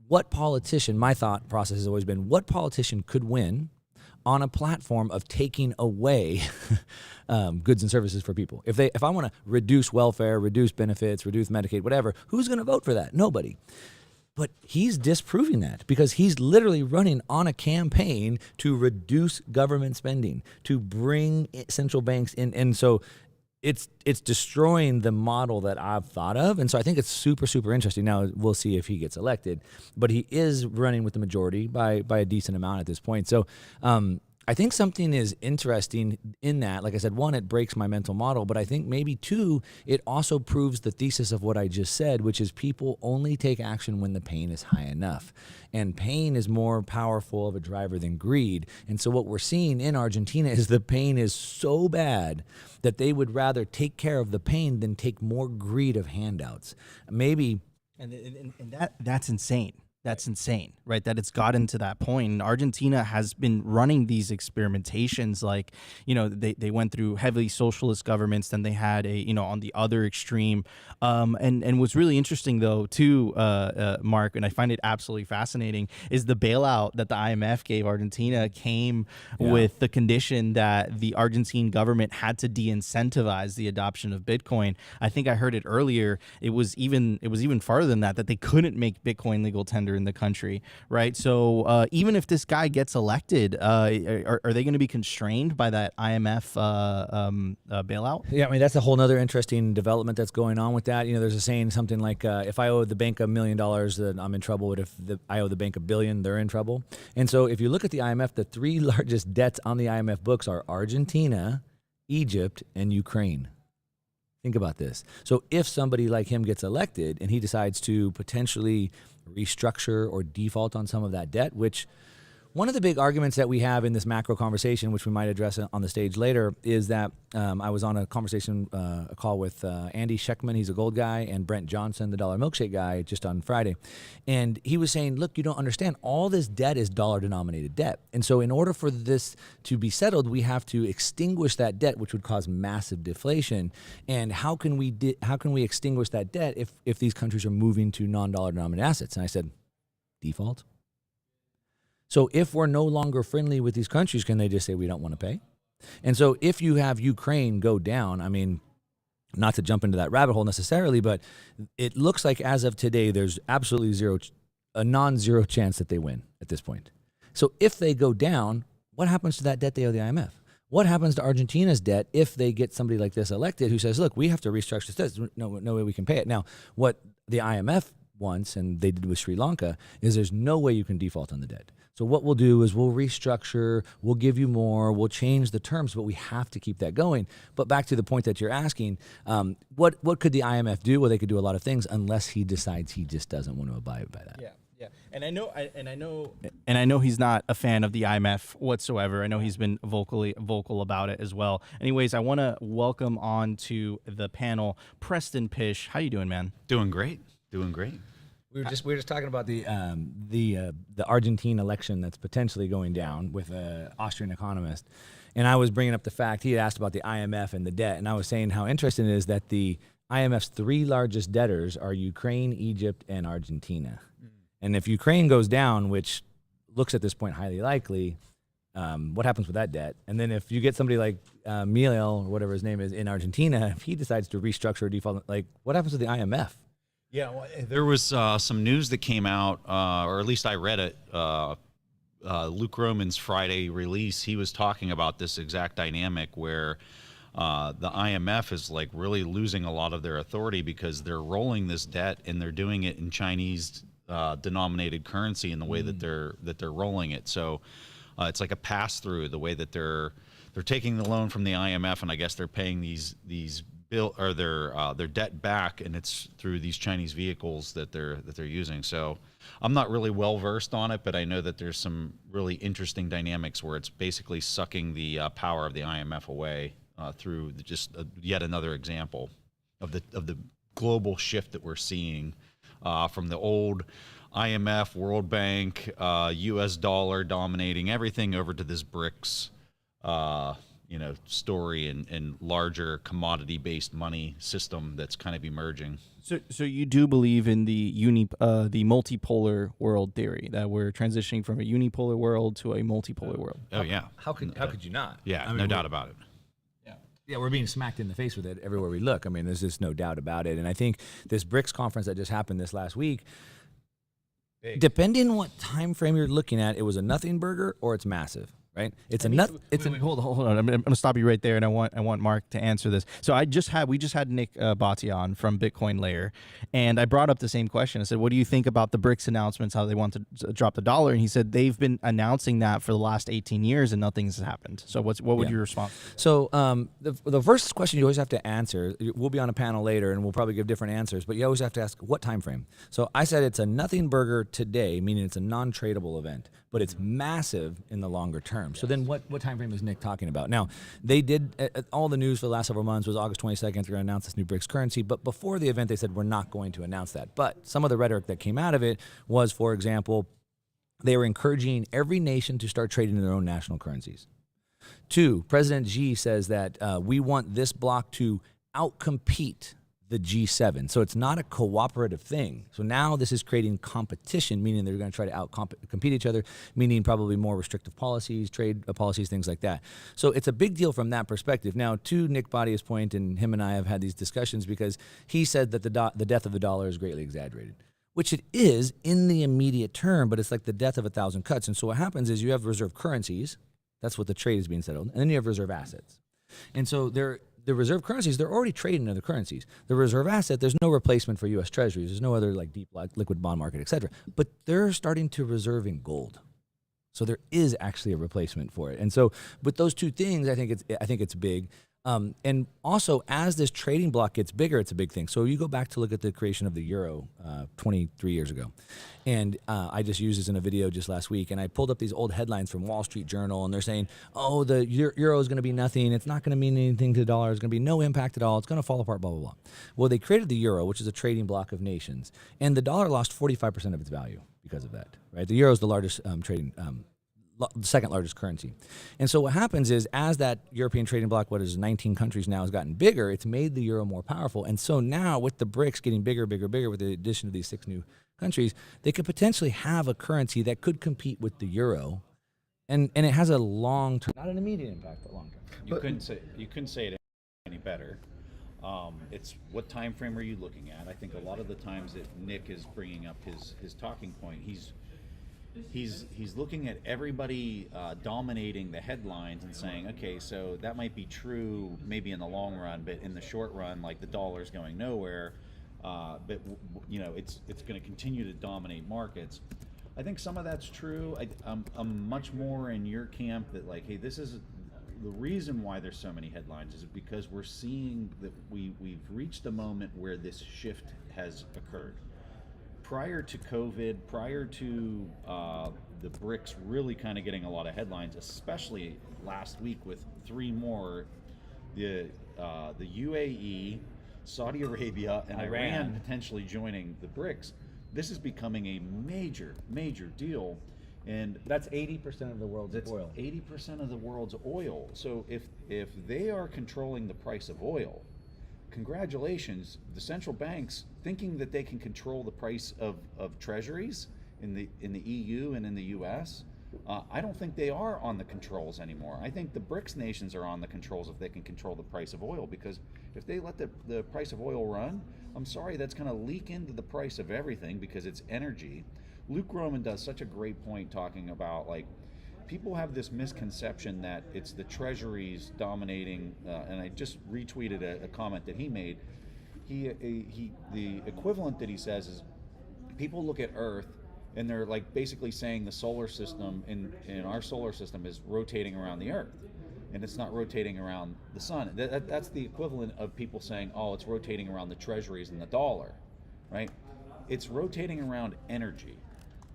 what politician, my thought process has always been, what politician could win on a platform of taking away goods and services for people? If I want to reduce welfare, reduce benefits, reduce Medicaid, whatever, who's going to vote for that? Nobody. But he's disproving that because he's literally running on a campaign to reduce government spending, to bring central banks in. And so it's destroying the model that I've thought of. And so I think it's super, super interesting. Now, we'll see if he gets elected. But he is running with the majority by a decent amount at this point. So I think something is interesting in that. Like I said, one, it breaks my mental model. But I think maybe two, it also proves the thesis of what I just said, which is people only take action when the pain is high enough. And pain is more powerful of a driver than greed. And so what we're seeing in Argentina is the pain is so bad that they would rather take care of the pain than take more greed of handouts. Maybe. And that's insane. That's insane, right? That it's gotten to that point. And Argentina has been running these experimentations, like, they went through heavily socialist governments, then they had on the other extreme. And what's really interesting, though, too, Mark, and I find it absolutely fascinating, is the bailout that the IMF gave Argentina came with the condition that the Argentine government had to de-incentivize the adoption of Bitcoin. I think I heard it earlier. It was even farther than that they couldn't make Bitcoin legal tender in the country, right? So even if this guy gets elected, are they going to be constrained by that IMF bailout? Yeah, I mean, that's a whole other interesting development that's going on with that. There's a saying something like, if I owe the bank $1 million, then I'm in trouble. But if I owe the bank $1 billion, they're in trouble. And so if you look at the IMF, the three largest debts on the IMF books are Argentina, Egypt, and Ukraine. Think about this. So if somebody like him gets elected and he decides to potentially restructure or default on some of that debt, which one of the big arguments that we have in this macro conversation, which we might address on the stage later, is that I was on a call with Andy Scheckman, he's a gold guy, and Brent Johnson, the dollar milkshake guy, just on Friday. And he was saying, look, you don't understand, all this debt is dollar-denominated debt. And so in order for this to be settled, we have to extinguish that debt, which would cause massive deflation. And how can we extinguish that debt if these countries are moving to non-dollar denominated assets? And I said, default. So if we're no longer friendly with these countries, can they just say we don't want to pay? And so if you have Ukraine go down, I mean, not to jump into that rabbit hole necessarily, but it looks like as of today, there's absolutely a non-zero chance that they win at this point. So if they go down, what happens to that debt they owe the IMF? What happens to Argentina's debt if they get somebody like this elected who says, look, we have to restructure this debt. No way we can pay it. Now, what the IMF wants, and they did with Sri Lanka, is there's no way you can default on the debt. So what we'll do is we'll restructure, we'll give you more, we'll change the terms, but we have to keep that going. But back to the point that you're asking, what could the IMF do? Well, they could do a lot of things unless he decides he just doesn't want to abide by that. Yeah. And I know he's not a fan of the IMF whatsoever. I know he's been vocal about it as well. Anyways, I want to welcome on to the panel Preston Pish. How you doing, man? Doing great. We were just talking about the Argentine election that's potentially going down with an Austrian economist, and I was bringing up the fact he had asked about the IMF and the debt, and I was saying how interesting it is that the IMF's 3 largest debtors are Ukraine, Egypt, and Argentina. And if Ukraine goes down, which looks at this point highly likely, what happens with that debt? And then if you get somebody like Milei, or whatever his name is, in Argentina, if he decides to restructure or default, like what happens to the IMF? Yeah, well, there was some news that came out, or at least I read it. Luke Roman's Friday release, he was talking about this exact dynamic where the IMF is like really losing a lot of their authority because they're rolling this debt and they're doing it in Chinese denominated currency in the way that they're rolling it. So it's like a pass through the way that they're taking the loan from the IMF, and I guess they're paying these bill or their debt back, and it's through these Chinese vehicles that they're using. So I'm not really well versed on it, but I know that there's some really interesting dynamics where it's basically sucking the power of the IMF away through yet another example of the global shift that we're seeing from the old IMF, World Bank, U.S. dollar dominating everything over to this BRICS story and larger commodity-based money system that's kind of emerging. So you do believe in the multipolar world theory, that we're transitioning from a unipolar world to a multipolar world? Oh yeah. How could you not? Yeah, no doubt about it. Yeah, we're being smacked in the face with it everywhere we look. I mean, there's just no doubt about it. And I think this BRICS conference that just happened this last week, depending on what time frame you're looking at, it was a nothing burger or it's massive. Right? It's hold on. I'm going to stop you right there, and I want Mark to answer this. So we just had Nick Bhatia on from Bitcoin Layer, and I brought up the same question. I said, "What do you think about the BRICS announcements? How they want to drop the dollar?" And he said they've been announcing that for the last 18 years, and nothing's happened. So what would you respond? So the first question you always have to answer. We'll be on a panel later, and we'll probably give different answers. But you always have to ask what time frame. So I said it's a nothing burger today, meaning it's a non-tradable event, but it's massive in the longer term. Yes. So then what time frame is Nick talking about? Now, they did, all the news for the last several months was August 22nd, they're going to announce this new BRICS currency, but before the event, they said, we're not going to announce that. But some of the rhetoric that came out of it was, for example, they were encouraging every nation to start trading in their own national currencies. 2, President Xi says that we want this bloc to outcompete the G7. So it's not a cooperative thing. So now this is creating competition, meaning they're going to try to outcompete each other, meaning probably more restrictive policies, trade policies, things like that. So it's a big deal from that perspective. Now, to Nick Bhatia's point, and him and I have had these discussions because he said that the death of the dollar is greatly exaggerated, which it is in the immediate term, but it's like the death of 1,000 cuts. And so what happens is you have reserve currencies. That's what the trade is being settled. And then you have reserve assets. And so the reserve currencies, they're already trading other currencies. The reserve asset, there's no replacement for U.S. Treasuries. There's no other like deep liquid bond market, et cetera. But they're starting to reserve in gold. So there is actually a replacement for it. And so with those two things, I think it's big. And also, as this trading block gets bigger, it's a big thing. So you go back to look at the creation of the euro 23 years ago. And I just used this in a video just last week. And I pulled up these old headlines from Wall Street Journal. And they're saying, oh, the euro is going to be nothing. It's not going to mean anything to the dollar. It's going to be no impact at all. It's going to fall apart, blah, blah, blah. Well, they created the euro, which is a trading block of nations. And the dollar lost 45% of its value because of that, right? The euro is the largest trading the second largest currency. And so what happens is, as that European trading bloc, what is 19 countries now, has gotten bigger, it's made the euro more powerful. And so now, with the BRICS getting bigger, bigger, bigger, with the addition of these 6 new countries, they could potentially have a currency that could compete with the euro. And it has a long term, not an immediate impact, but long term. You couldn't say it any better. It's what time frame are you looking at? I think a lot of the times that Nick is bringing up his talking point, he's looking at everybody dominating the headlines and saying, okay, so that might be true maybe in the long run, but in the short run, like the dollar's going nowhere. But you know, it's going to continue to dominate markets. I think some of that's true. I'm much more in your camp that, like, hey, this is the reason why there's so many headlines is because we're seeing that we've reached a moment where this shift has occurred. Prior to COVID, prior to the BRICS really kind of getting a lot of headlines, especially last week with 3 more, the UAE, Saudi Arabia, and Iran potentially joining the BRICS. This is becoming a major, major deal. And that's 80% of the world's oil. 80% of the world's oil. So if they are controlling the price of oil, congratulations, the central banks thinking that they can control the price of treasuries in the EU and in the US. I don't think they are on the controls anymore. I think the BRICS nations are on the controls if they can control the price of oil, because if they let the price of oil run, I'm sorry, that's going to leak into the price of everything because it's energy. Luke Roman does such a great point talking about, like, people have this misconception that it's the treasuries dominating, and I just retweeted a comment that he made. The equivalent that he says is, people look at Earth and they're like basically saying the solar system in our solar system is rotating around the Earth, and it's not rotating around the sun. That's the equivalent of people saying, oh, it's rotating around the treasuries and the dollar, right? It's rotating around energy.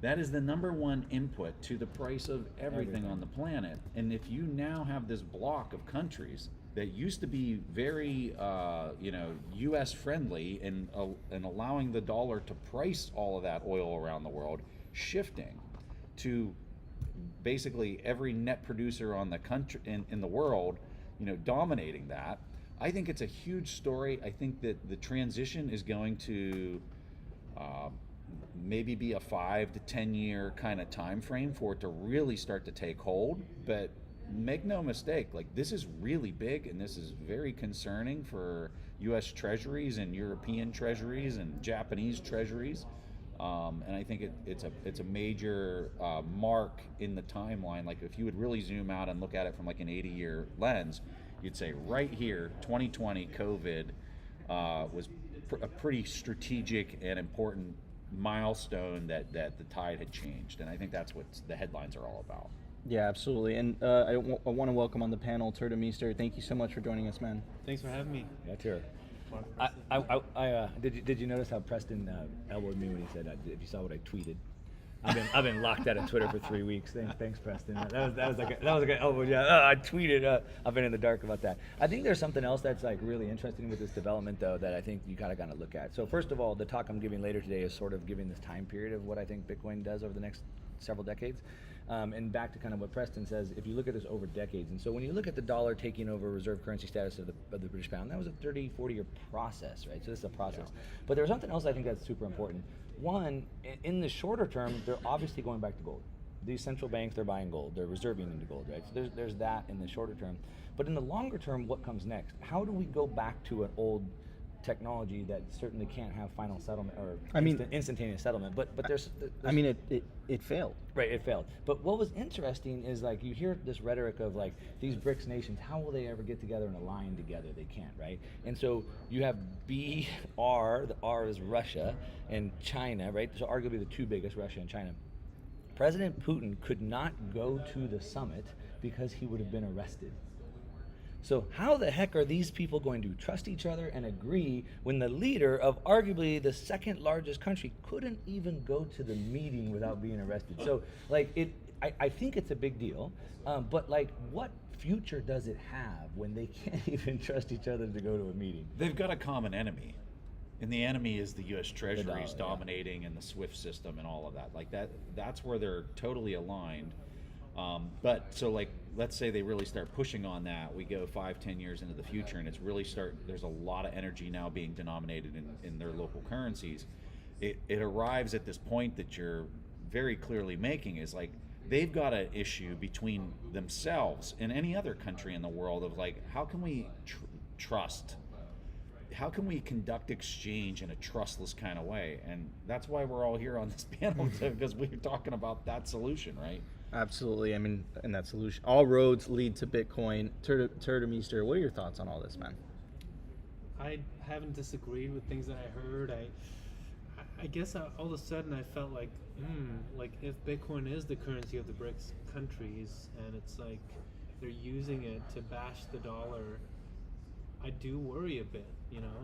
That is the number one input to the price of everything on the planet. And if you now have this block of countries that used to be very, U.S. friendly and allowing the dollar to price all of that oil around the world, shifting to basically every net producer on the country in the world, dominating that, I think it's a huge story. I think that the transition is going to maybe be a 5 to 10 year kind of time frame for it to really start to take hold. But make no mistake, like, this is really big, and this is very concerning for U.S. treasuries and European treasuries and Japanese treasuries. And I think it's a major mark in the timeline. Like, if you would really zoom out and look at it from like an 80-year lens, you'd say right here, 2020 COVID was a pretty strategic and important milestone that the tide had changed. And I think that's what the headlines are all about. Yeah, absolutely. And I want to welcome on the panel Turda Meester. Thank you so much for joining us, man. Thanks for having me. Yeah, sure. Did you notice how Preston elbowed me when he said, if you saw what I tweeted? I've been locked out of Twitter for 3 weeks. Thanks, Preston. That was like an elbow. Yeah, I tweeted. I've been in the dark about that. I think there's something else that's like really interesting with this development, though, that I think you gotta look at. So first of all, the talk I'm giving later today is sort of giving this time period of what I think Bitcoin does over the next several decades. And back to kind of what Preston says, if you look at this over decades, and so when you look at the dollar taking over reserve currency status of the British pound, that was a 30, 40-year process, right? So this is a process. Yeah. But there's something else I think that's super important. One, in the shorter term, they're obviously going back to gold. These central banks, they're buying gold. They're reserving into gold, right? So there's that in the shorter term. But in the longer term, what comes next? How do we go back to an old technology that certainly can't have final settlement or instantaneous settlement, but there's it failed. Right, it failed. But what was interesting is, like, you hear this rhetoric of like these BRICS nations, how will they ever get together and align together? They can't, right? And so you have BR, the R is Russia and China, right? So arguably the two biggest, Russia and China. President Putin could not go to the summit because he would have been arrested. So how the heck are these people going to trust each other and agree when the leader of arguably the second largest country couldn't even go to the meeting without being arrested? So like I think it's a big deal, but like what future does it have when they can't even trust each other to go to a meeting? They've got a common enemy. And the enemy is the U.S. Treasury is dollar, dominating and the SWIFT system and all of that. Like that's where they're totally aligned. But so like, let's say they really start pushing on that. We go 5-10 years into the future, and it's really there's a lot of energy now being denominated in their local currencies. It arrives at this point that you're very clearly making, is like, they've got an issue between themselves and any other country in the world of like, how can we trust? How can we conduct exchange in a trustless kind of way? And that's why we're all here on this panel, because we're talking about that solution, right? Absolutely. I mean, and that solution, all roads lead to Bitcoin. Turtermeister, what are your thoughts on all this, man? I haven't disagreed with things that I heard. I guess all of a sudden I felt like if Bitcoin is the currency of the BRICS countries, and it's like they're using it to bash the dollar, I do worry a bit,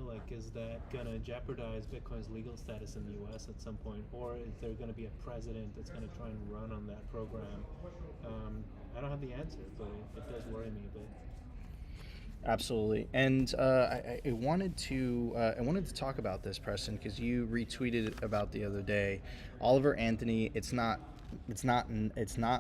like, is that gonna jeopardize Bitcoin's legal status in the US at some point, or is there gonna be a president that's gonna try and run on that program? I don't have the answer, but it does worry me a bit. Absolutely, and I wanted to talk about this, Preston, because you retweeted about the other day, Oliver Anthony. It's not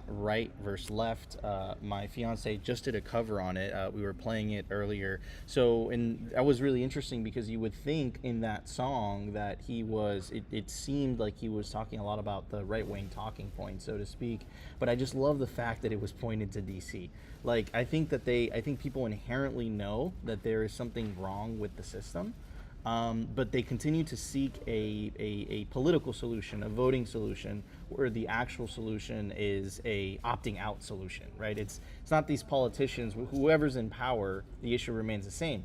right versus left. My fiance just did a cover on it. We were playing it earlier. So, and that was really interesting because you would think in that song that it seemed like he was talking a lot about the right-wing talking point, so to speak. But I just love the fact that it was pointed to DC. Like, I think people inherently know that there is something wrong with the system. But they continue to seek a political solution, a voting solution, where the actual solution is a opting out solution, right? It's not these politicians, whoever's in power, the issue remains the same.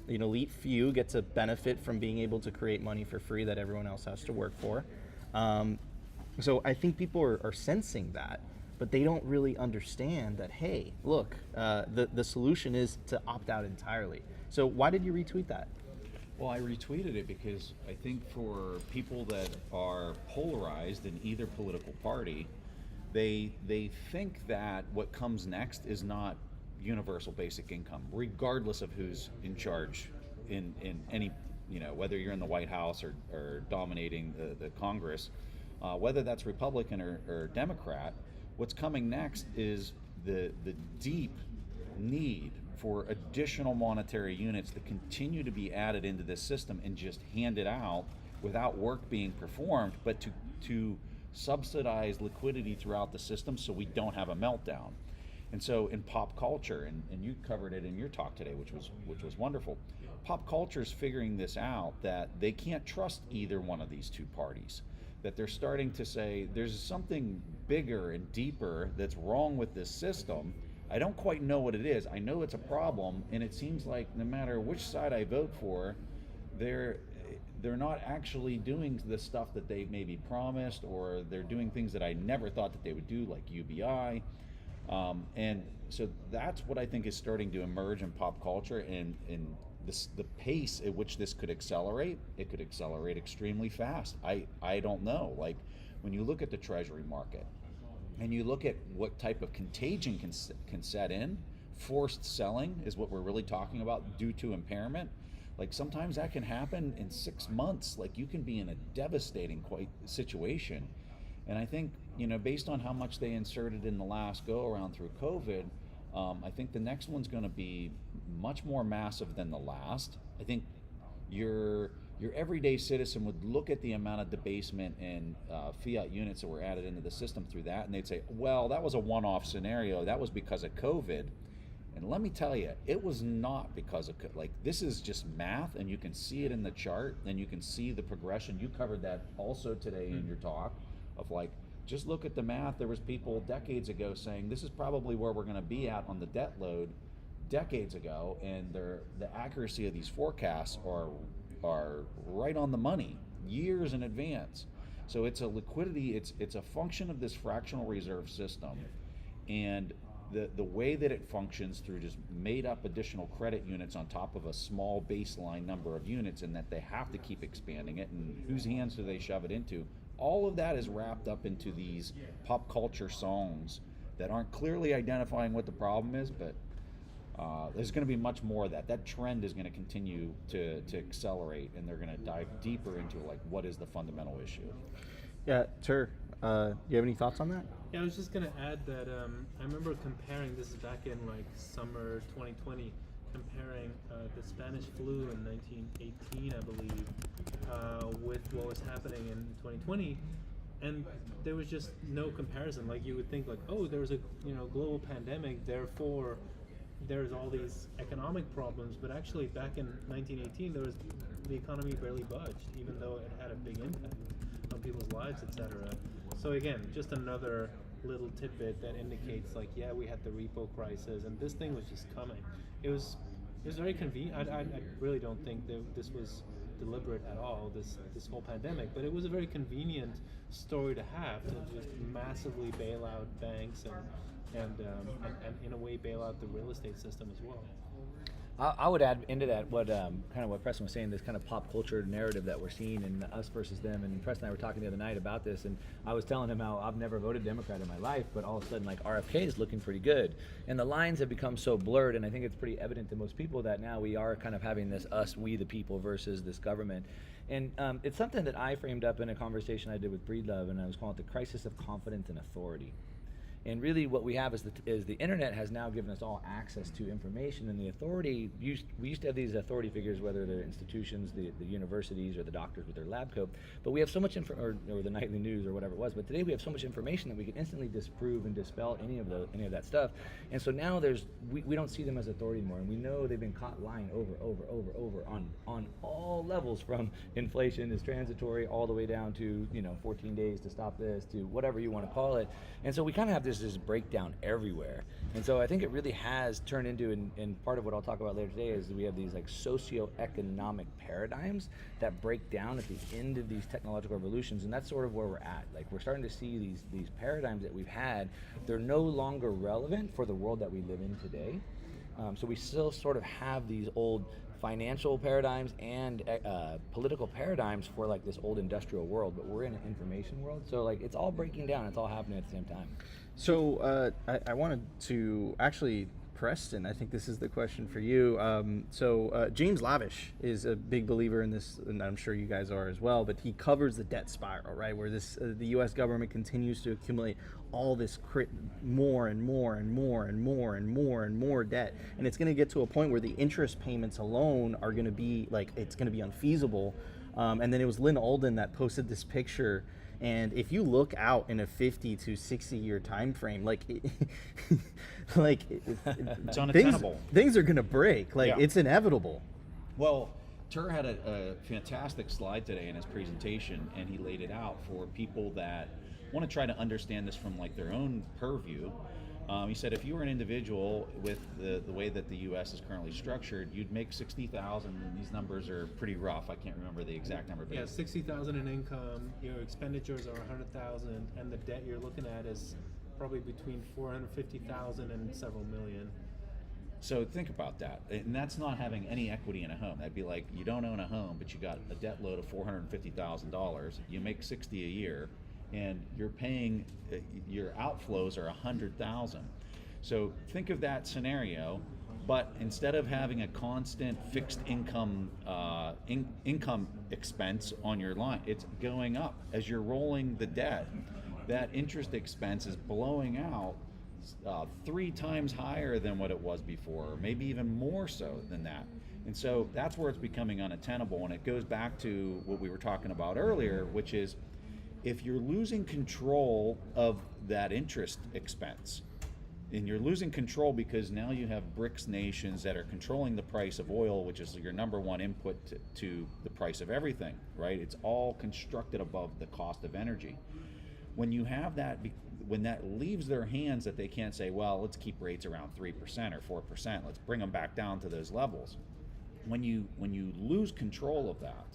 The elite few get to benefit from being able to create money for free that everyone else has to work for. So I think people are sensing that, but they don't really understand that, hey, look, the solution is to opt out entirely. So why did you retweet that? Well, I retweeted it because I think for people that are polarized in either political party, they think that what comes next is not universal basic income, regardless of who's in charge in any, whether you're in the White House or dominating the Congress, whether that's Republican or Democrat. What's coming next is the deep need for additional monetary units that continue to be added into this system and just handed out without work being performed, but to subsidize liquidity throughout the system so we don't have a meltdown. And so in pop culture, and you covered it in your talk today, which was wonderful, pop culture is figuring this out, that they can't trust either one of these two parties, that they're starting to say there's something bigger and deeper that's wrong with this system. I don't quite know what it is. I know it's a problem, and it seems like no matter which side I vote for, they're not actually doing the stuff that they maybe promised, or they're doing things that I never thought that they would do, like UBI. And so that's what I think is starting to emerge in pop culture, and the pace at which this could accelerate. It could accelerate extremely fast. I don't know. Like, when you look at the treasury market, and you look at what type of contagion can set in, forced selling is what we're really talking about due to impairment. Like, sometimes that can happen in 6 months. Like, you can be in a devastating situation. And I think, based on how much they inserted in the last go around through COVID, I think the next one's going to be much more massive than the last. I think your everyday citizen would look at the amount of debasement and fiat units that were added into the system through that, and they'd say, well, that was a one-off scenario. That was because of COVID. And let me tell you, it was not because of, like, this is just math, and you can see it in the chart, and you can see the progression. You covered that also today in your talk of, like, just look at the math. There was people decades ago saying this is probably where we're going to be at on the debt load decades ago, and the accuracy of these forecasts are right on the money, years in advance. So it's a liquidity, it's a function of this fractional reserve system. And the way that it functions through just made up additional credit units on top of a small baseline number of units, and that they have to keep expanding it, and whose hands do they shove it into? All of that is wrapped up into these pop culture songs that aren't clearly identifying what the problem is, but there's going to be much more of that. That trend is going to continue to accelerate, and they're going to dive deeper into like what is the fundamental issue. Yeah, Tur, do you have any thoughts on that? Yeah, I was just gonna add that I remember comparing. This is back in like summer 2020, comparing the Spanish flu in 1918, I believe, with what was happening in 2020, and there was just no comparison. Like you would think, like, oh, there was a global pandemic, therefore there's all these economic problems. But actually, back in 1918, the economy barely budged, even though it had a big impact on people's lives, etc. So again, just another little tidbit that indicates, like, yeah, we had the repo crisis, and this thing was just coming. It was very convenient. I really don't think that this was deliberate at all, this whole pandemic, but it was a very convenient story to have, to just massively bail out banks and in a way bail out the real estate system as well. I would add into that what kind of what Preston was saying, this kind of pop culture narrative that we're seeing in us versus them. And Preston and I were talking the other night about this, and I was telling him how I've never voted Democrat in my life, but all of a sudden, like, RFK is looking pretty good. And the lines have become so blurred, and I think it's pretty evident to most people that now we are kind of having this us, we the people versus this government. And it's something that I framed up in a conversation I did with Breedlove, and I was calling it the crisis of confidence and authority. And really what we have is the internet has now given us all access to information, and the authority, we used to have these authority figures, whether they're institutions, the universities, or the doctors with their lab coat, but we have so much or the nightly news or whatever it was, but today we have so much information that we can instantly disprove and dispel any of that stuff. And so now we don't see them as authority anymore, and we know they've been caught lying over on all levels, from inflation is transitory all the way down to 14 days to stop this, to whatever you want to call it. And so we kind of have this breakdown everywhere. And so I think it really has turned into, and part of what I'll talk about later today, is we have these like socioeconomic paradigms that break down at the end of these technological revolutions, and that's sort of where we're at. Like, we're starting to see these paradigms that we've had, they're no longer relevant for the world that we live in today. So we still sort of have these old financial paradigms and political paradigms for like this old industrial world, but we're in an information world. So like it's all breaking down, it's all happening at the same time. So I wanted to actually, Preston, I think this is the question for you. James Lavish is a big believer in this, and I'm sure you guys are as well, but he covers the debt spiral, right? Where the US government continues to accumulate all this more and more and more and more and more and more debt. And it's going to get to a point where the interest payments alone are going to be like, it's going to be unfeasible. And then it was Lynn Alden that posted this picture. And if you look out in a 50 to 60 year time frame, like, it's unattainable. Things are going to break. Like, Yeah. It's inevitable. Well, Tur had a fantastic slide today in his presentation, and he laid it out for people that want to try to understand this from like their own purview. He said if you were an individual with the way that the U.S. is currently structured, you'd make $60,000, and these numbers are pretty rough. I can't remember the exact number. But Yeah, 60,000 in income. Your expenditures are 100,000, and the debt you're looking at is probably between 450,000 and several million. So think about that, and that's not having any equity in a home. That'd be like you don't own a home, but you got a debt load of $450,000. You make $60,000 a year, and you're paying, your outflows are 100,000. So think of that scenario, but instead of having a constant fixed income income expense on your line, it's going up as you're rolling the debt. That interest expense is blowing out 3 times higher than what it was before, or maybe even more so than that. And so that's where it's becoming unattainable, and it goes back to what we were talking about earlier, which is if you're losing control of that interest expense, and you're losing control because now you have BRICS nations that are controlling the price of oil, which is your number one input to the price of everything, right? It's all constructed above the cost of energy. When you have that, when that leaves their hands, that they can't say, well, let's keep rates around 3% or 4%, let's bring them back down to those levels. When you lose control of that,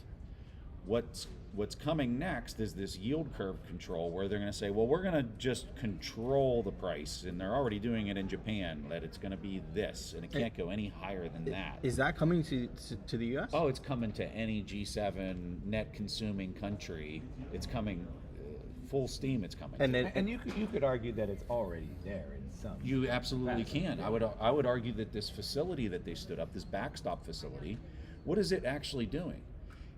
What's coming next is this yield curve control, where they're going to say, well, we're going to just control the price, and they're already doing it in Japan, that it's going to be this, and it can't go any higher than that. Is that coming to the U.S.? Oh, it's coming to any G7 net consuming country. It's coming full steam. It's coming. And you could argue that it's already there in some. You absolutely can. I would argue that this facility that they stood up, this backstop facility, what is it actually doing?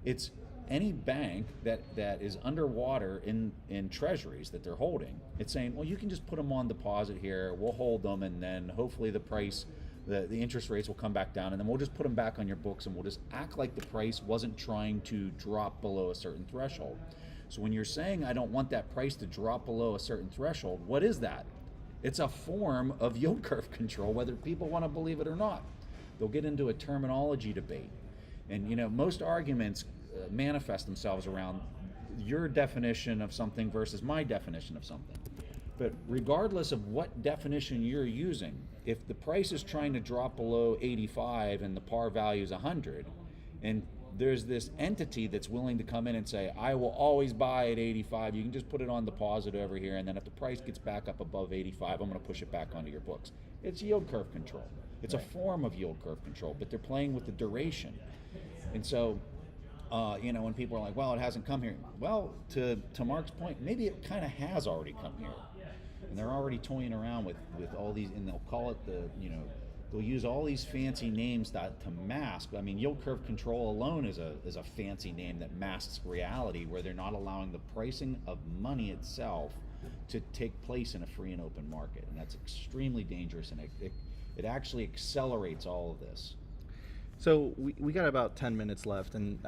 It's any bank that is underwater in treasuries that they're holding. It's saying, well, you can just put them on deposit here, we'll hold them, and then hopefully the price, the interest rates will come back down, and then we'll just put them back on your books, and we'll just act like the price wasn't trying to drop below a certain threshold. So when you're saying, I don't want that price to drop below a certain threshold, what is that? It's a form of yield curve control, whether people want to believe it or not. They'll get into a terminology debate. And most arguments manifest themselves around your definition of something versus my definition of something. But regardless of what definition you're using, if the price is trying to drop below 85 and the par value is 100, and there's this entity that's willing to come in and say, I will always buy at 85, you can just put it on deposit over here, and then if the price gets back up above 85, I'm going to push it back onto your books. It's yield curve control. It's a form of yield curve control, but they're playing with the duration. And so when people are like, well, it hasn't come here. Well, to Mark's point, maybe it kind of has already come here. And they're already toying around with all these, and they'll call it they'll use all these fancy names to mask. I mean, yield curve control alone is a fancy name that masks reality, where they're not allowing the pricing of money itself to take place in a free and open market. And that's extremely dangerous, and it actually accelerates all of this. So we got about 10 minutes left, and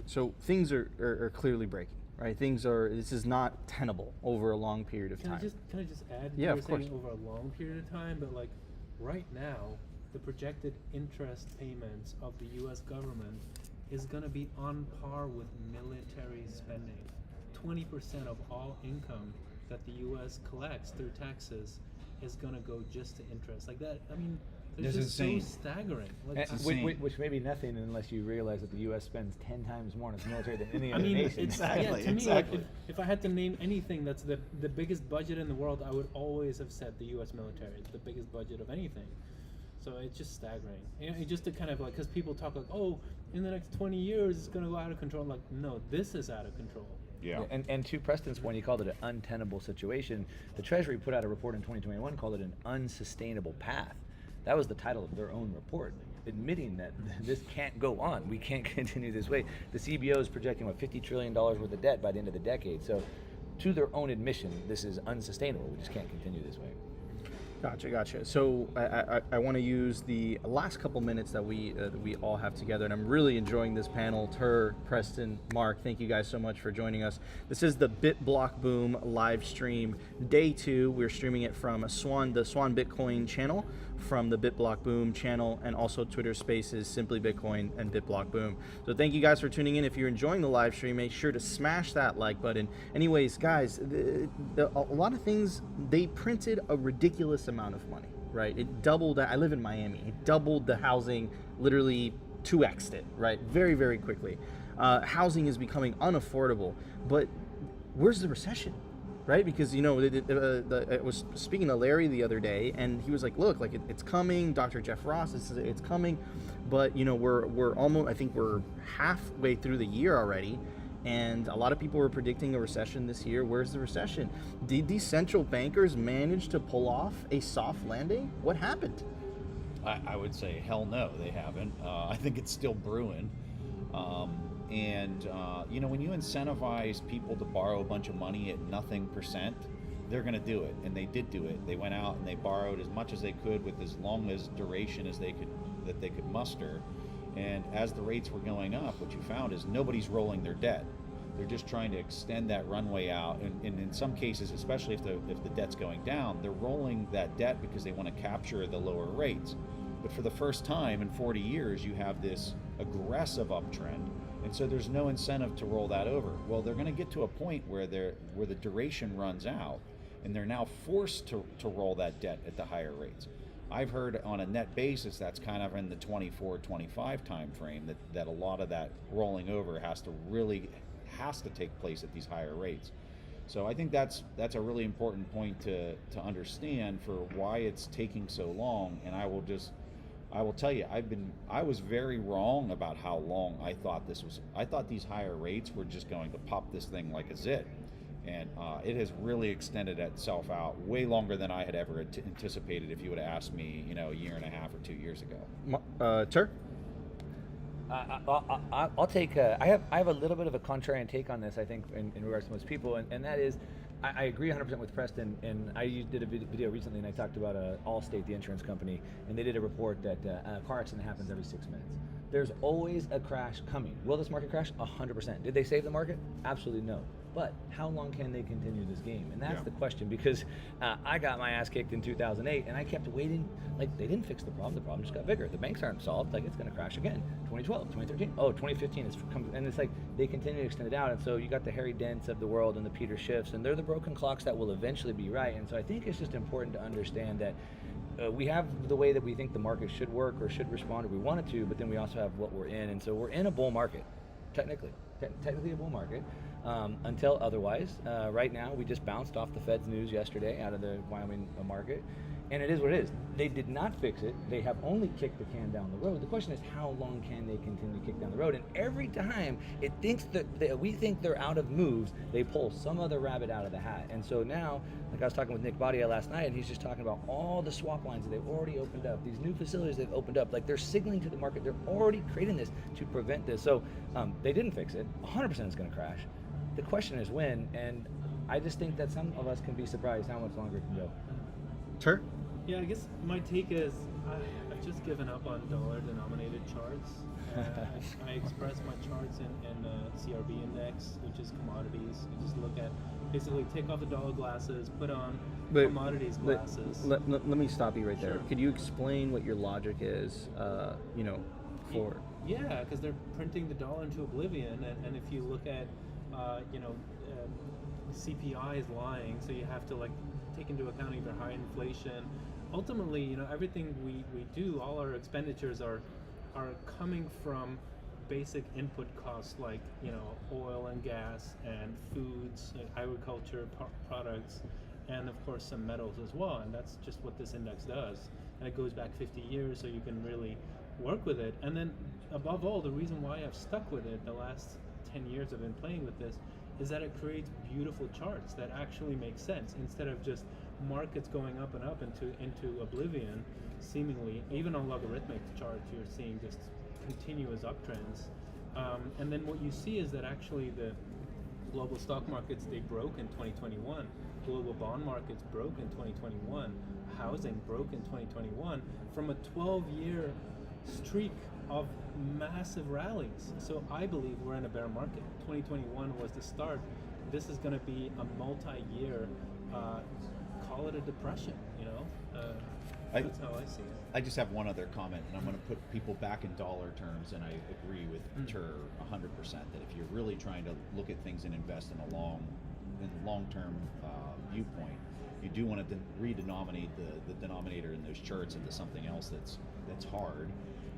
so things are clearly breaking, right? This is not tenable over a long period of time. Can I just add? Yeah, of course. Saying over a long period of time, but like right now, the projected interest payments of the U.S. government is going to be on par with military spending. 20% of all income that the U.S. collects through taxes is going to go just to interest. Like that, I mean, it's just so staggering. Like, which may be nothing unless you realize that the U.S. spends 10 times more on its military than any other nation. Exactly. Yeah, to me, like, if I had to name anything that's the biggest budget in the world, I would always have said the U.S. military. It's the biggest budget of anything. So it's just staggering. And just to kind of like, because people talk like, oh, in the next 20 years it's going to go out of control. I'm like, no, this is out of control. Yeah. And to Preston's point, he called it an untenable situation. The Treasury put out a report in 2021 called it an unsustainable path. That was the title of their own report, admitting that this can't go on. We can't continue this way. The CBO is projecting, $50 trillion worth of debt by the end of the decade. So to their own admission, this is unsustainable. We just can't continue this way. Gotcha. So I want to use the last couple minutes that we all have together, and I'm really enjoying this panel. Tur, Preston, Mark, thank you guys so much for joining us. This is the BitBlockBoom live stream, day 2. We're streaming it from the Swan Bitcoin channel, from the BitBlockBoom channel, and also Twitter Spaces, Simply Bitcoin, and BitBlockBoom. So thank you guys for tuning in. If you're enjoying the live stream, make sure to smash that like button. Anyways, guys, a lot of things, they printed a ridiculous amount of money, right? It doubled. I live in Miami. It doubled the housing, literally 2x'd it, right? Very, very quickly. Housing is becoming unaffordable, but where's the recession? Right, because I was speaking to Larry the other day, and he was like, "Look, like it's coming." Dr. Jeff Ross says it's coming, but we're almost. I think we're halfway through the year already, and a lot of people were predicting a recession this year. Where's the recession? Did these central bankers manage to pull off a soft landing? What happened? I would say hell no, they haven't. I think it's still brewing. When you incentivize people to borrow a bunch of money at nothing %, they're going to do it, and they did do it. They went out and they borrowed as much as they could with as long as duration as they could muster. And as the rates were going up, what you found is nobody's rolling their debt. They're just trying to extend that runway out, and in some cases, especially if the debt's going down, they're rolling that debt because they want to capture the lower rates. But for the first time in 40 years, you have this aggressive uptrend. And so there's no incentive to roll that over. Well, they're going to get to a point where the duration runs out, and they're now forced to roll that debt at the higher rates. I've heard on a net basis that's kind of in the 24-25 time frame that a lot of that rolling over has to take place at these higher rates. So I think that's a really important point to understand for why it's taking so long. And I will tell you, I was very wrong about how long I thought this was. I thought these higher rates were just going to pop this thing like a zit. And it has really extended itself out way longer than I had ever anticipated if you would have asked me, a year and a half or 2 years ago. Tur? I'll take. I have a little bit of a contrarian take on this. I think in regards to most people, and that is, I agree 100% with Preston. And I did a video recently, and I talked about Allstate, the insurance company, and they did a report that a car accident happens every 6 minutes. There's always a crash coming. Will this market crash? 100%. Did they save the market? Absolutely no. But how long can they continue this game? And that's the question, because I got my ass kicked in 2008, and I kept waiting. Like, they didn't fix the problem just got bigger. The banks aren't solved. Like, it's going to crash again. 2012, 2013, 2015, and it's like they continue to extend it out. And so you got the Harry Dents of the world and the Peter Schiffs, and they're the broken clocks that will eventually be right. And so I think it's just important to understand that we have the way that we think the market should work or should respond, or we want it to, but then we also have what we're in. And so we're in a bull market, technically a bull market. Until otherwise. Right now, we just bounced off the Fed's news yesterday out of the Wyoming market, and it is what it is. They did not fix it. They have only kicked the can down the road. The question is, how long can they continue to kick down the road? And every time it thinks that we think they're out of moves, they pull some other rabbit out of the hat. And so now, like I was talking with Nick Badia last night, and he's just talking about all the swap lines that they've already opened up, these new facilities they've opened up. Like, they're signaling to the market, they're already creating this to prevent this. So they didn't fix it. 100% it's going to crash. The question is when, and I just think that some of us can be surprised how much longer it can go. Tur? Yeah, I guess my take is I've just given up on dollar-denominated charts. I express my charts in CRB index, which is commodities. You just look at, basically take off the dollar glasses, put on commodities glasses. Let me stop you right there. Sure. Could you explain what your logic is, for... Yeah, because they're printing the dollar into oblivion, and if you look at CPI is lying, so you have to take into account either high inflation. Ultimately, everything we do, all our expenditures are coming from basic input costs like oil and gas and foods, agriculture products, and of course some metals as well. And that's just what this index does. And it goes back 50 years, so you can really work with it. And then above all, the reason why I've stuck with it the last 10 years I've been playing with this is that it creates beautiful charts that actually make sense, instead of just markets going up and up into oblivion seemingly. Even on logarithmic charts you're seeing just continuous uptrends, and then what you see is that actually the global stock markets, they broke in 2021, global bond markets broke in 2021, housing broke in 2021 from a 12-year streak of massive rallies. So I believe we're in a bear market. 2021 was the start. This is going to be a multi-year, call it a depression, that's how I see it. I just have one other comment, and I'm going to put people back in dollar terms, and I agree with Tur 100% that if you're really trying to look at things and invest in a long-term viewpoint, you do want to redenominate the denominator in those charts into something else that's hard.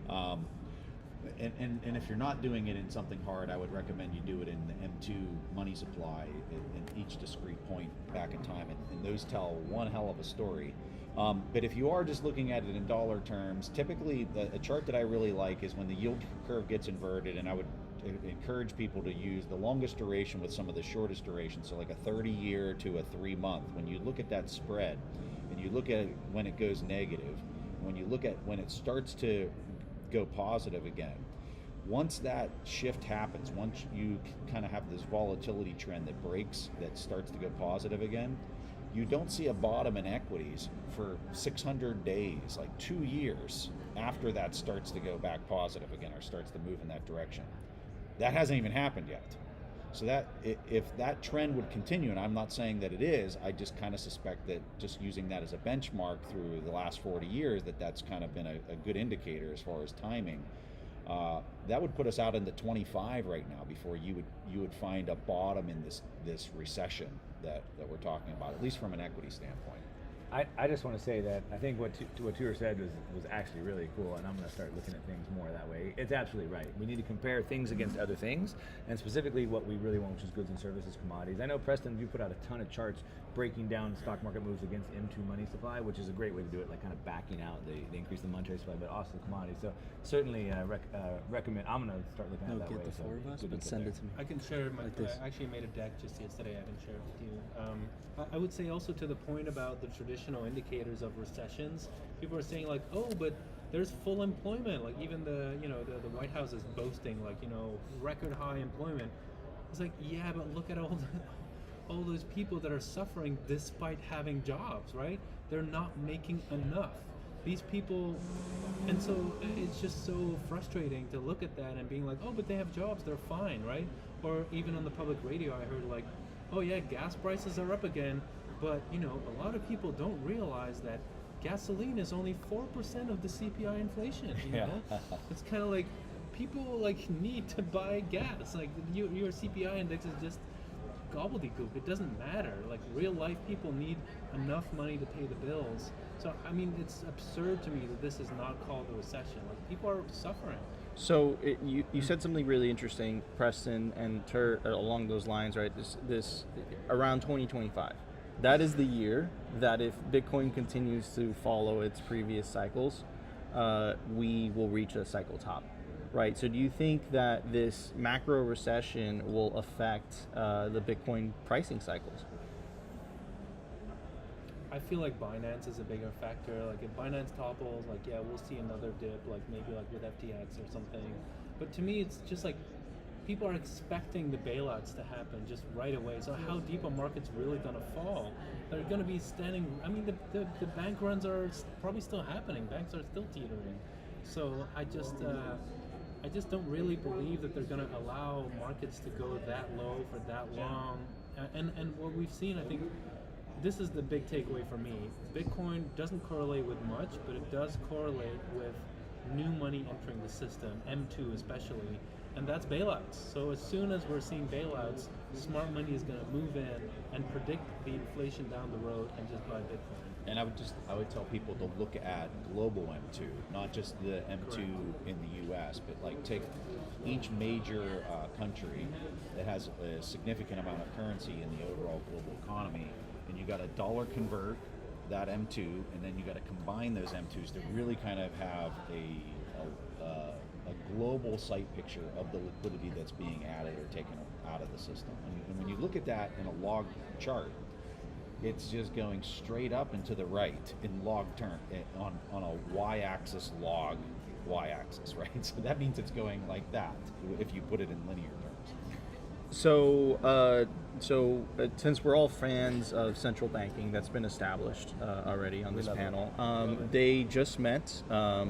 And if you're not doing it in something hard, I would recommend you do it in the M2 money supply in each discrete point back in time, and those tell one hell of a story. But if you are just looking at it in dollar terms, typically a chart that I really like is when the yield curve gets inverted, and I would encourage people to use the longest duration with some of the shortest duration, so like a 30-year to a 3-month. When you look at that spread, and you look at it when it goes negative, when you look at when it starts to go positive again, once that shift happens, once you kind of have this volatility trend that breaks, that starts to go positive again, you don't see a bottom in equities for 600 days, like 2 years after that starts to go back positive again or starts to move in that direction. That hasn't even happened yet. So that if that trend would continue, and I'm not saying that it is, I just kind of suspect that just using that as a benchmark through the last 40 years, that's kind of been a good indicator as far as timing. That would put us out into 25 right now before you would find a bottom in this recession that we're talking about, at least from an equity standpoint. I just want to say that I think what Tudor said was actually really cool, and I'm going to start looking at things more that way. It's absolutely right. We need to compare things against other things, and specifically what we really want, which is goods and services, commodities. I know, Preston, you put out a ton of charts breaking down stock market moves against M2 money supply, which is a great way to do it, like kind of backing out the increase in the monetary supply, but also commodities. So certainly recommend. I'm going to start looking at that way. Get the four of us, good to but get send there. it to me. I can share my. Like this. I actually made a deck just yesterday. I can share it with you. I would say also to the point about the traditional indicators of recessions. People are saying like, oh, but there's full employment. Like even the White House is boasting like record high employment. It's like, yeah, but look at all those people that are suffering despite having jobs, right? They're not making enough. These people, and so it's just so frustrating to look at that and being like, oh, but they have jobs, they're fine, right? Or even on the public radio, I heard like, oh yeah, gas prices are up again, but a lot of people don't realize that gasoline is only 4% of the CPI inflation. You know? It's kind of like people like need to buy gas. Like your CPI index is just gobbledygook. It doesn't matter. Like real life people need enough money to pay the bills. So I mean, it's absurd to me that this is not called a recession. Like people are suffering. So you said something really interesting, Preston, and along those lines, right? This around 2025. That is the year that if Bitcoin continues to follow its previous cycles, we will reach a cycle top. Right. So do you think that this macro recession will affect the Bitcoin pricing cycles? I feel like Binance is a bigger factor. Like if Binance topples, like yeah, we'll see another dip, like maybe like with FTX or something. But to me, it's just like people are expecting the bailouts to happen just right away. So how deep are markets really going to fall? They're going to be standing. I mean, the bank runs are probably still happening. Banks are still teetering. So I just don't really believe that they're going to allow markets to go that low for that long. And what we've seen, I think, this is the big takeaway for me. Bitcoin doesn't correlate with much, but it does correlate with new money entering the system, M2 especially, and that's bailouts. So as soon as we're seeing bailouts, smart money is going to move in and predict the inflation down the road and just buy Bitcoin. And I would tell people to look at global M2, not just the M2 in the U.S., but like take each major country that has a significant amount of currency in the overall global economy, and you got to dollar convert that M2, and then you got to combine those M2s to really kind of have a global sight picture of the liquidity that's being added or taken out of the system. And when you look at that in a log chart, it's just going straight up and to the right in log term on a y-axis log y-axis, right? So that means it's going like that if you put it in linear terms. So since we're all fans of central banking, that's been established already on this panel. They just met. I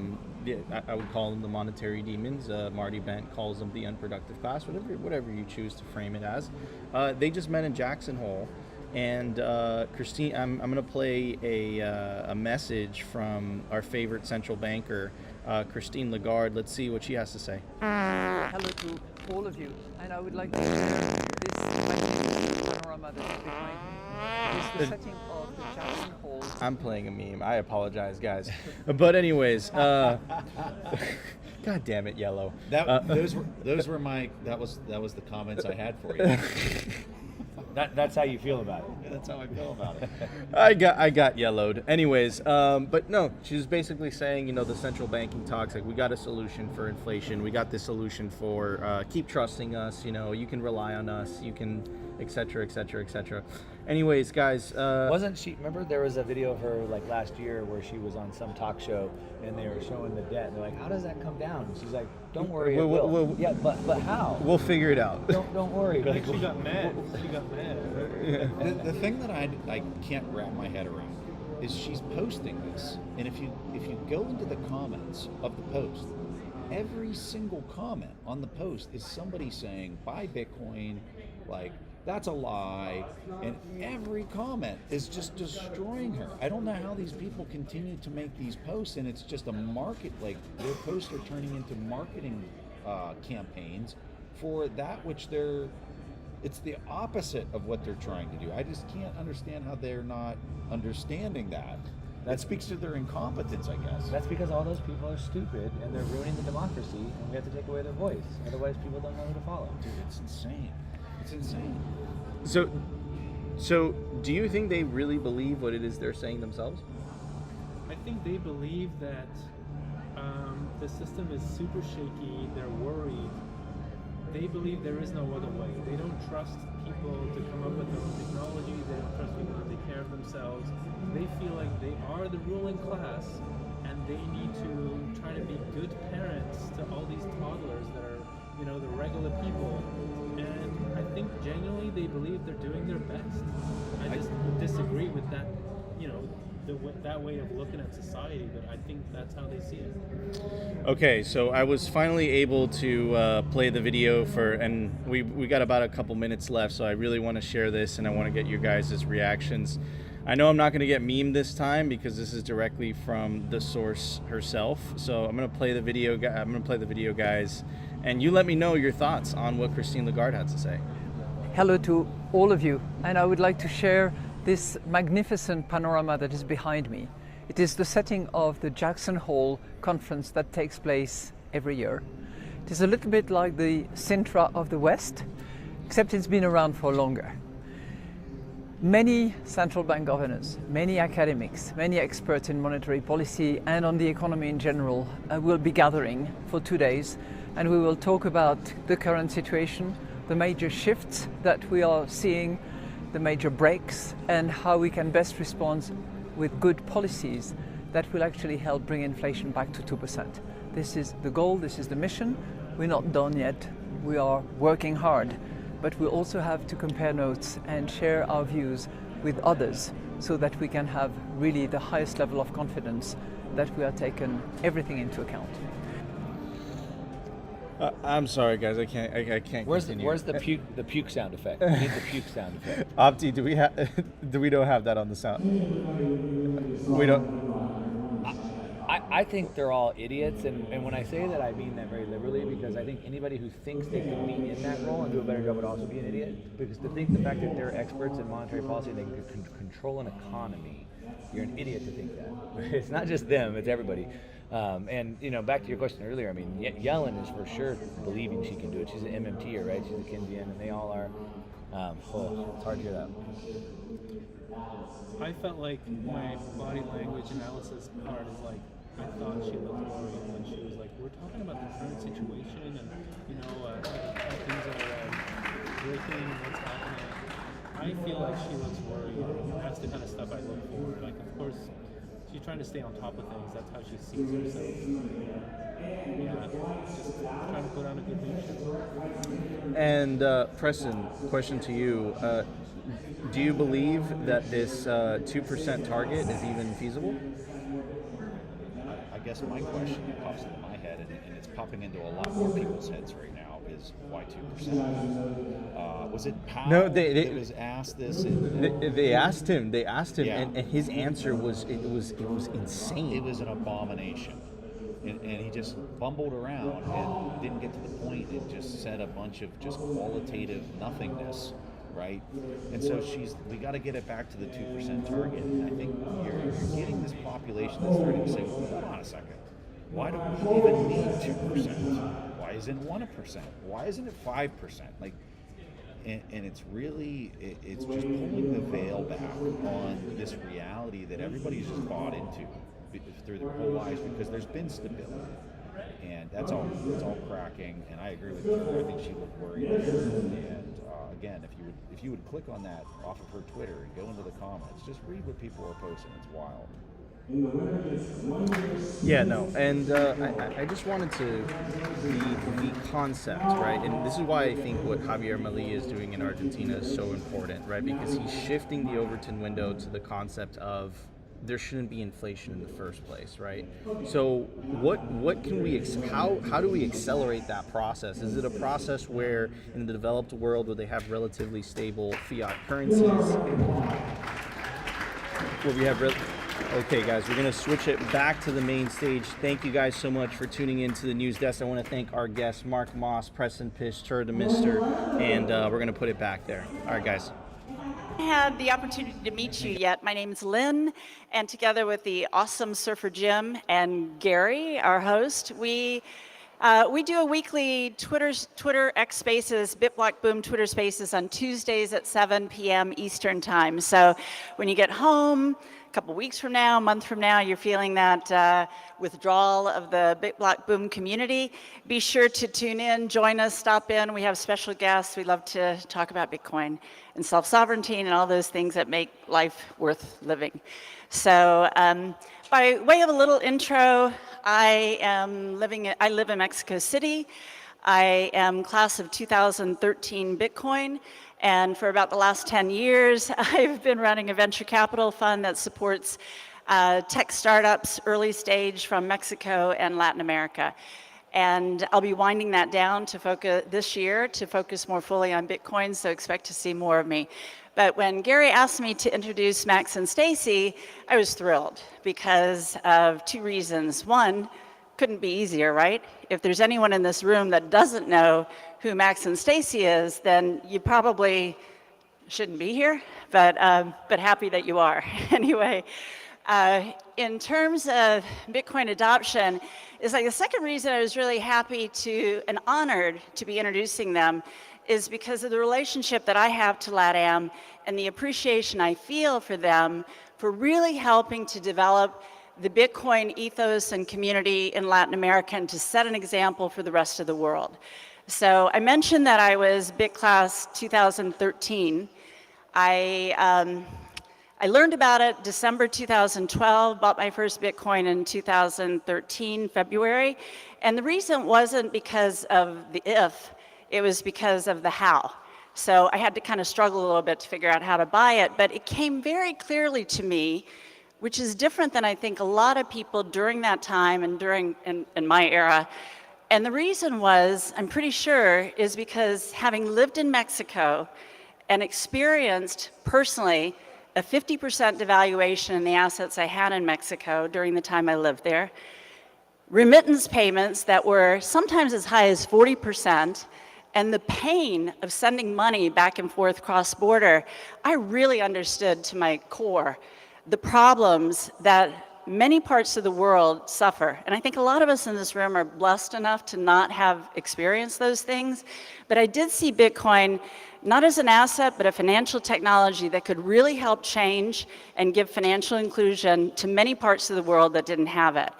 would call them the monetary demons. Marty Bent calls them the unproductive class. Whatever you choose to frame it as. They just met in Jackson Hole. And Christine, I'm going to play a message from our favorite central banker, Christine Lagarde. Let's see what she has to say. Hello to all of you, and I would like to share this panorama that is behind me. It's the setting of the Jackson Hole. I'm playing a meme. I apologize, guys. But anyways, God damn it, Yellow. Those were my. That was the comments I had for you. That's how you feel about it. Yeah, that's how I feel about it. I got yellowed. Anyways, but no, she's basically saying, the central banking talks, like we got a solution for inflation. We got this solution for keep trusting us. You can rely on us. You can, et cetera, et cetera, et cetera. Anyways, guys. Wasn't she, remember there was a video of her like last year where she was on some talk show and they were showing the debt and they're like, how does that come down? And she's like, don't worry, it will. Yeah, but how? We'll figure it out. Don't worry. I think she got mad. The thing that I can't wrap my head around is she's posting this, and if you go into the comments of the post, every single comment on the post is somebody saying buy Bitcoin, like that's a lie, and every comment is just destroying her. I don't know how these people continue to make these posts, and it's just a market, like their posts are turning into marketing campaigns for that which they're It's the opposite of what they're trying to do. I just can't understand how they're not understanding that. That speaks to their incompetence, I guess. That's because all those people are stupid and they're ruining the democracy, and we have to take away their voice. Otherwise, people don't know who to follow. Dude, it's insane. It's insane. So do you think they really believe what it is they're saying themselves? I think they believe that the system is super shaky. They're worried. They believe there is no other way. They don't trust people to come up with their own technology. They don't trust people to take care of themselves. They feel like they are the ruling class, and they need to try to be good parents to all these toddlers that are, you know, the regular people. And I think genuinely they believe they're doing their best. I just disagree with that, you know, that way of looking at society, but I think that's how they see it. Okay, so I was finally able to play the video and we got about a couple minutes left, so I really want to share this and I want to get your guys' reactions. I know I'm not going to get memed this time because this is directly from the source herself. So I'm going to play the video, guys, and you let me know your thoughts on what Christine Lagarde had to say. Hello to all of you, and I would like to share this magnificent panorama that is behind me. It is the setting of the Jackson Hole conference that takes place every year. It is a little bit like the Sintra of the West, except it's been around for longer. Many central bank governors, many academics, many experts in monetary policy and on the economy in general will be gathering for 2 days, and we will talk about the current situation, the major shifts that we are seeing, the major breaks, and how we can best respond with good policies that will actually help bring inflation back to 2%. This is the goal, this is the mission. We're not done yet. We are working hard, but we also have to compare notes and share our views with others so that we can have really the highest level of confidence that we are taking everything into account. I'm sorry, guys. I can't. Where's continue. the puke sound effect? We need the puke sound effect. Opti, we don't have that on the sound? We don't. I think they're all idiots, and when I say that, I mean that very liberally, because I think anybody who thinks they could be in that role and do a better job would also be an idiot. Because to think the fact that they're experts in monetary policy and they can control an economy, you're an idiot to think that. It's not just them; it's everybody. And you know, back to your question earlier, I mean, Yellen is for sure believing she can do it. She's an MMTer, right? She's a Keynesian, and they all are. It's hard to hear that. I felt like my body language analysis part is like, I thought she looked worried when she was like, we're talking about the current situation and, you know, how things are breaking, what's happening. I feel like she looks worried, and that's the kind of stuff I look for. Like, of course, she's trying to stay on top of things. That's how she sees herself. Yeah, just trying to put on a good news show. And Preston, question to you. Do you believe that this 2% target is even feasible? I guess my question that pops into my head, and it's popping into a lot more people's heads right now, is why 2%? Was it Powell that was asked this? They asked him. Yeah. And his answer was it was insane. It was an abomination. And he just bumbled around and didn't get to the point and just said a bunch of just qualitative nothingness, right? And so we got to get it back to the 2% target. And I think you're getting this population that's starting to say, well, hold on a second. Why do we even need 2%? Why isn't 1%? Why isn't it 5%? Like, and it's really, it's just pulling the veil back on this reality that everybody's just bought into through their whole lives, because there's been stability, and it's all cracking. And I agree with you. I think she looked worried. And again, if you would click on that off of her Twitter and go into the comments, just read what people are posting. It's wild. Yeah, no, and I just wanted to the concept, right? And this is why I think what Javier Milei is doing in Argentina is so important, right? Because he's shifting the Overton window to the concept of there shouldn't be inflation in the first place, right? So what can we how do we accelerate that process? Is it a process where in the developed world where they have relatively stable fiat currencies, where we have Okay, guys, we're going to switch it back to the main stage. Thank you guys so much for tuning in to the news desk. I want to thank our guests, Mark Moss, Preston Pish, Tur the Mister, and we're going to put it back there. All right, guys. I had the opportunity to meet you yet. My name is Lynn, and together with the awesome surfer Jim and Gary, our host, we do a weekly Twitter X Spaces, BitBlockBoom Twitter Spaces on Tuesdays at 7 p.m. Eastern Time. So when you get home, a couple weeks from now, a month from now, you're feeling that withdrawal of the BitBlockBoom community, be sure to tune in, join us, stop in. We have special guests. We love to talk about Bitcoin and self-sovereignty and all those things that make life worth living. So by way of a little intro, I live in Mexico City. I am class of 2013 Bitcoin, and for about the last 10 years, I've been running a venture capital fund that supports tech startups, early stage from Mexico and Latin America. And I'll be winding that down to focus this year to focus more fully on Bitcoin, so expect to see more of me. But when Gary asked me to introduce Max and Stacy, I was thrilled because of two reasons. One, couldn't be easier, right? If there's anyone in this room that doesn't know who Max and Stacy is, then you probably shouldn't be here, but happy that you are. Anyway, in terms of Bitcoin adoption, it's like the second reason I was really happy to and honored to be introducing them is because of the relationship that I have to LATAM and the appreciation I feel for them for really helping to develop the Bitcoin ethos and community in Latin America and to set an example for the rest of the world. So I mentioned that I was BitClass 2013. I learned about it December 2012, bought my first Bitcoin in 2013, February. And the reason wasn't because of the if, it was because of the how. So I had to kind of struggle a little bit to figure out how to buy it, but it came very clearly to me, which is different than I think a lot of people during that time and in my era. And the reason was, I'm pretty sure, is because having lived in Mexico and experienced personally a 50% devaluation in the assets I had in Mexico during the time I lived there, remittance payments that were sometimes as high as 40%, and the pain of sending money back and forth cross-border, I really understood to my core the problems that many parts of the world suffer. And I think a lot of us in this room are blessed enough to not have experienced those things. But I did see Bitcoin not as an asset, but a financial technology that could really help change and give financial inclusion to many parts of the world that didn't have it.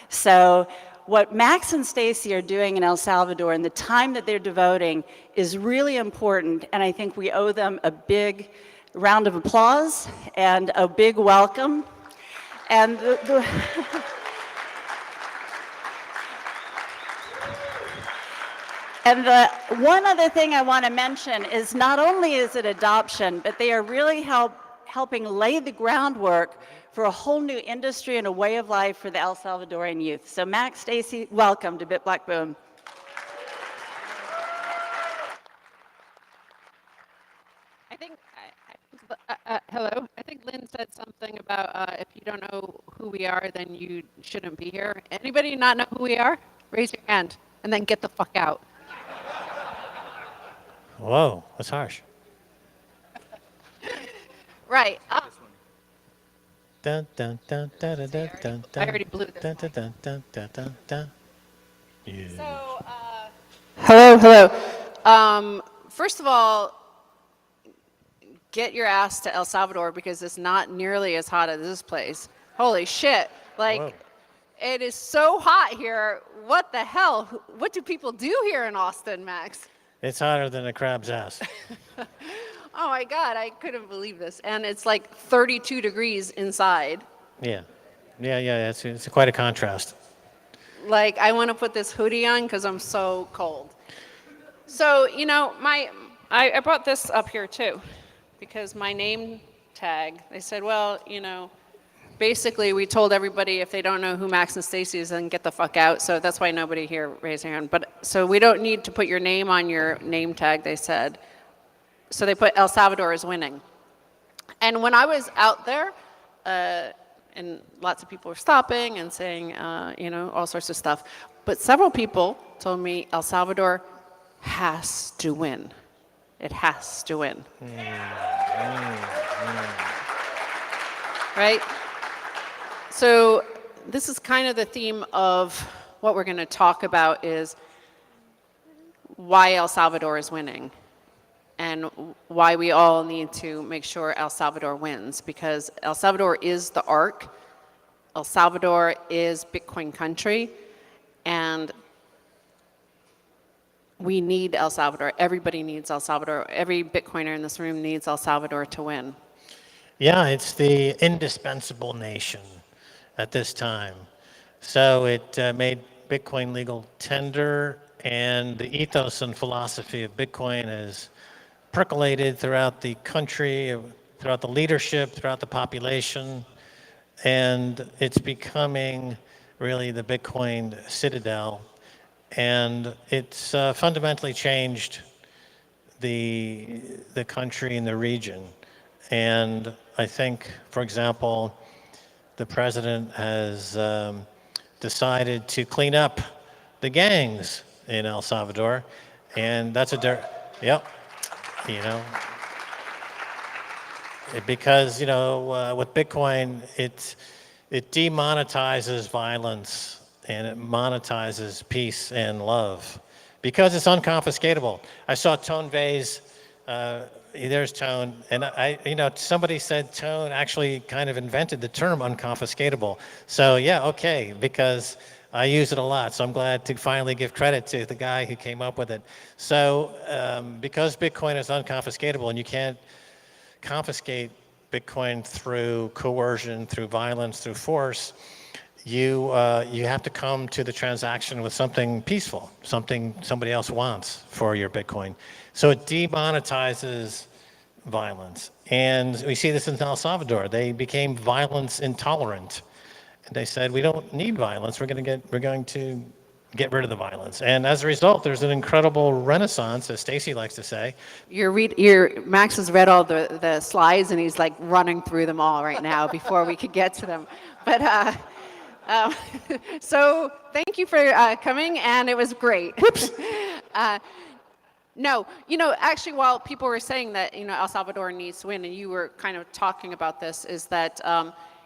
So what Max and Stacy are doing in El Salvador and the time that they're devoting is really important, and I think we owe them a big round of applause and a big welcome. And and the one other thing I want to mention is not only is it adoption, but they are really helping lay the groundwork for a whole new industry and a way of life for the El Salvadorian youth. So Max, Stacy, welcome to BitBlockBoom. I think, hello, I think Lynn said something about if you don't know who we are, then you shouldn't be here. Anybody not know who we are? Raise your hand and then get the fuck out. Whoa, that's harsh. Right. Dun, dun, dun, dun, dun, dun, dun, I already blew this. dun, dun, dun, dun, dun, dun, dun. Yeah. So, hello. First of all, get your ass to El Salvador because it's not nearly as hot as this place. Holy shit. Like, whoa. It is so hot here. What the hell? What do people do here in Austin, Max? It's hotter than a crab's ass. Oh my God, I couldn't believe this. And it's like 32 degrees inside. Yeah. It's quite a contrast. Like, I want to put this hoodie on because I'm so cold. So, you know, I brought this up here too because my name tag, they said, well, you know, basically we told everybody if they don't know who Max and Stacy is, then get the fuck out. So that's why nobody here raised their hand. But so we don't need to put your name on your name tag, they said. So they put El Salvador as winning. And when I was out there, and lots of people were stopping and saying, you know, all sorts of stuff. But several people told me El Salvador has to win. It has to win. Right? So this is kind of the theme of what we're going to talk about is why El Salvador is winning and why we all need to make sure El Salvador wins, because El Salvador is the ARC. El Salvador is Bitcoin country, and we need El Salvador. Everybody needs El Salvador. Every Bitcoiner in this room needs El Salvador to win. Yeah, it's the indispensable nation at this time. So it made Bitcoin legal tender, and the ethos and philosophy of Bitcoin is percolated throughout the country, throughout the leadership, throughout the population, and it's becoming really the Bitcoin citadel. And it's fundamentally changed the country and the region. And I think, for example, the president has decided to clean up the gangs in El Salvador, and that's yep, you know, because, you know, with Bitcoin, it demonetizes violence and it monetizes peace and love because it's unconfiscatable. I saw Tone Vay's, there's Tone, and you know, somebody said Tone actually kind of invented the term unconfiscatable. So yeah, okay, because I use it a lot, so I'm glad to finally give credit to the guy who came up with it. So because Bitcoin is unconfiscatable and you can't confiscate Bitcoin through coercion, through violence, through force, you have to come to the transaction with something peaceful, something somebody else wants for your Bitcoin. So it demonetizes violence. And we see this in El Salvador. They became violence intolerant. And they said, we don't need violence. We're going to get rid of the violence. And as a result, there's an incredible renaissance, as Stacy likes to say. Max has read all the slides, and he's like running through them all right now before we could get to them. But so thank you for coming, and it was great. No, you know, actually, while people were saying that, you know, El Salvador needs to win, and you were kind of talking about this, is that,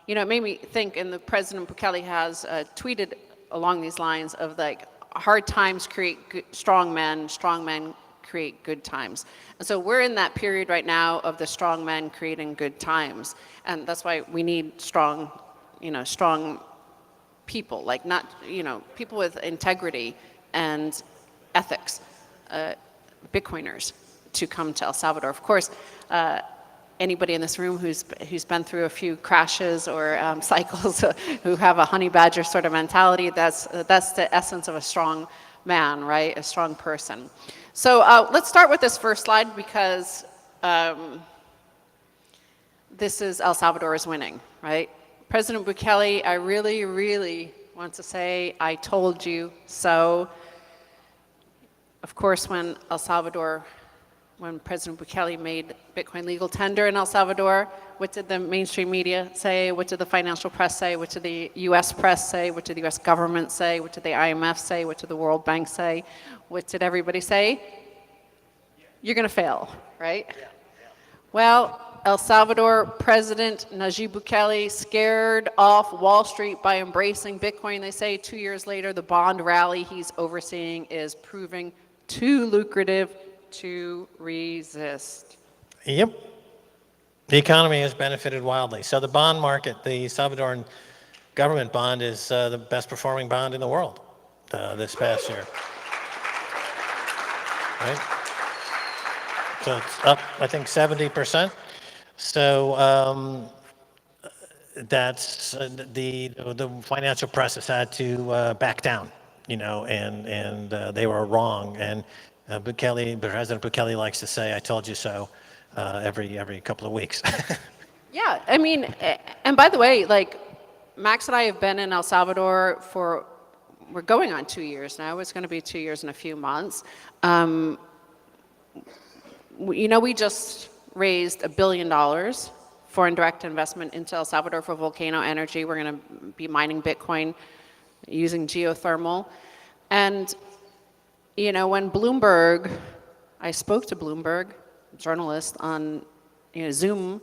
you know, it made me think, and the President Bukele has tweeted along these lines of like, hard times create strong men create good times. And so we're in that period right now of the strong men creating good times. And that's why we need strong, you know, strong people, like not, you know, people with integrity and ethics, Bitcoiners, to come to El Salvador. Of course, anybody in this room who's been through a few crashes or cycles, who have a honey badger sort of mentality, that's the essence of a strong man, right? A strong person. So let's start with this first slide, because this is El Salvador is winning, right? President Bukele, I really, really want to say, I told you so. Of course, when President Bukele made Bitcoin legal tender in El Salvador, what did the mainstream media say? What did the financial press say? What did the US press say? What did the US government say? What did the IMF say? What did the World Bank say? What did everybody say? You're going to fail, right? Well, El Salvador President Najib Bukele scared off Wall Street by embracing Bitcoin. They say 2 years later, the bond rally he's overseeing is proving too lucrative to resist. Yep. The economy has benefited wildly. So the bond market, the Salvadoran government bond, is the best performing bond in the world this past year. Right? So it's up, I think, 70%. So that's the financial press has had to back down, you know, and they were wrong. And President Bukele likes to say, "I told you so," every couple of weeks. Yeah, I mean, and by the way, like Max and I have been in El Salvador we're going on 2 years now. It's going to be 2 years in a few months. You know, we just raised $1 billion foreign direct investment into El Salvador for volcano energy. We're going to be mining Bitcoin using geothermal. And, you know, when Bloomberg, I spoke to Bloomberg, journalist, on Zoom,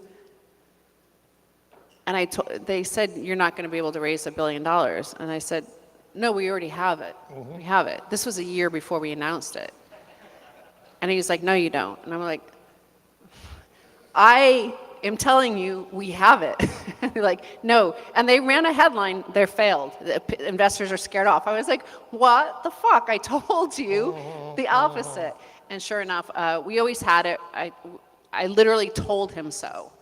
and they said, you're not going to be able to raise $1 billion. And I said, no, we already have it. We have it. This was a year before we announced it. And he was like, no, you don't. And I'm like, I am telling you, we have it. They're like, no. And they ran a headline, they're failed. The investors are scared off. I was like, what the fuck? I told you the opposite. And sure enough, we always had it. I literally told him so.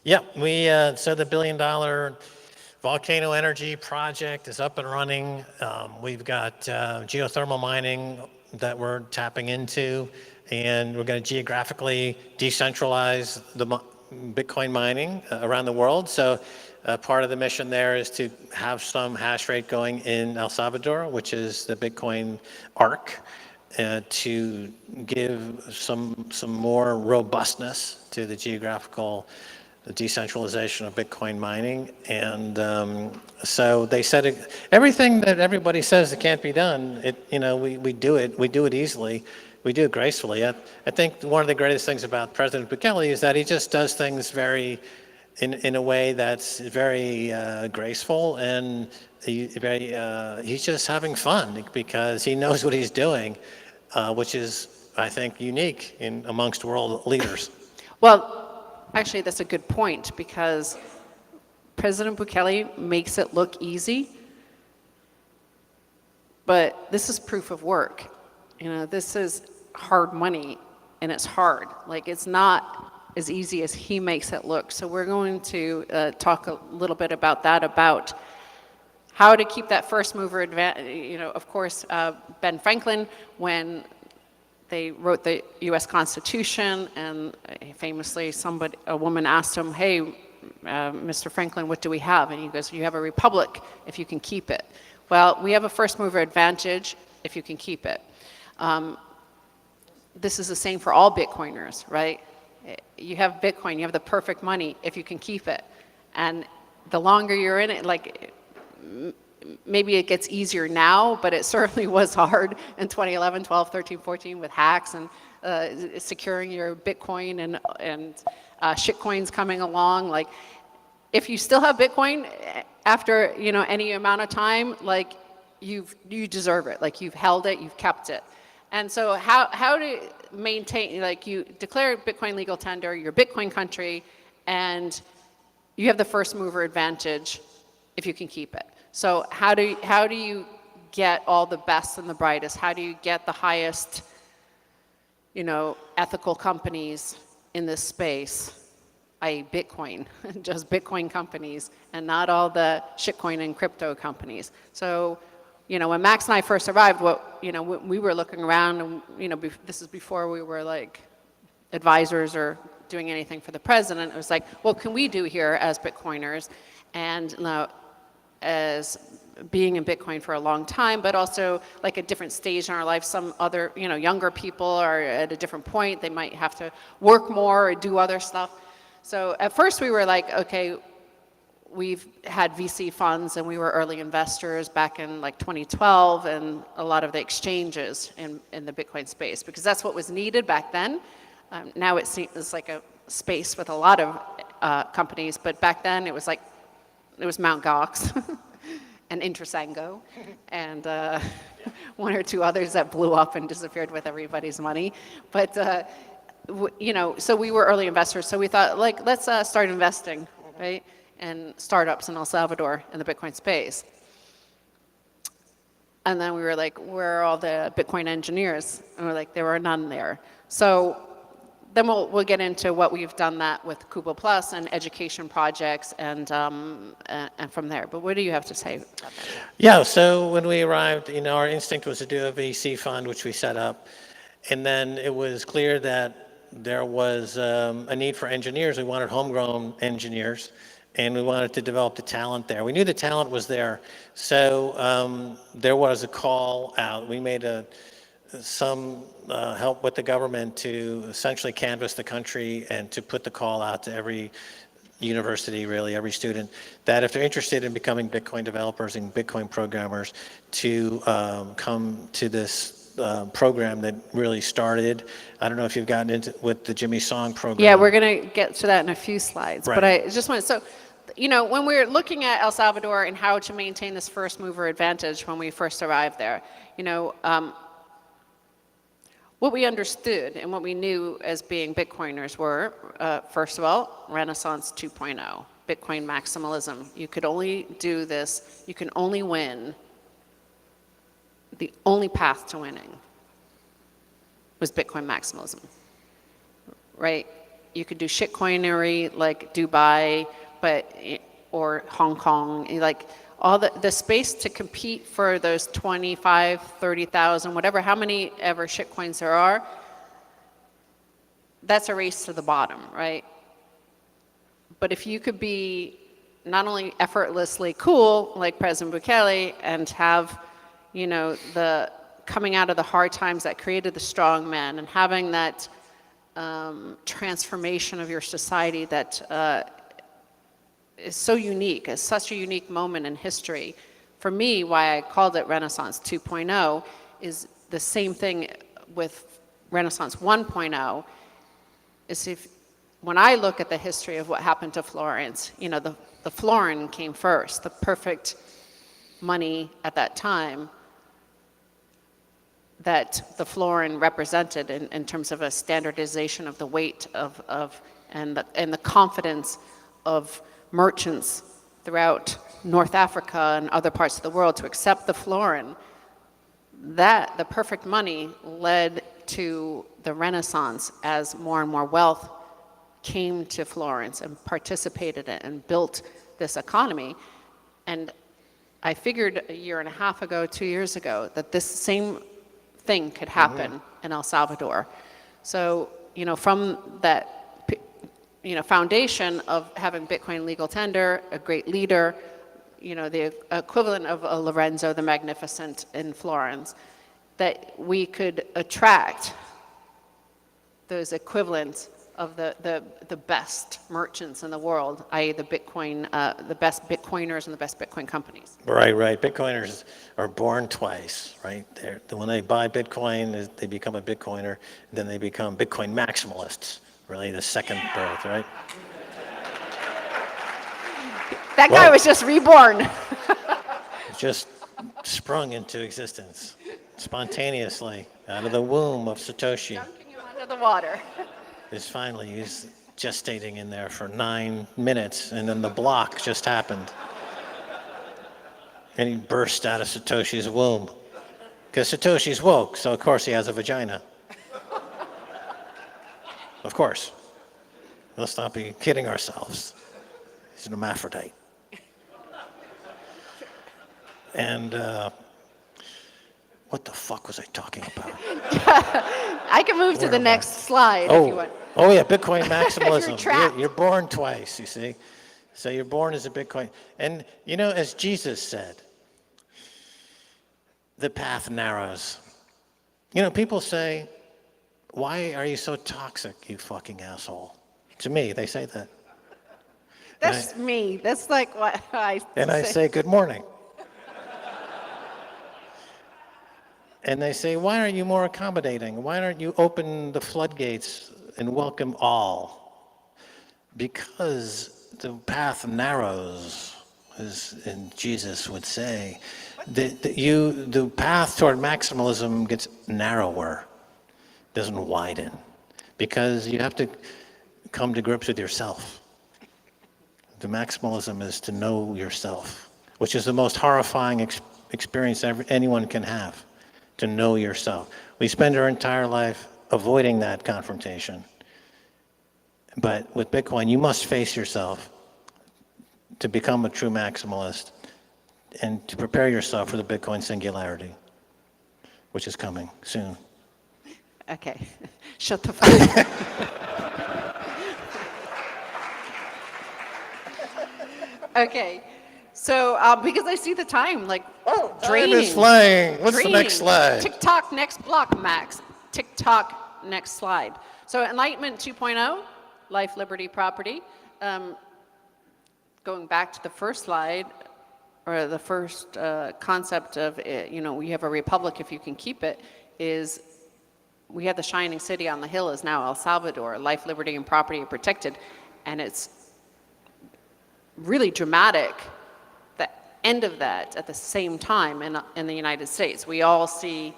Yeah, so the $1 billion volcano energy project is up and running. We've got geothermal mining that we're tapping into, and we're going to geographically decentralize the Bitcoin mining around the world. So part of the mission there is to have some hash rate going in El Salvador, which is the Bitcoin ARC, to give some more robustness to the geographical decentralization of Bitcoin mining. And so they said everything that everybody says that can't be done, we do it. We do it easily. We do it gracefully. I think one of the greatest things about President Bukele is that he just does things in a way that's very graceful, and he's just having fun because he knows what he's doing, which is, I think, unique amongst world leaders. Well, actually, that's a good point, because President Bukele makes it look easy, but this is proof of work. This is hard money, and it's hard. Like, it's not as easy as he makes it look. So we're going to talk a little bit about that, about how to keep that first mover advantage. Of course, Ben Franklin, when they wrote the U.S. Constitution, and famously a woman asked him, hey, Mr. Franklin, what do we have? And he goes, you have a republic if you can keep it. Well, we have a first mover advantage if you can keep it. This is the same for all Bitcoiners, right? You have Bitcoin, you have the perfect money if you can keep it. And the longer you're in it, like, maybe it gets easier now, but it certainly was hard in 2011, 12, 13, 14 with hacks and securing your Bitcoin and shitcoins coming along. Like, if you still have Bitcoin after any amount of time, like, you deserve it. Like, you've held it, you've kept it. And so how to maintain, like, you declare Bitcoin legal tender, you're Bitcoin country, and you have the first mover advantage if you can keep it. So how do you get all the best and the brightest? How do you get the highest, ethical companies in this space, i.e. Bitcoin, just Bitcoin companies, and not all the shitcoin and crypto companies? So, when Max and I first arrived, we were looking around, and this is before we were like advisors or doing anything for the president. It was like, what can we do here as Bitcoiners? And as being in Bitcoin for a long time, but also like a different stage in our life. Some other, younger people are at a different point. They might have to work more or do other stuff. So at first we were like, okay, we've had VC funds and we were early investors back in like 2012 and a lot of the exchanges in the Bitcoin space, because that's what was needed back then. Now it seems like a space with a lot of companies, but back then it was Mt. Gox and Intersango and one or two others that blew up and disappeared with everybody's money. But, so we were early investors. So we thought, like, let's start investing, right? And startups in El Salvador in the Bitcoin space. And then we were like, where are all the Bitcoin engineers? And we're like, there were none there. So then we'll get into what we've done that with Kubo Plus and education projects and from there. But what do you have to say about that? Yeah, so when we arrived, our instinct was to do a VC fund, which we set up. And then it was clear that there was a need for engineers. We wanted homegrown engineers, and we wanted to develop the talent there. We knew the talent was there. So there was a call out. We made some help with the government to essentially canvass the country and to put the call out to every university, really, every student, that if they're interested in becoming Bitcoin developers and Bitcoin programmers, to come to this program that really started. I don't know if you've gotten into with the Jimmy Song program. Yeah, we're going to get to that in a few slides. Right. But I just want to, so, you know, when we're looking at El Salvador and how to maintain this first mover advantage when we first arrived there, you know, what we understood and what we knew as being Bitcoiners were, first of all, Renaissance 2.0, Bitcoin maximalism. You could only do this, you can only win. The only path to winning was Bitcoin maximalism, right? You could do shitcoinery like Dubai, or Hong Kong, like all the space to compete for those 25, 30,000, whatever, how many ever shitcoins there are, that's a race to the bottom, right? But if you could be not only effortlessly cool like President Bukele and have, you know, the coming out of the hard times that created the strong men and having that transformation of your society that is so unique, is such a unique moment in history. For me, why I called it Renaissance 2.0 is the same thing with Renaissance 1.0, is when I look at the history of what happened to Florence, you know, the florin came first, the perfect money at that time that the florin represented in terms of a standardization of the weight and the confidence of merchants throughout North Africa and other parts of the world to accept the florin. That, the perfect money, led to the Renaissance as more and more wealth came to Florence and participated in and built this economy. And I figured a year and a half ago, 2 years ago, that this same thing could happen in El Salvador. So, you know, from that, you know, foundation of having Bitcoin legal tender, a great leader, you know, the equivalent of a Lorenzo the Magnificent in Florence, that we could attract those equivalents of the best merchants in the world, i.e. the Bitcoin, the best Bitcoiners and the best Bitcoin companies. Right. Bitcoiners are born twice, right? When they buy Bitcoin, they become a Bitcoiner, then they become Bitcoin maximalists, really the second birth, right? That guy was just reborn. Just sprung into existence spontaneously out of the womb of Satoshi. Dunking him under the water. He's gestating in there for 9 minutes, and then the block just happened. And he burst out of Satoshi's womb. Because Satoshi's woke, so of course he has a vagina. Of course. Let's not be kidding ourselves. He's an hermaphrodite. And what the fuck was I talking about? I can move to the next slide if you want. Oh yeah, Bitcoin maximalism. You're trapped. You're born twice, you see. So you're born as a Bitcoin. And you know, as Jesus said, the path narrows. You know, people say, why are you so toxic, you fucking asshole? To me, they say that. That's me. That's like what I say. And I say, good morning. And they say, why aren't you more accommodating? Why don't you open the floodgates and welcome all? Because the path narrows, and Jesus would say, the path toward maximalism gets narrower, doesn't widen, because you have to come to grips with yourself. The maximalism is to know yourself, which is the most horrifying experience anyone can have. To know yourself. We spend our entire life avoiding that confrontation. But with Bitcoin, you must face yourself to become a true maximalist and to prepare yourself for the Bitcoin singularity, which is coming soon. Okay, shut the fuck up. Okay. So, because I see the time, like, draining. Time is flying. What's the next slide? TikTok, next block, Max. TikTok, next slide. So, Enlightenment 2.0, life, liberty, property. going back to the first slide, or the first concept of, we have a republic if you can keep it, is we have the shining city on the hill is now El Salvador. Life, liberty, and property are protected. And it's really dramatic, the end of that at the same time in the United States. We all see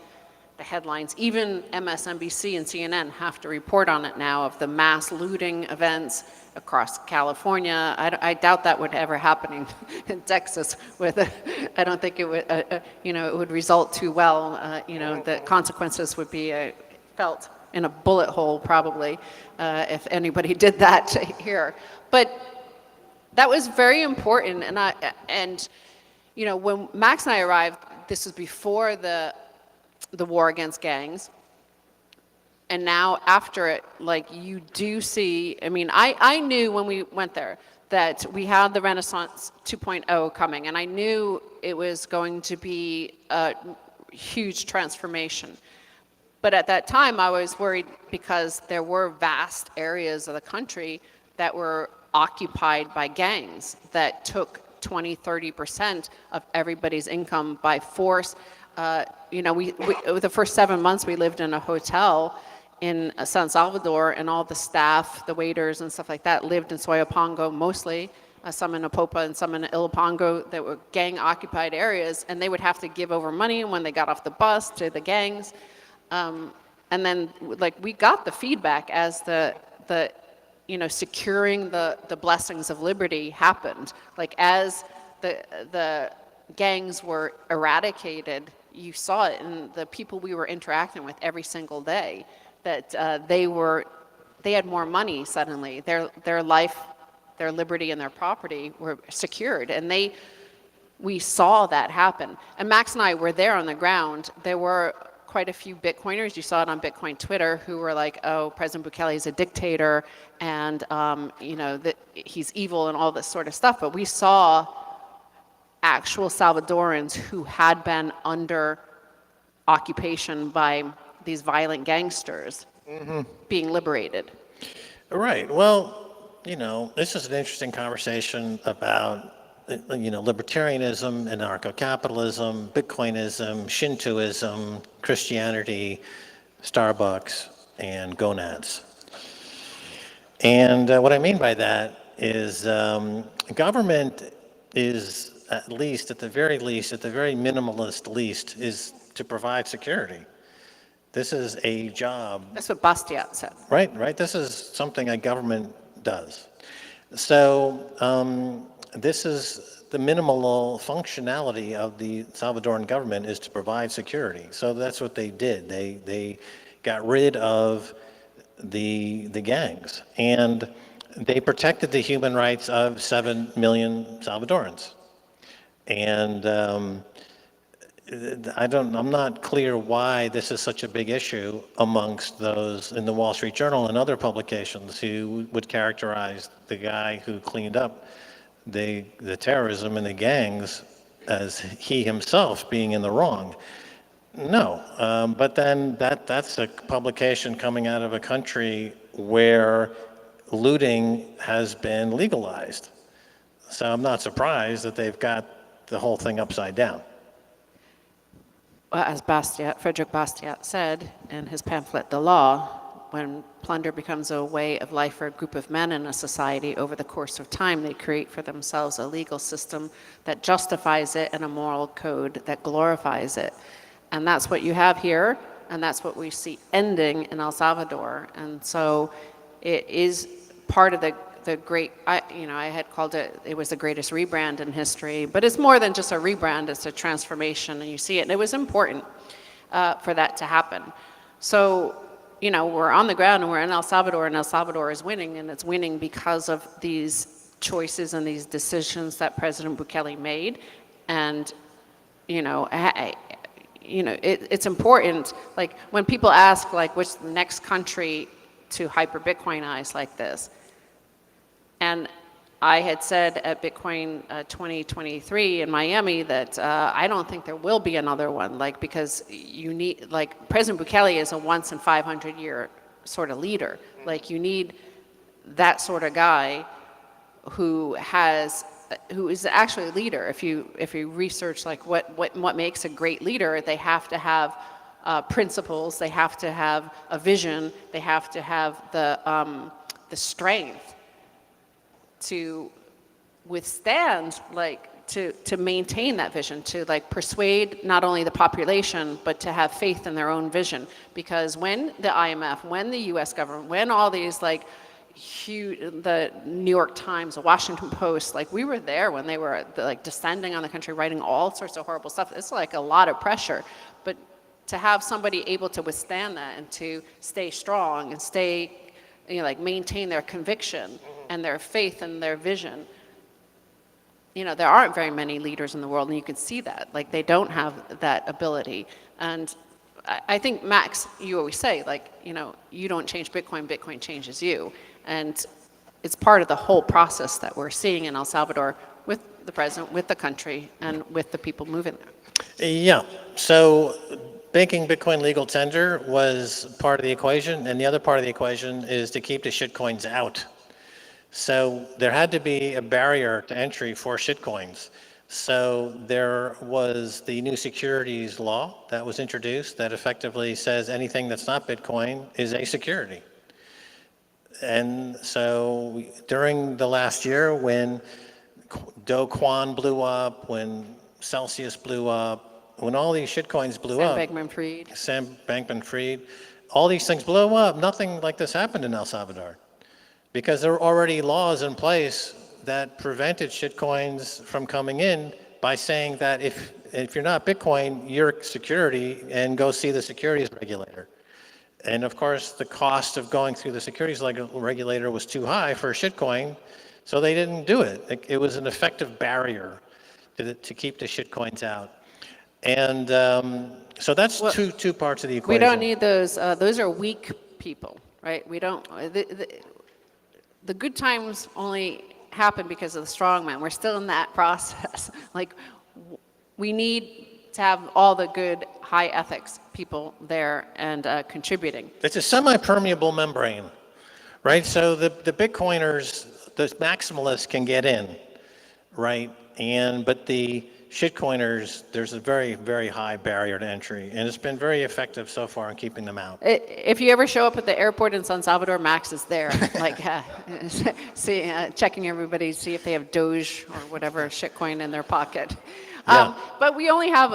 the headlines. Even MSNBC and CNN have to report on it now, of the mass looting events across California. I doubt that would ever happen in Texas. I don't think it would, it would result too well. The consequences would be felt in a bullet hole probably if anybody did that here. But that was very important. And when Max and I arrived, this was before the war against gangs. And now after it, you do see, I knew when we went there that we had the Renaissance 2.0 coming, and I knew it was going to be a huge transformation. But at that time, I was worried because there were vast areas of the country that were occupied by gangs that took 20-30% of everybody's income by force. The first 7 months we lived in a hotel in San Salvador, and all the staff, the waiters and stuff like that, lived in Soyapango mostly, some in Apopa and some in Ilopango, that were gang-occupied areas, and they would have to give over money when they got off the bus to the gangs. And then, we got the feedback as the securing the blessings of liberty happened. As the gangs were eradicated, you saw it in the people we were interacting with every single day, that they had more money suddenly. Their life, their liberty, and their property were secured, and we saw that happen. And Max and I were there on the ground. There were quite a few Bitcoiners, you saw it on Bitcoin Twitter, who were like, oh, President Bukele is a dictator, and that he's evil and all this sort of stuff. But we saw actual Salvadorans who had been under occupation by these violent gangsters being liberated. Right. Well, this is an interesting conversation about libertarianism, anarcho-capitalism, Bitcoinism, Shintoism, Christianity, Starbucks, and gonads. And what I mean by that is government is, at least, at the very least, at the very minimalist least, is to provide security. This is a job. That's what Bastiat said. Right. This is something a government does. So this is the minimal functionality of the Salvadoran government, is to provide security. So that's what they did. They got rid of the gangs, and they protected the human rights of 7 million Salvadorans. And I'm not clear why this is such a big issue amongst those in the Wall Street Journal and other publications who would characterize the guy who cleaned up the terrorism and the gangs as he himself being in the wrong. No, but then that's a publication coming out of a country where looting has been legalized. So I'm not surprised that they've got the whole thing upside down. Well, as Frederick Bastiat said in his pamphlet, The Law, when plunder becomes a way of life for a group of men in a society, over the course of time, they create for themselves a legal system that justifies it and a moral code that glorifies it. And that's what you have here, and that's what we see ending in El Salvador. And so it is part of the great, I had called it was the greatest rebrand in history, but it's more than just a rebrand, it's a transformation, and you see it, and it was important for that to happen. So, we're on the ground, and we're in El Salvador, and El Salvador is winning, and it's winning because of these choices and these decisions that President Bukele made. And, it's important, when people ask, what's the next country to hyper-Bitcoinize like this? And I had said at Bitcoin 2023 in Miami that I don't think there will be another one, because you need, President Bukele is a once in 500 year sort of leader. You need that sort of guy who has who is actually a leader. If you research like what makes a great leader, they have to have principles, they have to have a vision, they have to have the strength to withstand, like to maintain that vision, to like persuade not only the population, but to have faith in their own vision. Because when the IMF, when the US government, when all these like huge, the New York Times, the Washington Post, like we were there when they were like descending on the country, writing all sorts of horrible stuff. It's like a lot of pressure. But to have somebody able to withstand that and to stay strong and stay, you know, like maintain their conviction and their faith and their vision. You know, there aren't very many leaders in the world, and you can see that. Like, they don't have that ability. And I think, Max, you always say, like, you know, you don't change Bitcoin, Bitcoin changes you. And it's part of the whole process that we're seeing in El Salvador with the president, with the country, and with the people moving there. Yeah, so making Bitcoin legal tender was part of the equation, and the other part of the equation is to keep the shitcoins out. So there had to be a barrier to entry for shitcoins. So there was the new securities law that was introduced that effectively says anything that's not Bitcoin is a security. And so during the last year, when Do Kwon blew up, when Celsius blew up, when all these shitcoins blew up, Sam Bankman-Fried, all these things blew up, nothing like this happened in El Salvador. Because there were already laws in place that prevented shitcoins from coming in by saying that if you're not Bitcoin, you're a security, and go see the securities regulator. And of course, the cost of going through the securities regulator was too high for a shitcoin, so they didn't do it. It was an effective barrier to keep the shitcoins out. And so that's two parts of the equation. We don't need those. Those are weak people, right? We don't. The good times only happen because of the strong man. We're still in that process. Like, we need to have all the good, high ethics people there and contributing. It's a semi-permeable membrane, right? So the Bitcoiners, the maximalists can get in, right? But the shitcoiners, there's a very, very high barrier to entry, and it's been very effective so far in keeping them out. If you ever show up at the airport in San Salvador, Max is there, like checking everybody, see if they have Doge or whatever shitcoin in their pocket. Yeah. But we only have,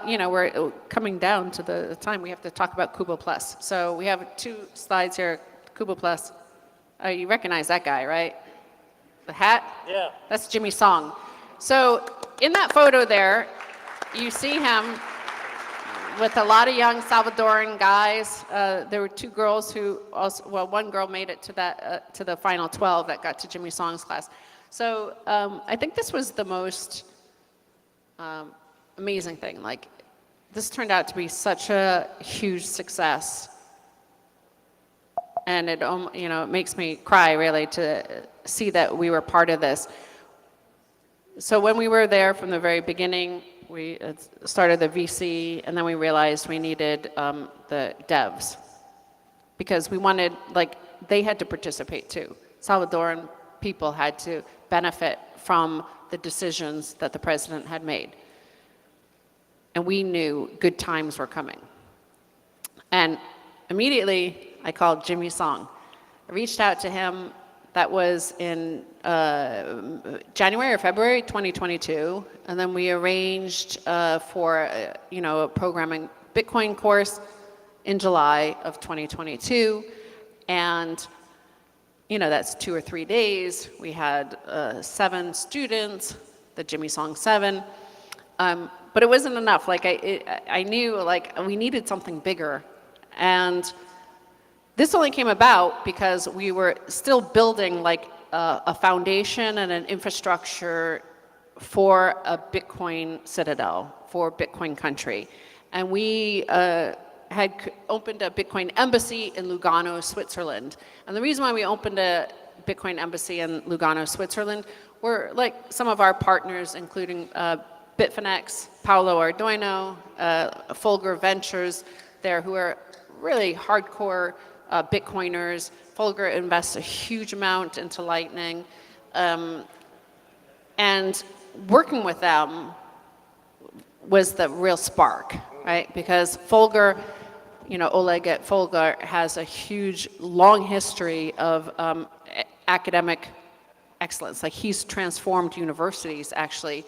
you know, we're coming down to the time we have to talk about Kubo Plus. So we have 2 slides here, Kubo Plus. You recognize that guy, right? The hat? Yeah. That's Jimmy Song. So in that photo there, you see him with a lot of young Salvadoran guys. There were 2 girls who also, well, one girl made it to that to the final 12 that got to Jimmy Song's class. So I think this was the most amazing thing. Like, this turned out to be such a huge success, and it, you know, it makes me cry really to see that we were part of this. So when we were there from the very beginning, we started the VC, and then we realized we needed the devs, because we wanted, like, they had to participate too. Salvadoran people had to benefit from the decisions that the president had made. And we knew good times were coming. And immediately, I called Jimmy Song. I reached out to him. That was in January or February 2022, and then we arranged for you know, a programming Bitcoin course in July of 2022, and you know, that's 2 or 3 days. We had 7 students, the Jimmy Song 7, but it wasn't enough. Like, I knew, like, we needed something bigger, and this only came about because we were still building, like, a foundation and an infrastructure for a Bitcoin citadel, for Bitcoin country. And we had opened a Bitcoin embassy in Lugano, Switzerland. And the reason why we opened a Bitcoin embassy in Lugano, Switzerland, were, like, some of our partners, including Bitfinex, Paolo Arduino, Folger Ventures there, who are really hardcore Bitcoiners. Folger invests a huge amount into Lightning. And working with them was the real spark, right? Because Folger, Oleg at Folger has a huge, long history of academic excellence. Like he's transformed universities actually.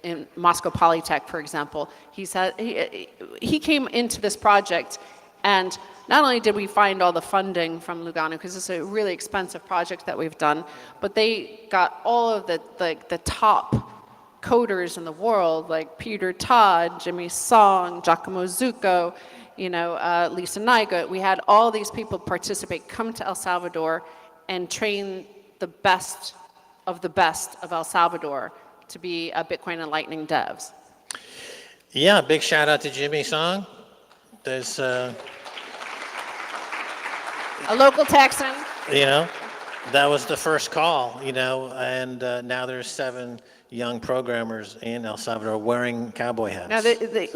In Moscow Polytech, for example, he came into this project, and not only did we find all the funding from Lugano, because it's a really expensive project that we've done, but they got all of the top coders in the world, like Peter Todd, Jimmy Song, Giacomo Zucco, Lisa Nygut. We had all these people participate, come to El Salvador, and train the best of El Salvador to be Bitcoin and Lightning devs. Yeah, big shout out to Jimmy Song. There's a local Texan. That was the first call, and now there's 7 young programmers in El Salvador wearing cowboy hats. Now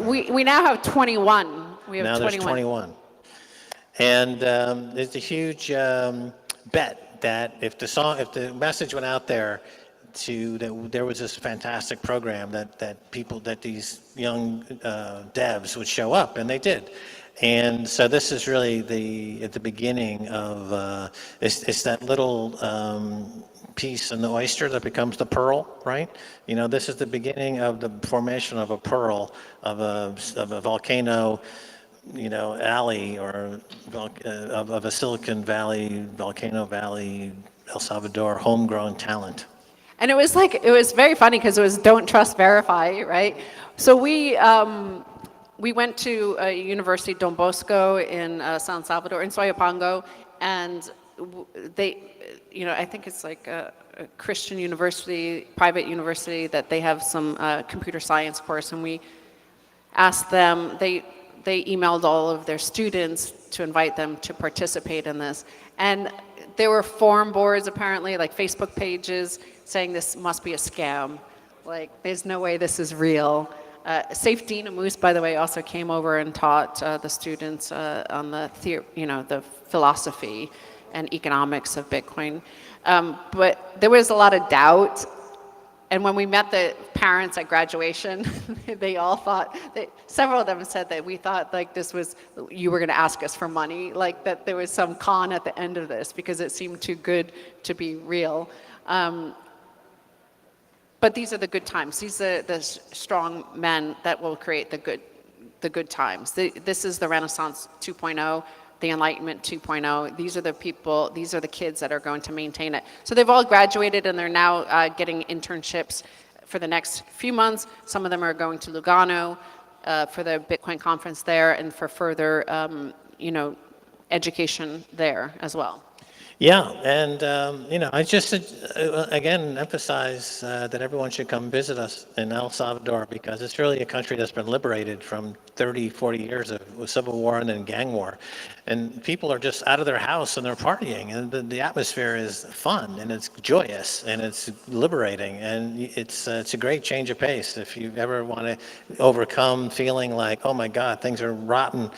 we now have 21. We have now 21. There's 21. And there's a huge bet that if the message went out there that there was this fantastic program that these young devs would show up, and they did. And so this is really at the beginning of it's that little piece in the oyster that becomes the pearl, right? This is the beginning of the formation of a pearl of a volcano, alley, or of a Silicon Valley, Volcano Valley, El Salvador homegrown talent. And it was very funny because it was don't trust, verify, right? So we went to University Don Bosco in San Salvador, in Soyapango, and they, I think it's like a Christian university, private university, that they have some computer science course, and we asked them, they emailed all of their students to invite them to participate in this. And there were forum boards, apparently, like Facebook pages, saying this must be a scam. Like, there's no way this is real. Safe Dina Moose, by the way, also came over and taught the students on the philosophy and economics of Bitcoin. But there was a lot of doubt. And when we met the parents at graduation, they all thought, several of them said that we thought like you were going to ask us for money, like that there was some con at the end of this because it seemed too good to be real. But these are the good times. These are the strong men that will create the good times. This is the Renaissance 2.0, the Enlightenment 2.0. These are the people, these are the kids that are going to maintain it. So they've all graduated and they're now getting internships for the next few months. Some of them are going to Lugano for the Bitcoin conference there and for further education there as well. Yeah, and I just again emphasize that everyone should come visit us in El Salvador because it's really a country that's been liberated from 30, 40 years of civil war and then gang war. And people are just out of their house and they're partying, and the atmosphere is fun and it's joyous and it's liberating, and it's a great change of pace. If you ever want to overcome feeling like, oh my God, things are rotten,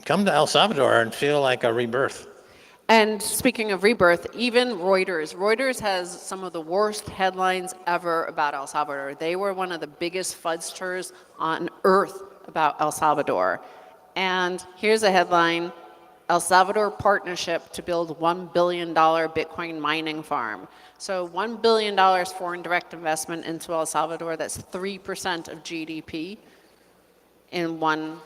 come to El Salvador and feel like a rebirth. And speaking of rebirth, even Reuters has some of the worst headlines ever about El Salvador. They were one of the biggest fraudsters on earth about El Salvador. And here's a headline: El Salvador partnership to build $1 billion Bitcoin mining farm. So $1 billion foreign direct investment into El Salvador, that's 3% of GDP in one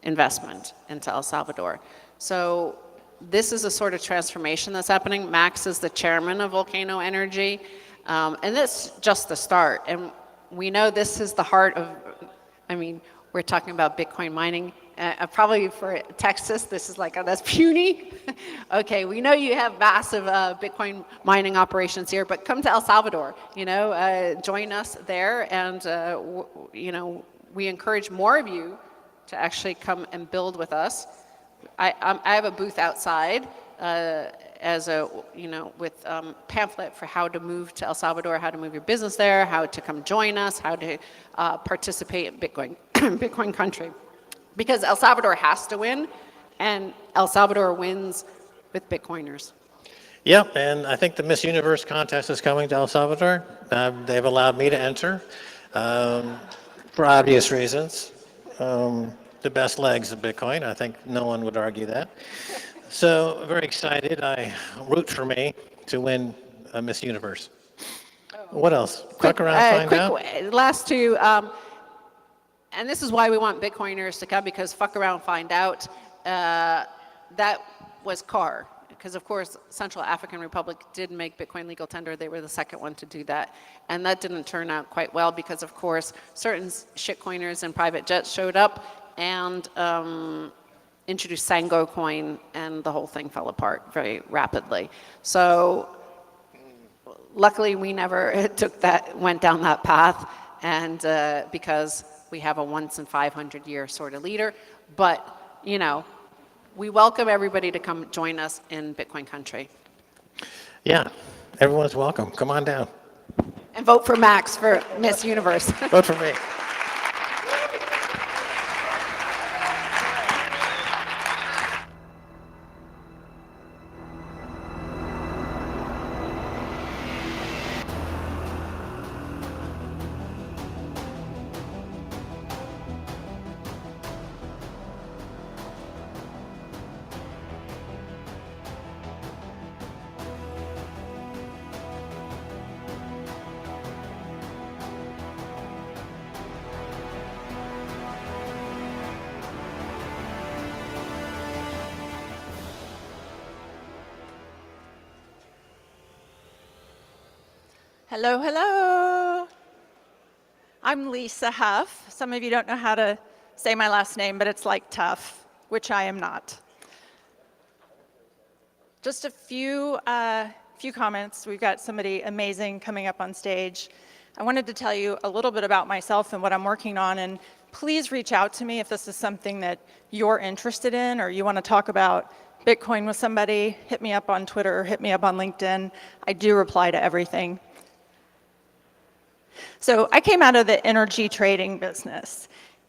investment into El Salvador. So this is a sort of transformation that's happening. Max is the chairman of Volcano Energy, and that's just the start. And we know this is the heart of, we're talking about Bitcoin mining. Probably for Texas, this is like, oh, that's puny. Okay, we know you have massive Bitcoin mining operations here, but come to El Salvador, join us there, and we encourage more of you to actually come and build with us. I have a booth outside as with pamphlet for how to move to El Salvador, how to move your business there, how to come join us, how to participate in Bitcoin country. Because El Salvador has to win, and El Salvador wins with Bitcoiners. Yep, and I think the Miss Universe contest is coming to El Salvador. They've allowed me to enter for obvious reasons. The best legs of Bitcoin. I think no one would argue that. So very excited. I root for me to win Miss Universe. What else? Fuck around, find out. Last two, and this is why we want Bitcoiners to come, because fuck around, find out. That was CAR, because of course Central African Republic did make Bitcoin legal tender. They were the second one to do that, and that didn't turn out quite well because of course certain shitcoiners and private jets showed up and introduced Sango coin, and the whole thing fell apart very rapidly. So luckily we never went down that path, and because we have a once in 500 year sort of leader. But you know, we welcome everybody to come join us in Bitcoin country. Yeah, everyone's welcome. Come on down. And vote for Max for Miss Universe. Vote for me. Hello, hello. I'm Lisa Huff. Some of you don't know how to say my last name, but it's like tough, which I am not. Just a few comments. We've got somebody amazing coming up on stage. I wanted to tell you a little bit about myself and what I'm working on, and please reach out to me if this is something that you're interested in or you want to talk about Bitcoin with somebody. Hit me up on Twitter or hit me up on LinkedIn. I do reply to everything. So I came out of the energy trading business,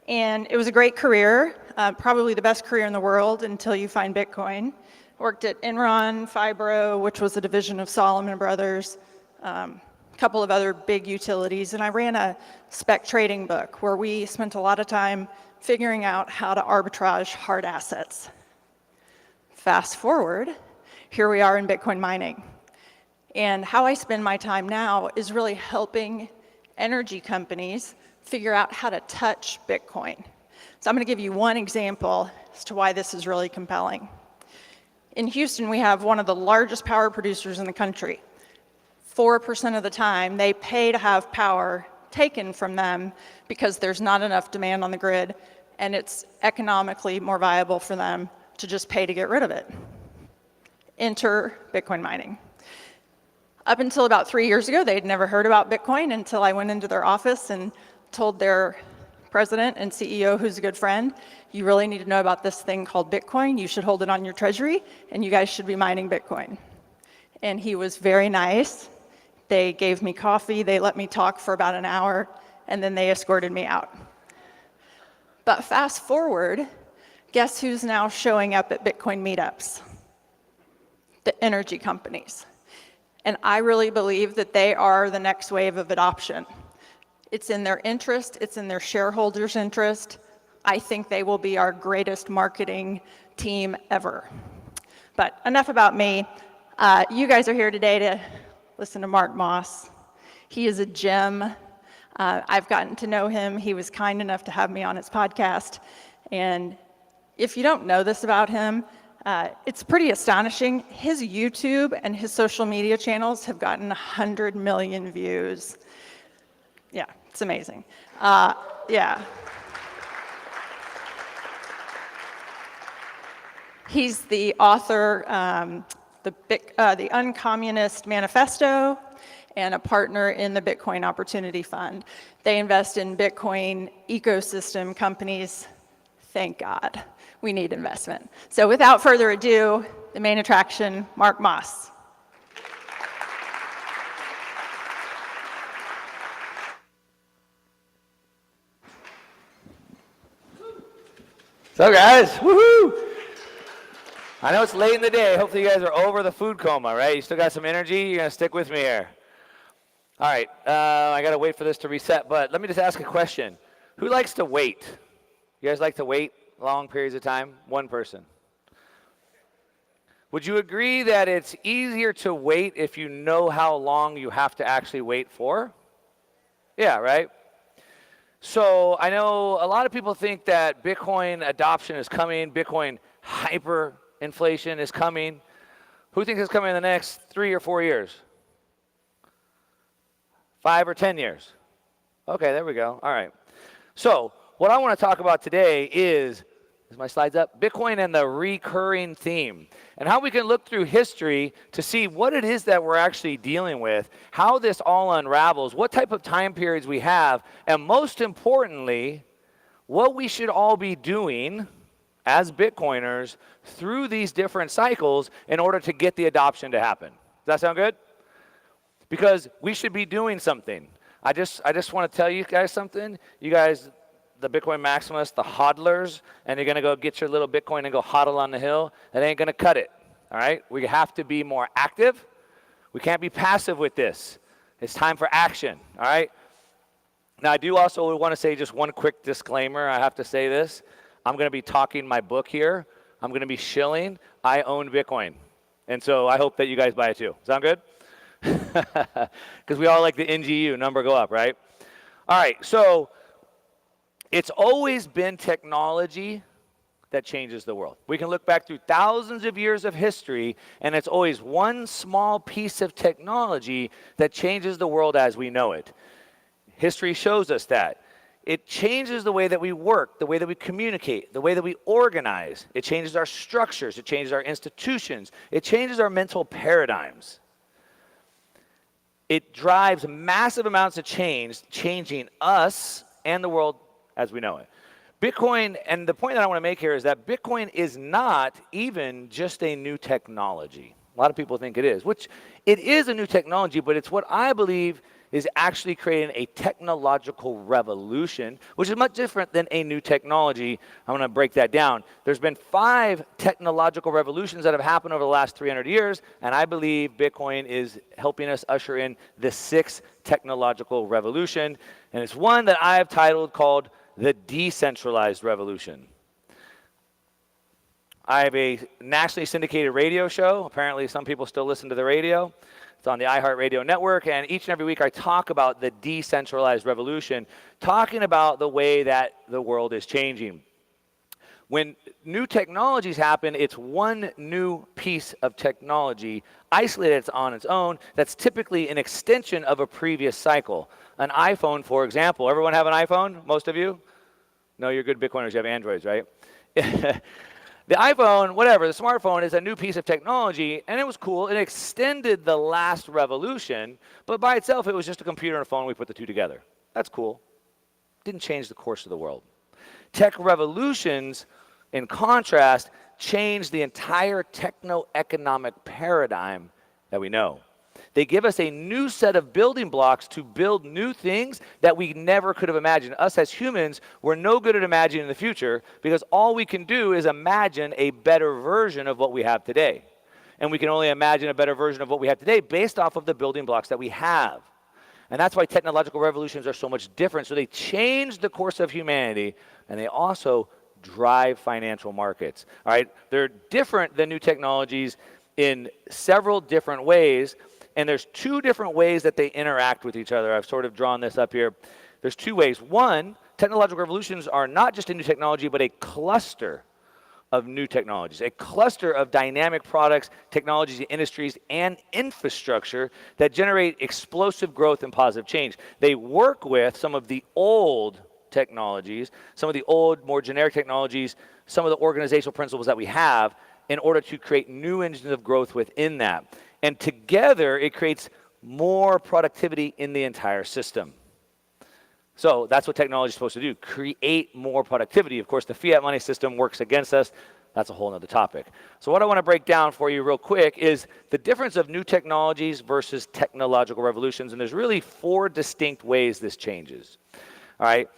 and it was a great career, probably the best career in the world until you find Bitcoin. Worked at Enron, Fibro, which was a division of Solomon Brothers, a couple of other big utilities, and I ran a spec trading book where we spent a lot of time figuring out how to arbitrage hard assets. Fast forward, here we are in Bitcoin mining. And how I spend my time now is really helping energy companies figure out how to touch Bitcoin. So I'm going to give you one example as to why this is really compelling. In Houston, we have one of the largest power producers in the country. 4% of the time, they pay to have power taken from them because there's not enough demand on the grid, and it's economically more viable for them to just pay to get rid of it. Enter Bitcoin mining. Up until about 3 years ago, they'd never heard about Bitcoin until I went into their office and told their president and CEO, who's a good friend, you really need to know about this thing called Bitcoin. You should hold it on your treasury, and you guys should be mining Bitcoin. And he was very nice. They gave me coffee. They let me talk for about an hour, and then they escorted me out. But fast forward, guess who's now showing up at Bitcoin meetups? The energy companies. And I really believe that they are the next wave of adoption. It's in their interest, it's in their shareholders' interest. I think they will be our greatest marketing team ever. But enough about me. You guys are here today to listen to Mark Moss. He is a gem. I've gotten to know him. He was kind enough to have me on his podcast. And if you don't know this about him, it's pretty astonishing. His YouTube and his social media channels have gotten 100 million views. Yeah, it's amazing. Yeah. He's the author, the Uncommunist Manifesto, and a partner in the Bitcoin Opportunity Fund. They invest in Bitcoin ecosystem companies. Thank God. We need investment. So without further ado, the main attraction, Mark Moss. So guys, woohoo! I know it's late in the day. Hopefully you guys are over the food coma, right? You still got some energy? You're going to stick with me here. All right. I got to wait for this to reset, but let me just ask a question. Who likes to wait? You guys like to wait long periods of time? One person. Would you agree that it's easier to wait if you know how long you have to actually wait for? Yeah, right? So I know a lot of people think that Bitcoin adoption is coming, Bitcoin hyperinflation is coming. Who thinks it's coming in the next 3 or 4 years? 5 or 10 years? Okay, there we go. All right. So what I want to talk about today is my slides up? Bitcoin and the recurring theme, and how we can look through history to see what it is that we're actually dealing with, how this all unravels, what type of time periods we have, and most importantly, what we should all be doing as Bitcoiners through these different cycles in order to get the adoption to happen. Does that sound good? Because we should be doing something. I just want to tell you guys something. You guys, the Bitcoin maximalists, the hodlers, and you're going to go get your little Bitcoin and go hodl on the hill, that ain't going to cut it, all right? We have to be more active. We can't be passive with this. It's time for action, all right? Now, I do also want to say just one quick disclaimer. I have to say this. I'm going to be talking my book here. I'm going to be shilling. I own Bitcoin. And so I hope that you guys buy it too. Sound good? Because we all like the NGU, number go up, right? All right, so it's always been technology that changes the world. We can look back through thousands of years of history, and it's always one small piece of technology that changes the world as we know it. History shows us that. It changes the way that we work, the way that we communicate, the way that we organize. It changes our structures. It changes our institutions. It changes our mental paradigms. It drives massive amounts of change, changing us and the world as we know it. Bitcoin, and the point that I want to make here is that Bitcoin is not even just a new technology. A lot of people think it is, which it is a new technology, but it's what I believe is actually creating a technological revolution, which is much different than a new technology. I want to break that down. There's been 5 technological revolutions that have happened over the last 300 years, and I believe Bitcoin is helping us usher in the 6th technological revolution, and it's one that I have titled called the decentralized revolution. I have a nationally syndicated radio show. Apparently some people still listen to the radio. It's on the iHeartRadio network, and each and every week I talk about the decentralized revolution, talking about the way that the world is changing. When new technologies happen, it's one new piece of technology, isolated on its own, that's typically an extension of a previous cycle. An iPhone, for example. Everyone have an iPhone? Most of you? No, you're good Bitcoiners. You have Androids, right? The iPhone, whatever, the smartphone is a new piece of technology, and it was cool. It extended the last revolution, but by itself, it was just a computer and a phone. We put the two together. That's cool. Didn't change the course of the world. Tech revolutions, in contrast, changed the entire techno-economic paradigm that we know. They give us a new set of building blocks to build new things that we never could have imagined. Us as humans, we're no good at imagining the future because all we can do is imagine a better version of what we have today. And we can only imagine a better version of what we have today based off of the building blocks that we have. And that's why technological revolutions are so much different. So they change the course of humanity, and they also drive financial markets. All right, they're different than new technologies in several different ways. And there's 2 different ways that they interact with each other. I've sort of drawn this up here. There's 2 ways. One, technological revolutions are not just a new technology, but a cluster of new technologies, a cluster of dynamic products, technologies, industries, and infrastructure that generate explosive growth and positive change. They work with some of the old technologies, some of the old, more generic technologies, some of the organizational principles that we have in order to create new engines of growth within that. And together, it creates more productivity in the entire system. So that's what technology is supposed to do, create more productivity. Of course, the fiat money system works against us. That's a whole other topic. So what I want to break down for you real quick is the difference of new technologies versus technological revolutions. And there's really 4 distinct ways this changes. All right,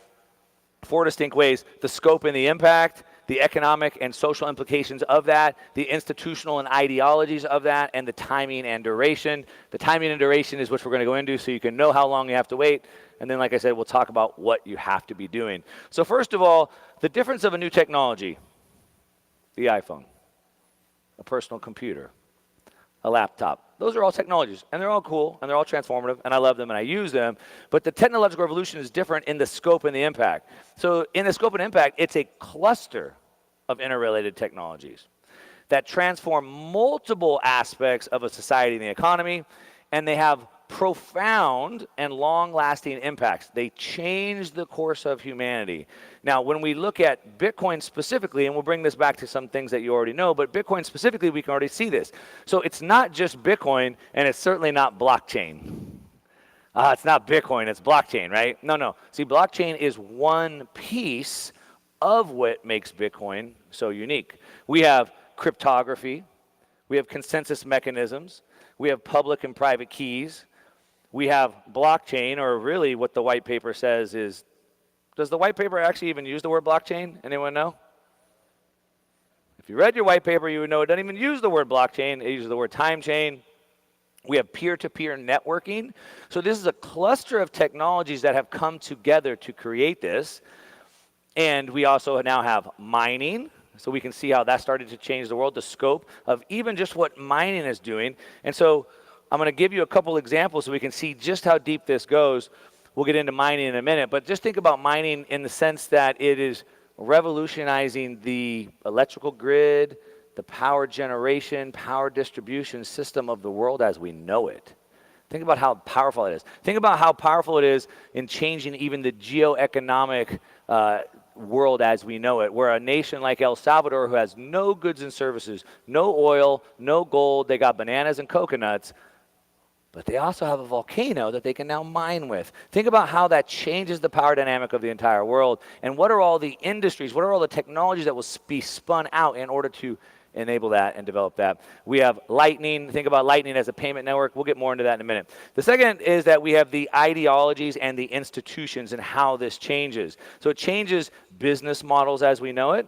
4 distinct ways: the scope and the impact, the economic and social implications of that, the institutional and ideologies of that, and the timing and duration. The timing and duration is what we're going to go into so you can know how long you have to wait. And then, like I said, we'll talk about what you have to be doing. So first of all, the difference of a new technology: the iPhone, a personal computer, a laptop. Those are all technologies, and they're all cool, and they're all transformative, and I love them, and I use them. But the technological revolution is different in the scope and the impact. So in the scope and impact, it's a cluster of interrelated technologies that transform multiple aspects of a society and the economy, and they have profound and long-lasting impacts. They change the course of humanity. Now, when we look at Bitcoin specifically, and we'll bring this back to some things that you already know, but Bitcoin specifically, we can already see this. So it's not just Bitcoin, and it's certainly not blockchain. It's not Bitcoin, it's blockchain, right? No. See, blockchain is one piece of what makes Bitcoin so unique. We have cryptography, we have consensus mechanisms, we have public and private keys, we have blockchain, or really what the white paper says is, does the white paper actually even use the word blockchain? Anyone know? If you read your white paper, you would know it doesn't even use the word blockchain. It uses the word time chain. We have peer-to-peer networking. So this is a cluster of technologies that have come together to create this. And we also now have mining. So we can see how that started to change the world, the scope of even just what mining is doing. And so I'm going to give you a couple examples so we can see just how deep this goes. We'll get into mining in a minute, but just think about mining in the sense that it is revolutionizing the electrical grid, the power generation, power distribution system of the world as we know it. Think about how powerful it is. Think about how powerful it is in changing even the geoeconomic world as we know it. We're a nation like El Salvador who has no goods and services, no oil, no gold. They got bananas and coconuts, but they also have a volcano that they can now mine with. Think about how that changes the power dynamic of the entire world. And what are all the industries, what are all the technologies that will be spun out in order to enable that and develop that? We have Lightning. Think about Lightning as a payment network. We'll get more into that in a minute. The second is that we have the ideologies and the institutions and how this changes. So it changes business models as we know it.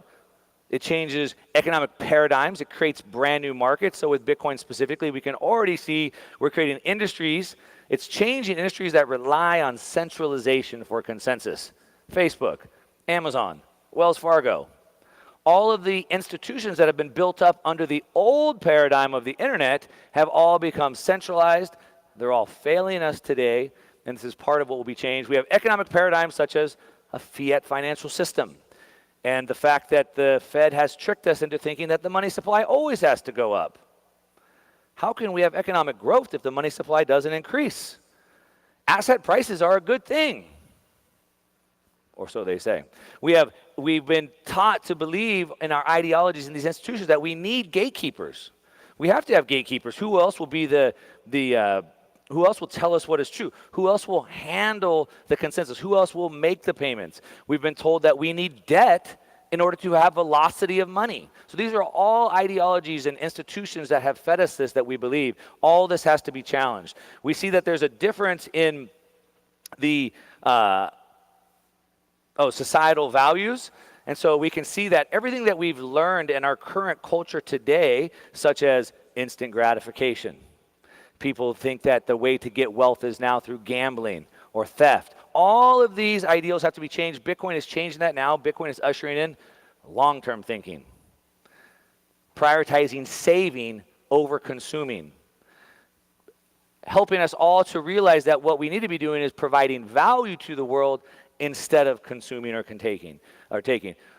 It changes economic paradigms. It creates brand new markets. So with Bitcoin specifically, we can already see we're creating industries. It's changing industries that rely on centralization for consensus. Facebook, Amazon, Wells Fargo. All of the institutions that have been built up under the old paradigm of the internet have all become centralized. They're all failing us today, and this is part of what will be changed. We have economic paradigms such as a fiat financial system. And the fact that the Fed has tricked us into thinking that the money supply always has to go up. How can we have economic growth if the money supply doesn't increase? Asset prices are a good thing, or so they say. We've been taught to believe in our ideologies in these institutions that we need gatekeepers. We have to have gatekeepers. Who else will be who else will tell us what is true? Who else will handle the consensus? Who else will make the payments? We've been told that we need debt in order to have velocity of money. So these are all ideologies and institutions that have fed us this that we believe. All this has to be challenged. We see that there's a difference in the societal values. And so we can see that everything that we've learned in our current culture today, such as instant gratification. People think that the way to get wealth is now through gambling or theft. All of these ideals have to be changed. Bitcoin is changing that now. Bitcoin is ushering in long-term thinking, prioritizing saving over consuming, helping us all to realize that what we need to be doing is providing value to the world instead of consuming or taking,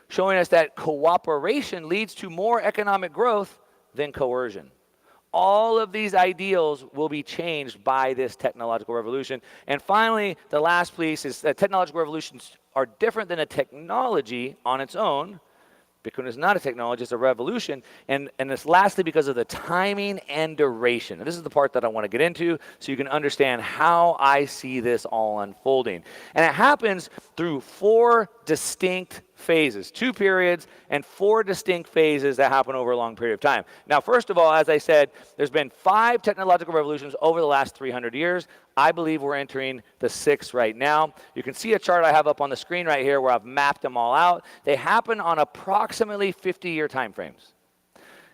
showing us that cooperation leads to more economic growth than coercion. All of these ideals will be changed by this technological revolution. And finally, the last piece is that technological revolutions are different than a technology on its own. Bitcoin is not a technology, it's a revolution. And it's lastly because of the timing and duration. And this is the part that I want to get into so you can understand how I see this all unfolding. And it happens through 4 distinct phases, 2 periods and 4 distinct phases that happen over a long period of time. Now, first of all, as I said, there's been 5 technological revolutions over the last 300 years. I believe we're entering the 6th right now. You can see a chart I have up on the screen right here where I've mapped them all out. They happen on approximately 50-year time frames.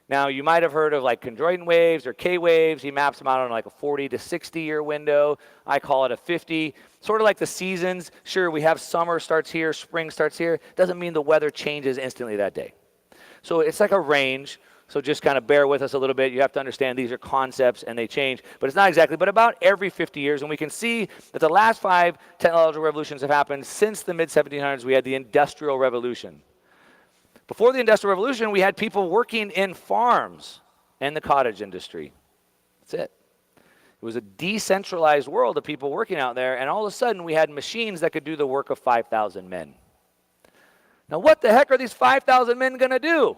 Now, you might have heard of like chondroitin waves or K waves. He maps them out on like a 40 to 60-year window. I call it a 50. Sort of like the seasons. Sure, we have summer starts here, spring starts here. Doesn't mean the weather changes instantly that day. So it's like a range. So just kind of bear with us a little bit. You have to understand these are concepts and they change. But it's not exactly, but about every 50 years. And we can see that the last 5 technological revolutions have happened since the mid-1700s. We had the Industrial Revolution. Before the Industrial Revolution, we had people working in farms and the cottage industry. That's it. It was a decentralized world of people working out there, and all of a sudden we had machines that could do the work of 5,000 men. Now, what the heck are these 5,000 men going to do?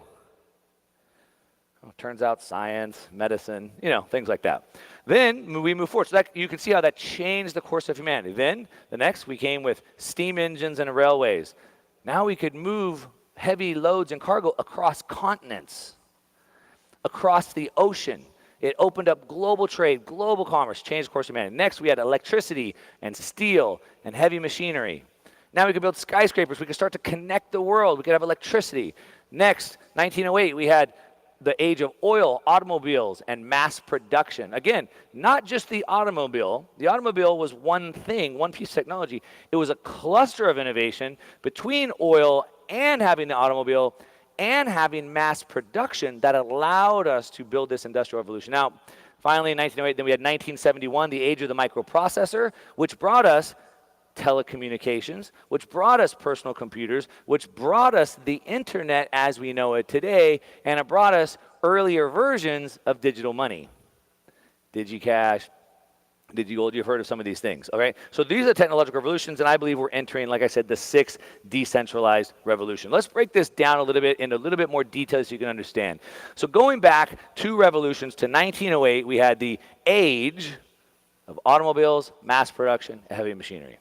Well, turns out science, medicine, things like that. Then we move forward. So that, you can see how that changed the course of humanity. Then, the next, we came with steam engines and railways. Now we could move heavy loads and cargo across continents, across the ocean. It opened up global trade, global commerce, changed the course of humanity. Next, we had electricity and steel and heavy machinery. Now we could build skyscrapers. We could start to connect the world. We could have electricity. Next, 1908, we had the age of oil, automobiles, and mass production. Again, not just the automobile. The automobile was one thing, one piece of technology. It was a cluster of innovation between oil and having the automobile and having mass production that allowed us to build this industrial revolution. Now, finally in 1908, then we had 1971, the age of the microprocessor, which brought us telecommunications, which brought us personal computers, which brought us the internet as we know it today, and it brought us earlier versions of digital money. DigiCash, DigiGold, you've heard of some of these things, all right? So these are technological revolutions, and I believe we're entering, like I said, the 6th decentralized revolution. Let's break this down a little bit into a little bit more detail so you can understand. So going back 2 revolutions to 1908, we had the age of automobiles, mass production, and heavy machinery.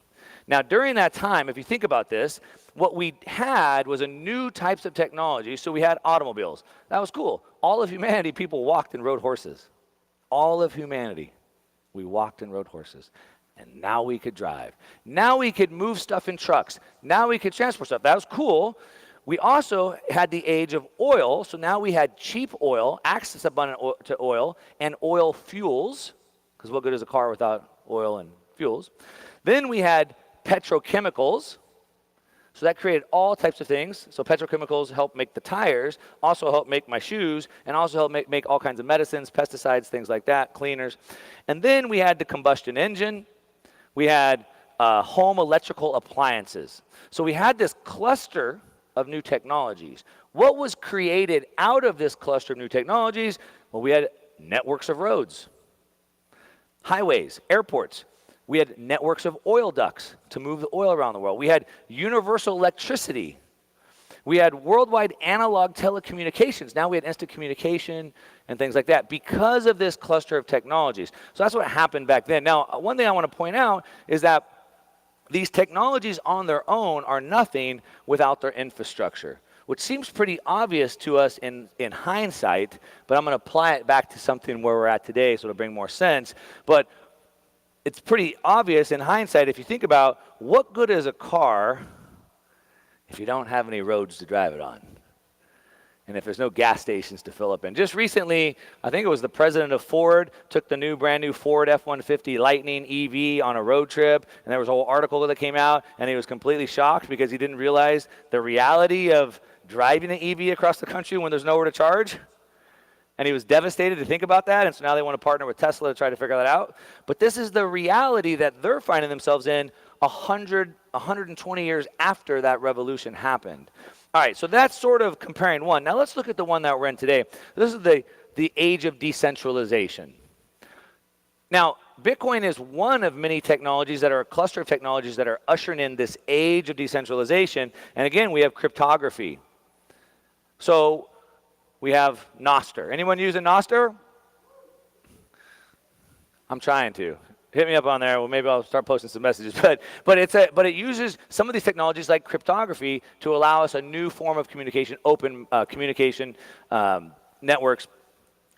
Now, during that time, if you think about this, what we had was a new types of technology. So we had automobiles. That was cool. All of humanity, people walked and rode horses. All of humanity, we walked and rode horses. And now we could drive. Now we could move stuff in trucks. Now we could transport stuff. That was cool. We also had the age of oil. So now we had cheap oil, access abundant to oil, and oil fuels. Because what good is a car without oil and fuels? Then we had petrochemicals. So that created all types of things. So petrochemicals help make the tires, also help make my shoes, and also help make all kinds of medicines, pesticides, things like that, cleaners. And then we had the combustion engine. We had home electrical appliances. So we had this cluster of new technologies. What was created out of this cluster of new technologies? Well, we had networks of roads, highways, airports. We had networks of oil ducts to move the oil around the world. We had universal electricity. We had worldwide analog telecommunications. Now we had instant communication and things like that because of this cluster of technologies. So that's what happened back then. Now, one thing I want to point out is that these technologies on their own are nothing without their infrastructure, which seems pretty obvious to us in hindsight, but I'm going to apply it back to something where we're at today so it'll bring more sense. But it's pretty obvious in hindsight if you think about what good is a car if you don't have any roads to drive it on, and if there's no gas stations to fill up in. Just recently, I think it was the president of Ford took the brand new Ford F-150 Lightning EV on a road trip, and there was a whole article that came out, and he was completely shocked because he didn't realize the reality of driving an EV across the country when there's nowhere to charge. And he was devastated to think about that, and so now they want to partner with Tesla to try to figure that out. But this is the reality that they're finding themselves in 120 years after that revolution happened. All right, so that's sort of comparing one. Now let's look at the one that we're in today. This is the age of decentralization. Now, Bitcoin is one of many technologies that are a cluster of technologies that are ushering in this age of decentralization. And again, we have cryptography. So we have Nostr. Anyone using Nostr? I'm trying to. hit me up on there. Well, maybe I'll start posting some messages. But it uses some of these technologies like cryptography to allow us a new form of communication, open communication networks,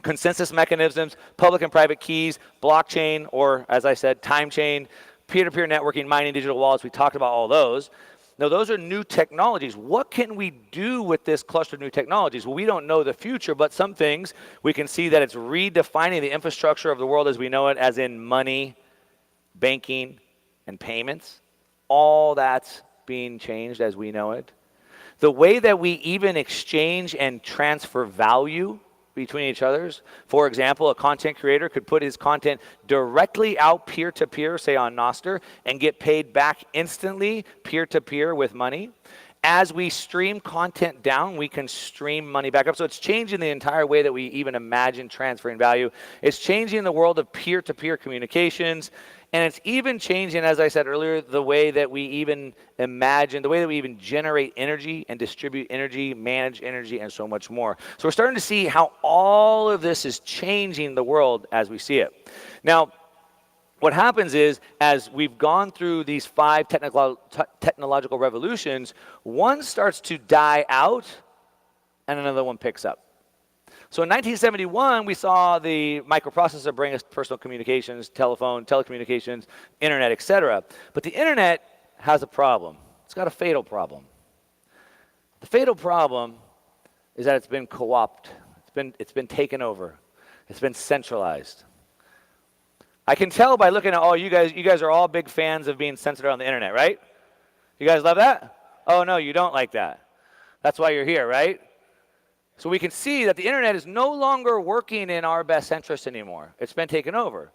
consensus mechanisms, public and private keys, blockchain, or as I said, time chain, peer-to-peer networking, mining digital wallets. We talked about all those. Now, those are new technologies. What can we do with this cluster of new technologies? Well, we don't know the future, but some things we can see that it's redefining the infrastructure of the world as we know it, as in money, banking, and payments. All that's being changed as we know it. The way that we even exchange and transfer value between each others. For example, a content creator could put his content directly out peer-to-peer, say on Nostr, and get paid back instantly peer-to-peer with money. As we stream content down, we can stream money back up. So it's changing the entire way that we even imagine transferring value. It's changing the world of peer-to-peer communications. And it's even changing, as I said earlier, the way that we even imagine, the way that we even generate energy and distribute energy, manage energy, and so much more. So we're starting to see how all of this is changing the world as we see it. Now, what happens is, as we've gone through these 5 technological revolutions, one starts to die out and another one picks up. So in 1971, we saw the microprocessor bring us personal communications, telephone, telecommunications, internet, etc. But the internet has a problem. It's got a fatal problem. The fatal problem is that it's been co-opted. It's been taken over. It's been centralized. I can tell by looking at all you guys are all big fans of being censored on the internet, right? You guys love that? Oh no, you don't like that. That's why you're here, right? So we can see that the internet is no longer working in our best interest anymore. It's been taken over.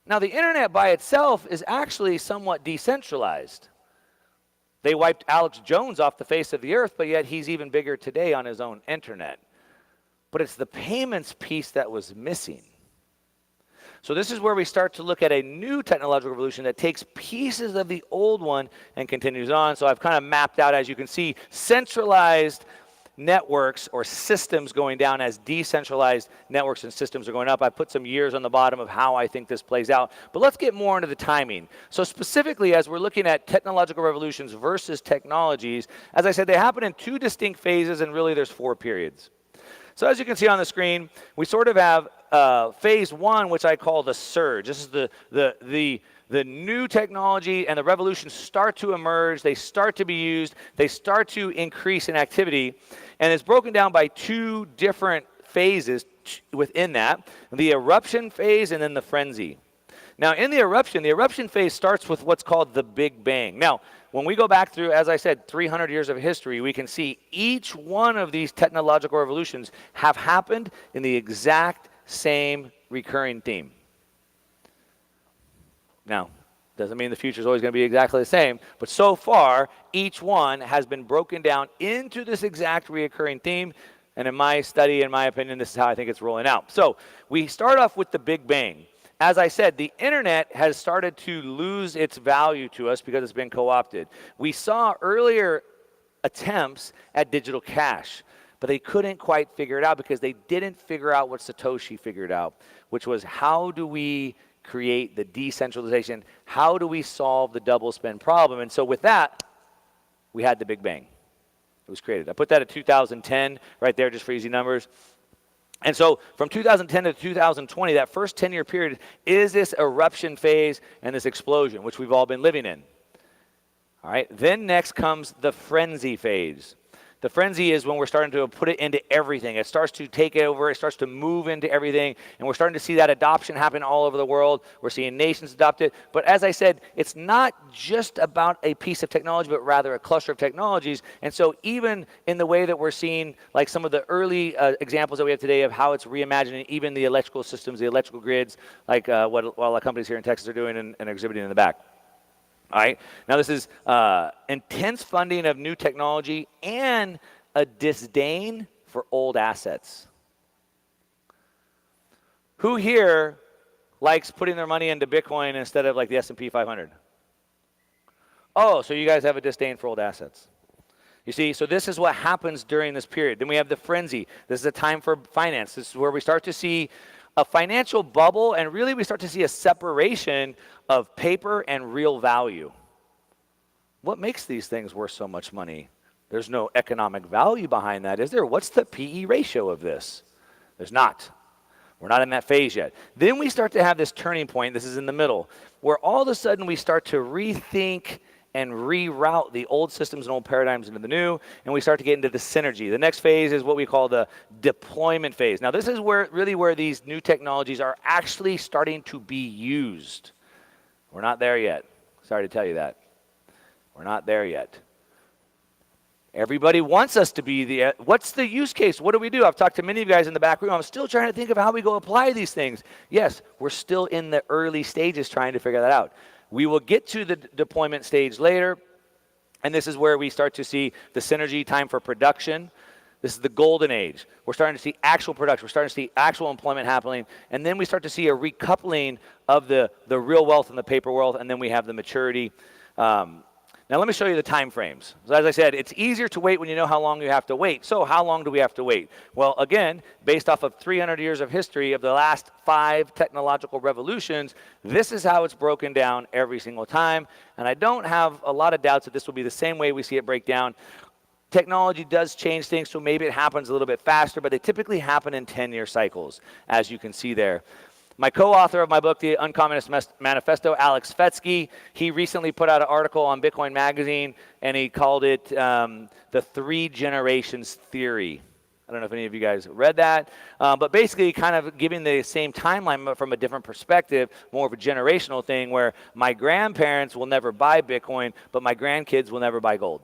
Now, the internet by itself is actually somewhat decentralized. They wiped Alex Jones off the face of the earth, but yet he's even bigger today on his own internet. But it's the payments piece that was missing. So this is where we start to look at a new technological revolution that takes pieces of the old one and continues on. So I've kind of mapped out, as you can see, centralized networks or systems going down as decentralized networks and systems are going up. I put some years on the bottom of how I think this plays out. But let's get more into the timing. So specifically, as we're looking at technological revolutions versus technologies, as I said, they happen in 2 distinct phases, and really there's 4 periods. So as you can see on the screen, we sort of have phase 1, which I call the surge. This is the new technology and the revolutions start to emerge, they start to be used, they start to increase in activity, and it's broken down by 2 different phases within that, the eruption phase and then the frenzy. Now in the eruption phase starts with what's called the Big Bang. Now, when we go back through, as I said, 300 years of history, we can see each one of these technological revolutions have happened in the exact same recurring theme. Now, doesn't mean the future is always going to be exactly the same, but so far, each one has been broken down into this exact recurring theme, and in my study, in my opinion, this is how I think it's rolling out. So, we start off with the Big Bang. As I said, the internet has started to lose its value to us because it's been co-opted. We saw earlier attempts at digital cash, but they couldn't quite figure it out because they didn't figure out what Satoshi figured out, which was how do we create the decentralization? How do we solve the double spend problem? And so with that, we had the Big Bang. It was created. I put that at 2010 right there just for easy numbers. And so from 2010 to 2020, that first 10-year period is this eruption phase and this explosion, which we've all been living in. All right, then next comes the frenzy phase. The frenzy is when we're starting to put it into everything. It starts to take over. It starts to move into everything. And we're starting to see that adoption happen all over the world. We're seeing nations adopt it. But as I said, it's not just about a piece of technology, but rather a cluster of technologies. And so even in the way that we're seeing, like some of the early examples that we have today of how it's reimagining even the electrical systems, the electrical grids, like what all the companies here in Texas are doing and exhibiting in the back. All right, now this is intense funding of new technology and a disdain for old assets. Who here likes putting their money into Bitcoin instead of like the S&P 500? Oh, so you guys have a disdain for old assets. You see, so this is what happens during this period. Then we have the frenzy. This is a time for finance. This is where we start to see a financial bubble, and really we start to see a separation of paper and real value. What makes these things worth so much money? There's no economic value behind that, is there? What's the PE ratio of this? There's not. We're not in that phase yet. Then we start to have this turning point, this is in the middle, where all of a sudden we start to rethink and reroute the old systems and old paradigms into the new, and we start to get into the synergy. The next phase is what we call the deployment phase. Now this is where these new technologies are actually starting to be used. We're not there yet. Sorry to tell you that. We're not there yet. Everybody wants us to be what's the use case? What do we do? I've talked to many of you guys in the back room. I'm still trying to think of how we go apply these things. Yes, we're still in the early stages trying to figure that out. We will get to the deployment stage later, and this is where we start to see the synergy, time for production. This is the golden age. We're starting to see actual production. We're starting to see actual employment happening, and then we start to see a recoupling of the real wealth and the paper wealth, and then we have the maturity. Now let me show you the time frames. So as I said, it's easier to wait when you know how long you have to wait. So how long do we have to wait? Well, again, based off of 300 years of history of the last 5 technological revolutions, this is how it's broken down every single time. And I don't have a lot of doubts that this will be the same way we see it break down. Technology does change things, so maybe it happens a little bit faster, but they typically happen in 10-year cycles, as you can see there. My co-author of my book, The Uncommunist Manifesto, Alex Fetsky, he recently put out an article on Bitcoin Magazine, and he called it the 3 generations theory. I don't know if any of you guys read that, but basically kind of giving the same timeline but from a different perspective, more of a generational thing where my grandparents will never buy Bitcoin, but my grandkids will never buy gold.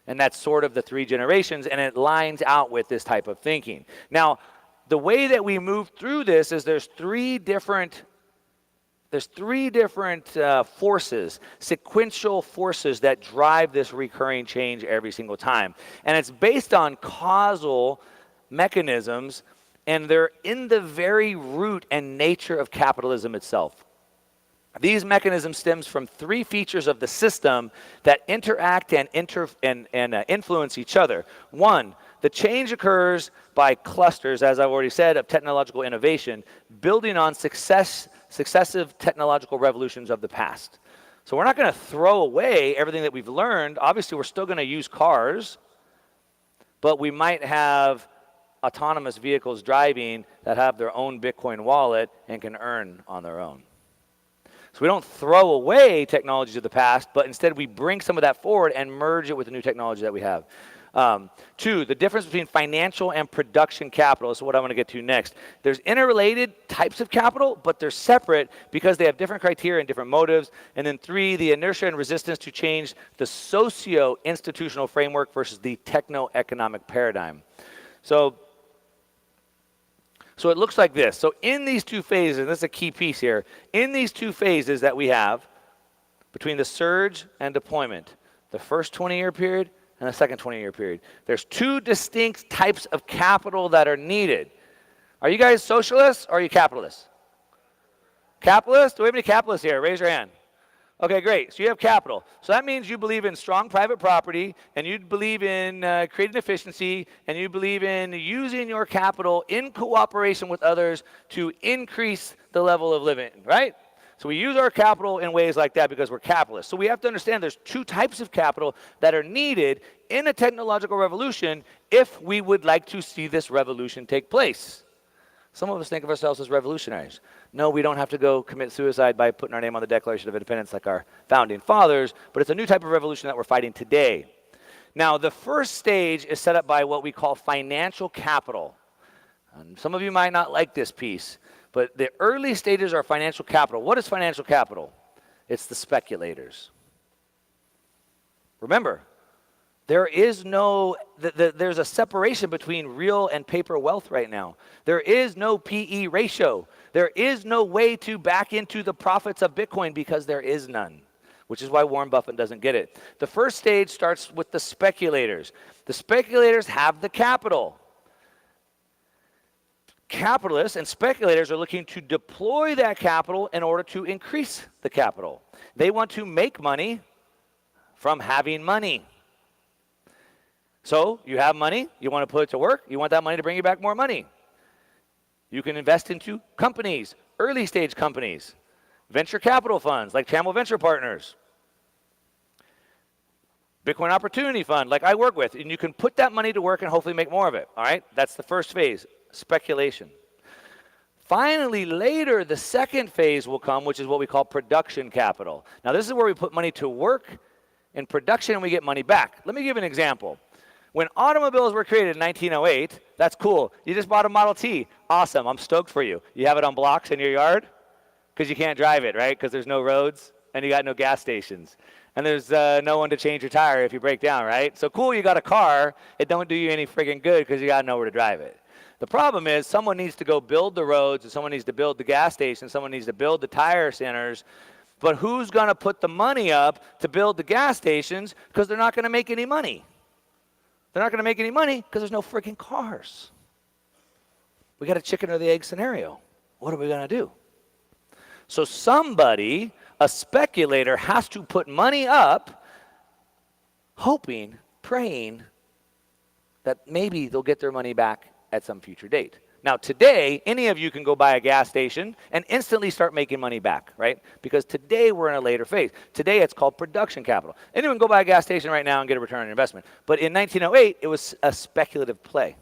And that's sort of the 3 generations, and it lines out with this type of thinking. Now, the way that we move through this is there's three different forces, sequential forces that drive this recurring change every single time. And it's based on causal mechanisms, and they're in the very root and nature of capitalism itself. These mechanisms stems from 3 features of the system that interact and influence each other. 1, the change occurs by clusters, as I've already said, of technological innovation, building on successive technological revolutions of the past. So we're not going to throw away everything that we've learned. Obviously, we're still going to use cars, but we might have autonomous vehicles driving that have their own Bitcoin wallet and can earn on their own. So we don't throw away technologies of the past, but instead we bring some of that forward and merge it with the new technology that we have. 2, the difference between financial and production capital is what I want to get to next. There's interrelated types of capital, but they're separate because they have different criteria and different motives. And then 3, the inertia and resistance to change the socio-institutional framework versus the techno-economic paradigm. So it looks like this. So in these 2 phases, and this is a key piece here, in these 2 phases that we have between the surge and deployment, the first 20-year period and the second 20-year period, there's 2 distinct types of capital that are needed. Are you guys socialists or are you capitalists? Capitalists? Do we have any capitalists here? Raise your hand. Okay, great. So you have capital. So that means you believe in strong private property, and you believe in creating efficiency, and you believe in using your capital in cooperation with others to increase the level of living, right? So we use our capital in ways like that because we're capitalists. So we have to understand there's 2 types of capital that are needed in a technological revolution if we would like to see this revolution take place. Some of us think of ourselves as revolutionaries. No, we don't have to go commit suicide by putting our name on the Declaration of Independence like our founding fathers, but it's a new type of revolution that we're fighting today. Now, the first stage is set up by what we call financial capital. And some of you might not like this piece, but the early stages are financial capital. What is financial capital? It's the speculators. Remember, there is there's a separation between real and paper wealth right now. There is no PE ratio. There is no way to back into the profits of Bitcoin because there is none, which is why Warren Buffett doesn't get it. The first stage starts with the speculators. The speculators have the capital. Capitalists and speculators are looking to deploy that capital in order to increase the capital. They want to make money from having money. So you have money, you want to put it to work, you want that money to bring you back more money. You can invest into companies, early stage companies, venture capital funds like Channel Venture Partners, Bitcoin Opportunity Fund like I work with, and you can put that money to work and hopefully make more of it, all right? That's the first phase, speculation. Finally, later, the second phase will come, which is what we call production capital. Now, this is where we put money to work in production and we get money back. Let me give an example. When automobiles were created in 1908, that's cool. You just bought a Model T. Awesome, I'm stoked for you. You have it on blocks in your yard? Because you can't drive it, right? Because there's no roads and you got no gas stations. And there's no one to change your tire if you break down, right? So cool, you got a car. It don't do you any friggin' good because you got nowhere to drive it. The problem is someone needs to go build the roads, and someone needs to build the gas stations, someone needs to build the tire centers. But who's going to put the money up to build the gas stations because they're not going to make any money? They're not going to make any money because there's no freaking cars. We got a chicken or the egg scenario. What are we going to do? So somebody, a speculator, has to put money up, hoping, praying that maybe they'll get their money back at some future date. Now today, any of you can go buy a gas station and instantly start making money back, right? Because today we're in a later phase. Today it's called production capital. Anyone can go buy a gas station right now and get a return on investment. But in 1908, it was a speculative play.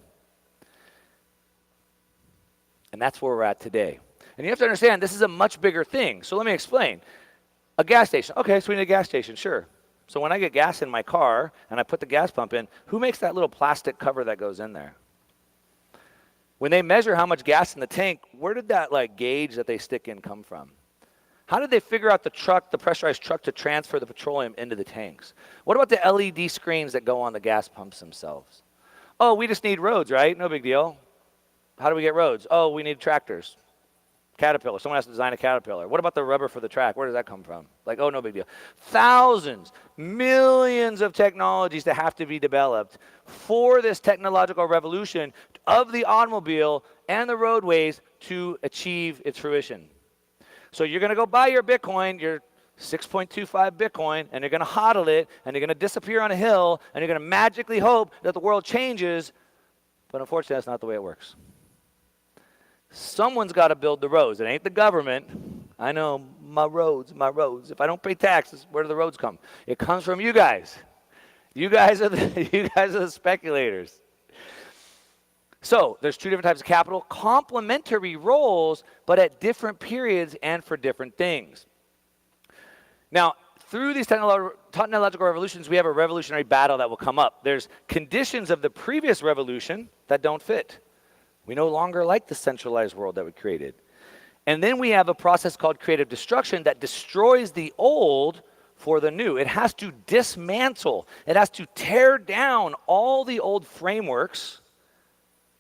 And that's where we're at today. And you have to understand, this is a much bigger thing. So let me explain. A gas station. Okay, so we need a gas station, sure. So when I get gas in my car and I put the gas pump in, who makes that little plastic cover that goes in there? When they measure how much gas in the tank, where did that gauge that they stick in come from? How did they figure out the pressurized truck to transfer the petroleum into the tanks? What about the LED screens that go on the gas pumps themselves? Oh, we just need roads, right? No big deal. How do we get roads? Oh, we need tractors. Caterpillar. Someone has to design a Caterpillar. What about the rubber for the track? Where does that come from? Oh, no big deal. Thousands, millions of technologies that have to be developed for this technological revolution of the automobile and the roadways to achieve its fruition. So you're going to go buy your Bitcoin, your 6.25 Bitcoin, and you're going to HODL it, and you're going to disappear on a hill, and you're going to magically hope that the world changes. But unfortunately, that's not the way it works. Someone's got to build the roads. It ain't the government. I know, my roads, my roads. If I don't pay taxes, where do the roads come? It comes from you guys. You guys are the speculators. So there's two different types of capital, complementary roles, but at different periods and for different things. Now, through these technological revolutions, we have a revolutionary battle that will come up. There's conditions of the previous revolution that don't fit. We no longer like the centralized world that we created. And then we have a process called creative destruction that destroys the old for the new. It has to dismantle. It has to tear down all the old frameworks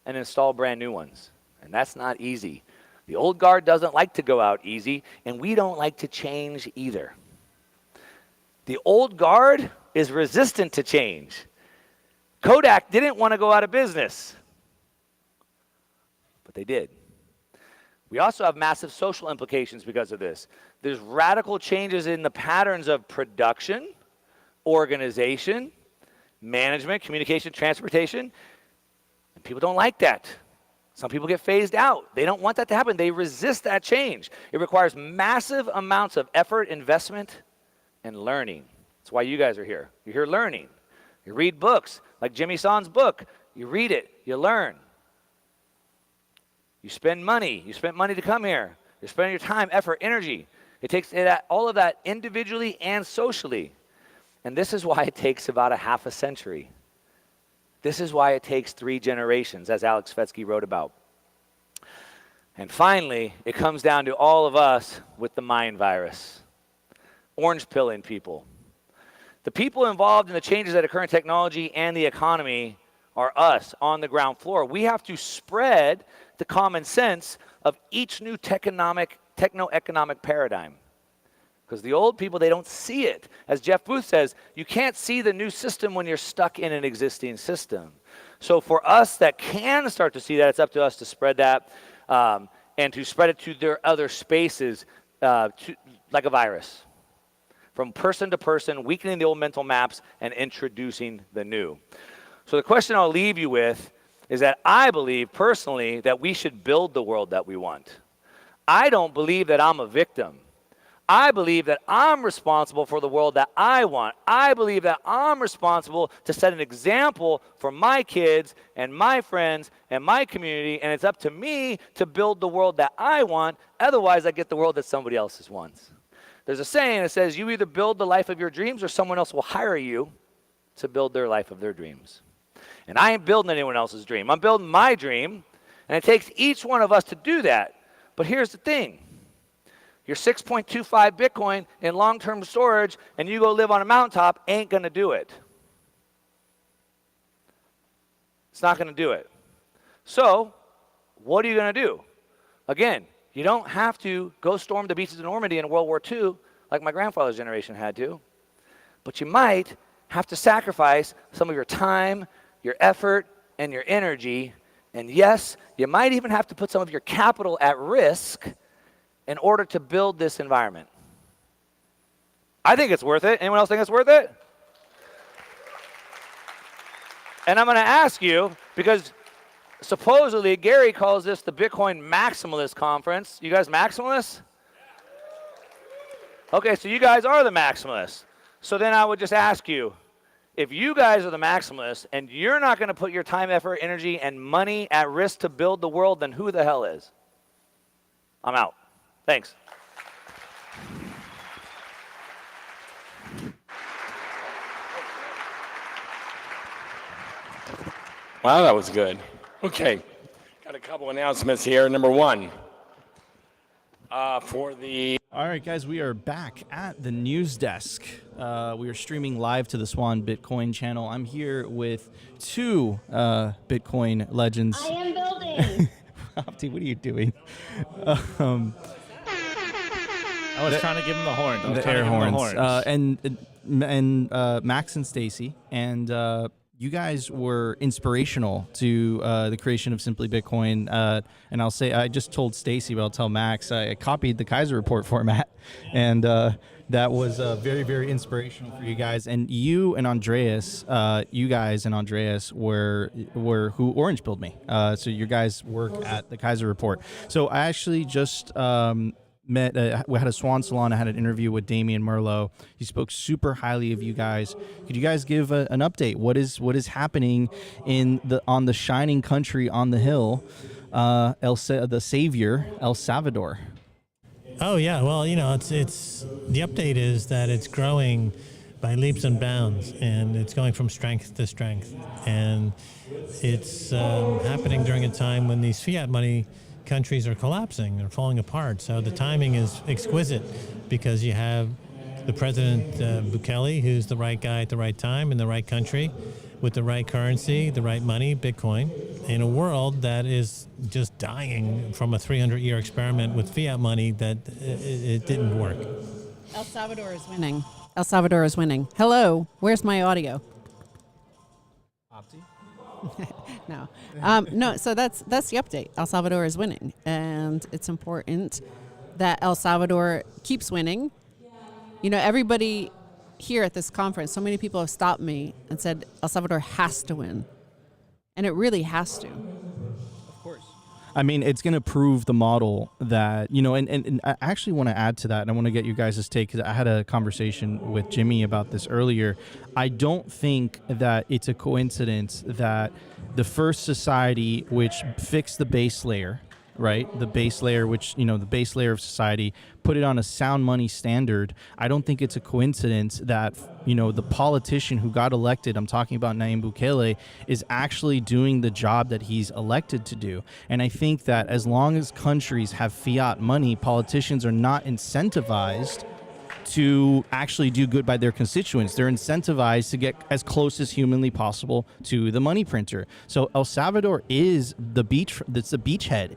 and install brand new ones. And that's not easy. The old guard doesn't like to go out easy, and we don't like to change either. The old guard is resistant to change. Kodak didn't want to go out of business. They did. We also have massive social implications because of this. There's radical changes in the patterns of production, organization, management, communication, transportation, and people don't like that. Some people get phased out. They don't want that to happen. They resist that change. It requires massive amounts of effort, investment, and learning. That's why you guys are here. You're here learning. You read books, like Jimmy Son's book. You read it, you learn. You spend money. You spent money to come here. You're spending your time, effort, energy. It takes all of that individually and socially. And this is why it takes about a half a century. This is why it takes 3 generations, as Alex Svetsky wrote about. And finally, it comes down to all of us with the mind virus. Orange pilling people. The people involved in the changes that occur in technology and the economy are us on the ground floor. We have to spread the common sense of each new techno-economic paradigm. Because the old people, they don't see it. As Jeff Booth says, you can't see the new system when you're stuck in an existing system. So for us that can start to see that, it's up to us to spread that and to spread it to their other spaces like a virus. From person to person, weakening the old mental maps and introducing the new. So the question I'll leave you with is that I believe personally that we should build the world that we want. I don't believe that I'm a victim. I believe that I'm responsible for the world that I want. I believe that I'm responsible to set an example for my kids and my friends and my community, and it's up to me to build the world that I want. Otherwise, I get the world that somebody else wants. There's a saying that says you either build the life of your dreams or someone else will hire you to build their life of their dreams. And I ain't building anyone else's dream. I'm building my dream, and it takes each one of us to do that. But here's the thing. Your 6.25 Bitcoin in long-term storage and you go live on a mountaintop ain't going to do it. It's not going to do it. So what are you going to do? Again, you don't have to go storm the beaches of Normandy in World War II like my grandfather's generation had to. But you might have to sacrifice some of your time, your effort, and your energy. And yes, you might even have to put some of your capital at risk in order to build this environment. I think it's worth it. Anyone else think it's worth it? And I'm going to ask you, because supposedly Gary calls this the Bitcoin Maximalist Conference. You guys maximalists? Okay, so you guys are the maximalists. So then I would just ask you, if you guys are the maximalists and you're not going to put your time, effort, energy, and money at risk to build the world, then who the hell is? I'm out. Thanks. Wow, that was good. Okay, got a couple announcements here. Number one, for the... All right, guys, we are back at the news desk. We are streaming live to the Swan Bitcoin channel. I'm here with two Bitcoin legends. I am building. Opti, what are you doing? I was trying to give him the horns. The air horns. And Max and Stacy, and you guys were inspirational to the creation of Simply Bitcoin. And I'll say, I just told Stacy, but I'll tell Max, I copied the Kaiser report format, and that was very, very inspirational for you guys. And you and Andreas, were who orange pilled me. So your guys work at the Kaiser report. So I actually just we had a Swan Salon. I had an interview with Damian Merlot. He spoke super highly of you guys. Could you guys give an update? What is happening on the shining country on the hill, the savior, El Salvador? Oh yeah, well it's the update is that it's growing by leaps and bounds, and it's going from strength to strength, and it's happening during a time when these fiat money countries are collapsing or falling apart. So the timing is exquisite because you have the President Bukele, who's the right guy at the right time in the right country with the right currency, the right money, Bitcoin, in a world that is just dying from a 300-year experiment with fiat money that it didn't work. El Salvador is winning. El Salvador is winning. Hello, where's my audio? Opti? No. No, so that's the update. El Salvador is winning, and it's important that El Salvador keeps winning. Everybody here at this conference, so many people have stopped me and said El Salvador has to win, and it really has to. Of course. I mean, it's going to prove the model that, and I actually want to add to that, and I want to get you guys' take, because I had a conversation with Jimmy about this earlier. I don't think that it's a coincidence that the first society which fixed the base layer, right? The base layer, which, the base layer of society, put it on a sound money standard. I don't think it's a coincidence that, the politician who got elected, I'm talking about Nayib Bukele, is actually doing the job that he's elected to do. And I think that as long as countries have fiat money, politicians are not incentivized to actually do good by their constituents. They're incentivized to get as close as humanly possible to the money printer. So El Salvador is the beachhead.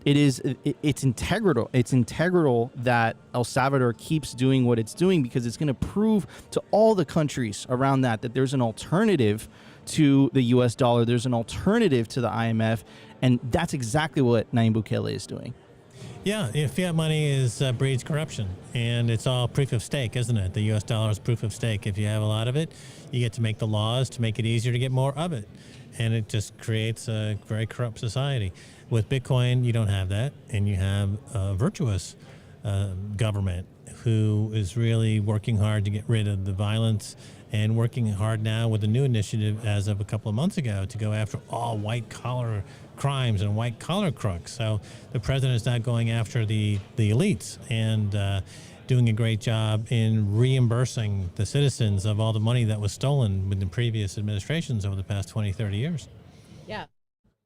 It's integral. It's integral that El Salvador keeps doing what it's doing, because it's going to prove to all the countries around that there's an alternative to the US dollar. There's an alternative to the IMF, and that's exactly what Nayib Bukele is doing. Yeah, fiat money is breeds corruption, and it's all proof of stake, isn't it? The U.S. dollar is proof of stake. If you have a lot of it, you get to make the laws to make it easier to get more of it, and it just creates a very corrupt society. With Bitcoin, you don't have that, and you have a virtuous government who is really working hard to get rid of the violence and working hard now with a new initiative as of a couple of months ago to go after all white-collar crimes and white-collar crooks. So the president is not going after the elites and doing a great job in reimbursing the citizens of all the money that was stolen with the previous administrations over the past 20, 30 years. Yeah.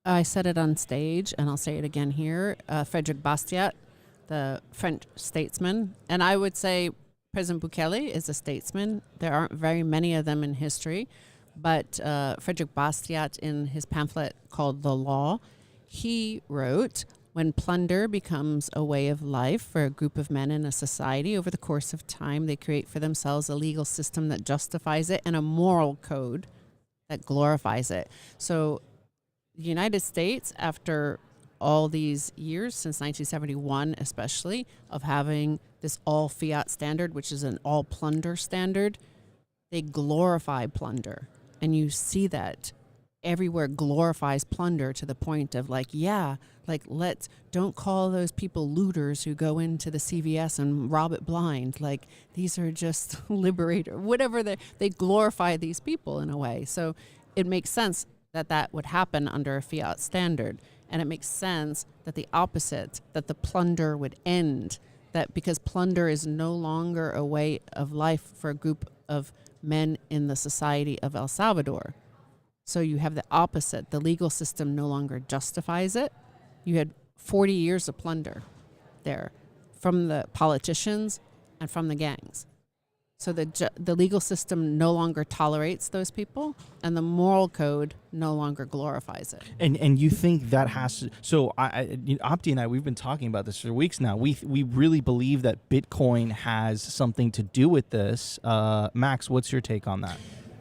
I said it on stage, and I'll say it again here. Frédéric Bastiat, the French statesman, and I would say President Bukele is a statesman. There aren't very many of them in history, but Frédéric Bastiat, in his pamphlet called The Law, he wrote, when plunder becomes a way of life for a group of men in a society, over the course of time, they create for themselves a legal system that justifies it and a moral code that glorifies it. So the United States, after all these years, since 1971 especially, of having this all fiat standard, which is an all plunder standard, they glorify plunder. And you see that everywhere glorifies plunder to the point of like, yeah, like don't call those people looters who go into the CVS and rob it blind. Like these are just liberator, whatever they glorify these people in a way. So it makes sense that would happen under a fiat standard. And it makes sense that the opposite, that the plunder would end, that because plunder is no longer a way of life for a group of men in the society of El Salvador. So you have the opposite. The legal system no longer justifies it. You had 40 years of plunder there from the politicians and from the gangs. So the legal system no longer tolerates those people, and the moral code no longer glorifies it. And you think that has to? So Opti and I, we've been talking about this for weeks now. We really believe that Bitcoin has something to do with this. Max, what's your take on that?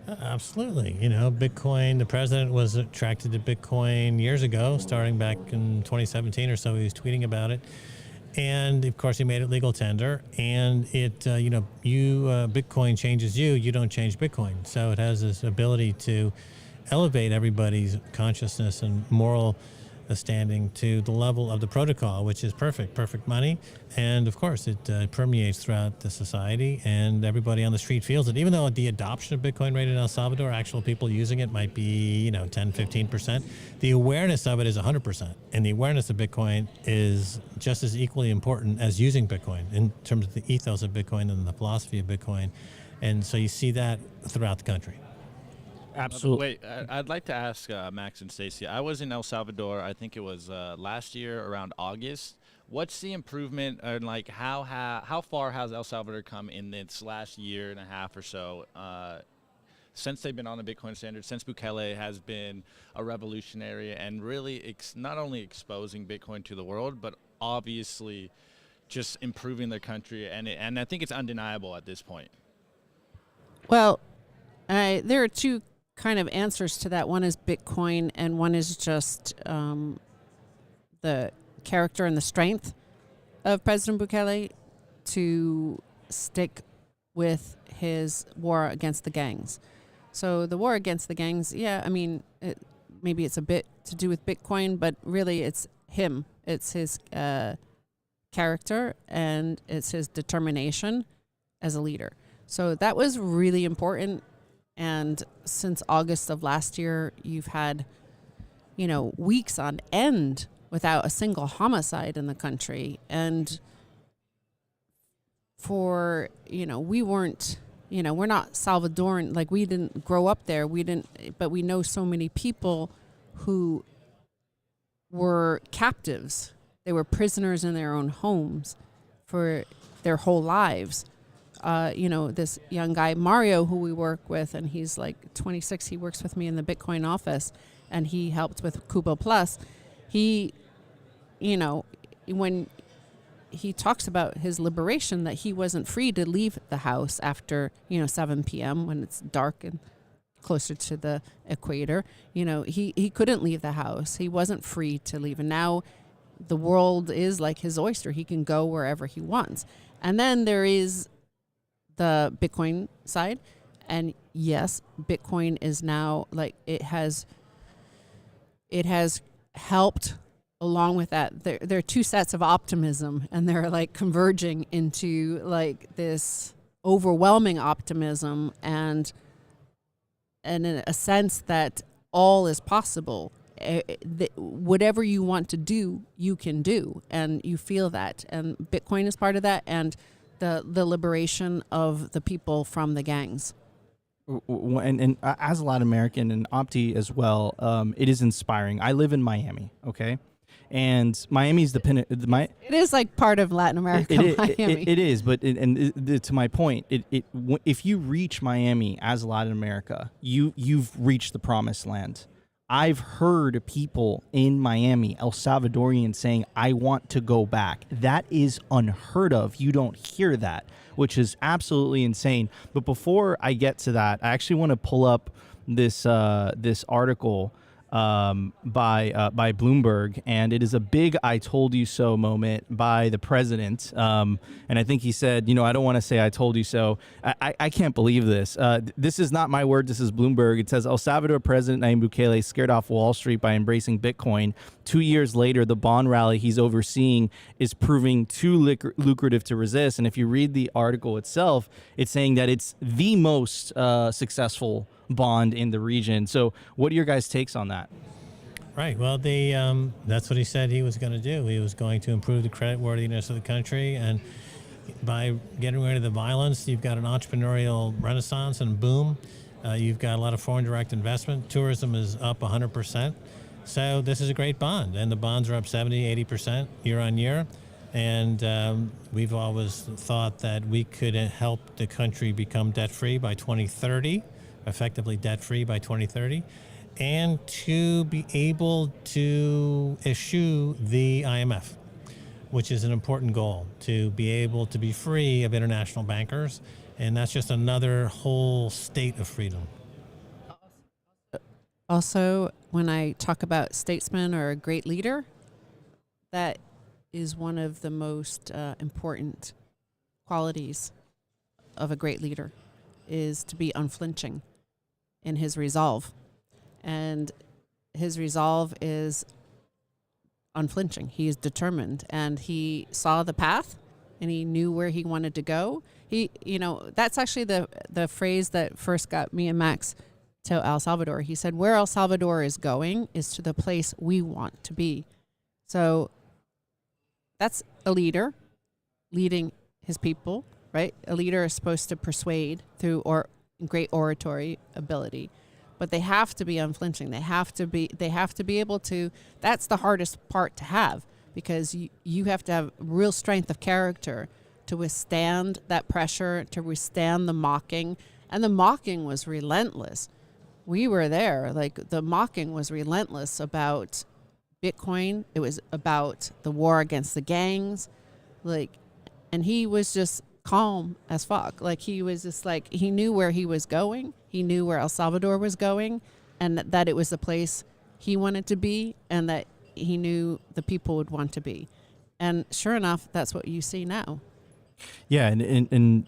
Absolutely. You know, Bitcoin, the president was attracted to Bitcoin years ago, starting back in 2017 or so. He was tweeting about it. And of course, he made it legal tender. And it, Bitcoin changes you. You don't change Bitcoin. So it has this ability to elevate everybody's consciousness and moral standing to the level of the protocol, which is perfect money. And of course, it permeates throughout the society, and everybody on the street feels it. Even though the adoption of Bitcoin rate in El Salvador, actual people using it might be 10, 15%, the awareness of it is 100%. And the awareness of Bitcoin is just as equally important as using Bitcoin in terms of the ethos of Bitcoin and the philosophy of Bitcoin. And so you see that throughout the country. Absolutely. Wait, I'd like to ask Max and Stacy. I was in El Salvador, I think it was last year around August. What's the improvement, and like how far has El Salvador come in its last year and a half or so since they've been on the Bitcoin standard, since Bukele has been a revolutionary and really not only exposing Bitcoin to the world, but obviously just improving their country, and I think it's undeniable at this point. Well, there are two kind of answers to that. One is Bitcoin, and one is just the character and the strength of President Bukele to stick with his war against the gangs. So the war against the gangs, maybe it's a bit to do with Bitcoin, but really it's him. It's his character, and it's his determination as a leader. So that was really important. And since August of last year, you've had, weeks on end without a single homicide in the country. And we weren't, we're not Salvadoran, like we didn't grow up there. But we know so many people who were captives. They were prisoners in their own homes for their whole lives. This young guy, Mario, who we work with, and he's like 26. He works with me in the Bitcoin office, and he helped with Kubo Plus. He, when he talks about his liberation, that he wasn't free to leave the house after, 7 p.m. when it's dark and closer to the equator. He couldn't leave the house. He wasn't free to leave. And now the world is like his oyster. He can go wherever he wants. And then there is the Bitcoin side. And yes, Bitcoin is now like it has helped. Along with that, there are two sets of optimism, and they're like converging into like this overwhelming optimism and in a sense that all is possible. Whatever you want to do, you can do, and you feel that. And Bitcoin is part of that, and the liberation of the people from the gangs. And as a Latin American and Opti as well, it is inspiring. I live in Miami, okay? And Miami's it is like part of Latin America. Miami. It is, but to my point, if you reach Miami as Latin America, you've reached the promised land. I've heard people in Miami, El Salvadorians, saying, "I want to go back." That is unheard of. You don't hear that, which is absolutely insane. But before I get to that, I actually want to pull up this article by Bloomberg, and it is a big "I told you so" moment by the president. And I think he said, I don't want to say "I told you so." I can't believe this. This is not my word. This is Bloomberg. It says El Salvador President Nayib Bukele scared off Wall Street by embracing Bitcoin. 2 years later, the bond rally he's overseeing is proving too lucrative to resist. And if you read the article itself, it's saying that it's the most successful bond in the region. So what are your guys' takes on that? Right. Well, that's what he said he was going to do. He was going to improve the creditworthiness of the country, and by getting rid of the violence, you've got an entrepreneurial renaissance and boom. You've got a lot of foreign direct investment. Tourism is up 100%. So this is a great bond, and the bonds are up 70-80% year on year. And we've always thought that we could help the country become debt-free by 2030. Effectively debt-free by 2030, and to be able to issue the IMF, which is an important goal, to be able to be free of international bankers, and that's just another whole state of freedom. Also, when I talk about statesman or a great leader, that is one of the most important qualities of a great leader, is to be unflinching in his resolve. And his resolve is unflinching. He is determined, and he saw the path, and he knew where he wanted to go. That's actually the phrase that first got me and Max to El Salvador. He said, where El Salvador is going is to the place we want to be. So that's a leader leading his people, right? A leader is supposed to persuade through great oratory ability, but they have to be unflinching. They have to be able to. That's the hardest part to have, because you have to have real strength of character to withstand that pressure, to withstand the mocking. And the mocking was relentless. We were there. Like, the mocking was relentless about Bitcoin. It was about the war against the gangs. And he was just calm as fuck. Like, he was just like, he knew where he was going. He knew where El Salvador was going, and that it was the place he wanted to be, and that he knew the people would want to be. And sure enough, that's what you see now. Yeah, and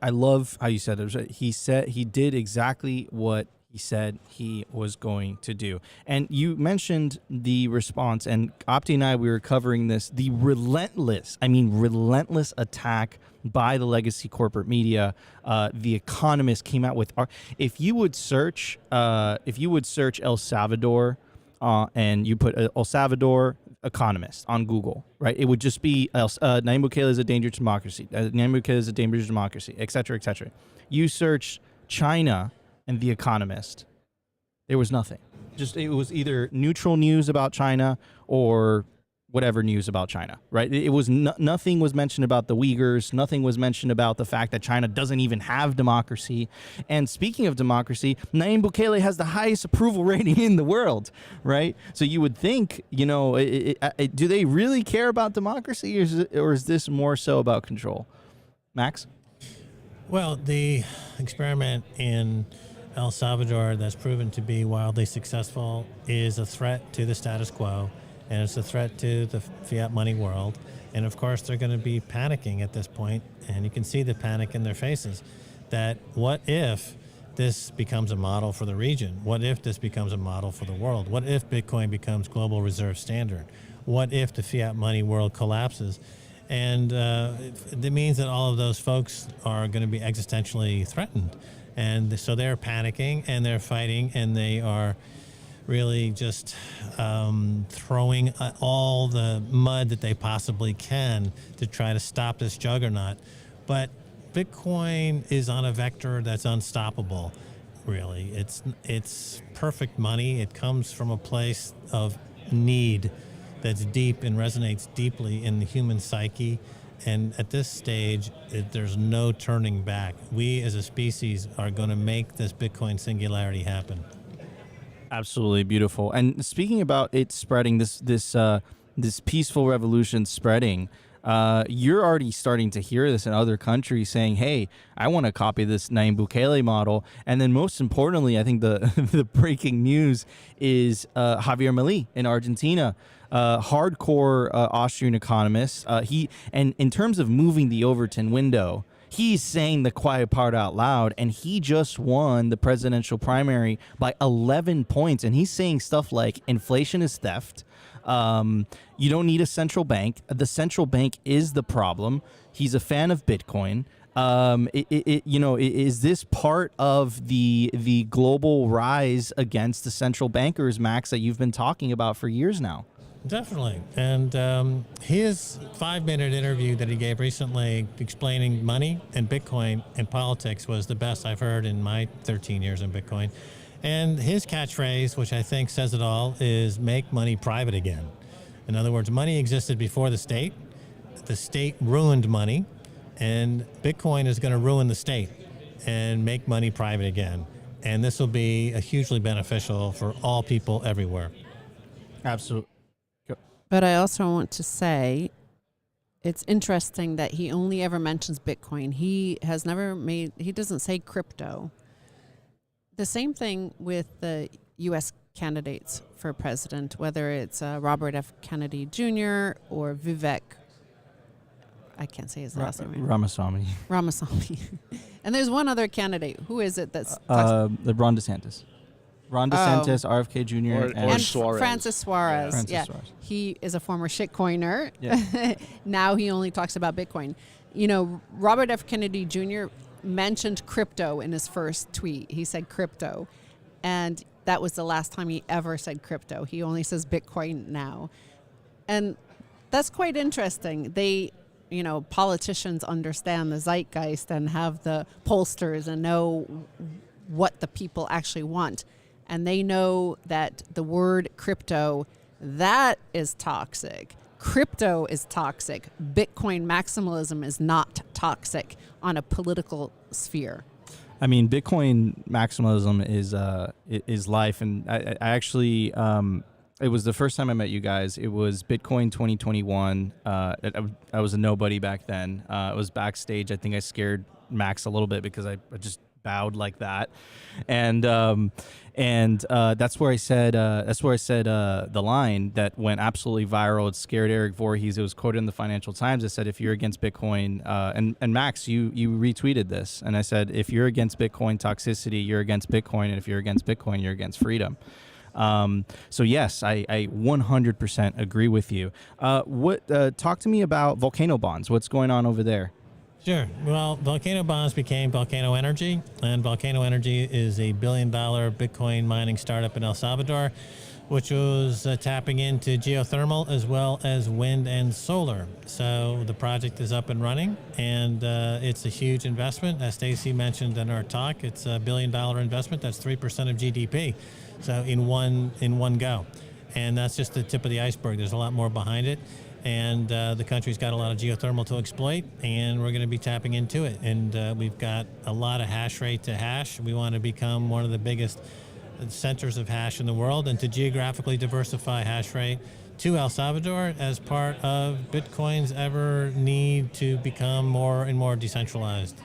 I love how you said it. He did exactly what he said he was going to do. And you mentioned the response, and Opti and I, we were covering this, the relentless attack by the legacy corporate media. The Economist came out with, if you would search El Salvador and you put El Salvador Economist on Google, right? It would just be Nayib Bukele is a danger to democracy. Nayib Bukele is a danger to democracy, et cetera, et cetera. You search China and The Economist, there was nothing. It was either neutral news about China or whatever news about China, right? It was nothing was mentioned about the Uyghurs. Nothing was mentioned about the fact that China doesn't even have democracy. And speaking of democracy, Nayib Bukele has the highest approval rating in the world, right? So you would think, do they really care about democracy, or is this more so about control? Max? Well, the experiment in El Salvador that's proven to be wildly successful is a threat to the status quo. and it's a threat to the fiat money world. And of course, they're going to be panicking at this point, and you can see the panic in their faces, that what if this becomes a model for the region? What if this becomes a model for the world? What if Bitcoin becomes global reserve standard? What if the fiat money world collapses? And it means that all of those folks are going to be existentially threatened. And so they're panicking and they're fighting, and they are really just throwing all the mud that they possibly can to try to stop this juggernaut. But Bitcoin is on a vector that's unstoppable, really. It's perfect money. It comes from a place of need that's deep and resonates deeply in the human psyche. And at this stage, there's no turning back. We as a species are going to make this Bitcoin singularity happen. Absolutely beautiful. And speaking about it spreading, this peaceful revolution spreading, you're already starting to hear this in other countries saying, hey, I want to copy this Nayib Bukele model. And then most importantly, I think the the breaking news is Javier Milei in Argentina, hardcore Austrian economist. And in terms of moving the Overton window, he's saying the quiet part out loud, and he just won the presidential primary by 11 points. And he's saying stuff like inflation is theft. You don't need a central bank. The central bank is the problem. He's a fan of Bitcoin. Is this part of the global rise against the central bankers, Max, that you've been talking about for years now? Definitely. And his 5-minute interview that he gave recently explaining money and Bitcoin and politics was the best I've heard in my 13 years in Bitcoin. And his catchphrase, which I think says it all, is make money private again. In other words, money existed before the state. The state ruined money, and Bitcoin is going to ruin the state and make money private again. And this will be hugely beneficial for all people everywhere. Absolutely. But I also want to say it's interesting that he only ever mentions Bitcoin. He doesn't say crypto. The same thing with the U.S. candidates for president, whether it's Robert F. Kennedy Jr. or Vivek. I can't say his last name. Ramaswamy. And there's one other candidate. Who is it that's... Ron DeSantis. Ron DeSantis, RFK Jr. and Suarez. Francis Suarez. Francis Yeah. Suarez. He is a former shitcoiner. Yeah. Now he only talks about Bitcoin. You know, Robert F. Kennedy Jr. mentioned crypto in his first tweet. He said crypto. And that was the last time he ever said crypto. He only says Bitcoin now. And that's quite interesting. Politicians understand the zeitgeist and have the pollsters and know what the people actually want. And they know that the word crypto, that is toxic. Crypto is toxic. Bitcoin maximalism is not toxic on a political sphere. I mean, Bitcoin maximalism is life. And I actually, it was the first time I met you guys. It was Bitcoin 2021. I was a nobody back then. It was backstage. I think I scared Max a little bit because I just bowed like that, and that's where I said the line that went absolutely viral. It scared Eric Voorhees. It was quoted in the Financial Times. I said, if you're against Bitcoin, and Max, you retweeted this, and I said, if you're against Bitcoin toxicity, you're against Bitcoin, and if you're against Bitcoin, you're against freedom. So yes, I 100% agree with you. Talk to me about volcano bonds. What's going on over there? Sure. Well, Volcano Bonds became Volcano Energy, and Volcano Energy is a $1 billion Bitcoin mining startup in El Salvador, which was tapping into geothermal as well as wind and solar. So the project is up and running, and it's a huge investment. As Stacy mentioned in our talk, it's a $1 billion investment. That's 3% of GDP. So in one go. And that's just the tip of the iceberg. There's a lot more behind it. And the country's got a lot of geothermal to exploit, and we're going to be tapping into it. And we've got a lot of hash rate to hash. We want to become one of the biggest centers of hash in the world, and to geographically diversify hash rate to El Salvador as part of Bitcoin's ever need to become more and more decentralized.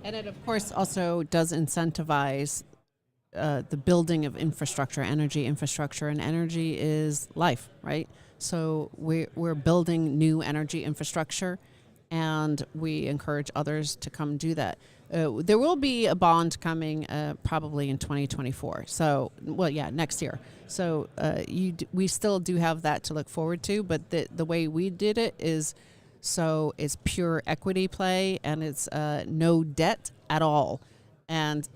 And it, of course, also does incentivize the building of infrastructure, energy infrastructure, and energy is life, right? So we're building new energy infrastructure, and we encourage others to come do that. There will be a bond coming probably in 2024. So, well, yeah, next year. So we still do have that to look forward to, but the way we did it is, so it's pure equity play, and it's no debt at all. And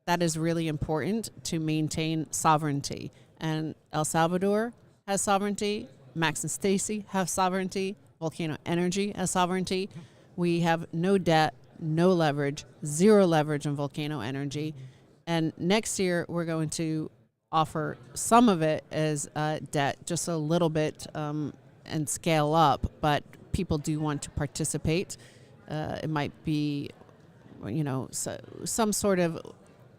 that is really important to maintain sovereignty. And El Salvador has sovereignty. Max and Stacy have sovereignty. Volcano Energy has sovereignty. We have no debt, no leverage, zero leverage in Volcano Energy. And next year, we're going to offer some of it as debt, just a little bit, and scale up. But people do want to participate. It might be, some sort of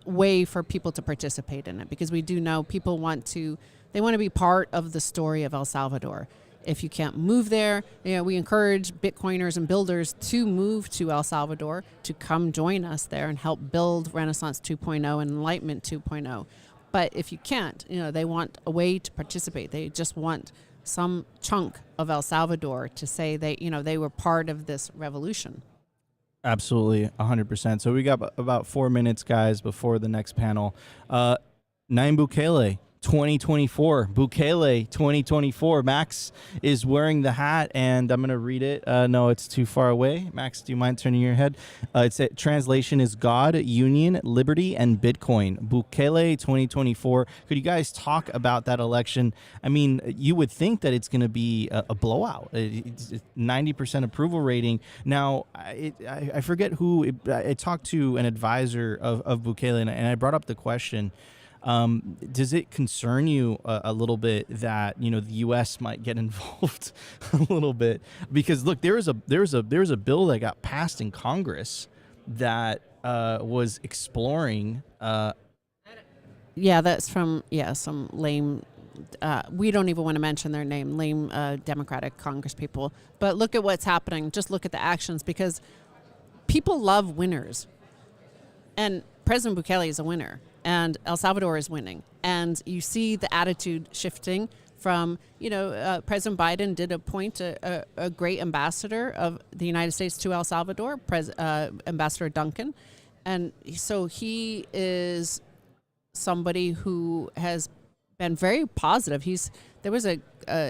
way for people to participate in it, because we do know people want to be part of the story of El Salvador. If you can't move there, we encourage Bitcoiners and builders to move to El Salvador, to come join us there and help build Renaissance 2.0 and Enlightenment 2.0. But if you can't, they want a way to participate. They just want some chunk of El Salvador to say they were part of this revolution. Absolutely, 100%. So we got about 4 minutes, guys, before the next panel. Nayib Bukele, 2024. Bukele 2024. Max is wearing the hat, and I'm going to read it. No, it's too far away. Max, do you mind turning your head? Translation is God, Union, Liberty, and Bitcoin. Bukele 2024. Could you guys talk about that election? I mean, you would think that it's going to be a blowout. It's 90% approval rating. Now, I forget who. I talked to an advisor of Bukele, and I brought up the question. Does it concern you a little bit that the U.S. might get involved a little bit? Because look, there was a bill that got passed in Congress that was exploring. Yeah, that's from some lame. We don't even want to mention their name. Lame Democratic Congress people. But look at what's happening. Just look at the actions, because people love winners, and President Bukele is a winner. And El Salvador is winning. And you see the attitude shifting from, President Biden did appoint a great ambassador of the United States to El Salvador, Ambassador Duncan. And so he is somebody who has been very positive. There was a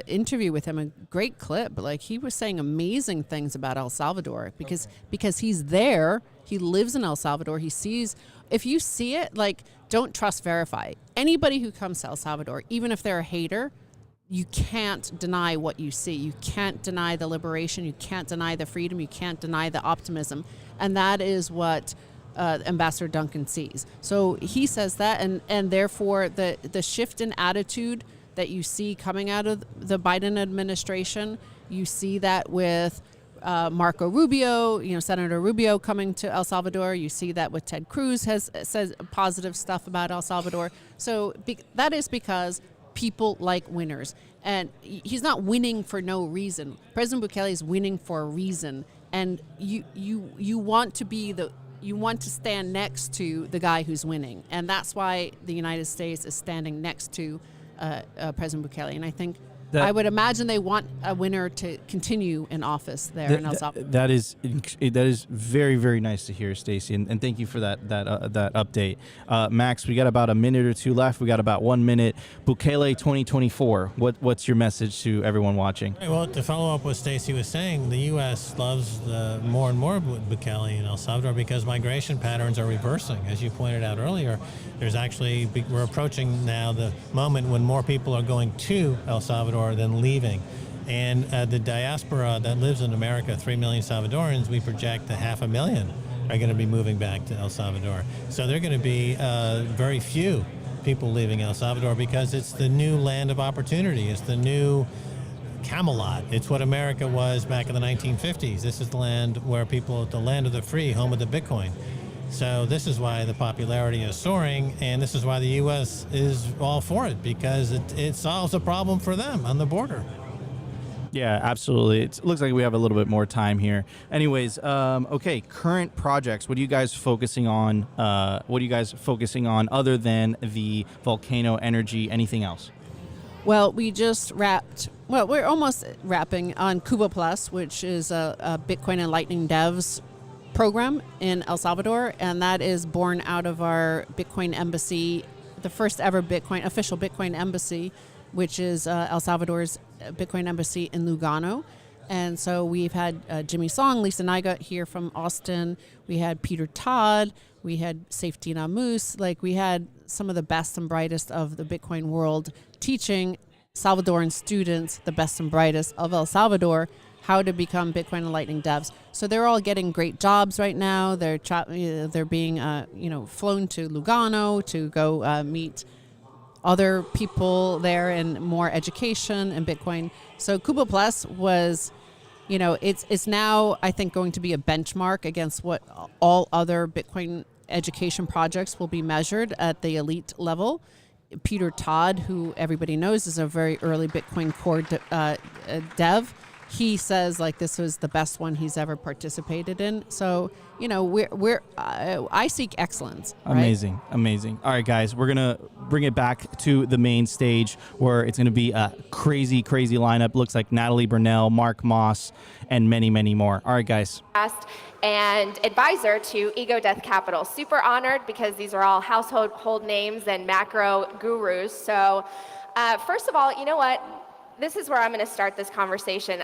interview with him, a great clip. Like, he was saying amazing things about El Salvador because he's there. He lives in El Salvador. He sees. If you see it, don't trust, verify. Anybody who comes to El Salvador, even if they're a hater, you can't deny what you see. You can't deny the liberation. You can't deny the freedom. You can't deny the optimism. And that is what Ambassador Duncan sees. So he says that, and therefore the shift in attitude that you see coming out of the Biden administration, you see that with Marco Rubio, Senator Rubio coming to El Salvador. You see that with Ted Cruz says positive stuff about El Salvador. So that is because people like winners, and he's not winning for no reason. President Bukele is winning for a reason, and you want to stand next to the guy who's winning, and that's why the United States is standing next to President Bukele. And I think. I would imagine they want a winner to continue in office there in El Salvador. That is very, very nice to hear, Stacey, and thank you for that update. Max, we got about a minute or two left. We got about 1 minute. Bukele 2024. What's your message to everyone watching? Well, to follow up what Stacey was saying, the U.S. loves more and more Bukele in El Salvador because migration patterns are reversing. As you pointed out earlier, we're approaching now the moment when more people are going to El Salvador than leaving. And the diaspora that lives in America, 3 million Salvadorans, we project that 500,000 are going to be moving back to El Salvador. So there are going to be very few people leaving El Salvador because it's the new land of opportunity. It's the new Camelot. It's what America was back in the 1950s. This is the land where the land of the free, home of the Bitcoin. So this is why the popularity is soaring, and this is why the U.S. is all for it, because it solves a problem for them on the border. Yeah, absolutely. It looks like we have a little bit more time here. Anyways, okay, current projects. What are you guys focusing on? Other than the Volcano Energy? Anything else? Well, we just wrapped. Well, we're almost wrapping on Cuba Plus, which is a Bitcoin and Lightning Devs program in El Salvador, and that is born out of our Bitcoin embassy, the first ever official Bitcoin embassy, which is El Salvador's Bitcoin embassy in Lugano. And so we've had Jimmy Song, Lisa Nygut here from Austin. We had Peter Todd. We had Safetina Moose. Like, we had some of the best and brightest of the Bitcoin world teaching Salvadoran students, the best and brightest of El Salvador, how to become Bitcoin and Lightning devs. So they're all getting great jobs right now. They're being flown to Lugano to go meet other people there and more education and Bitcoin. So Cuba Plus was, it's now, I think, going to be a benchmark against what all other Bitcoin education projects will be measured at the elite level. Peter Todd, who everybody knows is a very early Bitcoin core dev, he says like this was the best one he's ever participated in. So I seek excellence. Right? Amazing. All right, guys, we're gonna bring it back to the main stage where it's gonna be a crazy lineup. Looks like Natalie Burnell, Mark Moss, and many more. All right, guys. And advisor to Ego Death Capital. Super honored because these are all household names and macro gurus. So first of all, you know what? This is where I'm going to start this conversation.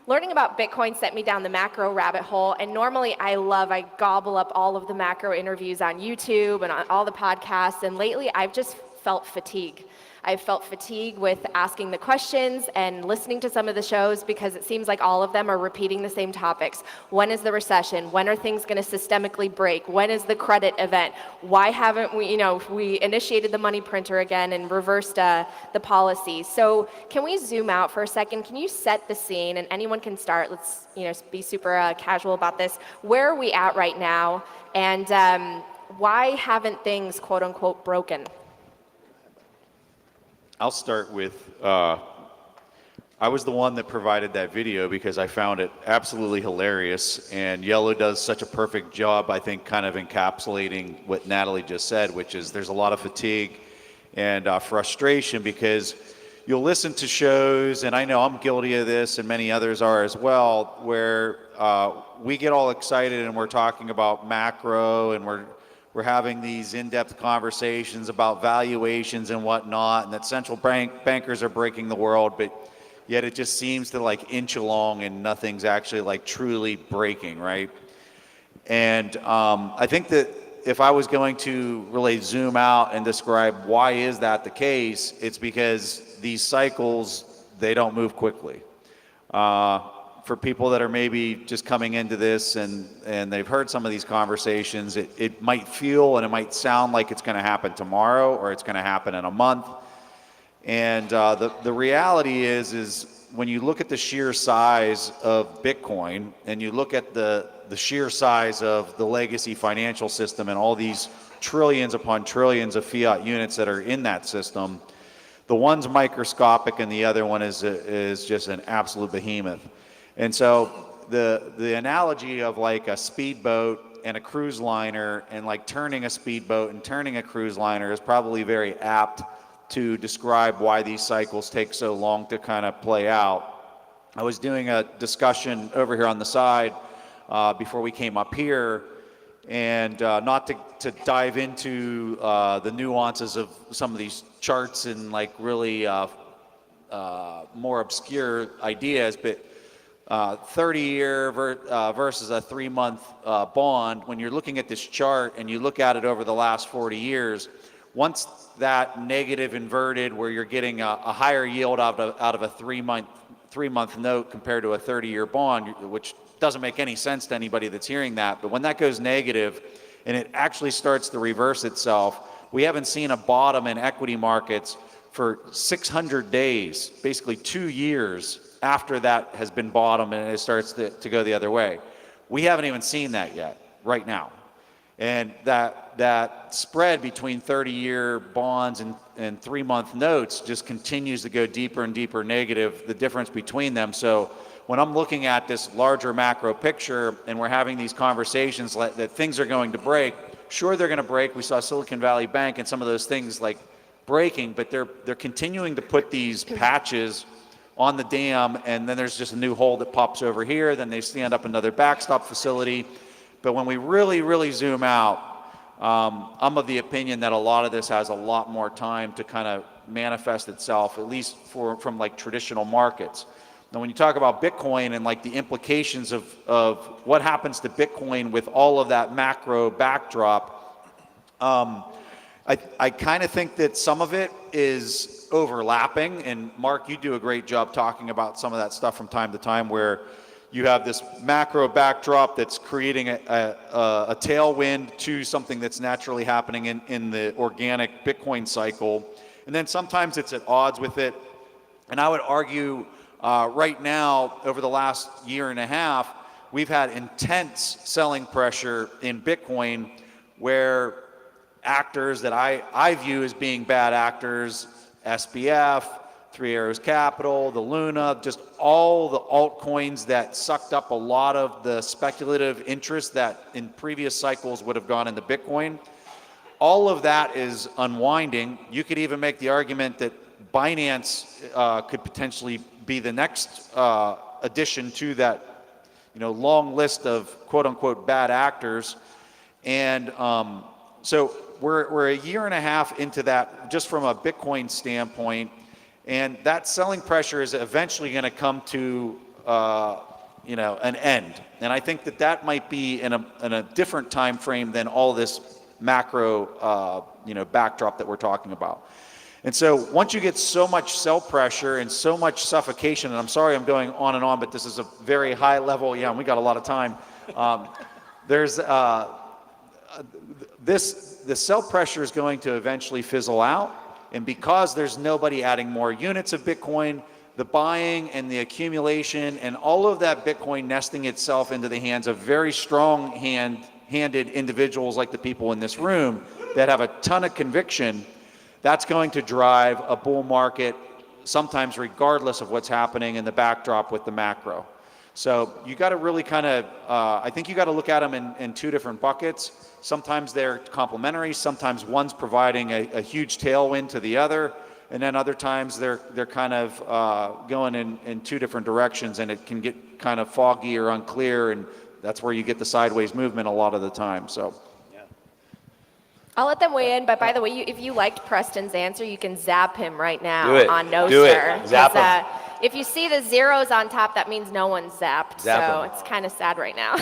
Learning about Bitcoin sent me down the macro rabbit hole, and normally I gobble up all of the macro interviews on YouTube and on all the podcasts, and lately I've just felt fatigue. I've felt fatigue with asking the questions and listening to some of the shows because it seems like all of them are repeating the same topics. When is the recession? When are things going to systemically break? When is the credit event? Why haven't we, we initiated the money printer again and reversed the policy. So can we zoom out for a second? Can you set the scene? And anyone can start. Let's, be super casual about this. Where are we at right now? And why haven't things, quote unquote, broken? I'll start with, I was the one that provided that video because I found it absolutely hilarious, and Yellow does such a perfect job, I think, kind of encapsulating what Natalie just said, which is there's a lot of fatigue and frustration because you'll listen to shows, and I know I'm guilty of this and many others are as well, where we get all excited and we're talking about macro and we're having these in-depth conversations about valuations and whatnot, and that central bankers are breaking the world, but yet it just seems to like inch along and nothing's actually like truly breaking, right? And I think that if I was going to really zoom out and describe why is that the case, it's because these cycles, they don't move quickly. For people that are maybe just coming into this and they've heard some of these conversations, it might feel and it might sound like it's going to happen tomorrow or it's going to happen in a month. And the reality is when you look at the sheer size of Bitcoin and you look at the sheer size of the legacy financial system and all these trillions upon trillions of fiat units that are in that system, the one's microscopic and the other one is just an absolute behemoth. And so the analogy of like a speedboat and a cruise liner and like turning a speedboat and turning a cruise liner is probably very apt to describe why these cycles take so long to kind of play out. I was doing a discussion over here on the side before we came up here, and not to dive into the nuances of some of these charts and like really more obscure ideas, but 30-year versus a 3-month bond, when you're looking at this chart and you look at it over the last 40 years, once that negative inverted where you're getting a higher yield out of a 3-month note compared to a 30-year bond, which doesn't make any sense to anybody that's hearing that, but when that goes negative and it actually starts to reverse itself, we haven't seen a bottom in equity markets for 600 days, basically 2 years after that has been bottom and it starts to go the other way. We haven't even seen that yet, right now. And that spread between 30-year bonds and 3-month notes just continues to go deeper and deeper negative, the difference between them. So when I'm looking at this larger macro picture and we're having these conversations that things are going to break, sure they're going to break. We saw Silicon Valley Bank and some of those things like breaking, but they're continuing to put these patches on the dam, and then there's just a new hole that pops over here, then they stand up another backstop facility. But when we really zoom out, I'm of the opinion that a lot of this has a lot more time to kind of manifest itself, at least from like traditional markets. Now, when you talk about Bitcoin and like the implications of what happens to Bitcoin with all of that macro backdrop, I kind of think that some of it is overlapping, and Mark, you do a great job talking about some of that stuff from time to time, where you have this macro backdrop that's creating a tailwind to something that's naturally happening in the organic Bitcoin cycle. And then sometimes it's at odds with it. And I would argue right now, over the last year and a half, we've had intense selling pressure in Bitcoin, where actors that I view as being bad actors, SBF, Three Arrows Capital, the Luna, just all the altcoins that sucked up a lot of the speculative interest that in previous cycles would have gone into Bitcoin. All of that is unwinding. You could even make the argument that Binance could potentially be the next addition to that, long list of quote unquote bad actors. And so we're a year and a half into that, just from a Bitcoin standpoint. And that selling pressure is eventually going to come to, an end. And I think that might be in a different time frame than all this macro, backdrop that we're talking about. And so once you get so much sell pressure and so much suffocation, and I'm sorry I'm going on and on, but this is a very high level. And we got a lot of time. There's the sell pressure is going to eventually fizzle out. And because there's nobody adding more units of Bitcoin, the buying and the accumulation and all of that Bitcoin nesting itself into the hands of very strong-handed individuals like the people in this room that have a ton of conviction, that's going to drive a bull market, sometimes regardless of what's happening in the backdrop with the macro. So you got to really kind of, I think you got to look at them in two different buckets. Sometimes they're complementary. Sometimes one's providing a huge tailwind to the other, and then other times they're kind of going in two different directions, and it can get kind of foggy or unclear, and that's where you get the sideways movement a lot of the time. So. I'll let them weigh in, but by the way, if you liked Preston's answer, you can zap him right now Do it. on No Do Sir. it. Zap him. If you see the zeros on top, that means no one's zapped. So it's kind of sad right now.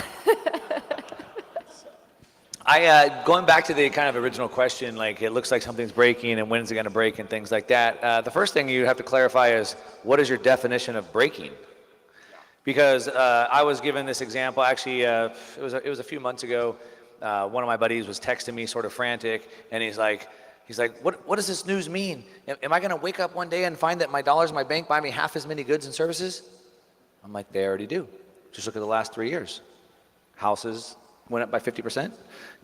Going back to the kind of original question, like it looks like something's breaking and when is it going to break and things like that. The first thing you have to clarify is, what is your definition of breaking? Because I was given this example, actually, it was a few months ago. One of my buddies was texting me sort of frantic, and he's like, what does this news mean? Am I going to wake up one day and find that my dollars in my bank buy me half as many goods and services? I'm like, they already do. Just look at the last 3 years. Houses went up by 50%.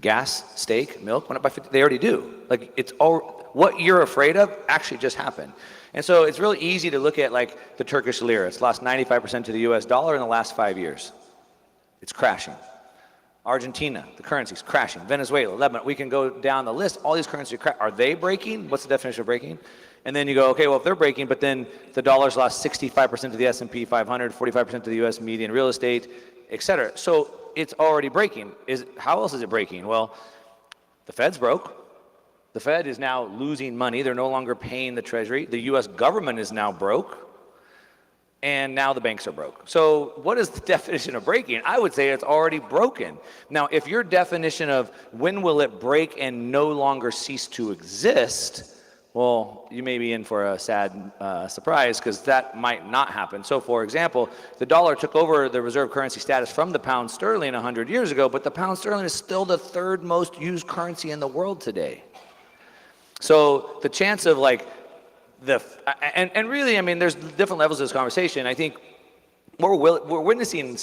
Gas, steak, milk went up by 50%. They already do. Like, it's all, what you're afraid of actually just happened. And so it's really easy to look at like the Turkish lira. It's lost 95% to the US dollar in the last 5 years. It's crashing. Argentina, the currency's crashing. Venezuela, Lebanon, we can go down the list. All these currencies are they breaking? What's the definition of breaking? And then you go, okay, well, if they're breaking, but then the dollar's lost 65% to the S&P 500, 45% to the US median real estate, et cetera. So it's already breaking. How else is it breaking? Well, the Fed's broke. The Fed is now losing money. They're no longer paying the Treasury. The US government is now broke. And now the banks are broke. So what is the definition of breaking? I would say it's already broken. Now, if your definition of when will it break and no longer cease to exist, well, you may be in for a sad surprise, because that might not happen. So for example, the dollar took over the reserve currency status from the pound sterling 100 years ago, but the pound sterling is still the third most used currency in the world today. So the chance of like, and really, I mean, there's different levels of this conversation. I think we're witnessing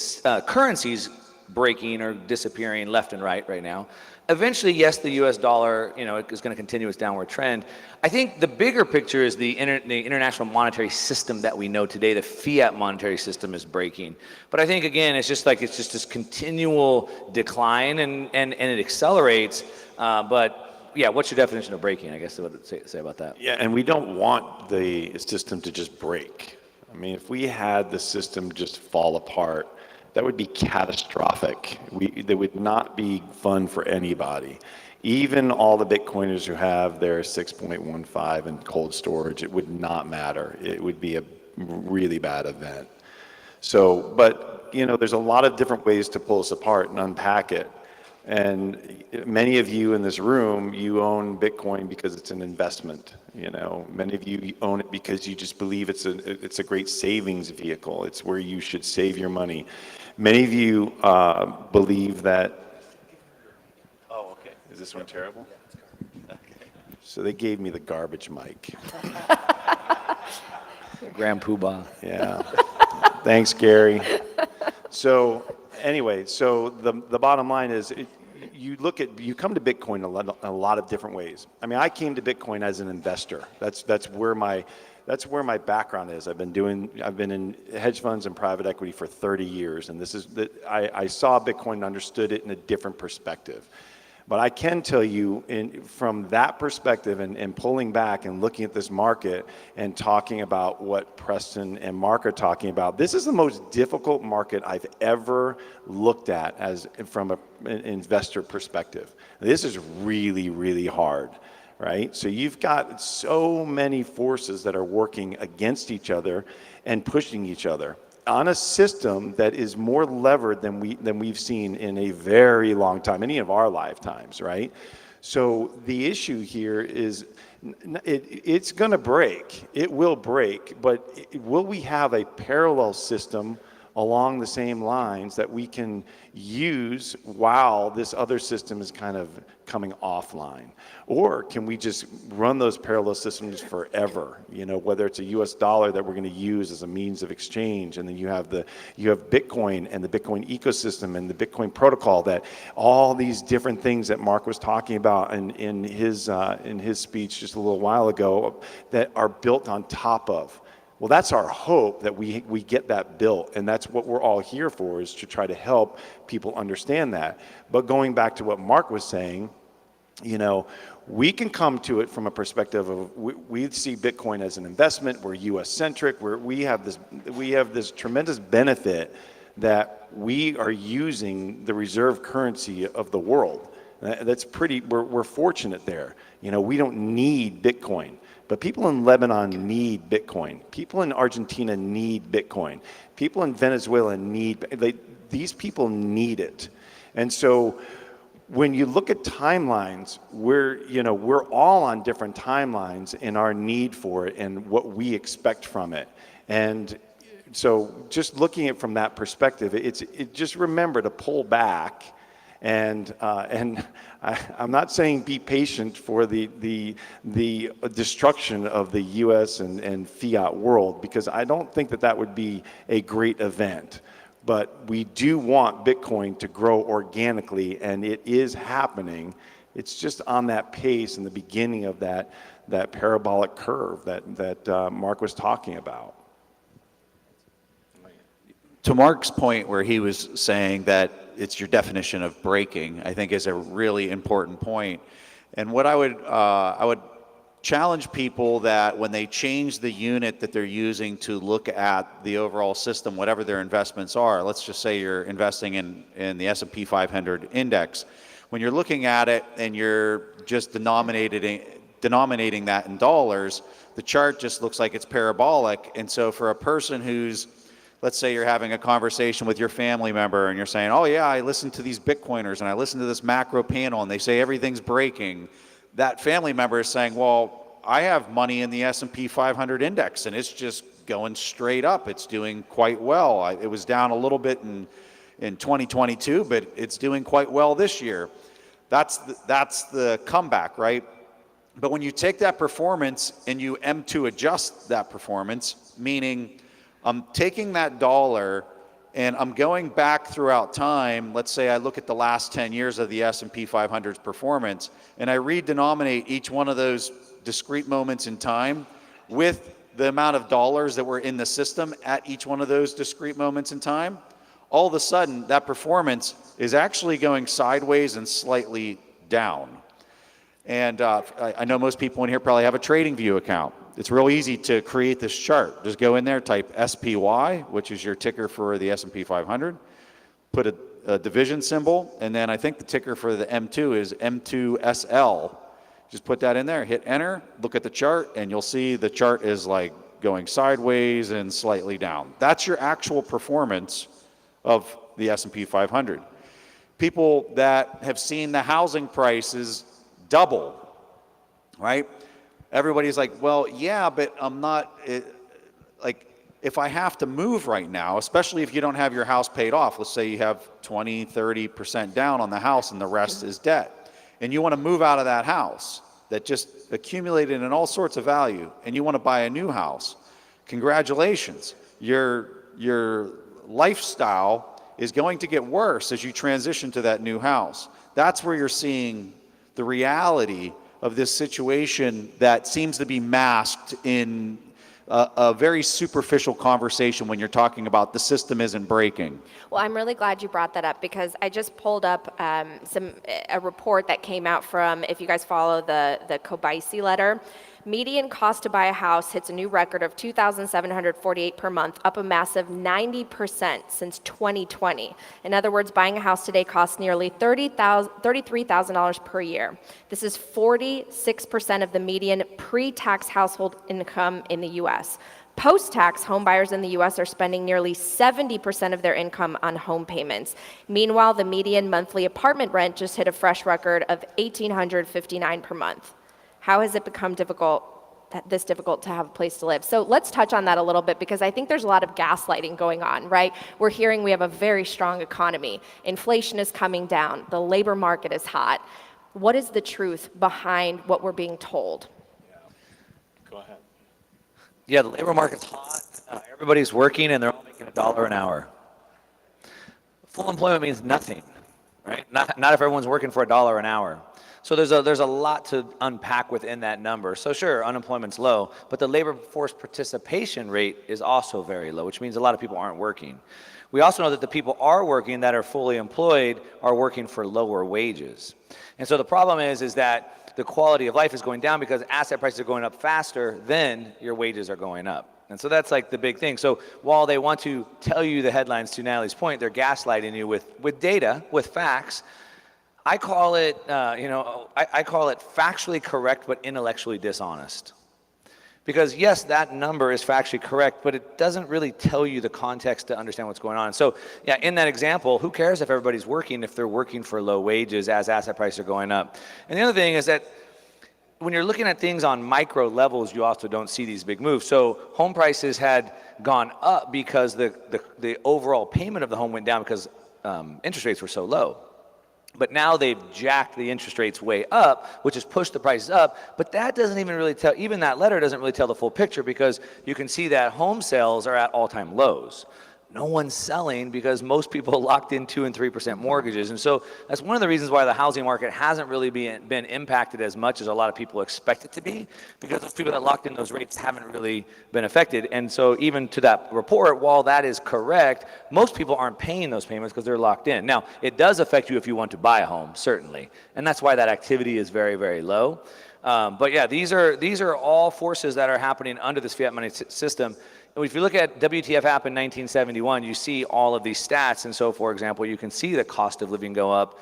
currencies breaking or disappearing left and right now. Eventually, yes, the U.S. dollar, is going to continue its downward trend. I think the bigger picture is the international monetary system that we know today. The fiat monetary system is breaking. But I think again, it's just this continual decline, and it accelerates. But yeah, what's your definition of breaking? I guess what to say about that. Yeah, and we don't want the system to just break. I mean, if we had the system just fall apart, that would be catastrophic. That would not be fun for anybody. Even all the Bitcoiners who have their 6.15 in cold storage, it would not matter. It would be a really bad event. So, but, you know, there's a lot of different ways to pull this apart and unpack it. And many of you in this room, you own Bitcoin because it's an investment. You know, many of you own it because you just believe it's a great savings vehicle. It's where you should save your money. Many of you believe that. Oh, okay. Is this one terrible? Okay. So they gave me the garbage mic. Grand Poobah. Yeah. Thanks, Gary. So anyway, so the bottom line is, you come to Bitcoin a lot of different ways. I mean, I came to Bitcoin as an investor. That's where my background is. I've been in hedge funds and private equity for 30 years, and I saw Bitcoin and understood it in a different perspective. But I can tell you, from that perspective and pulling back and looking at this market and talking about what Preston and Mark are talking about, this is the most difficult market I've ever looked at from an investor perspective. This is really, really hard, right? So you've got so many forces that are working against each other and pushing each other on a system that is more levered than we've seen in a very long time, any of our lifetimes, right? So the issue here is it's going to break. It will break, but will we have a parallel system along the same lines that we can use while this other system is kind of coming offline? Or can we just run those parallel systems forever? You know, whether it's a US dollar that we're going to use as a means of exchange, and then you have Bitcoin and the Bitcoin ecosystem and the Bitcoin protocol, that all these different things that Mark was talking about in his speech just a little while ago that are built on top of. Well, that's our hope, that we get that built, and that's what we're all here for, is to try to help people understand that. But going back to what Mark was saying, you know, we can come to it from a perspective of we see Bitcoin as an investment. We're U.S.-centric. We have this tremendous benefit that we are using the reserve currency of the world. That's pretty. We're fortunate there. You know, we don't need Bitcoin. But people in Lebanon need Bitcoin. People in Argentina need Bitcoin. People in Venezuela these people need it. And so when you look at timelines, we're all on different timelines in our need for it and what we expect from it. And so just looking at it from that perspective, just remember to pull back. And I'm not saying be patient for the destruction of the U.S. and fiat world, because I don't think that would be a great event. But we do want Bitcoin to grow organically, and it is happening. It's just on that pace in the beginning of that parabolic curve that Mark was talking about. To Mark's point, where he was saying that it's your definition of breaking, I think is a really important point. And what I would challenge people that when they change the unit that they're using to look at the overall system, whatever their investments are, let's just say you're investing in the S&P 500 index. When you're looking at it and you're just denominating that in dollars, the chart just looks like it's parabolic. And so for a person who's, let's say you're having a conversation with your family member and you're saying, oh yeah, I listen to these Bitcoiners and I listen to this macro panel and they say everything's breaking. That family member is saying, well, I have money in the S&P 500 index and it's just going straight up. It's doing quite well. It was down a little bit in 2022, but it's doing quite well this year. That's the comeback, right? But when you take that performance and you M2 adjust that performance, meaning I'm taking that dollar and I'm going back throughout time. Let's say I look at the last 10 years of the S&P 500's performance and I redenominate each one of those discrete moments in time with the amount of dollars that were in the system at each one of those discrete moments in time. All of a sudden, that performance is actually going sideways and slightly down. And I know most people in here probably have a TradingView account. It's real easy to create this chart. Just go in there, type SPY, which is your ticker for the S&P 500, put a division symbol, and then I think the ticker for the M2 is M2SL. Just put that in there, hit enter, look at the chart, and you'll see the chart is like going sideways and slightly down. That's your actual performance of the S&P 500. People that have seen the housing prices double, right? Everybody's like, well, yeah, but I'm not, like, if I have to move right now, especially if you don't have your house paid off, let's say you have 20, 30% down on the house and the rest is debt, and you want to move out of that house that just accumulated in all sorts of value, and you want to buy a new house, congratulations. Your lifestyle is going to get worse as you transition to that new house. That's where you're seeing the reality of this situation that seems to be masked in a very superficial conversation when you're talking about the system isn't breaking. Well, I'm really glad you brought that up because I just pulled up a report that came out from, if you guys follow the Kobayashi letter. Median cost to buy a house hits a new record of $2,748 per month, up a massive 90% since 2020. In other words, buying a house today costs nearly $33,000 per year. This is 46% of the median pre-tax household income in the U.S. Post-tax, home buyers in the U.S. are spending nearly 70% of their income on home payments. Meanwhile, the median monthly apartment rent just hit a fresh record of $1,859 per month. How has it become this difficult to have a place to live? So let's touch on that a little bit because I think there's a lot of gaslighting going on, right? We're hearing we have a very strong economy. Inflation is coming down. The labor market is hot. What is the truth behind what we're being told? Go ahead. Yeah, the labor market's hot. Everybody's working and they're all making $1 an hour. Full employment means nothing, right? Not if everyone's working for $1 an hour. So there's a lot to unpack within that number. So sure, unemployment's low, but the labor force participation rate is also very low, which means a lot of people aren't working. We also know that the people are working that are fully employed are working for lower wages. And so the problem is that the quality of life is going down because asset prices are going up faster than your wages are going up. And so that's like the big thing. So while they want to tell you the headlines, to Natalie's point, they're gaslighting you with data, with facts. I call it, I call it factually correct but intellectually dishonest. Because yes, that number is factually correct, but it doesn't really tell you the context to understand what's going on. So yeah, in that example, who cares if everybody's working if they're working for low wages as asset prices are going up? And the other thing is that when you're looking at things on micro levels, you also don't see these big moves. So home prices had gone up because the overall payment of the home went down because interest rates were so low. But now they've jacked the interest rates way up, which has pushed the prices up. But that doesn't even really tell, even that letter doesn't really tell the full picture because you can see that home sales are at all-time lows. No one's selling because most people locked in 2% and 3% mortgages. And so that's one of the reasons why the housing market hasn't really been impacted as much as a lot of people expect it to be, because those people that locked in those rates haven't really been affected. And so even to that report, while that is correct, most people aren't paying those payments because they're locked in. Now, it does affect you if you want to buy a home, certainly. And that's why that activity is very, very low. But yeah, these are all forces that are happening under this fiat money system. If you look at WTF app in 1971, you see all of these stats. And so, for example, you can see the cost of living go up.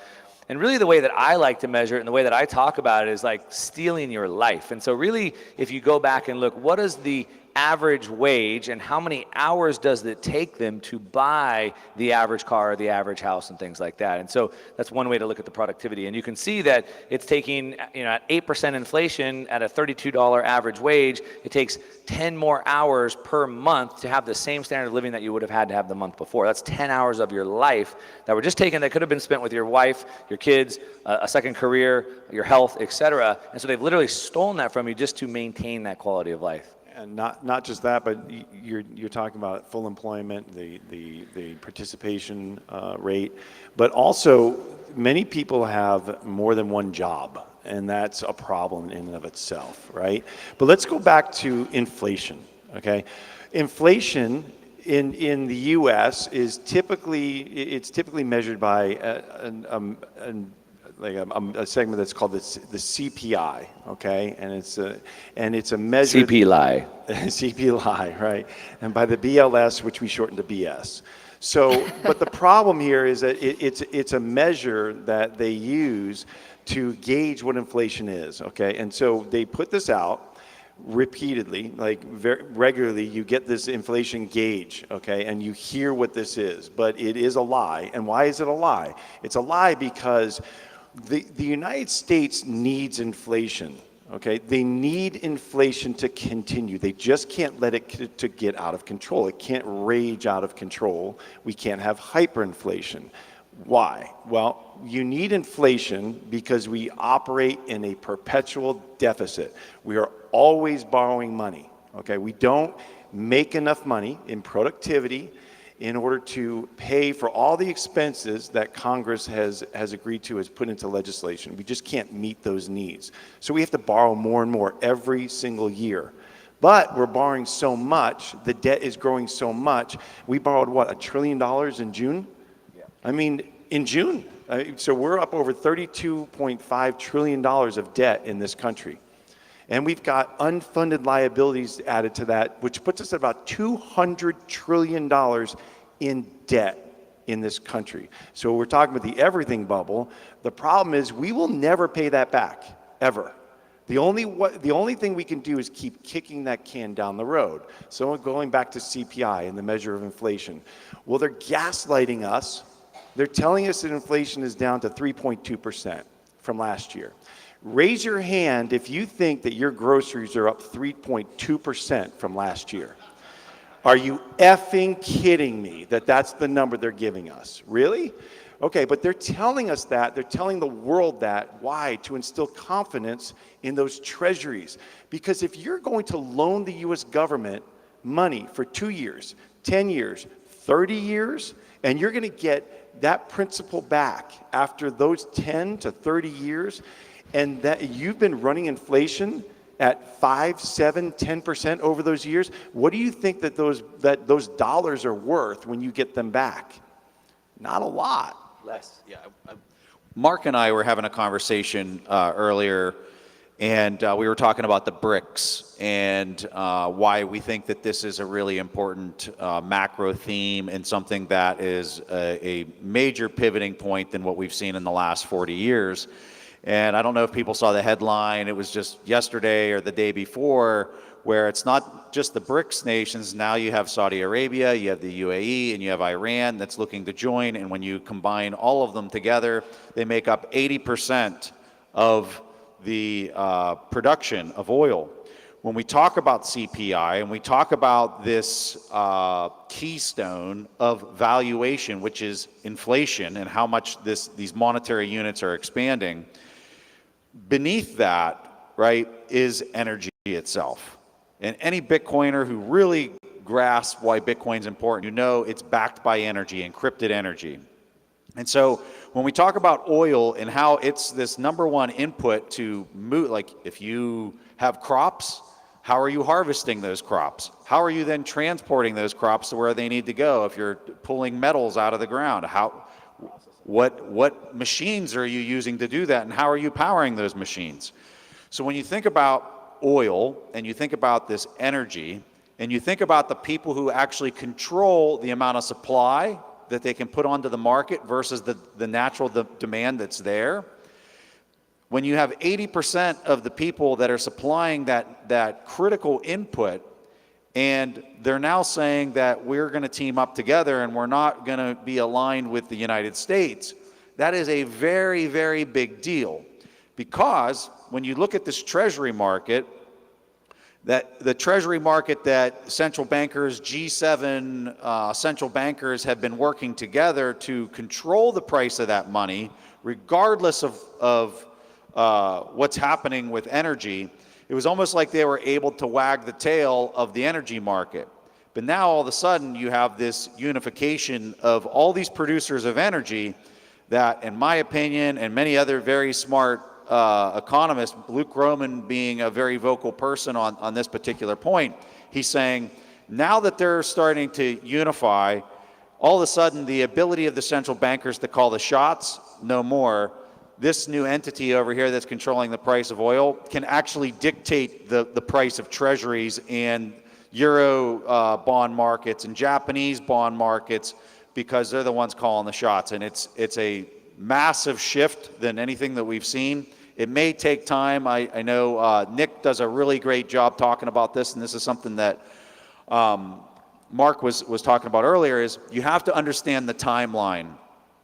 And really the way that I like to measure it and the way that I talk about it is like stealing your life. And so really, if you go back and look, what is the average wage and how many hours does it take them to buy the average car or the average house and things like that? And so that's one way to look at the productivity. And you can see that it's taking, at 8% inflation at a $32 average wage, it takes 10 more hours per month to have the same standard of living that you would have had to have the month before. That's 10 hours of your life that were just taken that could have been spent with your wife, your kids, a second career, your health, etc. And so they've literally stolen that from you just to maintain that quality of life. And not just that, but you're talking about full employment, the participation rate, but also many people have more than one job, and that's a problem in and of itself, right? But let's go back to inflation, okay? Inflation in the U.S. is typically measured by a segment that's called the CPI, okay, and it's a measure. CPI. CPI, right, and by the BLS, which we shorten to BS. So, but the problem here is that it's a measure that they use to gauge what inflation is, okay, and so they put this out repeatedly, like very regularly. You get this inflation gauge, okay, and you hear what this is, but it is a lie. And why is it a lie? It's a lie because the United States needs inflation, okay? They need inflation to continue. They just can't let it to get out of control. It can't rage out of control. We can't have hyperinflation. Why? Well, you need inflation because we operate in a perpetual deficit. We are always borrowing money, okay? We don't make enough money in productivity in order to pay for all the expenses that Congress has agreed to, has put into legislation. We just can't meet those needs. So we have to borrow more and more every single year. But we're borrowing so much, the debt is growing so much. We borrowed, what, $1 trillion in June? I mean, in June. So we're up over $32.5 trillion of debt in this country. And we've got unfunded liabilities added to that, which puts us at about $200 trillion in debt in this country. So we're talking about the everything bubble. The problem is we will never pay that back, ever. The only thing we can do is keep kicking that can down the road. So going back to CPI and the measure of inflation. Well, they're gaslighting us. They're telling us that inflation is down to 3.2% from last year. Raise your hand if you think that your groceries are up 3.2% from last year. Are you effing kidding me that that's the number they're giving us? Really? Okay, but they're telling us that. They're telling the world that. Why? To instill confidence in those treasuries. Because if you're going to loan the U.S. government money for 2 years, 10 years, 30 years, and you're going to get that principal back after those 10 to 30 years, and that you've been running inflation at 5, 7, 10% over those years, what do you think that those dollars are worth when you get them back? Not a lot. Less. Yeah. Mark and I were having a conversation earlier, and we were talking about the BRICS and why we think that this is a really important macro theme and something that is a major pivoting point than what we've seen in the last 40 years. And I don't know if people saw the headline, it was just yesterday or the day before, where it's not just the BRICS nations. Now you have Saudi Arabia, you have the UAE, and you have Iran that's looking to join. And when you combine all of them together, they make up 80% of the production of oil. When we talk about CPI and we talk about this keystone of valuation, which is inflation and how much these monetary units are expanding, beneath that, right, is energy itself. And any Bitcoiner who really grasps why Bitcoin's important, you know it's backed by energy, encrypted energy. And so when we talk about oil and how it's this number one input to move, like if you have crops, how are you harvesting those crops? How are you then transporting those crops to where they need to go? If you're pulling metals out of the ground, what machines are you using to do that, and how are you powering those machines? So when you think about oil and you think about this energy and you think about the people who actually control the amount of supply that they can put onto the market versus the natural demand that's there, when you have 80% of the people that are supplying that critical input, and they're now saying that we're going to team up together and we're not going to be aligned with the United States, that is a very, very big deal. Because when you look at this treasury market, that the treasury market that central bankers, G7 central bankers have been working together to control the price of that money, regardless of what's happening with energy, it was almost like they were able to wag the tail of the energy market. But now all of a sudden you have this unification of all these producers of energy that, in my opinion, and many other very smart economists, Luke Roman being a very vocal person on this particular point, he's saying now that they're starting to unify, all of a sudden the ability of the central bankers to call the shots, no more. this new entity over here that's controlling the price of oil can actually dictate the price of treasuries and Euro bond markets and Japanese bond markets, because they're the ones calling the shots. And it's a massive shift than anything that we've seen. It may take time. I know Nick does a really great job talking about this, and this is something that Mark was talking about earlier, is you have to understand the timeline,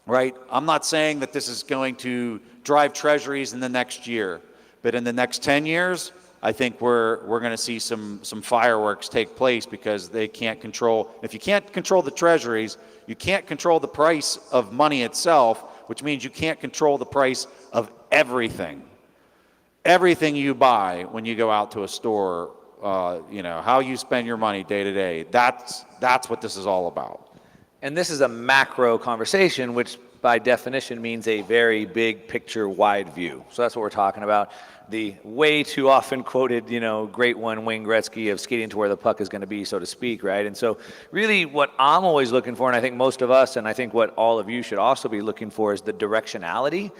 right? I'm not saying that this is going to drive treasuries in the next year, but in the next 10 years, I think we're going to see some fireworks take place, because they can't control. If you can't control the treasuries, you can't control the price of money itself, which means you can't control the price of everything. Everything you buy when you go out to a store, how you spend your money day to day. That's what this is all about. And this is a macro conversation, which by definition means a very big picture, wide view. So that's what we're talking about. The way too often quoted, great one, Wayne Gretzky, of skating to where the puck is going to be, so to speak, right? And so really what I'm always looking for, and I think most of us, and I think what all of you should also be looking for, is the directionality.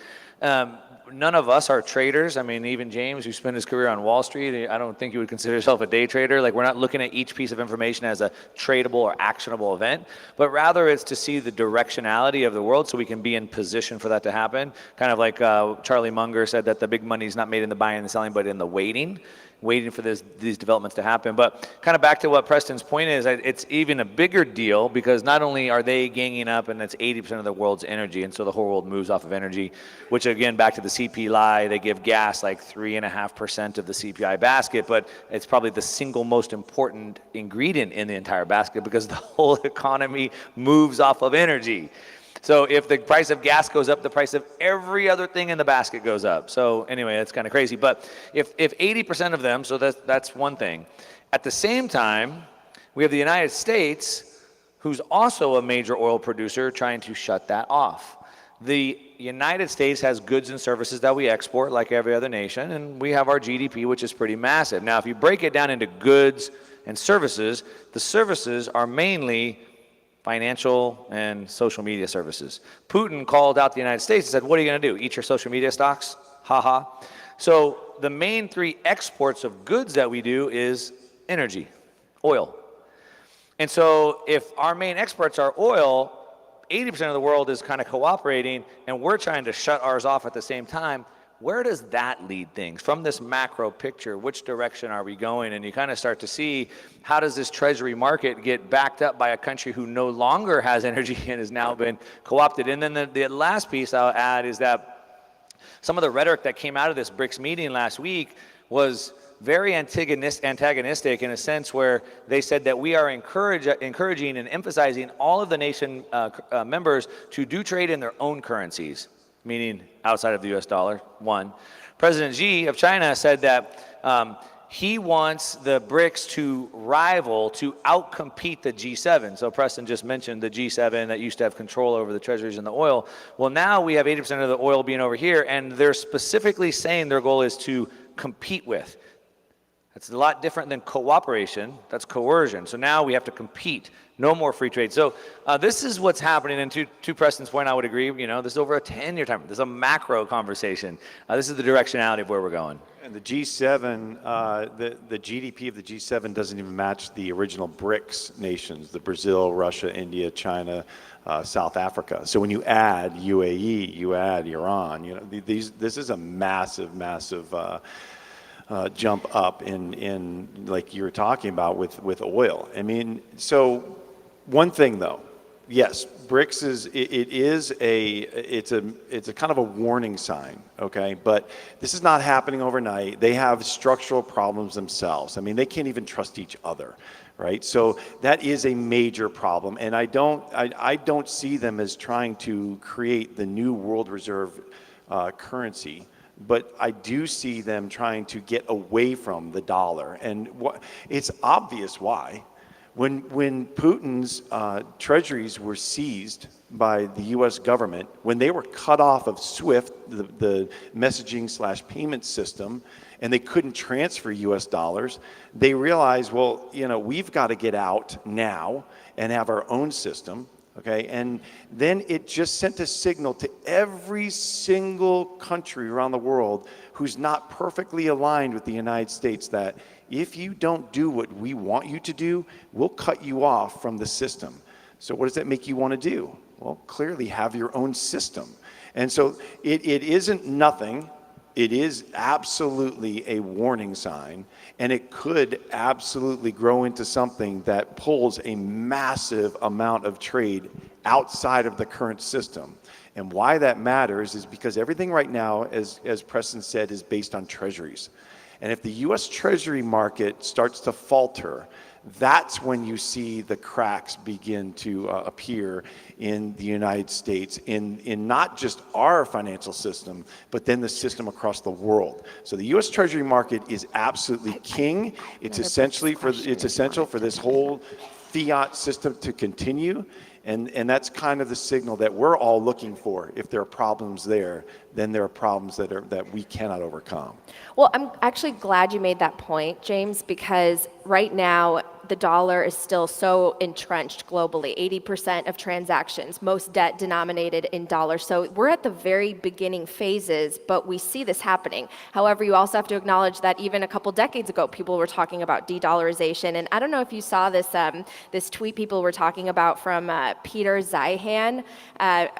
None of us are traders. I mean, even James, who spent his career on Wall Street, I don't think you would consider yourself a day trader. Like, we're not looking at each piece of information as a tradable or actionable event, but rather it's to see the directionality of the world so we can be in position for that to happen. Kind of like Charlie Munger said, that the big money is not made in the buying and the selling, but in the waiting for these developments to happen. But kind of back to what Preston's point is, it's even a bigger deal, because not only are they ganging up, and it's 80% of the world's energy, and so the whole world moves off of energy, which again, back to the CPI, they give gas like 3.5% of the CPI basket, but it's probably the single most important ingredient in the entire basket, because the whole economy moves off of energy. So if the price of gas goes up, the price of every other thing in the basket goes up. So anyway, that's kind of crazy. But if 80% of them, so that's one thing. At the same time, we have the United States, who's also a major oil producer, trying to shut that off. The United States has goods and services that we export like every other nation, and we have our GDP, which is pretty massive. Now, if you break it down into goods and services, the services are mainly financial and social media services. Putin called out the United States and said, what are you going to do? Eat your social media stocks? Ha. So the main three exports of goods that we do is energy, oil. And so if our main exports are oil, 80% of the world is kind of cooperating, and we're trying to shut ours off at the same time. Where does that lead things? From this macro picture, which direction are we going? And you kind of start to see, how does this treasury market get backed up by a country who no longer has energy and has now been co-opted? And then the last piece I'll add is that some of the rhetoric that came out of this BRICS meeting last week was very antagonistic, in a sense where they said that we are encouraging and emphasizing all of the nation members to do trade in their own currencies, meaning outside of the US dollar, one. President Xi of China said that he wants the BRICS to outcompete the G7. So Preston just mentioned the G7 that used to have control over the treasuries and the oil. Well, now we have 80% of the oil being over here, and they're specifically saying their goal is to compete with. That's a lot different than cooperation. That's coercion. So now we have to compete. No more free trade. So this is what's happening. And to Preston's point, I would agree. This is over a 10-year time. This is a macro conversation. This is the directionality of where we're going. And the G7, the GDP of the G7 doesn't even match the original BRICS nations: the Brazil, Russia, India, China, South Africa. So when you add UAE, you add Iran. This is a massive jump up in like you were talking about with oil. I mean, so one thing though, yes, BRICS it's a kind of a warning sign, okay? But this is not happening overnight. They have structural problems themselves. I mean, they can't even trust each other, right? So that is a major problem, and I don't see them as trying to create the new world reserve currency. But I do see them trying to get away from the dollar. And it's obvious why. When Putin's treasuries were seized by the U.S. government, when they were cut off of SWIFT, the messaging/payment system, and they couldn't transfer U.S. dollars, they realized, well, we've got to get out now and have our own system. Okay, and then it just sent a signal to every single country around the world who's not perfectly aligned with the United States that if you don't do what we want you to do, we'll cut you off from the system. So what does that make you want to do? Well, clearly have your own system. And so it isn't nothing. It is absolutely a warning sign, and it could absolutely grow into something that pulls a massive amount of trade outside of the current system. And why that matters is because everything right now, as Preston said, is based on treasuries. And if the US Treasury market starts to falter, that's when you see the cracks begin to appear in the United States, in not just our financial system, but then the system across the world. So the U.S. Treasury market is absolutely king. It's essential for this whole fiat system to continue. And that's kind of the signal that we're all looking for. If there are problems there, then there are problems that we cannot overcome. Well, I'm actually glad you made that point, James, because right now the dollar is still so entrenched globally. 80% of transactions, most debt denominated in dollars. So we're at the very beginning phases, but we see this happening. However, you also have to acknowledge that even a couple decades ago, people were talking about de-dollarization. And I don't know if you saw this this tweet people were talking about from Peter Zeihan.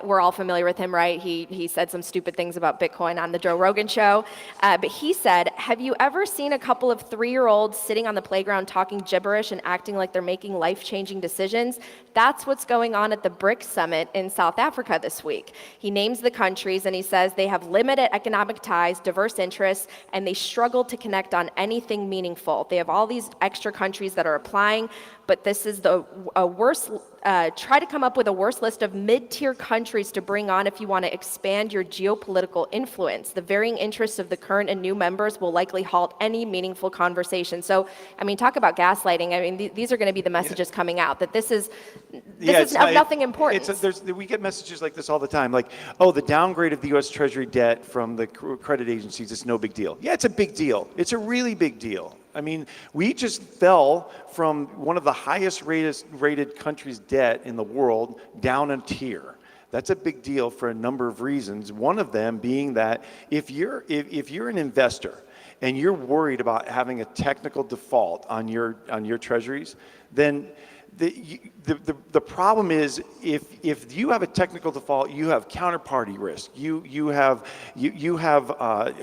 We're all familiar with him, right? He said some stupid things about Bitcoin on the Joe Rogan show. But he said, have you ever seen a couple of 3-year-olds sitting on the playground talking gibberish and acting like they're making life-changing decisions? That's what's going on at the BRICS summit in South Africa this week. He names the countries and he says they have limited economic ties, diverse interests, and they struggle to connect on anything meaningful. They have all these extra countries that are applying, but this is the worst. Try to come up with a worse list of mid-tier countries to bring on if you want to expand your geopolitical influence. The varying interests of the current and new members will likely halt any meaningful conversation. So, I mean, talk about gaslighting. I mean, these are going to be the messages coming out, that this is of nothing important. We get messages like this all the time, like, oh, the downgrade of the U.S. Treasury debt from the credit agencies is no big deal. Yeah, it's a big deal. It's a really big deal. I mean, we just fell from one of the highest rated countries' debt in the world down a tier. That's a big deal for a number of reasons. One of them being that if you're an investor and you're worried about having a technical default on your treasuries, then the problem is if you have a technical default, you have counterparty risk. You have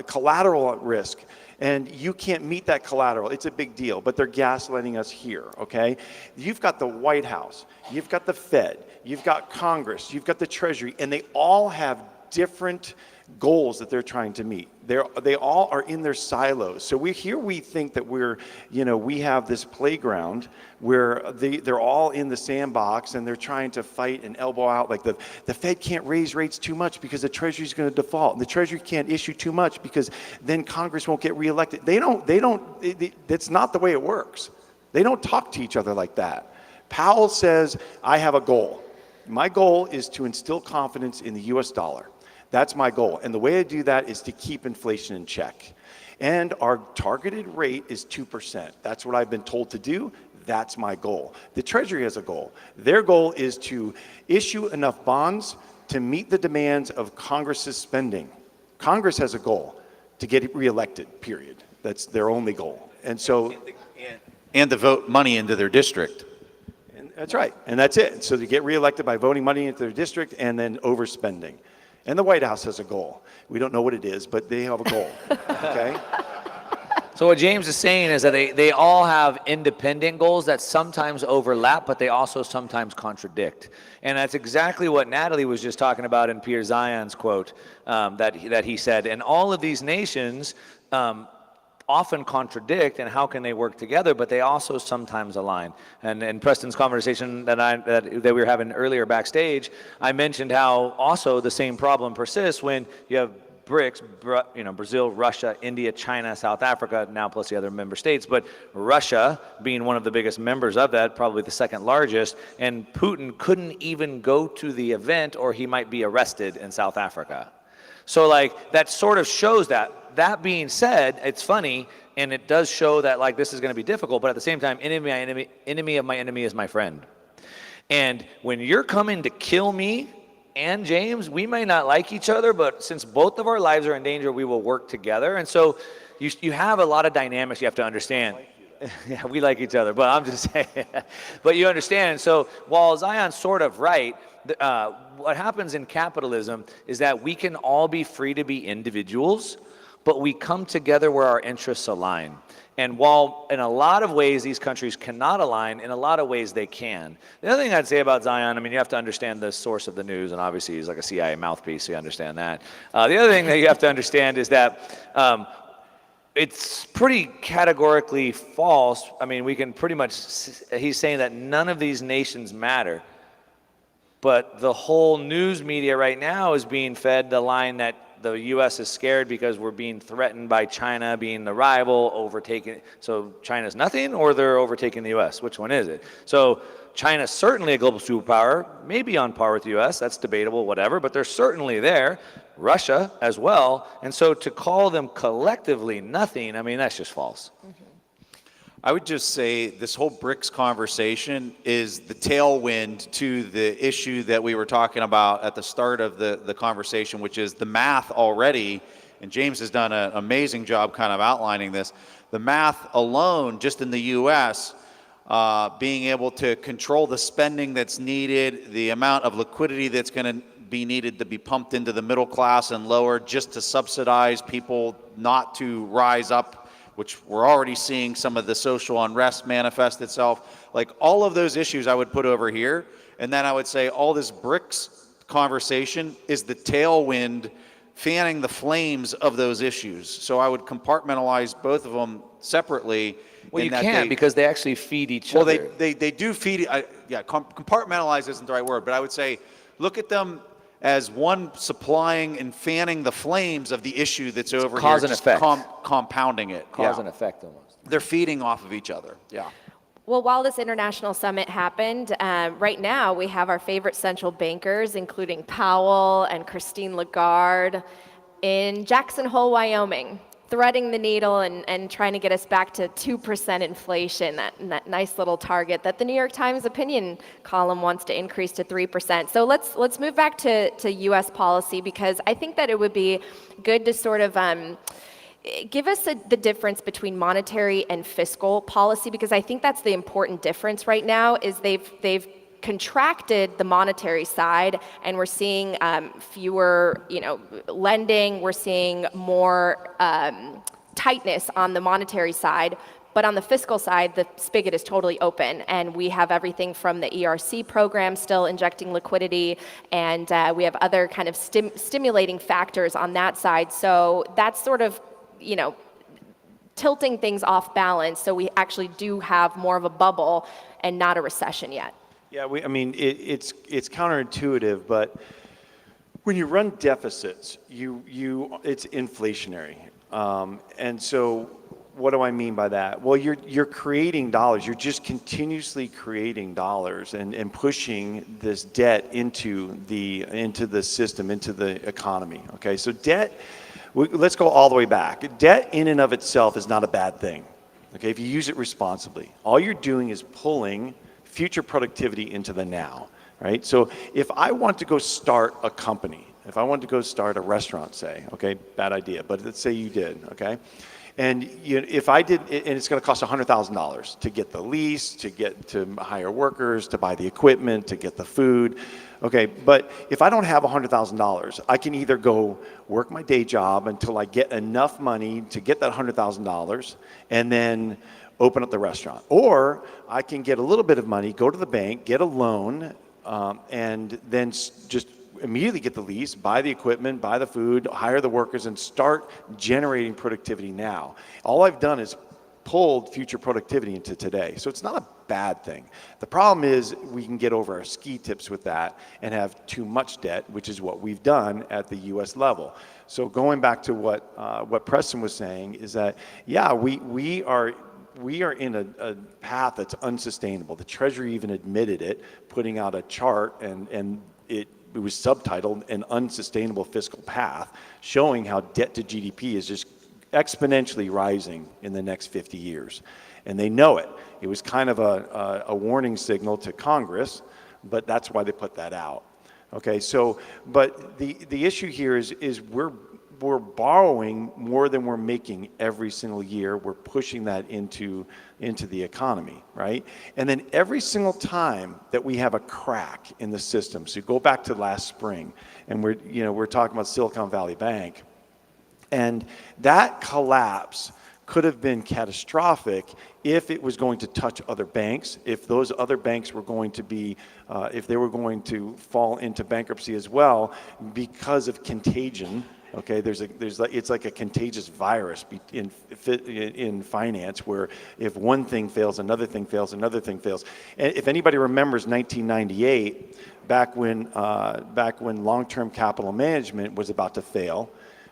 collateral at risk. And you can't meet that collateral. It's a big deal, but they're gaslighting us here, okay? You've got the White House, you've got the Fed, you've got Congress, you've got the Treasury, and they all have different goals that they're trying to meet. They all are in their silos. So we think that we have this playground where they're all in the sandbox and they're trying to fight and elbow out. Like the Fed can't raise rates too much because the Treasury is going to default, and the Treasury can't issue too much because then Congress won't get reelected. That's not the way it works. They don't talk to each other like that. Powell says, I have a goal. My goal is to instill confidence in the US dollar. That's my goal. And the way I do that is to keep inflation in check. And our targeted rate is 2%. That's what I've been told to do. That's my goal. The Treasury has a goal. Their goal is to issue enough bonds to meet the demands of Congress's spending. Congress has a goal to get reelected, period. That's their only goal. And so... And to vote money into their district. And that's right. And that's it. So to get reelected by voting money into their district and then overspending. And the White House has a goal. We don't know what it is, but they have a goal, okay? So what James is saying is that they all have independent goals that sometimes overlap, but they also sometimes contradict. And that's exactly what Natalie was just talking about in Peter Zeihan's quote that he said. And all of these nations often contradict, and how can they work together, but they also sometimes align. And in Preston's conversation that we were having earlier backstage, I mentioned how also the same problem persists when you have BRICS, Brazil, Russia, India, China, South Africa, now plus the other member states, but Russia being one of the biggest members of that, probably the second largest, and Putin couldn't even go to the event or he might be arrested in South Africa. So like that sort of shows that. That being said, it's funny, and it does show that like this is going to be difficult, but at the same time, enemy of my enemy is my friend. And when you're coming to kill me and James, we may not like each other, but since both of our lives are in danger, we will work together. And so you have a lot of dynamics you have to understand. Yeah, we like each other, but I'm just saying. But you understand. So while Zion's sort of right, what happens in capitalism is that we can all be free to be individuals, but we come together where our interests align. And while in a lot of ways these countries cannot align, in a lot of ways they can. The other thing I'd say about Zion, I mean, you have to understand the source of the news, and obviously he's like a CIA mouthpiece, so you understand that. The other thing that you have to understand is that it's pretty categorically false. I mean, we can pretty much, he's saying that none of these nations matter. But the whole news media right now is being fed the line that the U.S. is scared because we're being threatened by China being the rival, overtaking. So China's nothing, or they're overtaking the U.S.? Which one is it? So China's certainly a global superpower, maybe on par with the U.S. That's debatable, whatever, but they're certainly there. Russia as well. And so to call them collectively nothing, I mean, that's just false. I would just say this whole BRICS conversation is the tailwind to the issue that we were talking about at the start of the conversation, which is the math already, and James has done an amazing job kind of outlining this. The math alone, just in the U.S., being able to control the spending that's needed, the amount of liquidity that's going to be needed to be pumped into the middle class and lower just to subsidize people not to rise up, which we're already seeing some of the social unrest manifest itself. Like all of those issues I would put over here. And then I would say all this BRICS conversation is the tailwind fanning the flames of those issues. So I would compartmentalize both of them separately. Well, you can't because they actually feed each other. Well, they do feed, compartmentalize isn't the right word, but I would say look at them as one supplying and fanning the flames of the issue that's over here. Cause and effect. Compounding it. Cause and effect almost. They're feeding off of each other. Yeah. Well, while this international summit happened, right now we have our favorite central bankers, including Powell and Christine Lagarde, in Jackson Hole, Wyoming, threading the needle and trying to get us back to 2% inflation, that nice little target that the New York Times opinion column wants to increase to 3%. So let's move back to U.S. policy, because I think that it would be good to sort of give us the difference between monetary and fiscal policy, because I think that's the important difference right now. Is they've contracted the monetary side, and we're seeing fewer, lending. We're seeing more tightness on the monetary side. But on the fiscal side, the spigot is totally open, and we have everything from the ERC program still injecting liquidity, and we have other kind of stimulating factors on that side. So that's sort of, tilting things off balance. So we actually do have more of a bubble and not a recession yet. Yeah, it's counterintuitive, but when you run deficits, it's inflationary, and so what do I mean by that? Well, you're creating dollars. You're just continuously creating dollars and pushing this debt into the system, into the economy. Okay, so debt. Let's go all the way back. Debt in and of itself is not a bad thing. Okay, if you use it responsibly, all you're doing is pulling future productivity into the now, right? So if I want to go start a company, if I want to go start a restaurant, say, okay, bad idea, but let's say you did, okay? And if I did, and it's going to cost $100,000 to get the lease, to hire workers, to buy the equipment, to get the food, okay? But if I don't have $100,000, I can either go work my day job until I get enough money to get that $100,000, and then open up the restaurant. Or I can get a little bit of money, go to the bank, get a loan, and then just immediately get the lease, buy the equipment, buy the food, hire the workers, and start generating productivity now. All I've done is pulled future productivity into today. So it's not a bad thing. The problem is we can get over our ski tips with that and have too much debt, which is what we've done at the U.S. level. So going back to what Preston was saying is that, yeah, we are in a path that's unsustainable. The Treasury even admitted it, putting out a chart, and it was subtitled An Unsustainable Fiscal Path, showing how debt to GDP is just exponentially rising in the next 50 years. And they know it. It was kind of a warning signal to Congress but that's why they put that out. Okay, so, but the issue here is we're borrowing more than we're making every single year. We're pushing that into the economy, right? And then every single time that we have a crack in the system, so go back to last spring, and we're talking about Silicon Valley Bank, and that collapse could have been catastrophic if it was going to touch other banks, if those other banks were going to be, if they were going to fall into bankruptcy as well because of contagion. Okay, it's like a contagious virus in finance, where if one thing fails, another thing fails, another thing fails. And if anybody remembers 1998, back when long-term capital management was about to fail,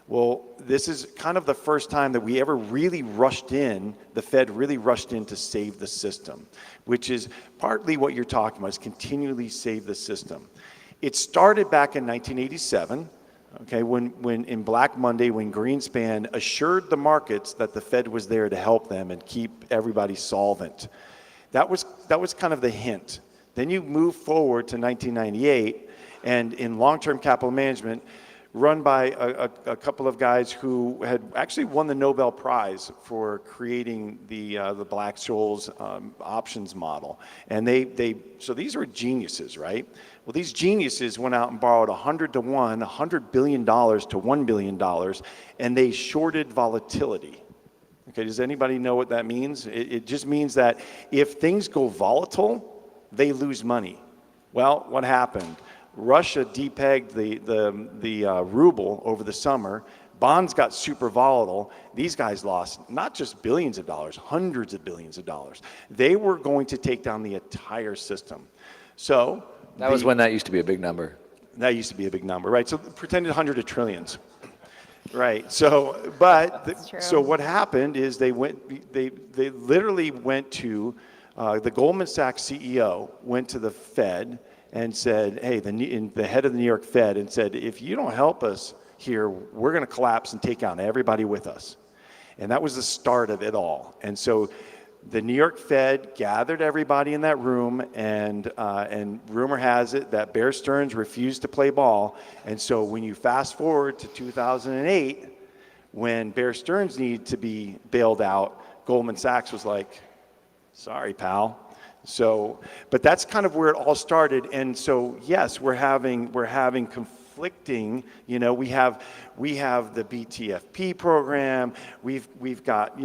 well, this is kind of the first time that we ever really rushed in, the Fed really rushed in to save the system, which is partly what you're talking about, is continually save the system. It started back in 1987, okay, when in Black Monday, when Greenspan assured the markets that the Fed was there to help them and keep everybody solvent. That was kind of the hint. Then you move forward to 1998, and in long-term capital management, run by a couple of guys who had actually won the Nobel Prize for creating the Black-Scholes options model. And so these were geniuses, right? Well, these geniuses went out and borrowed 100 to 1, $100 billion to $1 billion, and they shorted volatility. Okay, does anybody know what that means? It just means that if things go volatile, they lose money. Well, what happened? Russia depegged the ruble over the summer. Bonds got super volatile. These guys lost not just billions of dollars, hundreds of billions of dollars. They were going to take down the entire system. So that was when that used to be a big number. That used to be a big number, right? So pretended hundreds of trillions. Right. So, so what happened is they literally went to the Goldman Sachs CEO went to the Fed and said, hey, the head of the New York Fed, and said, if you don't help us here, we're going to collapse and take out everybody with us. And that was the start of it all. And so the New York Fed gathered everybody in that room, and rumor has it that Bear Stearns refused to play ball. And so when you fast forward to 2008, when Bear Stearns needed to be bailed out, Goldman Sachs was like, sorry, pal. So, but that's kind of where it all started. And so, yes, we're having conflicting, we have the BTFP program, we've got,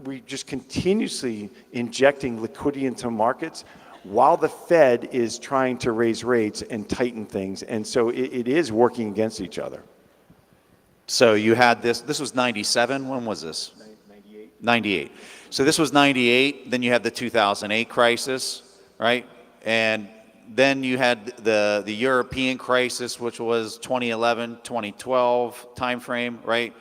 we just continuously injecting liquidity into markets while the Fed is trying to raise rates and tighten things. And so it is working against each other. So you had this was 97, when was this? 98. So this was 98, then you had the 2008 crisis, right? And then you had the European crisis, which was 2011, 2012 timeframe, right?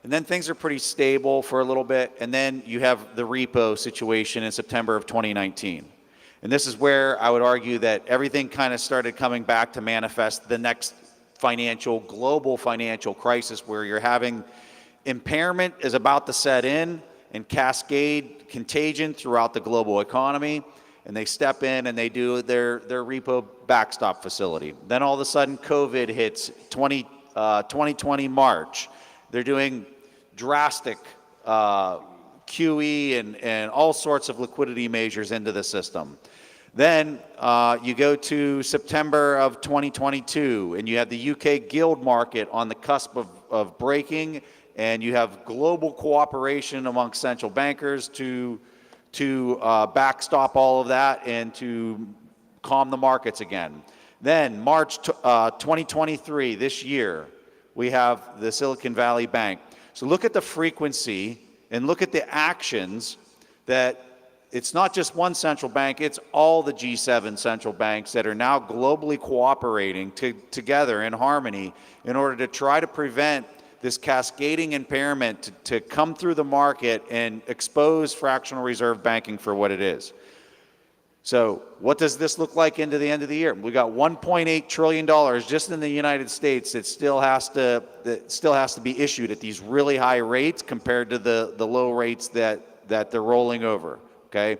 And then things are pretty stable for a little bit, and then you have the repo situation in September of 2019. And this is where I would argue that everything kind of started coming back to manifest the next global financial crisis, where you're having impairment is about to set in, and cascade contagion throughout the global economy, and they step in and they do their repo backstop facility. Then all of a sudden COVID hits 2020 March. They're doing drastic QE and all sorts of liquidity measures into the system. Then you go to September of 2022, and you have the UK gilt market on the cusp of breaking, and you have global cooperation amongst central bankers to backstop all of that and to calm the markets again. Then March 2023, this year, we have the Silicon Valley Bank. So look at the frequency and look at the actions that it's not just one central bank, it's all the G7 central banks that are now globally cooperating together in harmony in order to try to prevent this cascading impairment to come through the market and expose fractional reserve banking for what it is. So what does this look like into the end of the year? We got $1.8 trillion just in the United States that still has to be issued at these really high rates compared to the low rates that they're rolling over. Okay,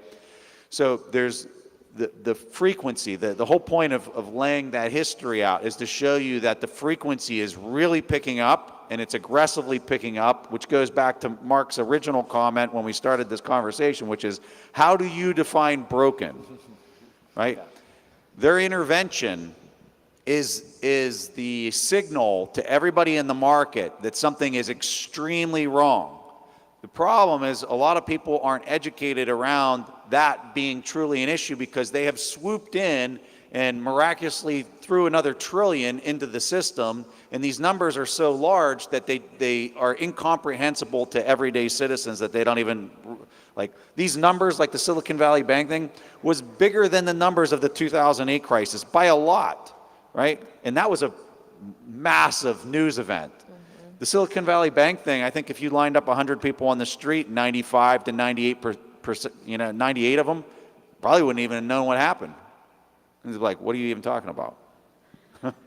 so there's the frequency, the whole point of laying that history out is to show you that the frequency is really picking up, and it's aggressively picking up, which goes back to Mark's original comment when we started this conversation, which is, how do you define broken, right? Their intervention is the signal to everybody in the market that something is extremely wrong. The problem is a lot of people aren't educated around that being truly an issue because they have swooped in and miraculously threw another trillion into the system, and these numbers are so large that they are incomprehensible to everyday citizens that they don't even, like these numbers, like the Silicon Valley Bank thing, was bigger than the numbers of the 2008 crisis by a lot, right? And that was a massive news event. The Silicon Valley Bank thing, I think if you lined up 100 people on the street, 95 to 98%, 98 of them probably wouldn't even have known what happened. And it's like, what are you even talking about?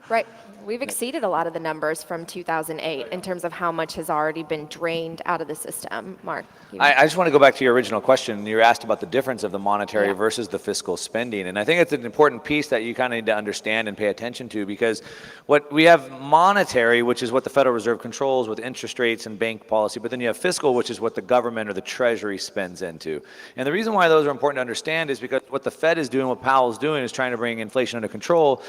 Right. We've exceeded a lot of the numbers from 2008 in terms of how much has already been drained out of the system. Mark? I just want to go back to your original question. You were asked about the difference of the monetary versus the fiscal spending. And I think it's an important piece that you kind of need to understand and pay attention to, because what we have monetary, which is what the Federal Reserve controls with interest rates and bank policy, but then you have fiscal, which is what the government or the Treasury spends into. And the reason why those are important to understand is because what the Fed is doing, what Powell's doing, is trying to bring inflation under control,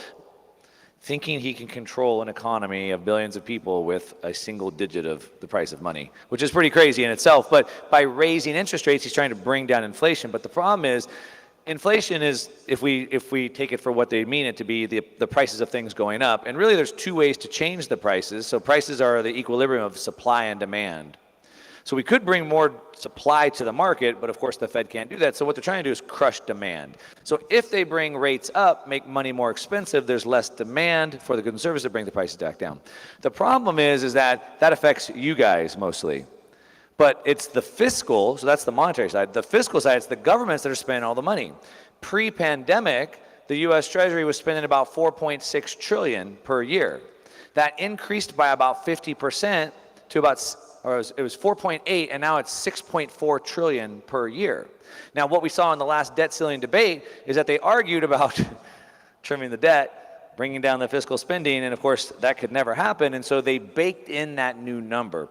thinking he can control an economy of billions of people with a single digit of the price of money, which is pretty crazy in itself. But by raising interest rates, he's trying to bring down inflation. But the problem is, inflation is, if we take it for what they mean it to be, the prices of things going up. And really there's two ways to change the prices. So prices are the equilibrium of supply and demand. So we could bring more supply to the market, but of course the Fed can't do that. So what they're trying to do is crush demand. So if they bring rates up, make money more expensive, there's less demand for the goods and services that bring the prices back down. The problem is that affects you guys mostly. But it's the fiscal, so that's the monetary side. The fiscal side, it's the governments that are spending all the money. Pre-pandemic, the US Treasury was spending about $4.6 trillion per year. That increased by about 50% to about, or it was 4.8, and now it's 6.4 trillion per year. Now, what we saw in the last debt ceiling debate is that they argued about trimming the debt, bringing down the fiscal spending, and of course, that could never happen, and so they baked in that new number.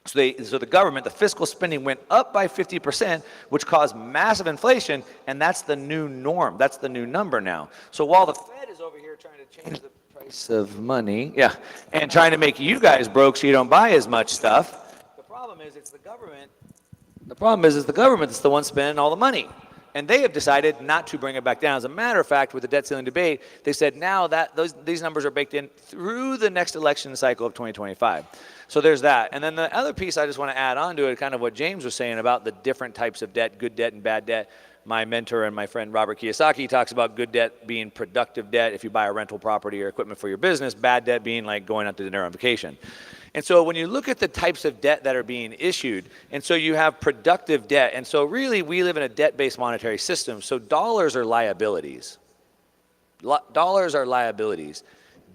So the government, the fiscal spending went up by 50%, which caused massive inflation, and that's the new norm. That's the new number now. So while the Fed is over here trying to change the price of money, and trying to make you guys broke so you don't buy as much stuff, the problem is it's the government. The problem is the government that's the one spending all the money. And they have decided not to bring it back down. As a matter of fact, with the debt ceiling debate, they said now that these numbers are baked in through the next election cycle of 2025. So there's that. And then the other piece I just want to add on to it, kind of what James was saying about the different types of debt, good debt and bad debt. My mentor and my friend Robert Kiyosaki talks about good debt being productive debt if you buy a rental property or equipment for your business, bad debt being like going out to dinner on vacation. And so when you look at the types of debt that are being issued, and so you have productive debt, and so really we live in a debt-based monetary system, so dollars are liabilities. Dollars are liabilities.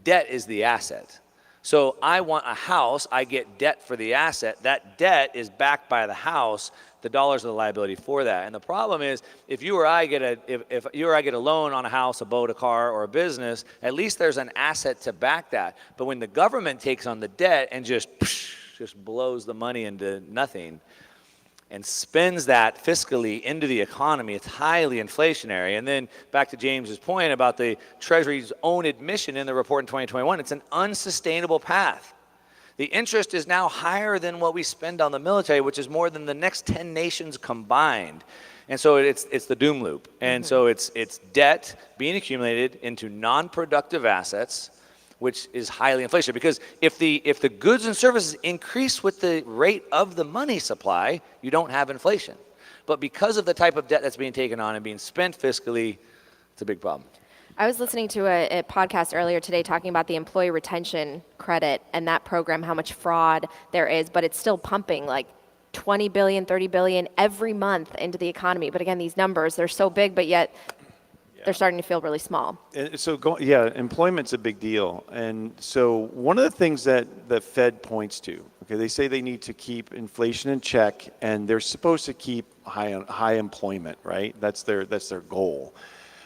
Debt is the asset. So I want a house, I get debt for the asset. That debt is backed by the house. The dollars are the liability for that. And the problem is, if you or I get a loan on a house, a boat, a car, or a business, at least there's an asset to back that. But when the government takes on the debt and just blows the money into nothing and spends that fiscally into the economy, it's highly inflationary. And then back to James's point about the Treasury's own admission in the report in 2021, it's an unsustainable path. The interest is now higher than what we spend on the military, which is more than the next 10 nations combined. And so it's the doom loop. And so it's debt being accumulated into non-productive assets, which is highly inflationary. Because if the goods and services increase with the rate of the money supply, you don't have inflation. But because of the type of debt that's being taken on and being spent fiscally, it's a big problem. I was listening to a podcast earlier today talking about the employee retention credit and that program, how much fraud there is, but it's still pumping like 20 billion, 30 billion every month into the economy. But again, these numbers, they're so big, but yet they're starting to feel really small. So employment's a big deal. And so one of the things that the Fed points to, okay, they say they need to keep inflation in check, and they're supposed to keep high employment, right? That's their goal.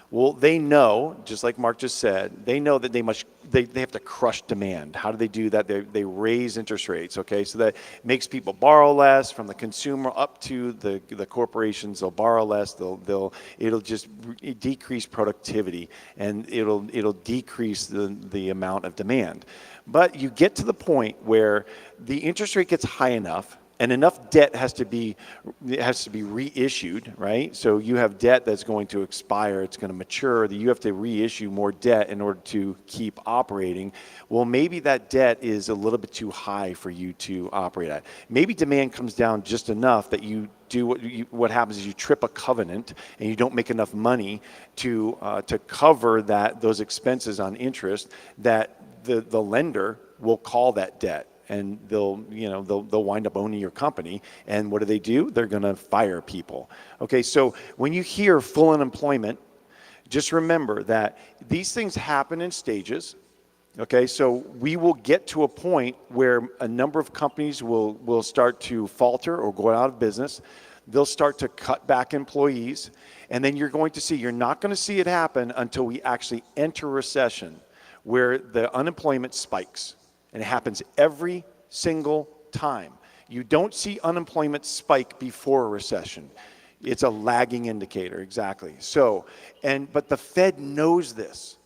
Well, they know, just like Mark just said, they know that they have to crush demand. How do they do that? They raise interest rates, okay? So that makes people borrow less, from the consumer up to the corporations. They'll borrow less. It'll just decrease productivity, and it'll decrease the amount of demand. But you get to the point where the interest rate gets high enough, and enough debt has to be reissued, right? So you have debt that's going to expire, it's going to mature, that you have to reissue more debt in order to keep operating. Well, maybe that debt is a little bit too high for you to operate at. Maybe demand comes down just enough that you do what happens is you trip a covenant and you don't make enough money to cover those expenses on interest, that the lender will call that debt. And they'll wind up owning your company. And what do? They're going to fire people. Okay, so when you hear full unemployment, just remember that these things happen in stages. Okay, so we will get to a point where a number of companies will start to falter or go out of business. They'll start to cut back employees. And then you're not going to see it happen until we actually enter a recession where the unemployment spikes. And it happens every single time. You don't see unemployment spike before a recession. It's a lagging indicator, exactly. But the Fed knows this.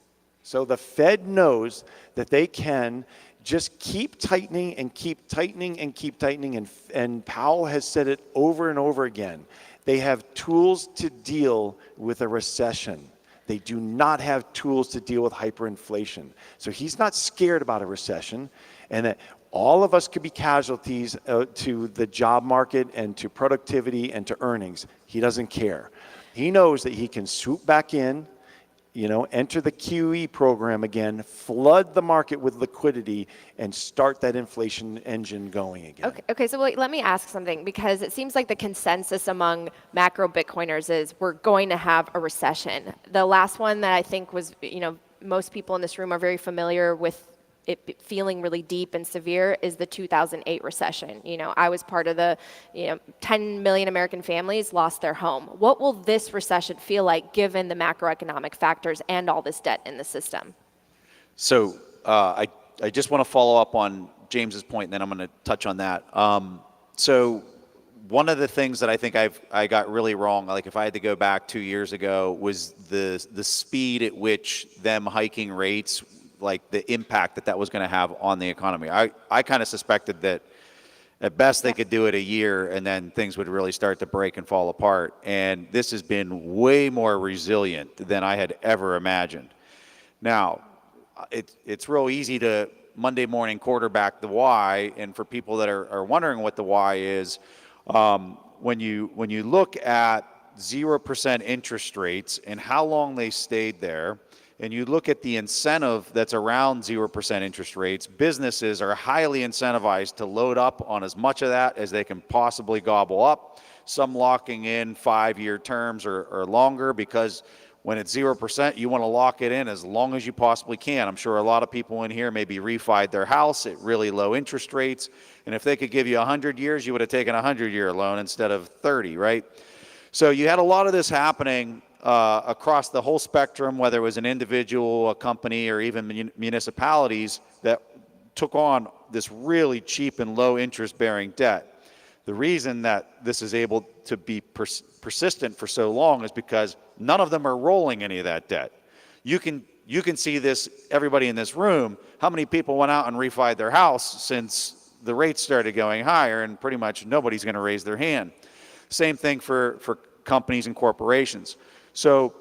So the Fed knows that they can just keep tightening and keep tightening and keep tightening. And Powell has said it over and over again. They have tools to deal with a recession. They do not have tools to deal with hyperinflation. So he's not scared about a recession, and that all of us could be casualties to the job market and to productivity and to earnings. He doesn't care. He knows that he can swoop back in, enter the QE program again, flood the market with liquidity, and start that inflation engine going again. Okay, so let me ask something, because it seems like the consensus among macro Bitcoiners is we're going to have a recession. The last one that I think was, most people in this room are very familiar with it feeling really deep and severe is the 2008 recession. I was part of the 10 million American families lost their home. What will this recession feel like given the macroeconomic factors and all this debt in the system? So I just want to follow up on James's point, and then I'm going to touch on that. So one of the things that I think I got really wrong, like if I had to go back 2 years ago, was the speed at which them hiking rates, like the impact that was going to have on the economy. I kind of suspected that at best they could do it a year and then things would really start to break and fall apart. And this has been way more resilient than I had ever imagined. Now, it's real easy to Monday morning quarterback the why, and for people that are wondering what the why is, when you look at 0% interest rates and how long they stayed there, and you look at the incentive that's around 0% interest rates, businesses are highly incentivized to load up on as much of that as they can possibly gobble up, some locking in 5-year terms or longer, because when it's 0%, you want to lock it in as long as you possibly can. I'm sure a lot of people in here maybe refied their house at really low interest rates, and if they could give you 100 years, you would have taken a 100-year loan instead of 30, right? So you had a lot of this happening across the whole spectrum, whether it was an individual, a company, or even municipalities that took on this really cheap and low interest-bearing debt. The reason that this is able to be persistent for so long is because none of them are rolling any of that debt. You can see this, everybody in this room, how many people went out and refied their house since the rates started going higher, and pretty much nobody's going to raise their hand. Same thing for companies and corporations. So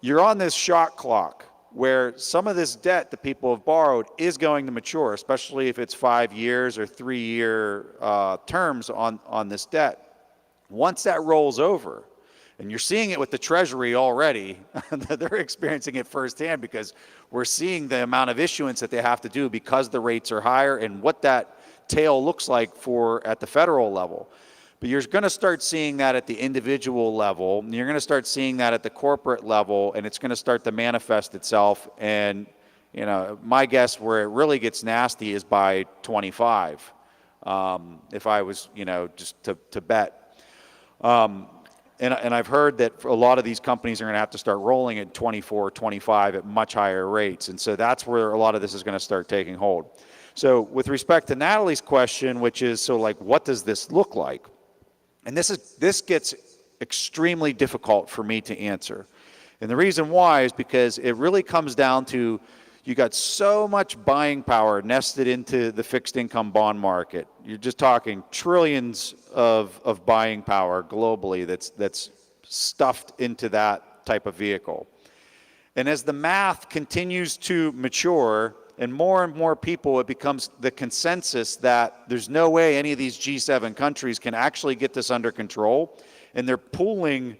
you're on this shot clock where some of this debt that people have borrowed is going to mature, especially if it's 5 years or 3-year terms on this debt. Once that rolls over, and you're seeing it with the Treasury already, they're experiencing it firsthand, because we're seeing the amount of issuance that they have to do because the rates are higher, and what that tail looks like at the federal level. But you're going to start seeing that at the individual level, and you're going to start seeing that at the corporate level, and it's going to start to manifest itself. And my guess where it really gets nasty is by 25, if I was just to bet. And I've heard that a lot of these companies are going to have to start rolling at 24, 25 at much higher rates. And so that's where a lot of this is going to start taking hold. So with respect to Natalie's question, which is, so like, what does this look like? And this gets extremely difficult for me to answer. And the reason why is because it really comes down to, you got so much buying power nested into the fixed income bond market. You're just talking trillions of buying power globally that's stuffed into that type of vehicle. And as the math continues to mature, and more people, it becomes the consensus that there's no way any of these G7 countries can actually get this under control, and they're pulling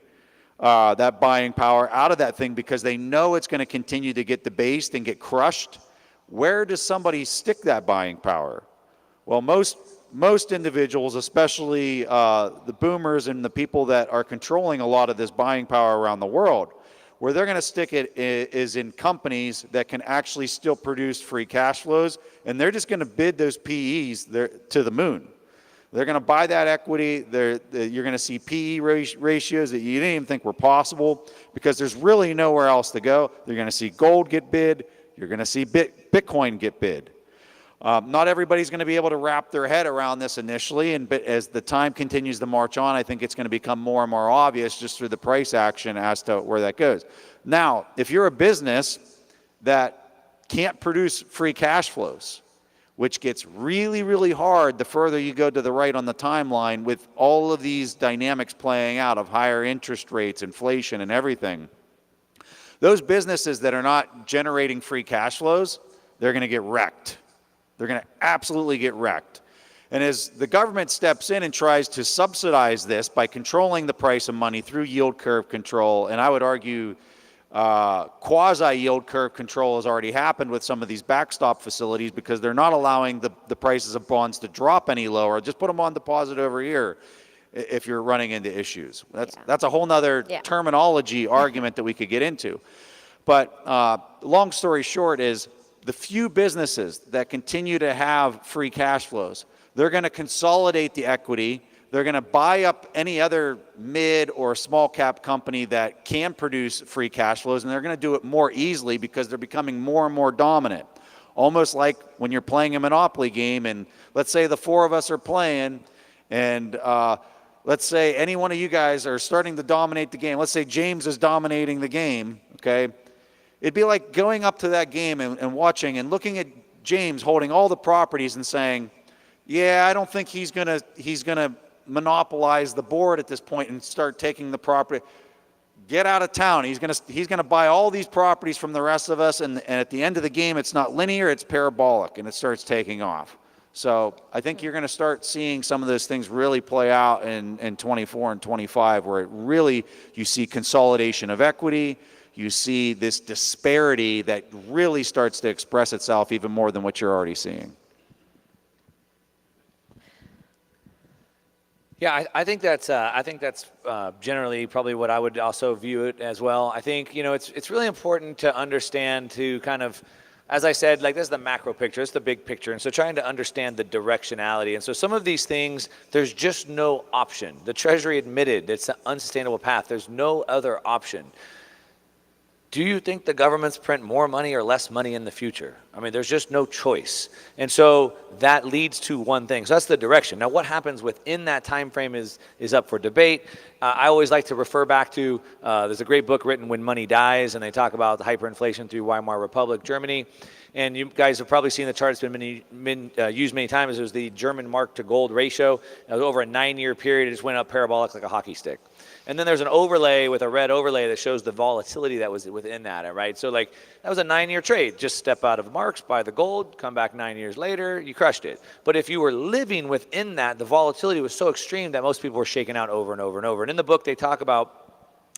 that buying power out of that thing because they know it's going to continue to get debased and get crushed. Where does somebody stick that buying power? Well, most individuals, especially the boomers and the people that are controlling a lot of this buying power around the world, where they're going to stick it is in companies that can actually still produce free cash flows, and they're just going to bid those PEs to the moon. They're going to buy that equity. You're going to see PE ratios that you didn't even think were possible because there's really nowhere else to go. You're going to see gold get bid. You're going to see Bitcoin get bid. Not everybody's going to be able to wrap their head around this initially, but as the time continues to march on, I think it's going to become more and more obvious just through the price action as to where that goes. Now, if you're a business that can't produce free cash flows, which gets really, really hard the further you go to the right on the timeline with all of these dynamics playing out of higher interest rates, inflation, and everything, those businesses that are not generating free cash flows, they're going to get wrecked. They're going to absolutely get wrecked. And as the government steps in and tries to subsidize this by controlling the price of money through yield curve control, and I would argue quasi-yield curve control has already happened with some of these backstop facilities because they're not allowing the prices of bonds to drop any lower. Just put them on deposit over here if you're running into issues. That's a whole nother terminology argument that we could get into. But long story short is, the few businesses that continue to have free cash flows, they're going to consolidate the equity. They're going to buy up any other mid or small cap company that can produce free cash flows, and they're going to do it more easily because they're becoming more and more dominant. Almost like when you're playing a Monopoly game, and let's say the four of us are playing, and let's say any one of you guys are starting to dominate the game. Let's say James is dominating the game, okay? It'd be like going up to that game and watching and looking at James holding all the properties and saying, yeah, I don't think he's gonna monopolize the board at this point and start taking the property. Get out of town. He's gonna buy all these properties from the rest of us, and at the end of the game, it's not linear, it's parabolic, and it starts taking off. So I think you're going to start seeing some of those things really play out in 24 and 25, where it really, you see consolidation of equity. You see this disparity that really starts to express itself even more than what you're already seeing. Yeah, I think that's generally probably what I would also view it as well. I think, it's really important to understand, to kind of, as I said, like, this is the macro picture, it's the big picture, and so trying to understand the directionality. And so some of these things, there's just no option. The Treasury admitted it's an unsustainable path. There's no other option. Do you think the governments print more money or less money in the future? I mean, there's just no choice. And so that leads to one thing. So that's the direction. Now, what happens within that time frame is up for debate. I always like to refer back to, there's a great book written, When Money Dies, and they talk about the hyperinflation through Weimar Republic, Germany. And you guys have probably seen the chart. It's been used many times. It was the German mark to gold ratio. Over a 9-year period, it just went up parabolic like a hockey stick. And then there's an overlay with a red overlay that shows the volatility that was within that, right? So like, that was a 9-year trade. Just step out of marks, buy the gold, come back 9 years later, you crushed it. But if you were living within that, the volatility was so extreme that most people were shaken out over and over and over. And in the book, they talk about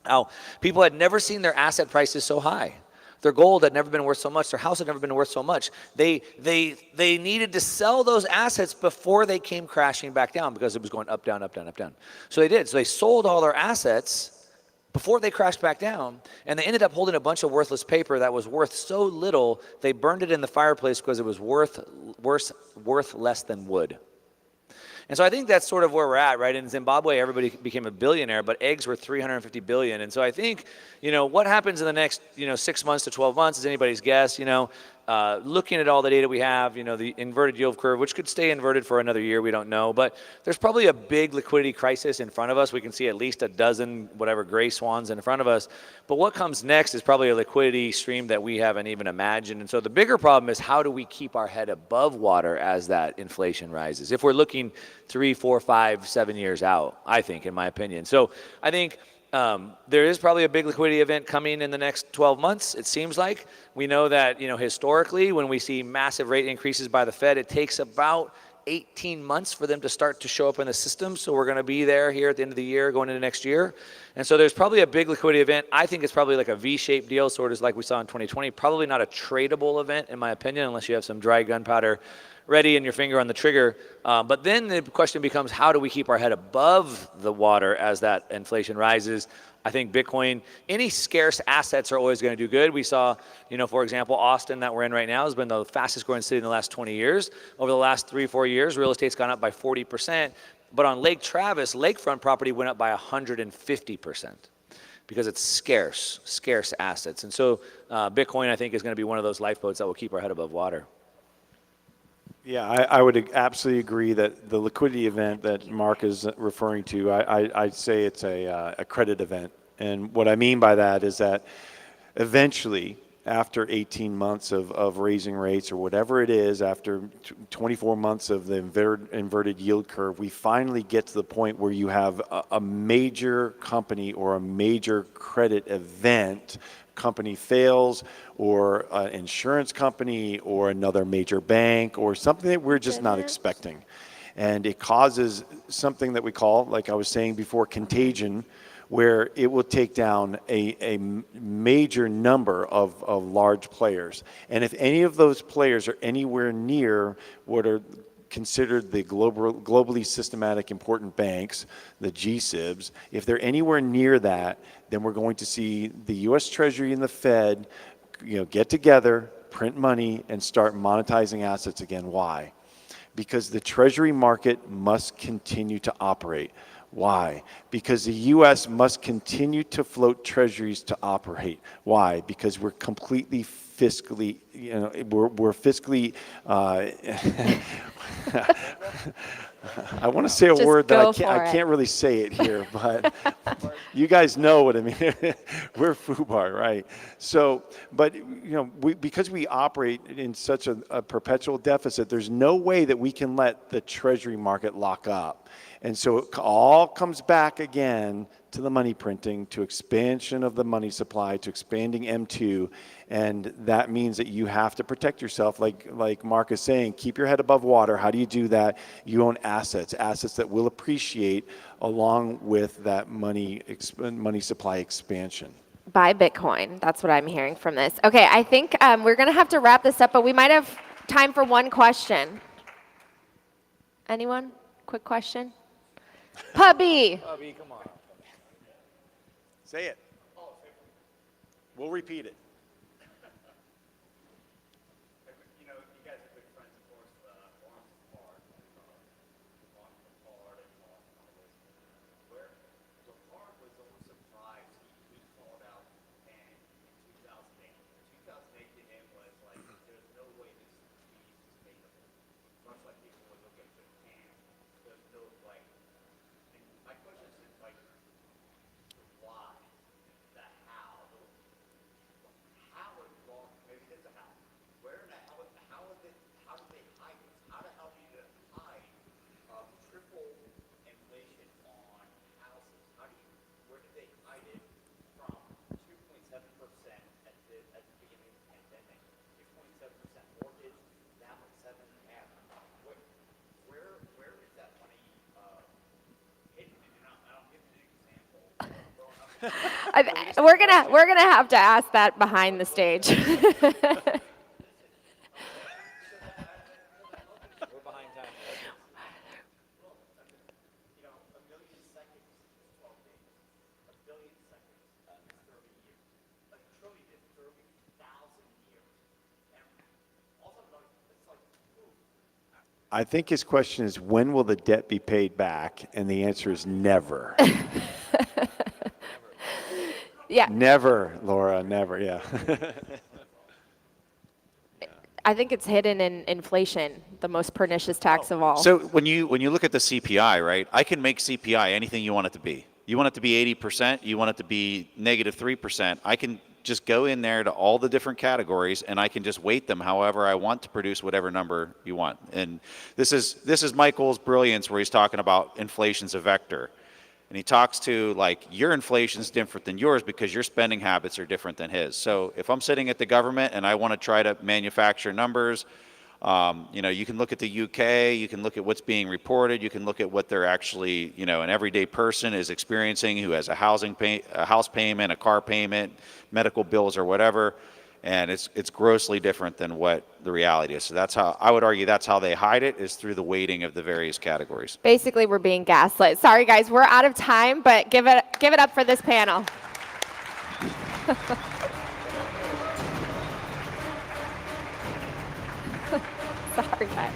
how people had never seen their asset prices so high. Their gold had never been worth so much. Their house had never been worth so much. They needed to sell those assets before they came crashing back down because it was going up, down, up, down, up, down. So they did. So they sold all their assets before they crashed back down, and they ended up holding a bunch of worthless paper that was worth so little, they burned it in the fireplace because it was worth less than wood. And so I think that's sort of where we're at, right? In Zimbabwe, everybody became a billionaire, but eggs were 350 billion. And so I think, what happens in the next, 6 months to 12 months is anybody's guess. Looking at all the data we have, the inverted yield curve, which could stay inverted for another year, we don't know. But there's probably a big liquidity crisis in front of us. We can see at least a dozen, whatever, gray swans in front of us. But what comes next is probably a liquidity stream that we haven't even imagined. And so the bigger problem is, how do we keep our head above water as that inflation rises? If we're looking 3, 4, 5, 7 years out, I think, in my opinion. So I think there is probably a big liquidity event coming in the next 12 months, it seems like. We know that, historically, when we see massive rate increases by the Fed, it takes about 18 months for them to start to show up in the system. So we're going to be there here at the end of the year, going into next year. And so there's probably a big liquidity event. I think it's probably like a V-shaped deal, sort of like we saw in 2020. Probably not a tradable event, in my opinion, unless you have some dry gunpowder ready and your finger on the trigger. But then the question becomes, how do we keep our head above the water as that inflation rises? I think Bitcoin, any scarce assets are always going to do good. We saw, for example, Austin that we're in right now has been the fastest growing city in the last 20 years. Over the last 3 or 4 years, real estate's gone up by 40%. But on Lake Travis, lakefront property went up by 150% because it's scarce assets. And so Bitcoin, I think, is going to be one of those lifeboats that will keep our head above water. Yeah, I would absolutely agree that the liquidity event that Mark is referring to, I'd say it's a credit event. And what I mean by that is that eventually, after 18 months of raising rates or whatever it is, after 24 months of the inverted yield curve, we finally get to the point where you have a major company or a major credit event. Company fails, or an insurance company, or another major bank, or something that we're just not expecting. And it causes something that we call, like I was saying before, contagion, where it will take down a major number of large players. And if any of those players are anywhere near what are considered the globally systematic important banks, the GSIBs, if they're anywhere near that, then we're going to see the U.S. Treasury and the Fed, get together, print money, and start monetizing assets again. Why? Because the Treasury market must continue to operate. Why? Because the U.S. must continue to float treasuries to operate. Why? Because we're completely fiscally, we're fiscally, I want to say a word that I can't really say it here, but you guys know what I mean. We're FUBAR, right? So, but because we operate in such a perpetual deficit, there's no way that we can let the Treasury market lock up. And so it all comes back again to the money printing, to expansion of the money supply, to expanding M2. And that means that you have to protect yourself, like Mark is saying, keep your head above water. How do you do that? You own assets that will appreciate along with that money supply expansion. Buy Bitcoin. That's what I'm hearing from this. Okay, I think we're going to have to wrap this up, but we might have time for one question. Anyone? Quick question? Puppy. Puppy, come on. Say it. We'll repeat it. We're gonna have to ask that behind the stage. I think his question is, when will the debt be paid back? And the answer is never. Yeah. Never, Laura, never, yeah. I think it's hidden in inflation, the most pernicious tax of all. So when you look at the CPI, right, I can make CPI anything you want it to be. You want it to be 80%, you want it to be -3%. I can just go in there to all the different categories and I can just weight them however I want to produce whatever number you want. And this is Michael's brilliance where he's talking about inflation's a vector. And he talks to like, your inflation's different than yours because your spending habits are different than his. So if I'm sitting at the government and I want to try to manufacture numbers, you know, you can look at the UK, you can look at what's being reported, you can look at what they're actually, you know, an everyday person is experiencing who has a house payment, a car payment, medical bills or whatever. And it's grossly different than what the reality is. So that's how, I would argue that's how they hide it, is through the weighting of the various categories. Basically, we're being gaslit. Sorry, guys, we're out of time, but give it up for this panel. Sorry, guys.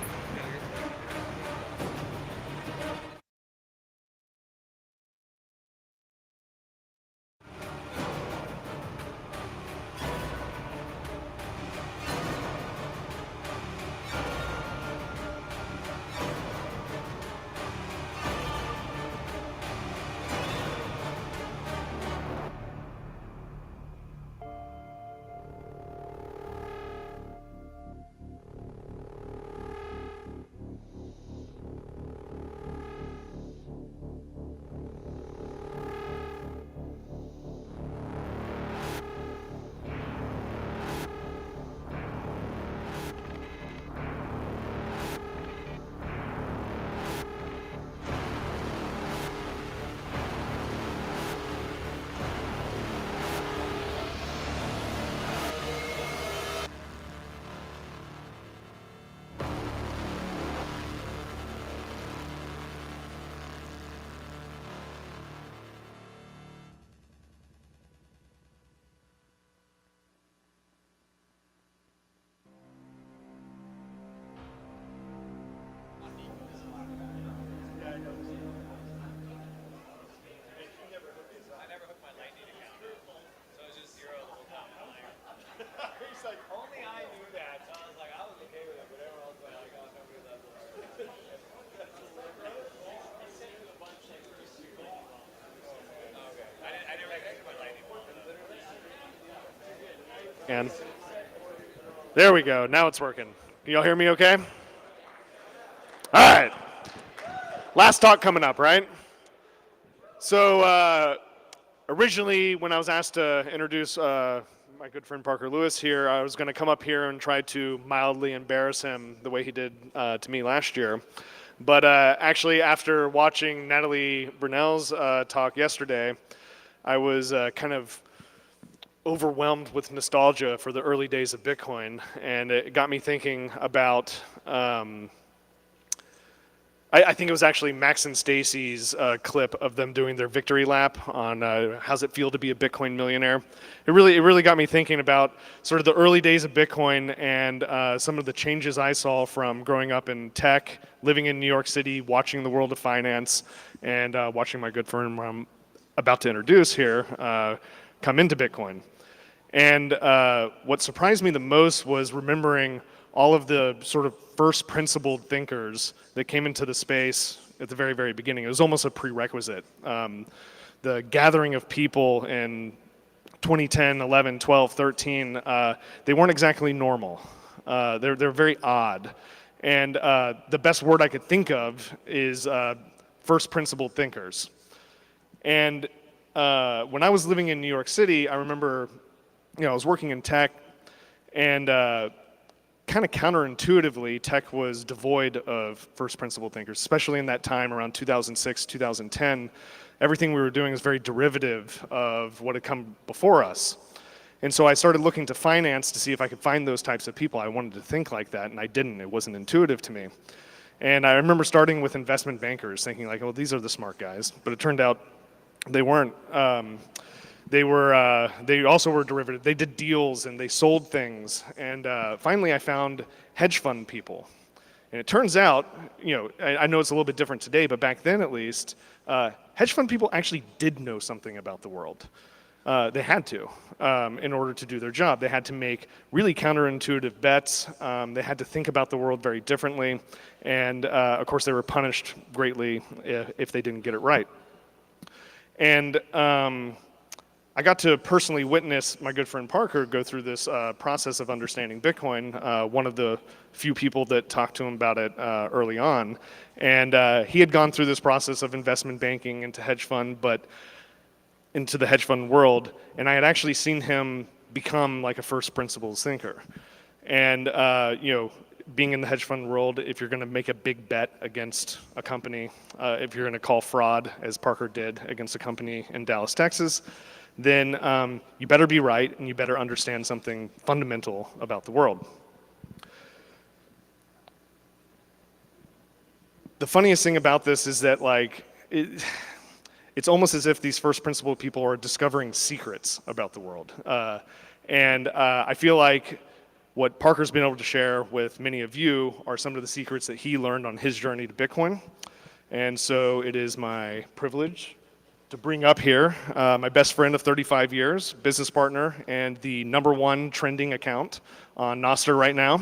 And there we go. Now it's working. Can y'all hear me okay? All right. Last talk coming up, right? So originally, when I was asked to introduce my good friend Parker Lewis here, I was going to come up here and try to mildly embarrass him the way he did to me last year. But actually, after watching Natalie Brunell's talk yesterday, I was kind of overwhelmed with nostalgia for the early days of Bitcoin, and it got me thinking about I think it was actually Max and Stacy's clip of them doing their victory lap on how's it feel to be a Bitcoin millionaire. It really got me thinking about sort of the early days of Bitcoin and some of the changes I saw from growing up in tech, living in New York City, watching the world of finance, and watching my good friend I'm about to introduce here come into Bitcoin. And what surprised me the most was remembering all of the sort of first principled thinkers that came into the space at the very, very beginning. It was almost a prerequisite. The gathering of people in 2010, 11, 12, 13, they weren't exactly normal. They're very odd. And the best word I could think of is first principled thinkers. And when I was living in New York City, I remember, I was working in tech, and kind of counterintuitively, tech was devoid of first principle thinkers, especially in that time around 2006, 2010. Everything we were doing was very derivative of what had come before us. And so I started looking to finance to see if I could find those types of people. I wanted to think like that, and I didn't. It wasn't intuitive to me. And I remember starting with investment bankers, thinking like, oh, these are the smart guys. But it turned out they weren't. They also were derivative. They did deals and they sold things. And finally I found hedge fund people. And it turns out, I know it's a little bit different today, but back then at least, hedge fund people actually did know something about the world. They had to, in order to do their job. They had to make really counterintuitive bets. They had to think about the world very differently. And of course, they were punished greatly if they didn't get it right. And I got to personally witness my good friend Parker go through this process of understanding Bitcoin, one of the few people that talked to him about it early on. And he had gone through this process of investment banking into the hedge fund world, and I had actually seen him become like a first principles thinker. And being in the hedge fund world, if you're going to make a big bet against a company, if you're going to call fraud, as Parker did against a company in Dallas, Texas, then you better be right and you better understand something fundamental about the world. The funniest thing about this is that it's almost as if these first principle people are discovering secrets about the world. And I feel like what Parker's been able to share with many of you are some of the secrets that he learned on his journey to Bitcoin. And so it is my privilege to bring up here my best friend of 35 years, business partner, and the #1 trending account on Nostr right now,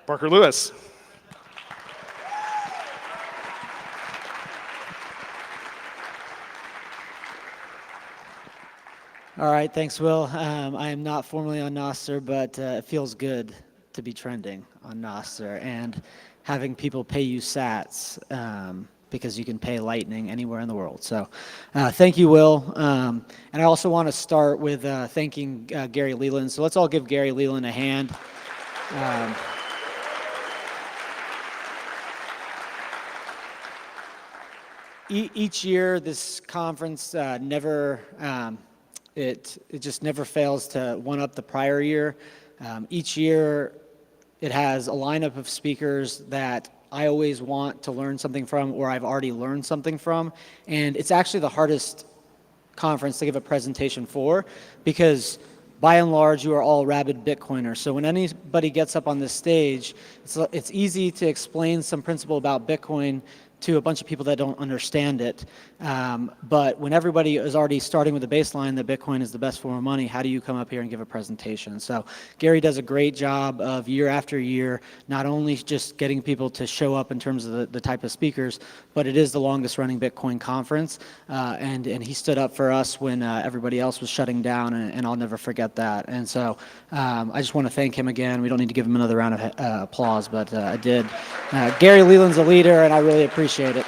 Parker Lewis. All right, thanks, Will. I am not formally on Nostr, but it feels good to be trending on Nostr and having people pay you sats because you can pay Lightning anywhere in the world. So thank you, Will. And I also want to start with thanking Gary Leland. So let's all give Gary Leland a hand. Each year, this conference it just never fails to one-up the prior year. Each year, it has a lineup of speakers that I always want to learn something from, or I've already learned something from. And it's actually the hardest conference to give a presentation for, because by and large, you are all rabid Bitcoiners. So when anybody gets up on this stage, it's easy to explain some principle about Bitcoin to a bunch of people that don't understand it. But when everybody is already starting with the baseline that Bitcoin is the best form of money, how do you come up here and give a presentation? So Gary does a great job of year after year, not only just getting people to show up in terms of the type of speakers, but it is the longest running Bitcoin conference. And he stood up for us when everybody else was shutting down, and I'll never forget that. And so I just want to thank him again. We don't need to give him another round of applause, but I did. Gary Leland's a leader, and I really appreciate it.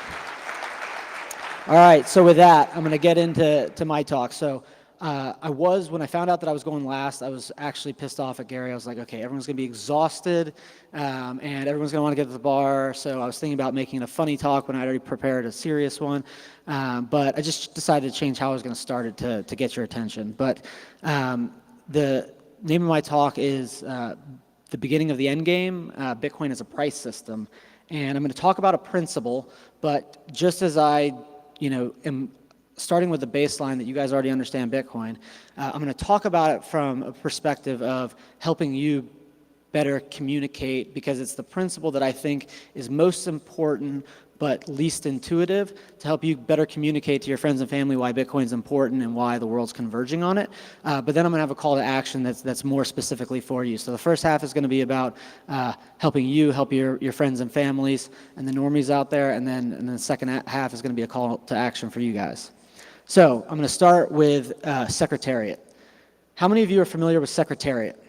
All right, so with that, I'm going to get into my talk. So when I found out that I was going last, I was actually pissed off at Gary. I was like, okay, everyone's going to be exhausted, and everyone's going to want to get to the bar. So I was thinking about making a funny talk when I already prepared a serious one. But I just decided to change how I was going to start it to get your attention. But the name of my talk is The Beginning of the Endgame, Bitcoin as a Price System. And I'm going to talk about a principle, but just as I am starting with the baseline that you guys already understand Bitcoin, I'm going to talk about it from a perspective of helping you better communicate, because it's the principle that I think is most important but least intuitive to help you better communicate to your friends and family why Bitcoin is important and why the world's converging on it. But then I'm going to have a call to action that's more specifically for you. So the first half is going to be about helping you help your friends and families and the normies out there, and then the second half is going to be a call to action for you guys. So I'm going to start with Secretariat. How many of you are familiar with Secretariat?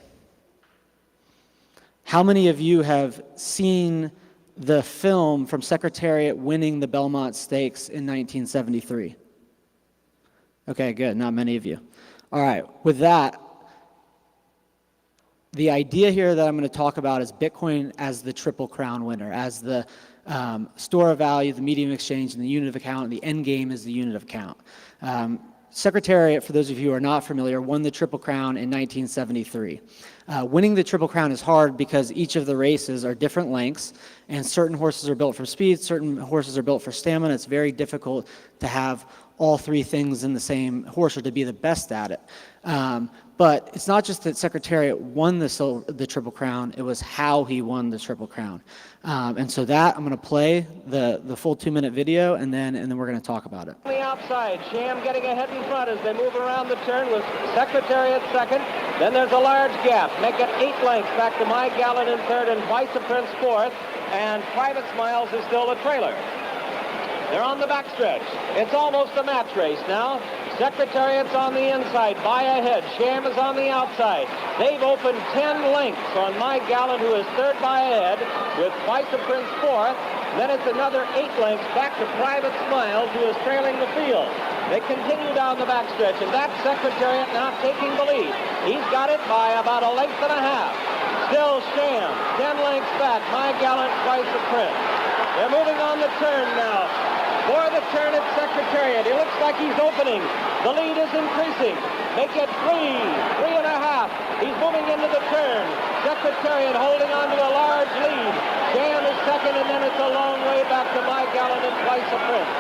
How many of you have seen the film from Secretariat winning the Belmont Stakes in 1973? Okay, good. Not many of you. All right. With that, the idea here that I'm going to talk about is Bitcoin as the Triple Crown winner, as the store of value, the medium exchange, and the unit of account, and the end game is the unit of account. Secretariat, for those of you who are not familiar, won the Triple Crown in 1973. Winning the Triple Crown is hard because each of the races are different lengths, and certain horses are built for speed, certain horses are built for stamina. It's very difficult to have all three things in the same horse or to be the best at it. But it's not just that Secretariat won the Triple Crown, it was how he won the Triple Crown. And so that, I'm going to play the full 2-minute video, and then we're going to talk about it. On the outside, Sham getting ahead in front as they move around the turn with Secretariat second. Then there's a large gap. Make it 8 lengths back to My Gallon in third and Vice Prince fourth. And Private Smiles is still the trailer. They're on the backstretch. It's almost a match race now. Secretariat's on the inside, by ahead. Sham is on the outside. They've opened 10 lengths on My Gallon, who is third by ahead, with Vice Prince fourth. Then it's another 8 lengths back to Private Smiles, who is trailing the field. They continue down the backstretch, and that's Secretariat now taking the lead. He's got it by about 1.5 lengths. Still Sham, 10 lengths back. My Gallon, Vice Prince. They're moving on the turn now. For the turn at Secretariat, it looks like he's opening. The lead is increasing. Make it 3.5. He's moving into the turn. Secretariat holding on to a large lead. Sham is second, and then it's a long way back to My Gallon and Vice Prince.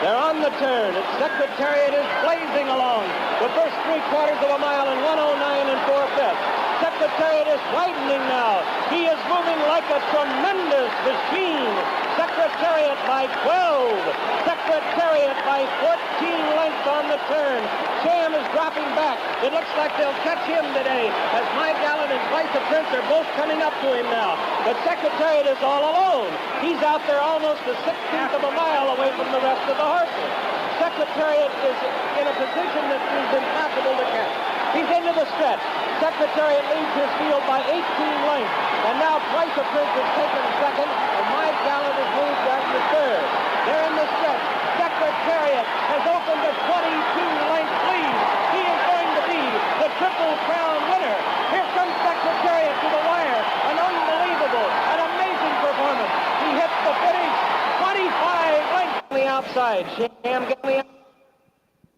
They're on the turn. And Secretariat is blazing along. The first 3/4 of a mile in 1:09 4/5. Secretariat is widening now. He is moving like a tremendous machine. Secretariat by 12. Secretariat by 14 lengths on the turn. Sham is dropping back. It looks like they'll catch him today as My Gallon and Vice Prince are both coming up to him now. But Secretariat is all alone. He's out there almost a 1/16 of a mile away from the rest of the horses. Secretariat is in a position that is impossible to catch. He's into the stretch. Secretariat leads his field by 18 lengths. And now Vice Prince has taken second, and My Gallon has moved back to third. They're in the stretch. Secretariat has opened a 22-length lead. He is going to be the Triple Crown winner. Here comes Secretariat to the wire. An unbelievable, an amazing performance. He hits the finish. 25 lengths on the outside. Sham getting the outside.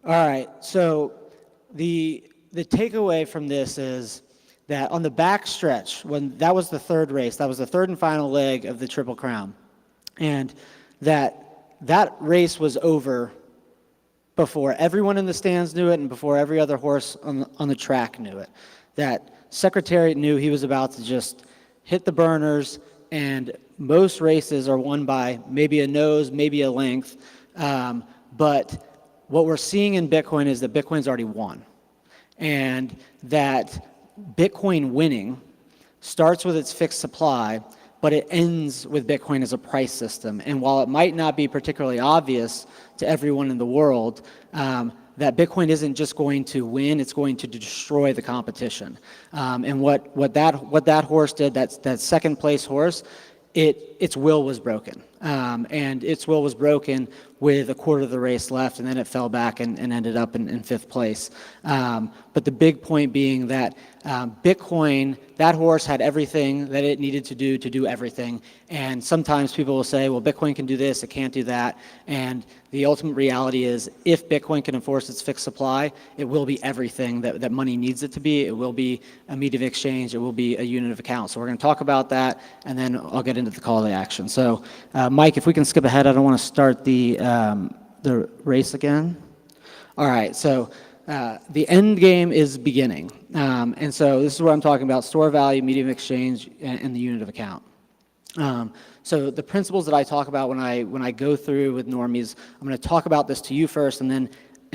All right, so the takeaway from this is that on the back stretch, when that was the third race, that was the third and final leg of the Triple Crown, and that race was over before everyone in the stands knew it and before every other horse on the track knew it. That Secretariat knew he was about to just hit the burners, and most races are won by maybe a nose, maybe a length, but what we're seeing in Bitcoin is that Bitcoin's already won. And that Bitcoin winning starts with its fixed supply, but it ends with Bitcoin as a price system. And while it might not be particularly obvious to everyone in the world, that Bitcoin isn't just going to win, it's going to destroy the competition. And what that horse did, that second place horse, its will was broken. And its will was broken with 1/4 of the race left, and then it fell back and ended up in 5th place. But the big point being that Bitcoin, that horse had everything that it needed to do everything. And sometimes people will say, well, Bitcoin can do this, it can't do that. And the ultimate reality is if Bitcoin can enforce its fixed supply, it will be everything that money needs it to be. It will be a medium of exchange. It will be a unit of account. So we're going to talk about that, and then I'll get into the call to action. So Mike, if we can skip ahead, I don't want to start the race again. All right, so the end game is beginning. And so this is what I'm talking about: store value, medium of exchange, and the unit of account. So the principles that I talk about when I go through with normies, I'm going to talk about this to you first, and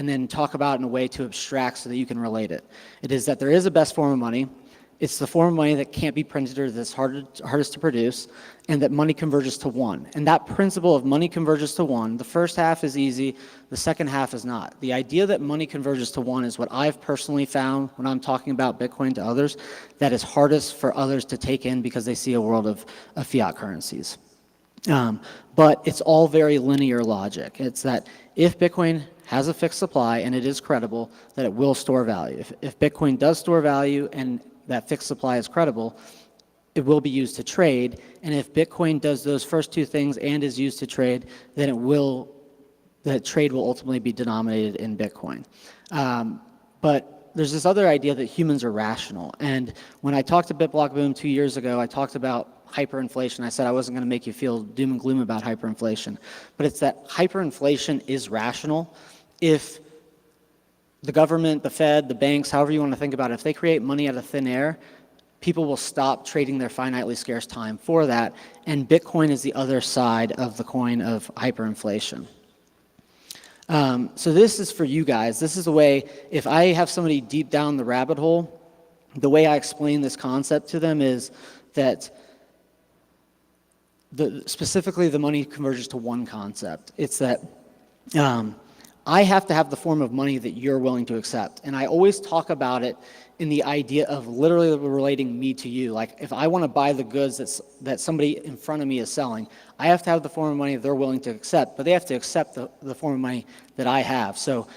then talk about it in a way to abstract so that you can relate it. It is that there is a best form of money. It's the form of money that can't be printed or that's hardest to produce, and that money converges to one. And that principle of money converges to one, the first half is easy, the second half is not. The idea that money converges to one is what I've personally found when I'm talking about Bitcoin to others, that is hardest for others to take in because they see a world of fiat currencies. But it's all very linear logic. It's that if Bitcoin has a fixed supply and it is credible, that it will store value. If Bitcoin does store value and that fixed supply is credible, it will be used to trade. And if Bitcoin does those first two things and is used to trade, then that trade will ultimately be denominated in Bitcoin. But there's this other idea that humans are rational. And when I talked to BitBlockBoom 2 years ago, I talked about hyperinflation. I said I wasn't going to make you feel doom and gloom about hyperinflation. But it's that hyperinflation is rational if the government, the Fed, the banks, however you want to think about it, if they create money out of thin air, people will stop trading their finitely scarce time for that, and Bitcoin is the other side of the coin of hyperinflation. So this is for you guys. This is the way, if I have somebody deep down the rabbit hole, the way I explain this concept to them is that specifically the money converges to one concept. It's that I have to have the form of money that you're willing to accept. And I always talk about it in the idea of literally relating me to you. Like if I want to buy the goods that somebody in front of me is selling, I have to have the form of money they're willing to accept, but they have to accept the form of money that I have. So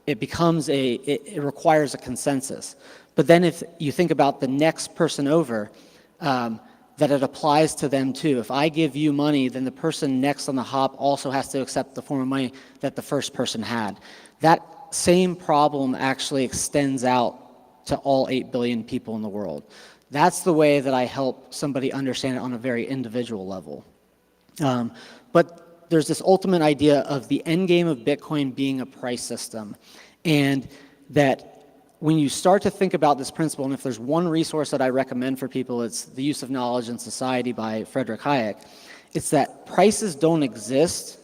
it becomes it requires a consensus. But then if you think about the next person over, that it applies to them too. If I give you money, then the person next on the hop also has to accept the form of money that the first person had. That same problem actually extends out to all 8 billion people in the world. That's the way that I help somebody understand it on a very individual level. But there's this ultimate idea of the end game of Bitcoin being a price system, and that when you start to think about this principle, and if there's one resource that I recommend for people, it's The Use of Knowledge in Society by Friedrich Hayek. It's that prices don't exist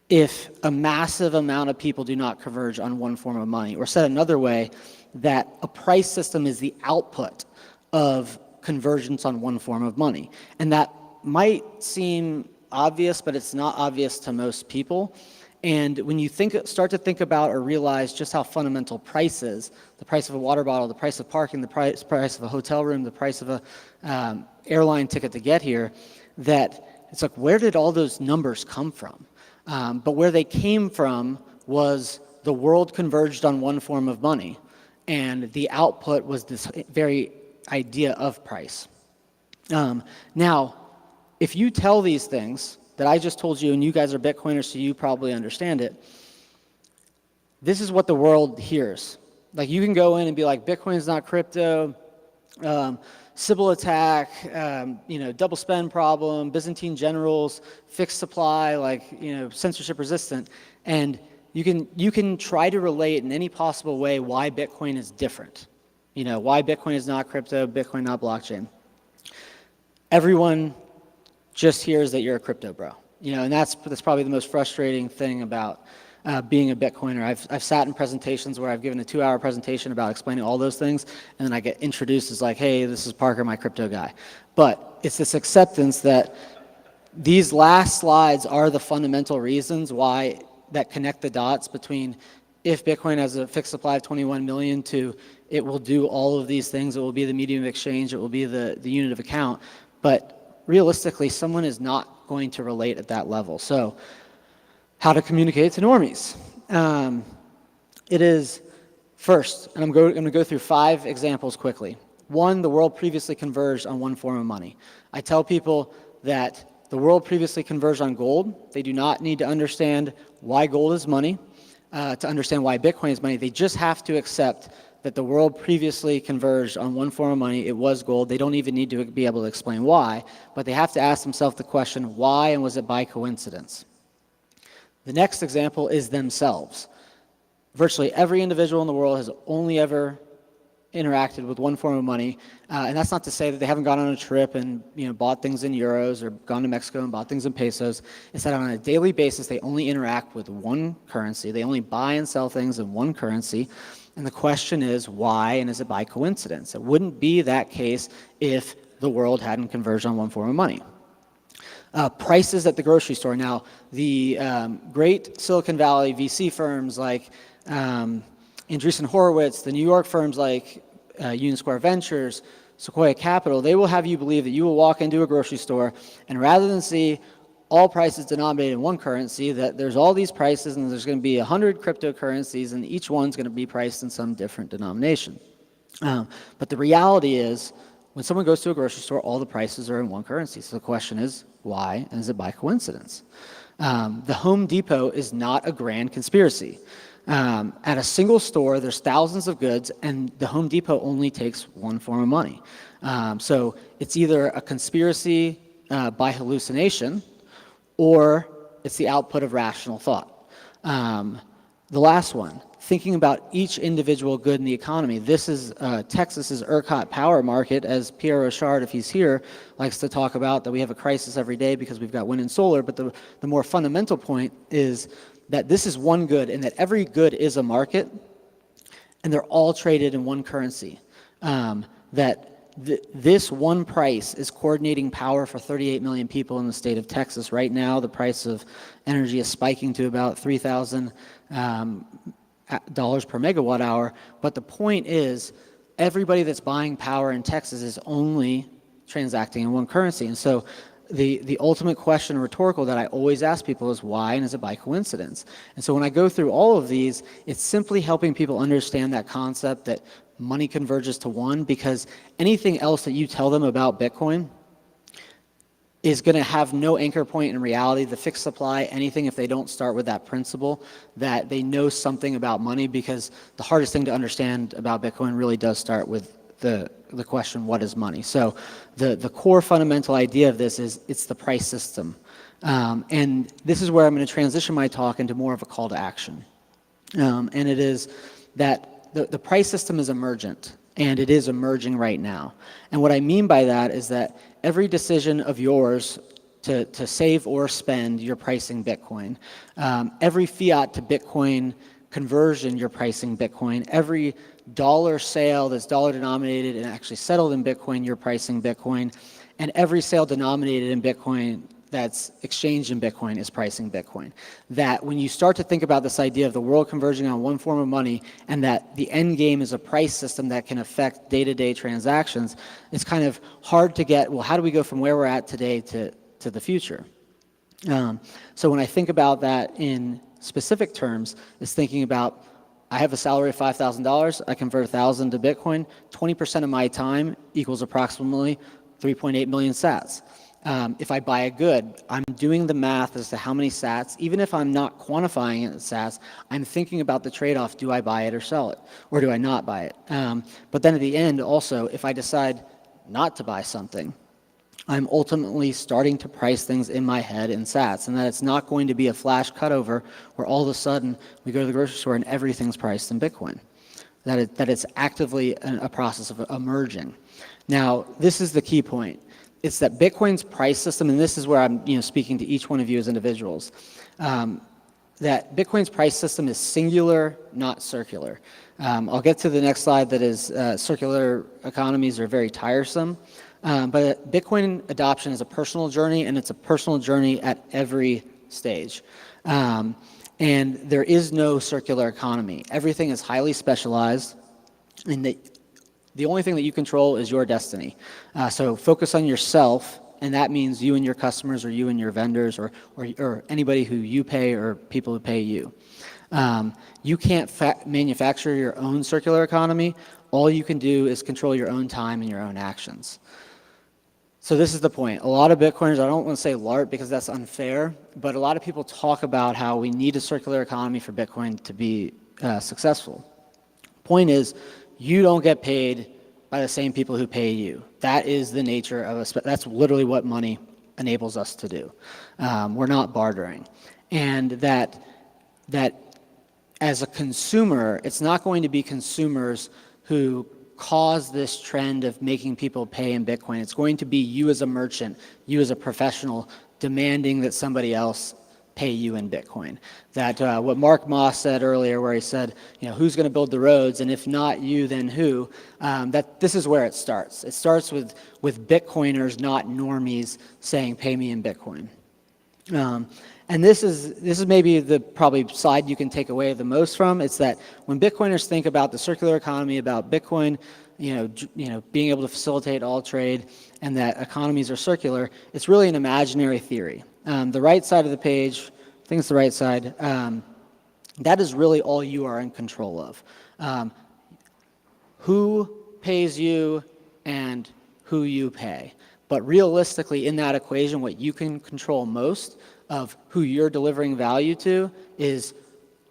if a massive amount of people do not converge on one form of money. Or said another way, that a price system is the output of convergence on one form of money. And that might seem obvious, but it's not obvious to most people. And when you start to think about or realize just how fundamental price is, the price of a water bottle, the price of parking, the price of a hotel room, the price of a airline ticket to get here, that it's like, where did all those numbers come from? But where they came from was the world converged on one form of money, and the output was this very idea of price. Now, if you tell these things that I just told you, and you guys are Bitcoiners, so you probably understand it, this is what the world hears. Like, you can go in and be like, Bitcoin's not crypto, Sybil attack, double spend problem, Byzantine generals, fixed supply, censorship resistant, and you can try to relate in any possible way why Bitcoin is different. Why Bitcoin is not crypto, Bitcoin not blockchain. Everyone just hears that you're a crypto bro. And that's probably the most frustrating thing about being a Bitcoiner. I've sat in presentations where I've given a 2-hour presentation about explaining all those things, and then I get introduced as like, hey, this is Parker, my crypto guy. But it's this acceptance that these last slides are the fundamental reasons why that connect the dots between if Bitcoin has a fixed supply of 21 million to it will do all of these things, it will be the medium of exchange, it will be the unit of account. But realistically, someone is not going to relate at that level. So how to communicate to normies. It is first, and I'm going to go through 5 examples quickly. 1, the world previously converged on one form of money. I tell people that the world previously converged on gold. They do not need to understand why gold is money to understand why Bitcoin is money. They just have to accept that the world previously converged on one form of money. It was gold. They don't even need to be able to explain why, but they have to ask themselves the question, why, and was it by coincidence? The next example is themselves. Virtually every individual in the world has only ever interacted with one form of money, and that's not to say that they haven't gone on a trip and bought things in euros or gone to Mexico and bought things in pesos. It's that on a daily basis they only interact with one currency. They only buy and sell things in one currency, and the question is why, and is it by coincidence? It wouldn't be that case if the world hadn't converged on one form of money. Prices at the grocery store. Now, the great Silicon Valley VC firms like Andreessen Horowitz, the New York firms like Union Square Ventures, Sequoia Capital, they will have you believe that you will walk into a grocery store and rather than see all prices denominated in one currency, that there's all these prices and there's going to be 100 cryptocurrencies and each one's going to be priced in some different denomination. But the reality is, when someone goes to a grocery store, all the prices are in one currency. So the question is, why, and is it by coincidence? The Home Depot is not a grand conspiracy. At a single store, there's thousands of goods, and the Home Depot only takes one form of money. So it's either a conspiracy by hallucination, or it's the output of rational thought. The last one, thinking about each individual good in the economy. This is Texas's ERCOT power market, as Pierre Rochard, if he's here, likes to talk about, that we have a crisis every day because we've got wind and solar. But the more fundamental point is that this is one good, and that every good is a market, and they're all traded in one currency. This one price is coordinating power for 38 million people in the state of Texas. Right now, the price of energy is spiking to about $3,000 per megawatt hour. But the point is, everybody that's buying power in Texas is only transacting in one currency. And so the ultimate question, rhetorical, that I always ask people is why, and is it by coincidence? And so when I go through all of these, it's simply helping people understand that concept that money converges to one, because anything else that you tell them about Bitcoin is going to have no anchor point in reality. The fixed supply, anything, if they don't start with that principle that they know something about money, because the hardest thing to understand about Bitcoin really does start with the question, what is money? So the core fundamental idea of this is it's the price system. And this is where I'm going to transition my talk into more of a call to action. And it is that the price system is emergent, and it is emerging right now. And what I mean by that is that every decision of yours to save or spend, you're pricing Bitcoin. Every fiat to Bitcoin conversion, you're pricing Bitcoin. Every dollar sale that's dollar denominated and actually settled in Bitcoin, you're pricing Bitcoin. And every sale denominated in Bitcoin that's exchanged in Bitcoin is pricing Bitcoin. That when you start to think about this idea of the world converging on one form of money, and that the end game is a price system that can affect day-to-day transactions, it's kind of hard to get, well, how do we go from where we're at today to the future? So when I think about that in specific terms, is thinking about, I have a salary of $5,000, I convert 1,000 to Bitcoin, 20% of my time equals approximately 3.8 million sats. If I buy a good, I'm doing the math as to how many sats, even if I'm not quantifying it as sats, I'm thinking about the trade-off, do I buy it or sell it, or do I not buy it? But then at the end also, if I decide not to buy something, I'm ultimately starting to price things in my head in sats, and that it's not going to be a flash cutover where all of a sudden we go to the grocery store and everything's priced in Bitcoin. That it's actively a process of emerging. Now, this is the key point. It's that Bitcoin's price system, and this is where I'm speaking to each one of you as individuals, that Bitcoin's price system is singular, not circular. I'll get to the next slide that is circular economies are very tiresome, but Bitcoin adoption is a personal journey, and it's a personal journey at every stage. And there is no circular economy. Everything is highly specialized, and the only thing that you control is your destiny. So focus on yourself, and that means you and your customers, or you and your vendors, or anybody who you pay, or people who pay you. You can't manufacture your own circular economy. All you can do is control your own time and your own actions. So this is the point. A lot of Bitcoiners, I don't want to say LARP because that's unfair, but a lot of people talk about how we need a circular economy for Bitcoin to be successful. Point is, you don't get paid by the same people who pay you. That is the nature of that's literally what money enables us to do. We're not bartering. And that as a consumer, it's not going to be consumers who cause this trend of making people pay in Bitcoin. It's going to be you as a merchant, you as a professional, demanding that somebody else pay you in Bitcoin. That what Mark Moss said earlier, where he said, who's going to build the roads, and if not you, then who? That this is where it starts. It starts with Bitcoiners, not normies, saying, pay me in Bitcoin. And this is maybe the probably slide you can take away the most from. It's that when Bitcoiners think about the circular economy, about Bitcoin, being able to facilitate all trade, and that economies are circular, it's really an imaginary theory. The right side of the page, I think it's the right side, that is really all you are in control of. Who pays you and who you pay. But realistically, in that equation, what you can control most of who you're delivering value to is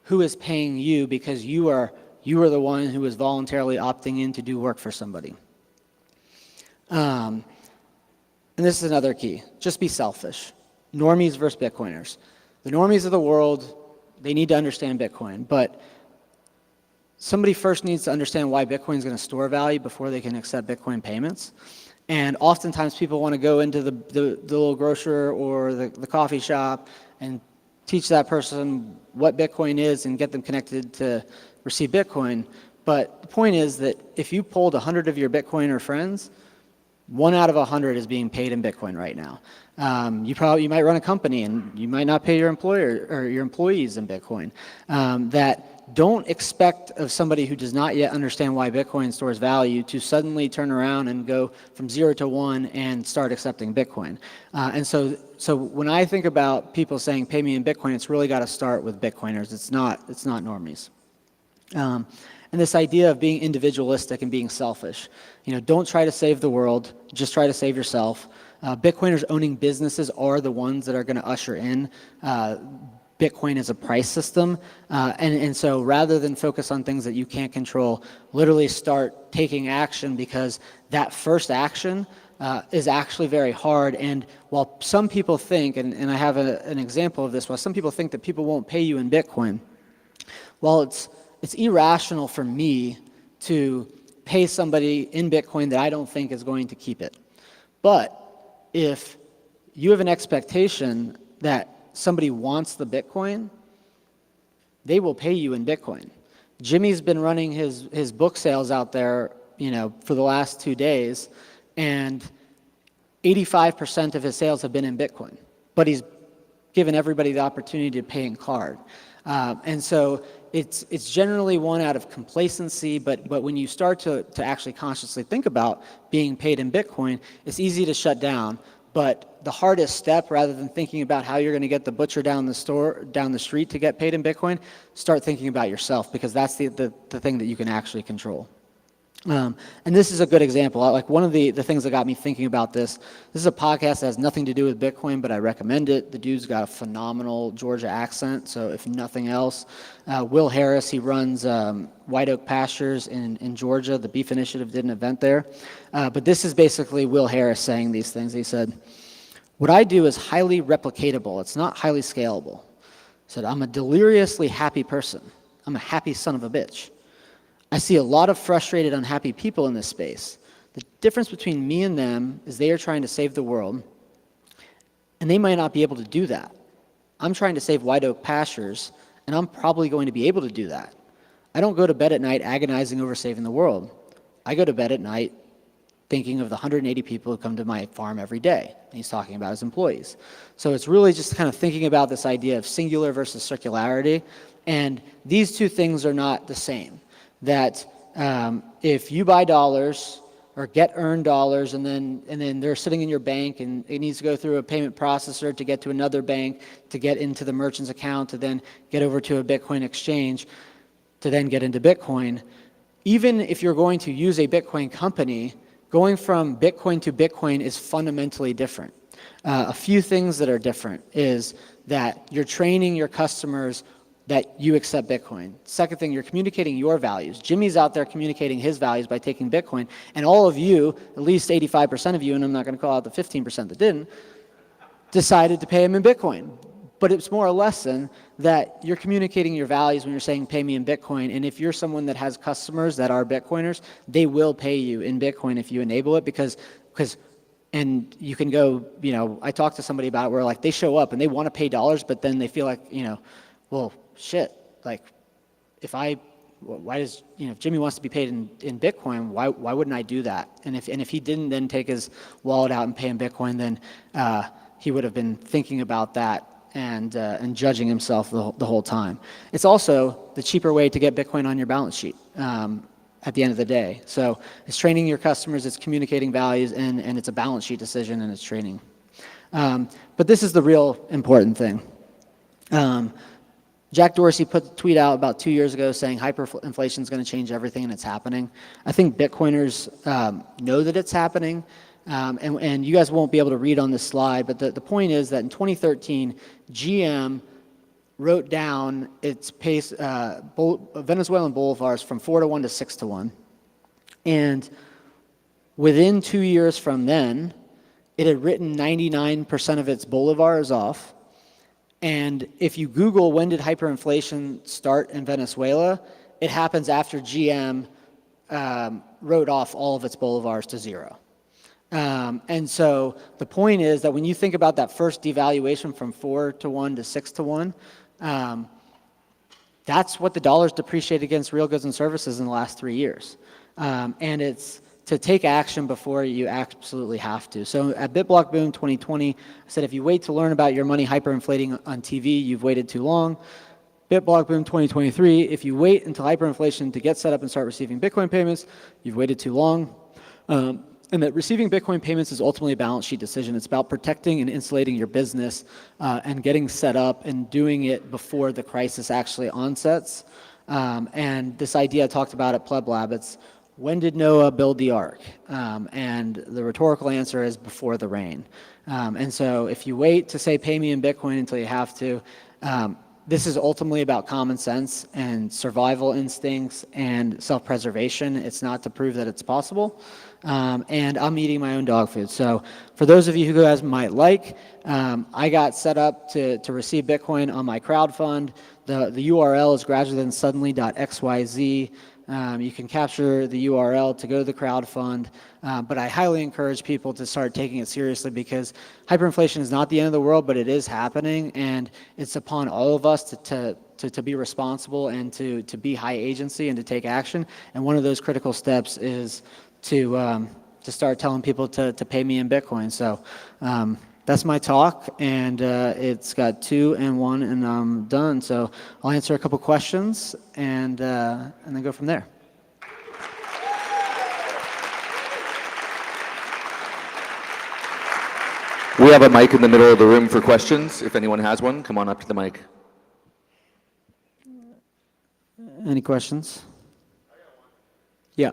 who is paying you, because you are the one who is voluntarily opting in to do work for somebody. And this is another key. Just be selfish. Normies versus Bitcoiners. The normies of the world, they need to understand Bitcoin, but somebody first needs to understand why Bitcoin is going to store value before they can accept Bitcoin payments. And oftentimes people want to go into the little grocer or the coffee shop and teach that person what Bitcoin is and get them connected to receive Bitcoin. But the point is that if you polled 100 of your Bitcoiner friends, 1 out of 100 is being paid in Bitcoin right now. You might run a company and you might not pay your employer or your employees in Bitcoin. That don't expect of somebody who does not yet understand why Bitcoin stores value to suddenly turn around and go from 0 to 1 and start accepting Bitcoin. And so when I think about people saying pay me in Bitcoin, it's really got to start with Bitcoiners. It's not normies. And this idea of being individualistic and being selfish. Don't try to save the world, just try to save yourself. Bitcoiners owning businesses are the ones that are going to usher in Bitcoin as a price system. And so rather than focus on things that you can't control, literally start taking action, because that first action is actually very hard. And while some people think, and I have an example of this, while some people think that people won't pay you in Bitcoin, well, it's irrational for me to pay somebody in Bitcoin that I don't think is going to keep it. But if you have an expectation that somebody wants the Bitcoin, they will pay you in Bitcoin. Jimmy's been running his book sales out there, for the last 2 days, and 85% of his sales have been in Bitcoin. But he's given everybody the opportunity to pay in card. And so it's generally one out of complacency, but when you start to actually consciously think about being paid in Bitcoin, it's easy to shut down. But the hardest step, rather than thinking about how you're going to get the butcher down the street to get paid in Bitcoin, start thinking about yourself, because that's the thing that you can actually control. And this is a good example. Like, one of the things that got me thinking about this is a podcast that has nothing to do with Bitcoin, but I recommend it. The dude's got a phenomenal Georgia accent, so if nothing else. Will Harris, he runs White Oak Pastures in Georgia. The Beef Initiative did an event there. But this is basically Will Harris saying these things. He said, "What I do is highly replicatable. It's not highly scalable." He said, "I'm a deliriously happy person. I'm a happy son of a bitch. I see a lot of frustrated, unhappy people in this space. The difference between me and them is they are trying to save the world, and they might not be able to do that. I'm trying to save White Oak Pastures, and I'm probably going to be able to do that. I don't go to bed at night agonizing over saving the world. I go to bed at night thinking of the 180 people who come to my farm every day." And he's talking about his employees. So it's really just kind of thinking about this idea of singular versus circularity, and these two things are not the same. That if you buy dollars or get earned dollars and then they're sitting in your bank and it needs to go through a payment processor to get to another bank, to get into the merchant's account, to then get over to a Bitcoin exchange, to then get into Bitcoin, even if you're going to use a Bitcoin company, going from Bitcoin to Bitcoin is fundamentally different. A few things that are different is that you're training your customers that you accept Bitcoin. Second thing, you're communicating your values. Jimmy's out there communicating his values by taking Bitcoin, and all of you, at least 85% of you, and I'm not going to call out the 15% that didn't, decided to pay him in Bitcoin. But it's more a lesson that you're communicating your values when you're saying pay me in Bitcoin, and if you're someone that has customers that are Bitcoiners, they will pay you in Bitcoin if you enable it, because and you can go, I talked to somebody about it where like they show up and they want to pay dollars, but then they feel like, well, shit, like if Jimmy wants to be paid in Bitcoin, why wouldn't I do that? And if he didn't then take his wallet out and pay in Bitcoin, then he would have been thinking about that and judging himself the whole time. It's also the cheaper way to get Bitcoin on your balance sheet at the end of the day. So it's training your customers, it's communicating values, and it's a balance sheet decision, and it's training. But this is the real important thing. Jack Dorsey put a tweet out about 2 years ago saying hyperinflation is going to change everything, and it's happening. I think Bitcoiners know that it's happening, and you guys won't be able to read on this slide, but the point is that in 2013, GM wrote down its pace, Venezuelan bolivars from 4 to 1 to 6 to 1. And within 2 years from then, it had written 99% of its bolivars off. And if you Google when did hyperinflation start in Venezuela, it happens after GM wrote off all of its bolivars to zero. And so the point is that when you think about that first devaluation from 4 to 1 to 6 to 1, that's what the dollar's depreciated against real goods and services in the last 3 years. And it's to take action before you absolutely have to. So at BitBlockBoom 2020, I said if you wait to learn about your money hyperinflating on TV, you've waited too long. BitBlockBoom 2023, if you wait until hyperinflation to get set up and start receiving Bitcoin payments, you've waited too long. And that receiving Bitcoin payments is ultimately a balance sheet decision. It's about protecting and insulating your business and getting set up and doing it before the crisis actually onsets. And this idea I talked about at Pleb Lab, it's when did Noah build the ark? And the rhetorical answer is before the rain. And so if you wait to say pay me in Bitcoin until you have to, this is ultimately about common sense and survival instincts and self-preservation. It's not to prove that it's possible. And I'm eating my own dog food. So for those of you who guys might like, I got set up to receive Bitcoin on my crowdfund. The URL is graduatethansuddenly.xyz. You can capture the URL to go to the crowdfund, but I highly encourage people to start taking it seriously because hyperinflation is not the end of the world, but it is happening, and it's upon all of us to be responsible and to be high agency and to take action. And one of those critical steps is to start telling people to pay me in Bitcoin. So that's my talk, and it's got 2 and 1, and I'm done. So I'll answer a couple questions and then go from there. We have a mic in the middle of the room for questions. If anyone has one, come on up to the mic. Any questions? Yeah.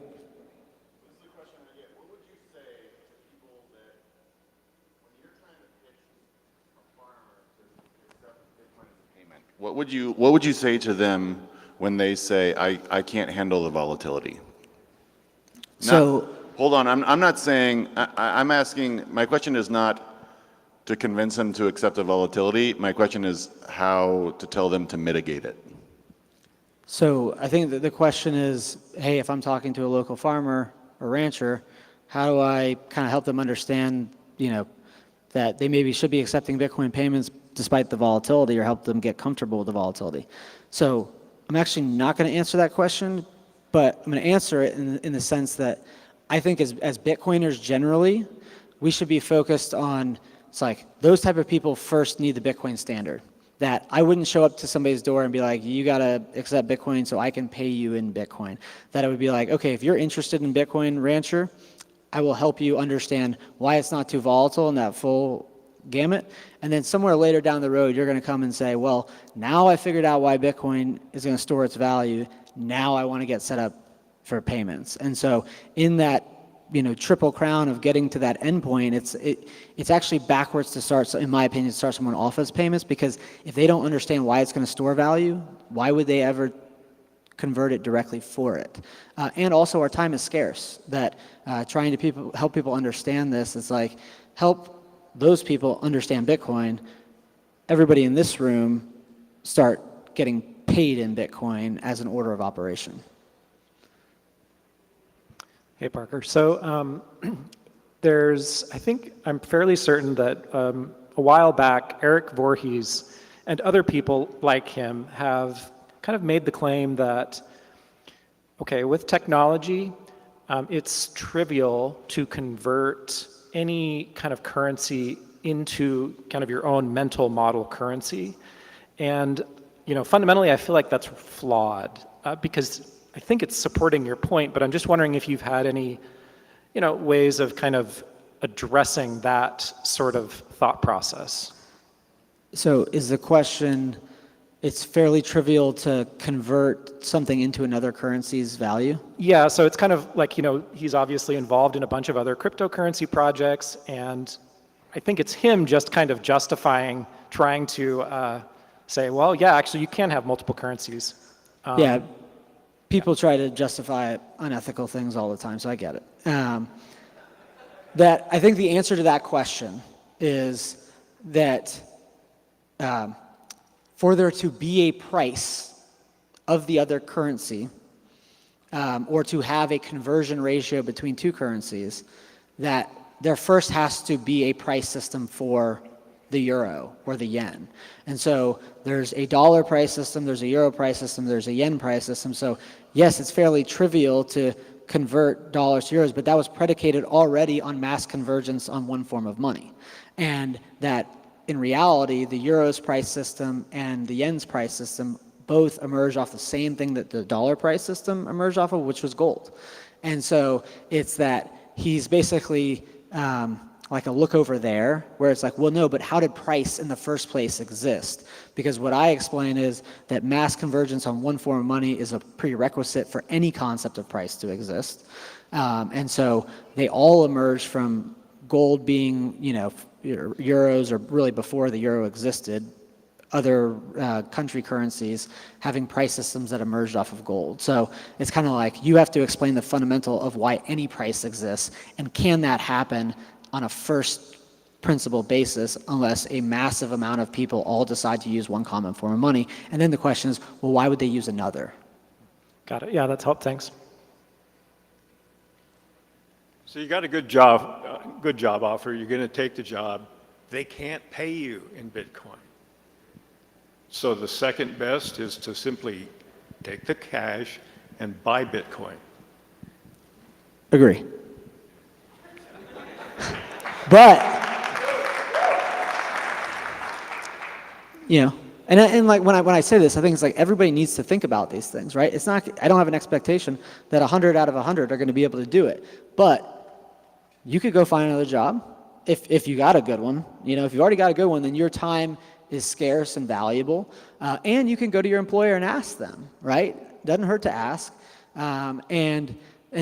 What would you say to them when they say, I can't handle the volatility? So hold on, I'm not saying, I'm asking, my question is not to convince them to accept the volatility. My question is how to tell them to mitigate it. So I think that the question is, hey, if I'm talking to a local farmer or rancher, how do I kind of help them understand, that they maybe should be accepting Bitcoin payments despite the volatility, or help them get comfortable with the volatility? So I'm actually not going to answer that question, but I'm going to answer it in the sense that I think as Bitcoiners generally, we should be focused on, it's like those type of people first need the Bitcoin standard. That I wouldn't show up to somebody's door and be like, you got to accept Bitcoin so I can pay you in Bitcoin. That I would be like, okay, if you're interested in Bitcoin, rancher, I will help you understand why it's not too volatile in that full gamut. And then somewhere later down the road, you're going to come and say, well, now I figured out why Bitcoin is going to store its value. Now I want to get set up for payments. And so in that triple crown of getting to that endpoint, it's actually backwards to start, so in my opinion, to start someone off as payments, because if they don't understand why it's going to store value, why would they ever convert it directly for it? And also our time is scarce, that trying to help people understand this is like, help those people understand Bitcoin. Everybody in this room start getting paid in Bitcoin as an order of operation. Hey, Parker. So I think I'm fairly certain that a while back, Eric Voorhees and other people like him have kind of made the claim that, okay, with technology, it's trivial to convert any kind of currency into kind of your own mental model currency. And, fundamentally, I feel like that's flawed because I think it's supporting your point, but I'm just wondering if you've had any, ways of kind of addressing that sort of thought process. So is the question, it's fairly trivial to convert something into another currency's value? Yeah, so it's kind of like, he's obviously involved in a bunch of other cryptocurrency projects, and I think it's him just kind of justifying, trying to say, well, yeah, actually you can have multiple currencies. Yeah. People try to justify unethical things all the time, so I get it. That I think the answer to that question is that for there to be a price of the other currency, or to have a conversion ratio between two currencies, that there first has to be a price system for the euro or the yen. And so there's a dollar price system, there's a euro price system, there's a yen price system. So yes, it's fairly trivial to convert dollars to euros, but that was predicated already on mass convergence on one form of money. And that in reality, the euro's price system and the yen's price system both emerged off the same thing that the dollar price system emerged off of, which was gold. And so it's that he's basically like a look over there, where it's like, well, no, but how did price in the first place exist? Because what I explain is that mass convergence on one form of money is a prerequisite for any concept of price to exist. And so they all emerged from gold being, euros, or really before the euro existed, other country currencies having price systems that emerged off of gold. So it's kind of like you have to explain the fundamental of why any price exists, and can that happen on a first principle basis unless a massive amount of people all decide to use one common form of money. And then the question is, well, why would they use another? Got it. Yeah, that's helpful. Thanks. So you got a good job offer. You're going to take the job. They can't pay you in Bitcoin. So the second best is to simply take the cash and buy Bitcoin. Agree. But, and like when I say this, I think it's like everybody needs to think about these things, right? It's not, I don't have an expectation that 100 out of 100 are going to be able to do it. But you could go find another job if you got a good one. If you've already got a good one, then your time is scarce and valuable. And you can go to your employer and ask them, right? Doesn't hurt to ask. And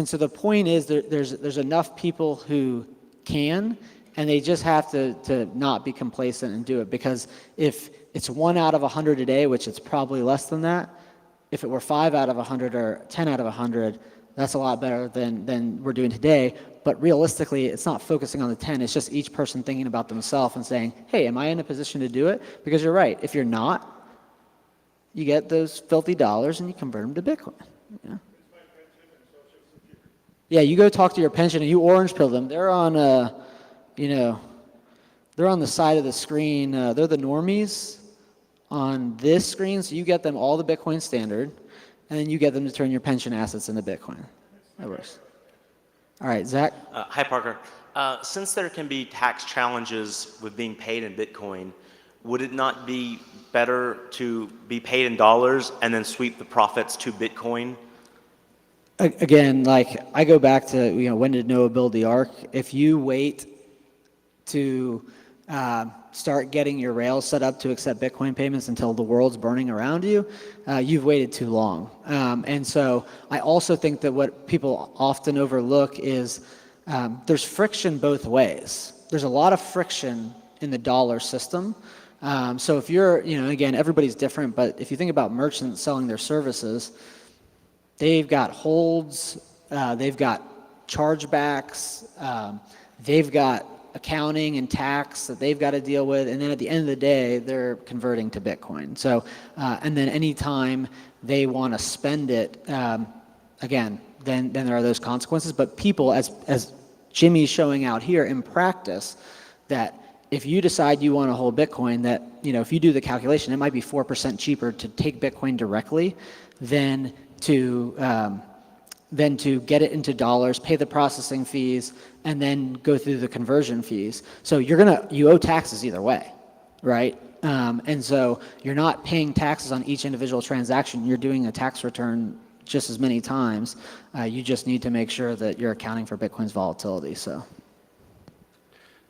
so the point is there's enough people who can, and they just have to not be complacent and do it. Because if it's 1 out of 100 a day, which it's probably less than that, if it were 5 out of 100 or 10 out of 100, that's a lot better than we're doing today. But realistically, it's not focusing on the 10. It's just each person thinking about themselves and saying, hey, am I in a position to do it? Because you're right. If you're not, you get those filthy dollars and you convert them to Bitcoin. Yeah, you go talk to your pension and you orange pill them. They're on, they're on the side of the screen. They're the normies on this screen. So you get them all the Bitcoin standard, and then you get them to turn your pension assets into Bitcoin. That works. All right, Zach? Hi, Parker. Since there can be tax challenges with being paid in Bitcoin, would it not be better to be paid in dollars and then sweep the profits to Bitcoin? Again, like I go back to, when did Noah build the ark? If you wait to start getting your rails set up to accept Bitcoin payments until the world's burning around you, you've waited too long. And so I also think that what people often overlook is there's friction both ways. There's a lot of friction in the dollar system. So if you're, again, everybody's different, but if you think about merchants selling their services, they've got holds, they've got chargebacks, they've got accounting and tax that they've got to deal with, and then at the end of the day, they're converting to Bitcoin. So, and then anytime they want to spend it, again, then there are those consequences. But people, as Jimmy's showing out here in practice, that if you decide you want to hold Bitcoin, that if you do the calculation, it might be 4% cheaper to take Bitcoin directly than to get it into dollars, pay the processing fees, and then go through the conversion fees. So you owe taxes either way, right? And so you're not paying taxes on each individual transaction. You're doing a tax return just as many times. You just need to make sure that you're accounting for Bitcoin's volatility. So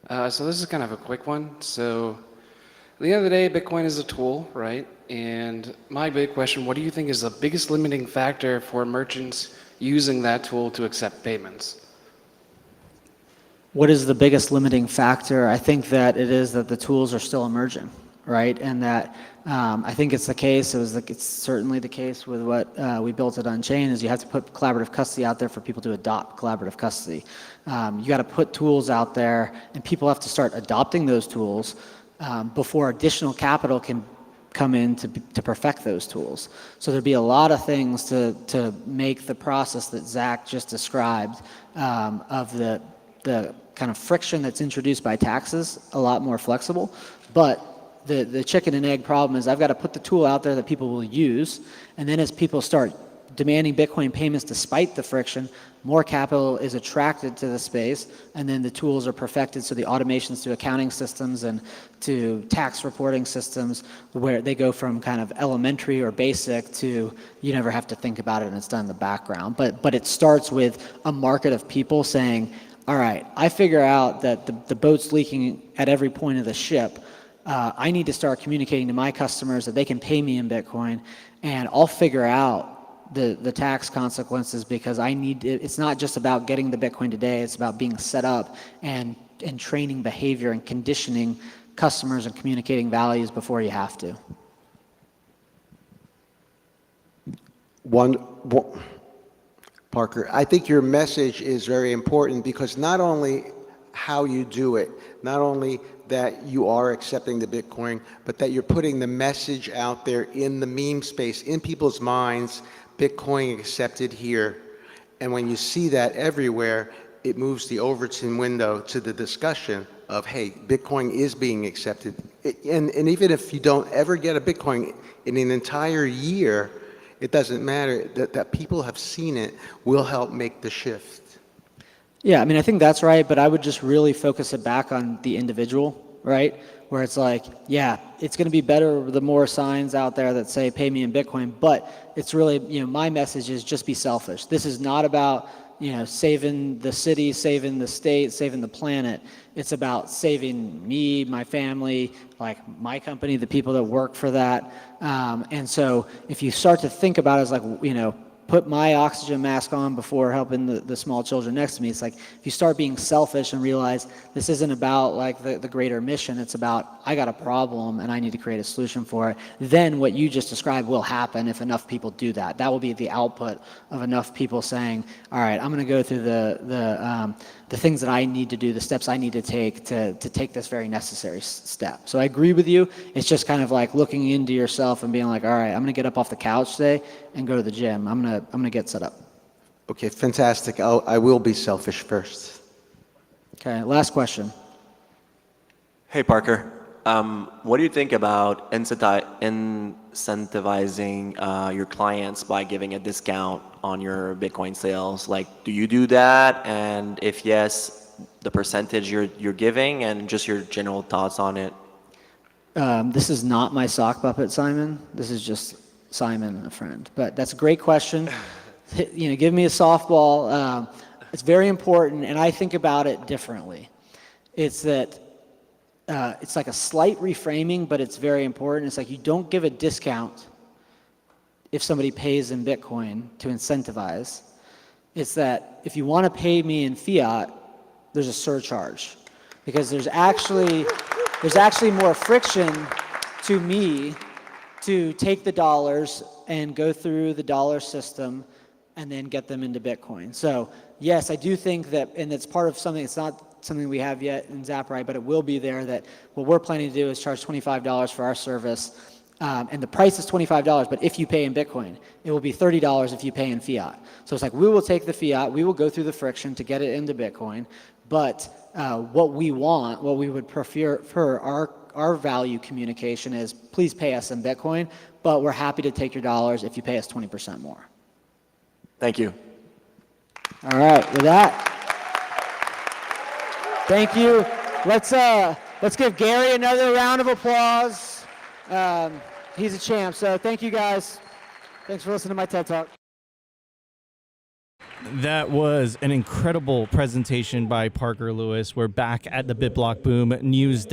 this is kind of a quick one. So at the end of the day, Bitcoin is a tool, right? And my big question, what do you think is the biggest limiting factor for merchants using that tool to accept payments? What is the biggest limiting factor? I think that it is that the tools are still emerging, right? And that I think it's the case, it's certainly the case with what we built at Unchained, is you have to put collaborative custody out there for people to adopt collaborative custody. You got to put tools out there, and people have to start adopting those tools before additional capital can come in to perfect those tools. So there'd be a lot of things to make the process that Zach just described of the kind of friction that's introduced by taxes a lot more flexible. But the chicken and egg problem is I've got to put the tool out there that people will use, and then as people start demanding Bitcoin payments despite the friction, more capital is attracted to the space, and then the tools are perfected, so the automations to accounting systems and to tax reporting systems, where they go from kind of elementary or basic to you never have to think about it and it's done in the background. But it starts with a market of people saying, all right, I figure out that the boat's leaking at every point of the ship. I need to start communicating to my customers that they can pay me in Bitcoin, and I'll figure out the tax consequences, because it's not just about getting the Bitcoin today, it's about being set up and training behavior and conditioning customers and communicating values before you have to. Parker, I think your message is very important, because not only how you do it, not only that you are accepting the Bitcoin, but that you're putting the message out there in the meme space, in people's minds, Bitcoin accepted here. And when you see that everywhere, it moves the Overton window to the discussion of, hey, Bitcoin is being accepted. And even if you don't ever get a Bitcoin in an entire year, it doesn't matter. That people have seen it will help make the shift. Yeah, I mean, I think that's right, but I would just really focus it back on the individual, right? Where it's like, yeah, it's going to be better the more signs out there that say pay me in Bitcoin, but it's really, my message is just be selfish. This is not about, saving the city, saving the state, saving the planet. It's about saving me, my family, like my company, the people that work for that. And so if you start to think about it as like, put my oxygen mask on before helping the small children next to me. It's like, if you start being selfish and realize this isn't about like the greater mission, it's about, I got a problem and I need to create a solution for it, then what you just described will happen if enough people do that. That will be the output of enough people saying, all right, I'm going to go through the things that I need to do, the steps I need to take this very necessary step. So I agree with you. It's just kind of like looking into yourself and being like, all right, I'm going to get up off the couch today and go to the gym. I'm going to get set up. Okay, fantastic. I will be selfish first. Okay, last question. Hey, Parker. What do you think about incentivizing your clients by giving a discount on your Bitcoin sales? Like, do you do that? And if yes, the percentage you're giving, and just your general thoughts on it. This is not my sock puppet, Simon. This is just Simon, a friend. But that's a great question. Give me a softball. It's very important, and I think about it differently. It's that it's like a slight reframing, but it's very important. It's like you don't give a discount if somebody pays in Bitcoin to incentivize. It's that if you want to pay me in fiat, there's a surcharge, because there's actually more friction to me to take the dollars and go through the dollar system and then get them into Bitcoin. So yes, I do think that, and it's part of something, it's not something we have yet in Zappai, but it will be there, that what we're planning to do is charge $25 for our service. And the price is $25, but if you pay in Bitcoin, it will be $30 if you pay in fiat. So it's like, we will take the fiat, we will go through the friction to get it into Bitcoin, but what we would prefer for our value communication is, please pay us in Bitcoin, but we're happy to take your dollars if you pay us 20% more. Thank you. All right, with that, thank you. Let's give Gary another round of applause. He's a champ, so thank you guys. Thanks for listening to my TED Talk. That was an incredible presentation by Parker Lewis. We're back at the BitBlockBoom news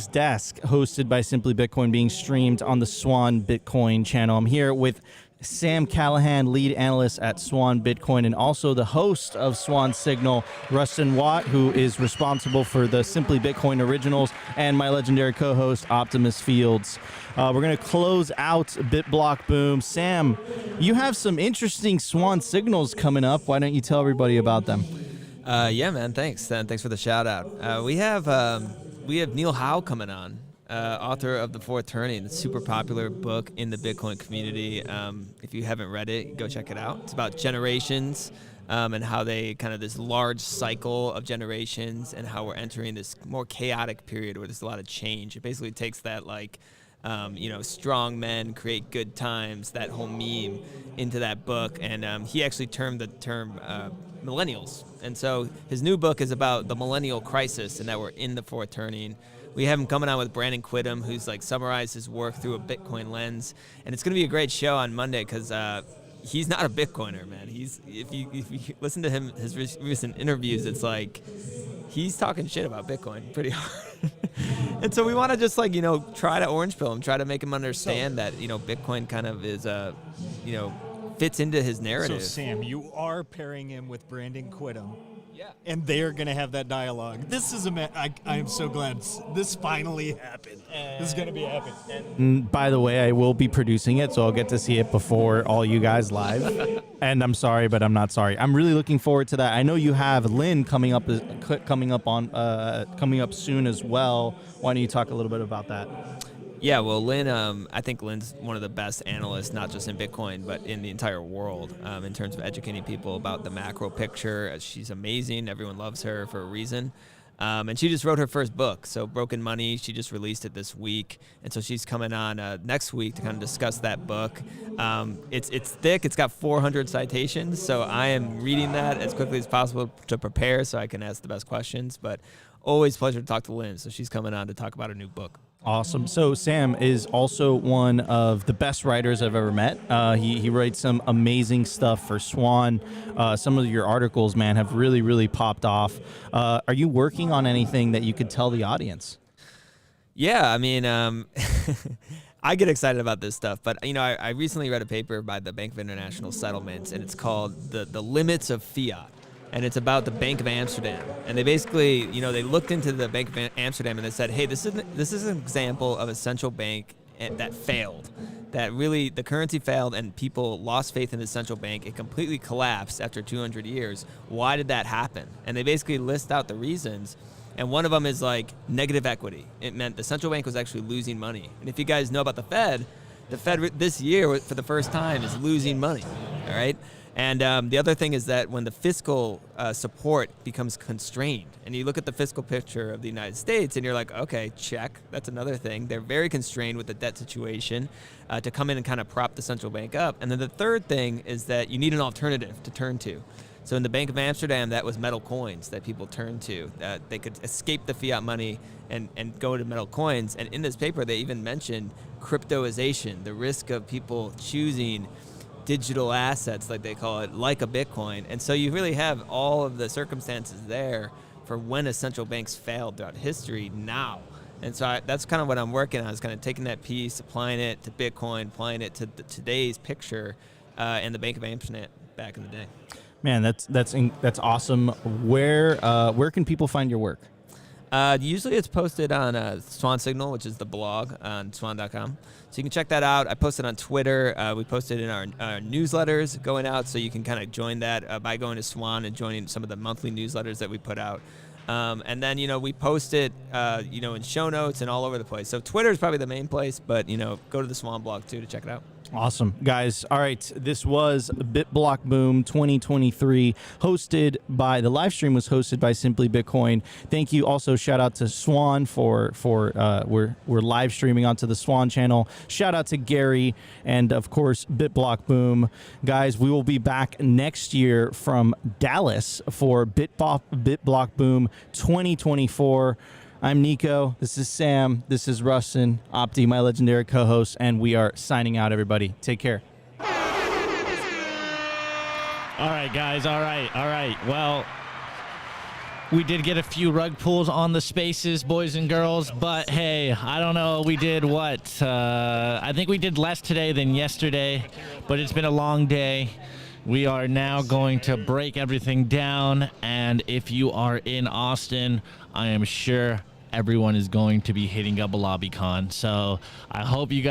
desk hosted by Simply Bitcoin, being streamed on the Swan Bitcoin channel. I'm here with Sam Callahan, lead analyst at Swan Bitcoin, and also the host of Swan Signal, Rustin Watt, who is responsible for the Simply Bitcoin originals, and my legendary co-host, Optimus Fields. We're going to close out BitBlockBoom. Sam, you have some interesting Swan Signals coming up. Why don't you tell everybody about them? Yeah, man, thanks. Thanks for the shout out. We have Neil Howe coming on. author of The Fourth Turning. It's a super popular book in the Bitcoin community. If you haven't read it, go check it out. It's about generations and how they kind of this large cycle of generations and how we're entering this more chaotic period where there's a lot of change. It basically takes that like, strong men create good times, that whole meme into that book. And he actually termed the term millennials. And so his new book is about the millennial crisis and that we're in the fourth turning. We have him coming on with Brandon Quittem, who's like summarized his work through a Bitcoin lens. And it's going to be a great show on Monday because he's not a Bitcoiner, man. If you listen to him, his recent interviews, it's like he's talking shit about Bitcoin pretty hard. And so we want to just try to orange pill him, try to make him understand that, Bitcoin kind of is, fits into his narrative. So Sam, you are pairing him with Brandon Quittem. Yeah. And they're going to have that dialogue. This is I'm so glad this finally happened. This is going to be epic. And by the way, I will be producing it, so I'll get to see it before all you guys live. And I'm sorry, but I'm not sorry. I'm really looking forward to that. I know you have Lynn coming up soon as well. Why don't you talk a little bit about that? Yeah, well, Lynn, I think Lynn's one of the best analysts, not just in Bitcoin, but in the entire world in terms of educating people about the macro picture. She's amazing. Everyone loves her for a reason. And she just wrote her first book, so Broken Money. She just released it this week. And so she's coming on next week to kind of discuss that book. It's thick. It's got 400 citations, so I am reading that as quickly as possible to prepare so I can ask the best questions. But always a pleasure to talk to Lynn, so she's coming on to talk about her new book. Awesome. So Sam is also one of the best writers I've ever met. He writes some amazing stuff for Swan. Some of your articles, man, have really, really popped off. Are you working on anything that you could tell the audience? Yeah, I mean, I get excited about this stuff, but I recently read a paper by the Bank of International Settlements, and it's called the Limits of Fiat. And it's about the Bank of Amsterdam. And they basically, they looked into the Bank of Amsterdam and they said, hey, this is an example of a central bank that failed. That really, the currency failed and people lost faith in the central bank. It completely collapsed after 200 years. Why did that happen? And they basically list out the reasons. And one of them is like negative equity. It meant the central bank was actually losing money. And if you guys know about the Fed this year, for the first time, is losing money, all right? And the other thing is that when the fiscal support becomes constrained, and you look at the fiscal picture of the United States, and you're like, okay, check, that's another thing. They're very constrained with the debt situation to come in and kind of prop the central bank up. And then the third thing is that you need an alternative to turn to. So in the Bank of Amsterdam, that was metal coins that people turned to. They could escape the fiat money and go to metal coins. And in this paper, they even mentioned cryptoization, the risk of people choosing digital assets, like they call it, like a Bitcoin. And so you really have all of the circumstances there for when a central bank's failed throughout history now. And so that's kind of what I'm working on, is kind of taking that piece, applying it to Bitcoin, applying it to today's picture and the Bank of Amsterdam back in the day. Man, that's awesome. Where can people find your work? Usually it's posted on Swan Signal, which is the blog on swan.com. So you can check that out. I post it on Twitter. We post it in our newsletters going out, so you can kind of join that by going to Swan and joining some of the monthly newsletters that we put out. And then, we post it, in show notes and all over the place. So Twitter is probably the main place, but, go to the Swan blog too to check it out. Awesome, guys. All right, this was BitBlockBoom 2023, the live stream was hosted by Simply Bitcoin. Thank you. Also, shout out to Swan for we're live streaming onto the Swan channel. Shout out to Gary and of course BitBlockBoom. Guys, we will be back next year from Dallas for BitBlockBoom 2024. I'm Nico, this is Sam, this is Rustin, Opti, my legendary co-host, and we are signing out, everybody. Take care. All right, guys, all right. Well, we did get a few rug pulls on the spaces, boys and girls, but hey, I don't know, we did what? I think we did less today than yesterday, but it's been a long day. We are now going to break everything down, and if you are in Austin, I am sure everyone is going to be hitting up a LobbyCon. So I hope you guys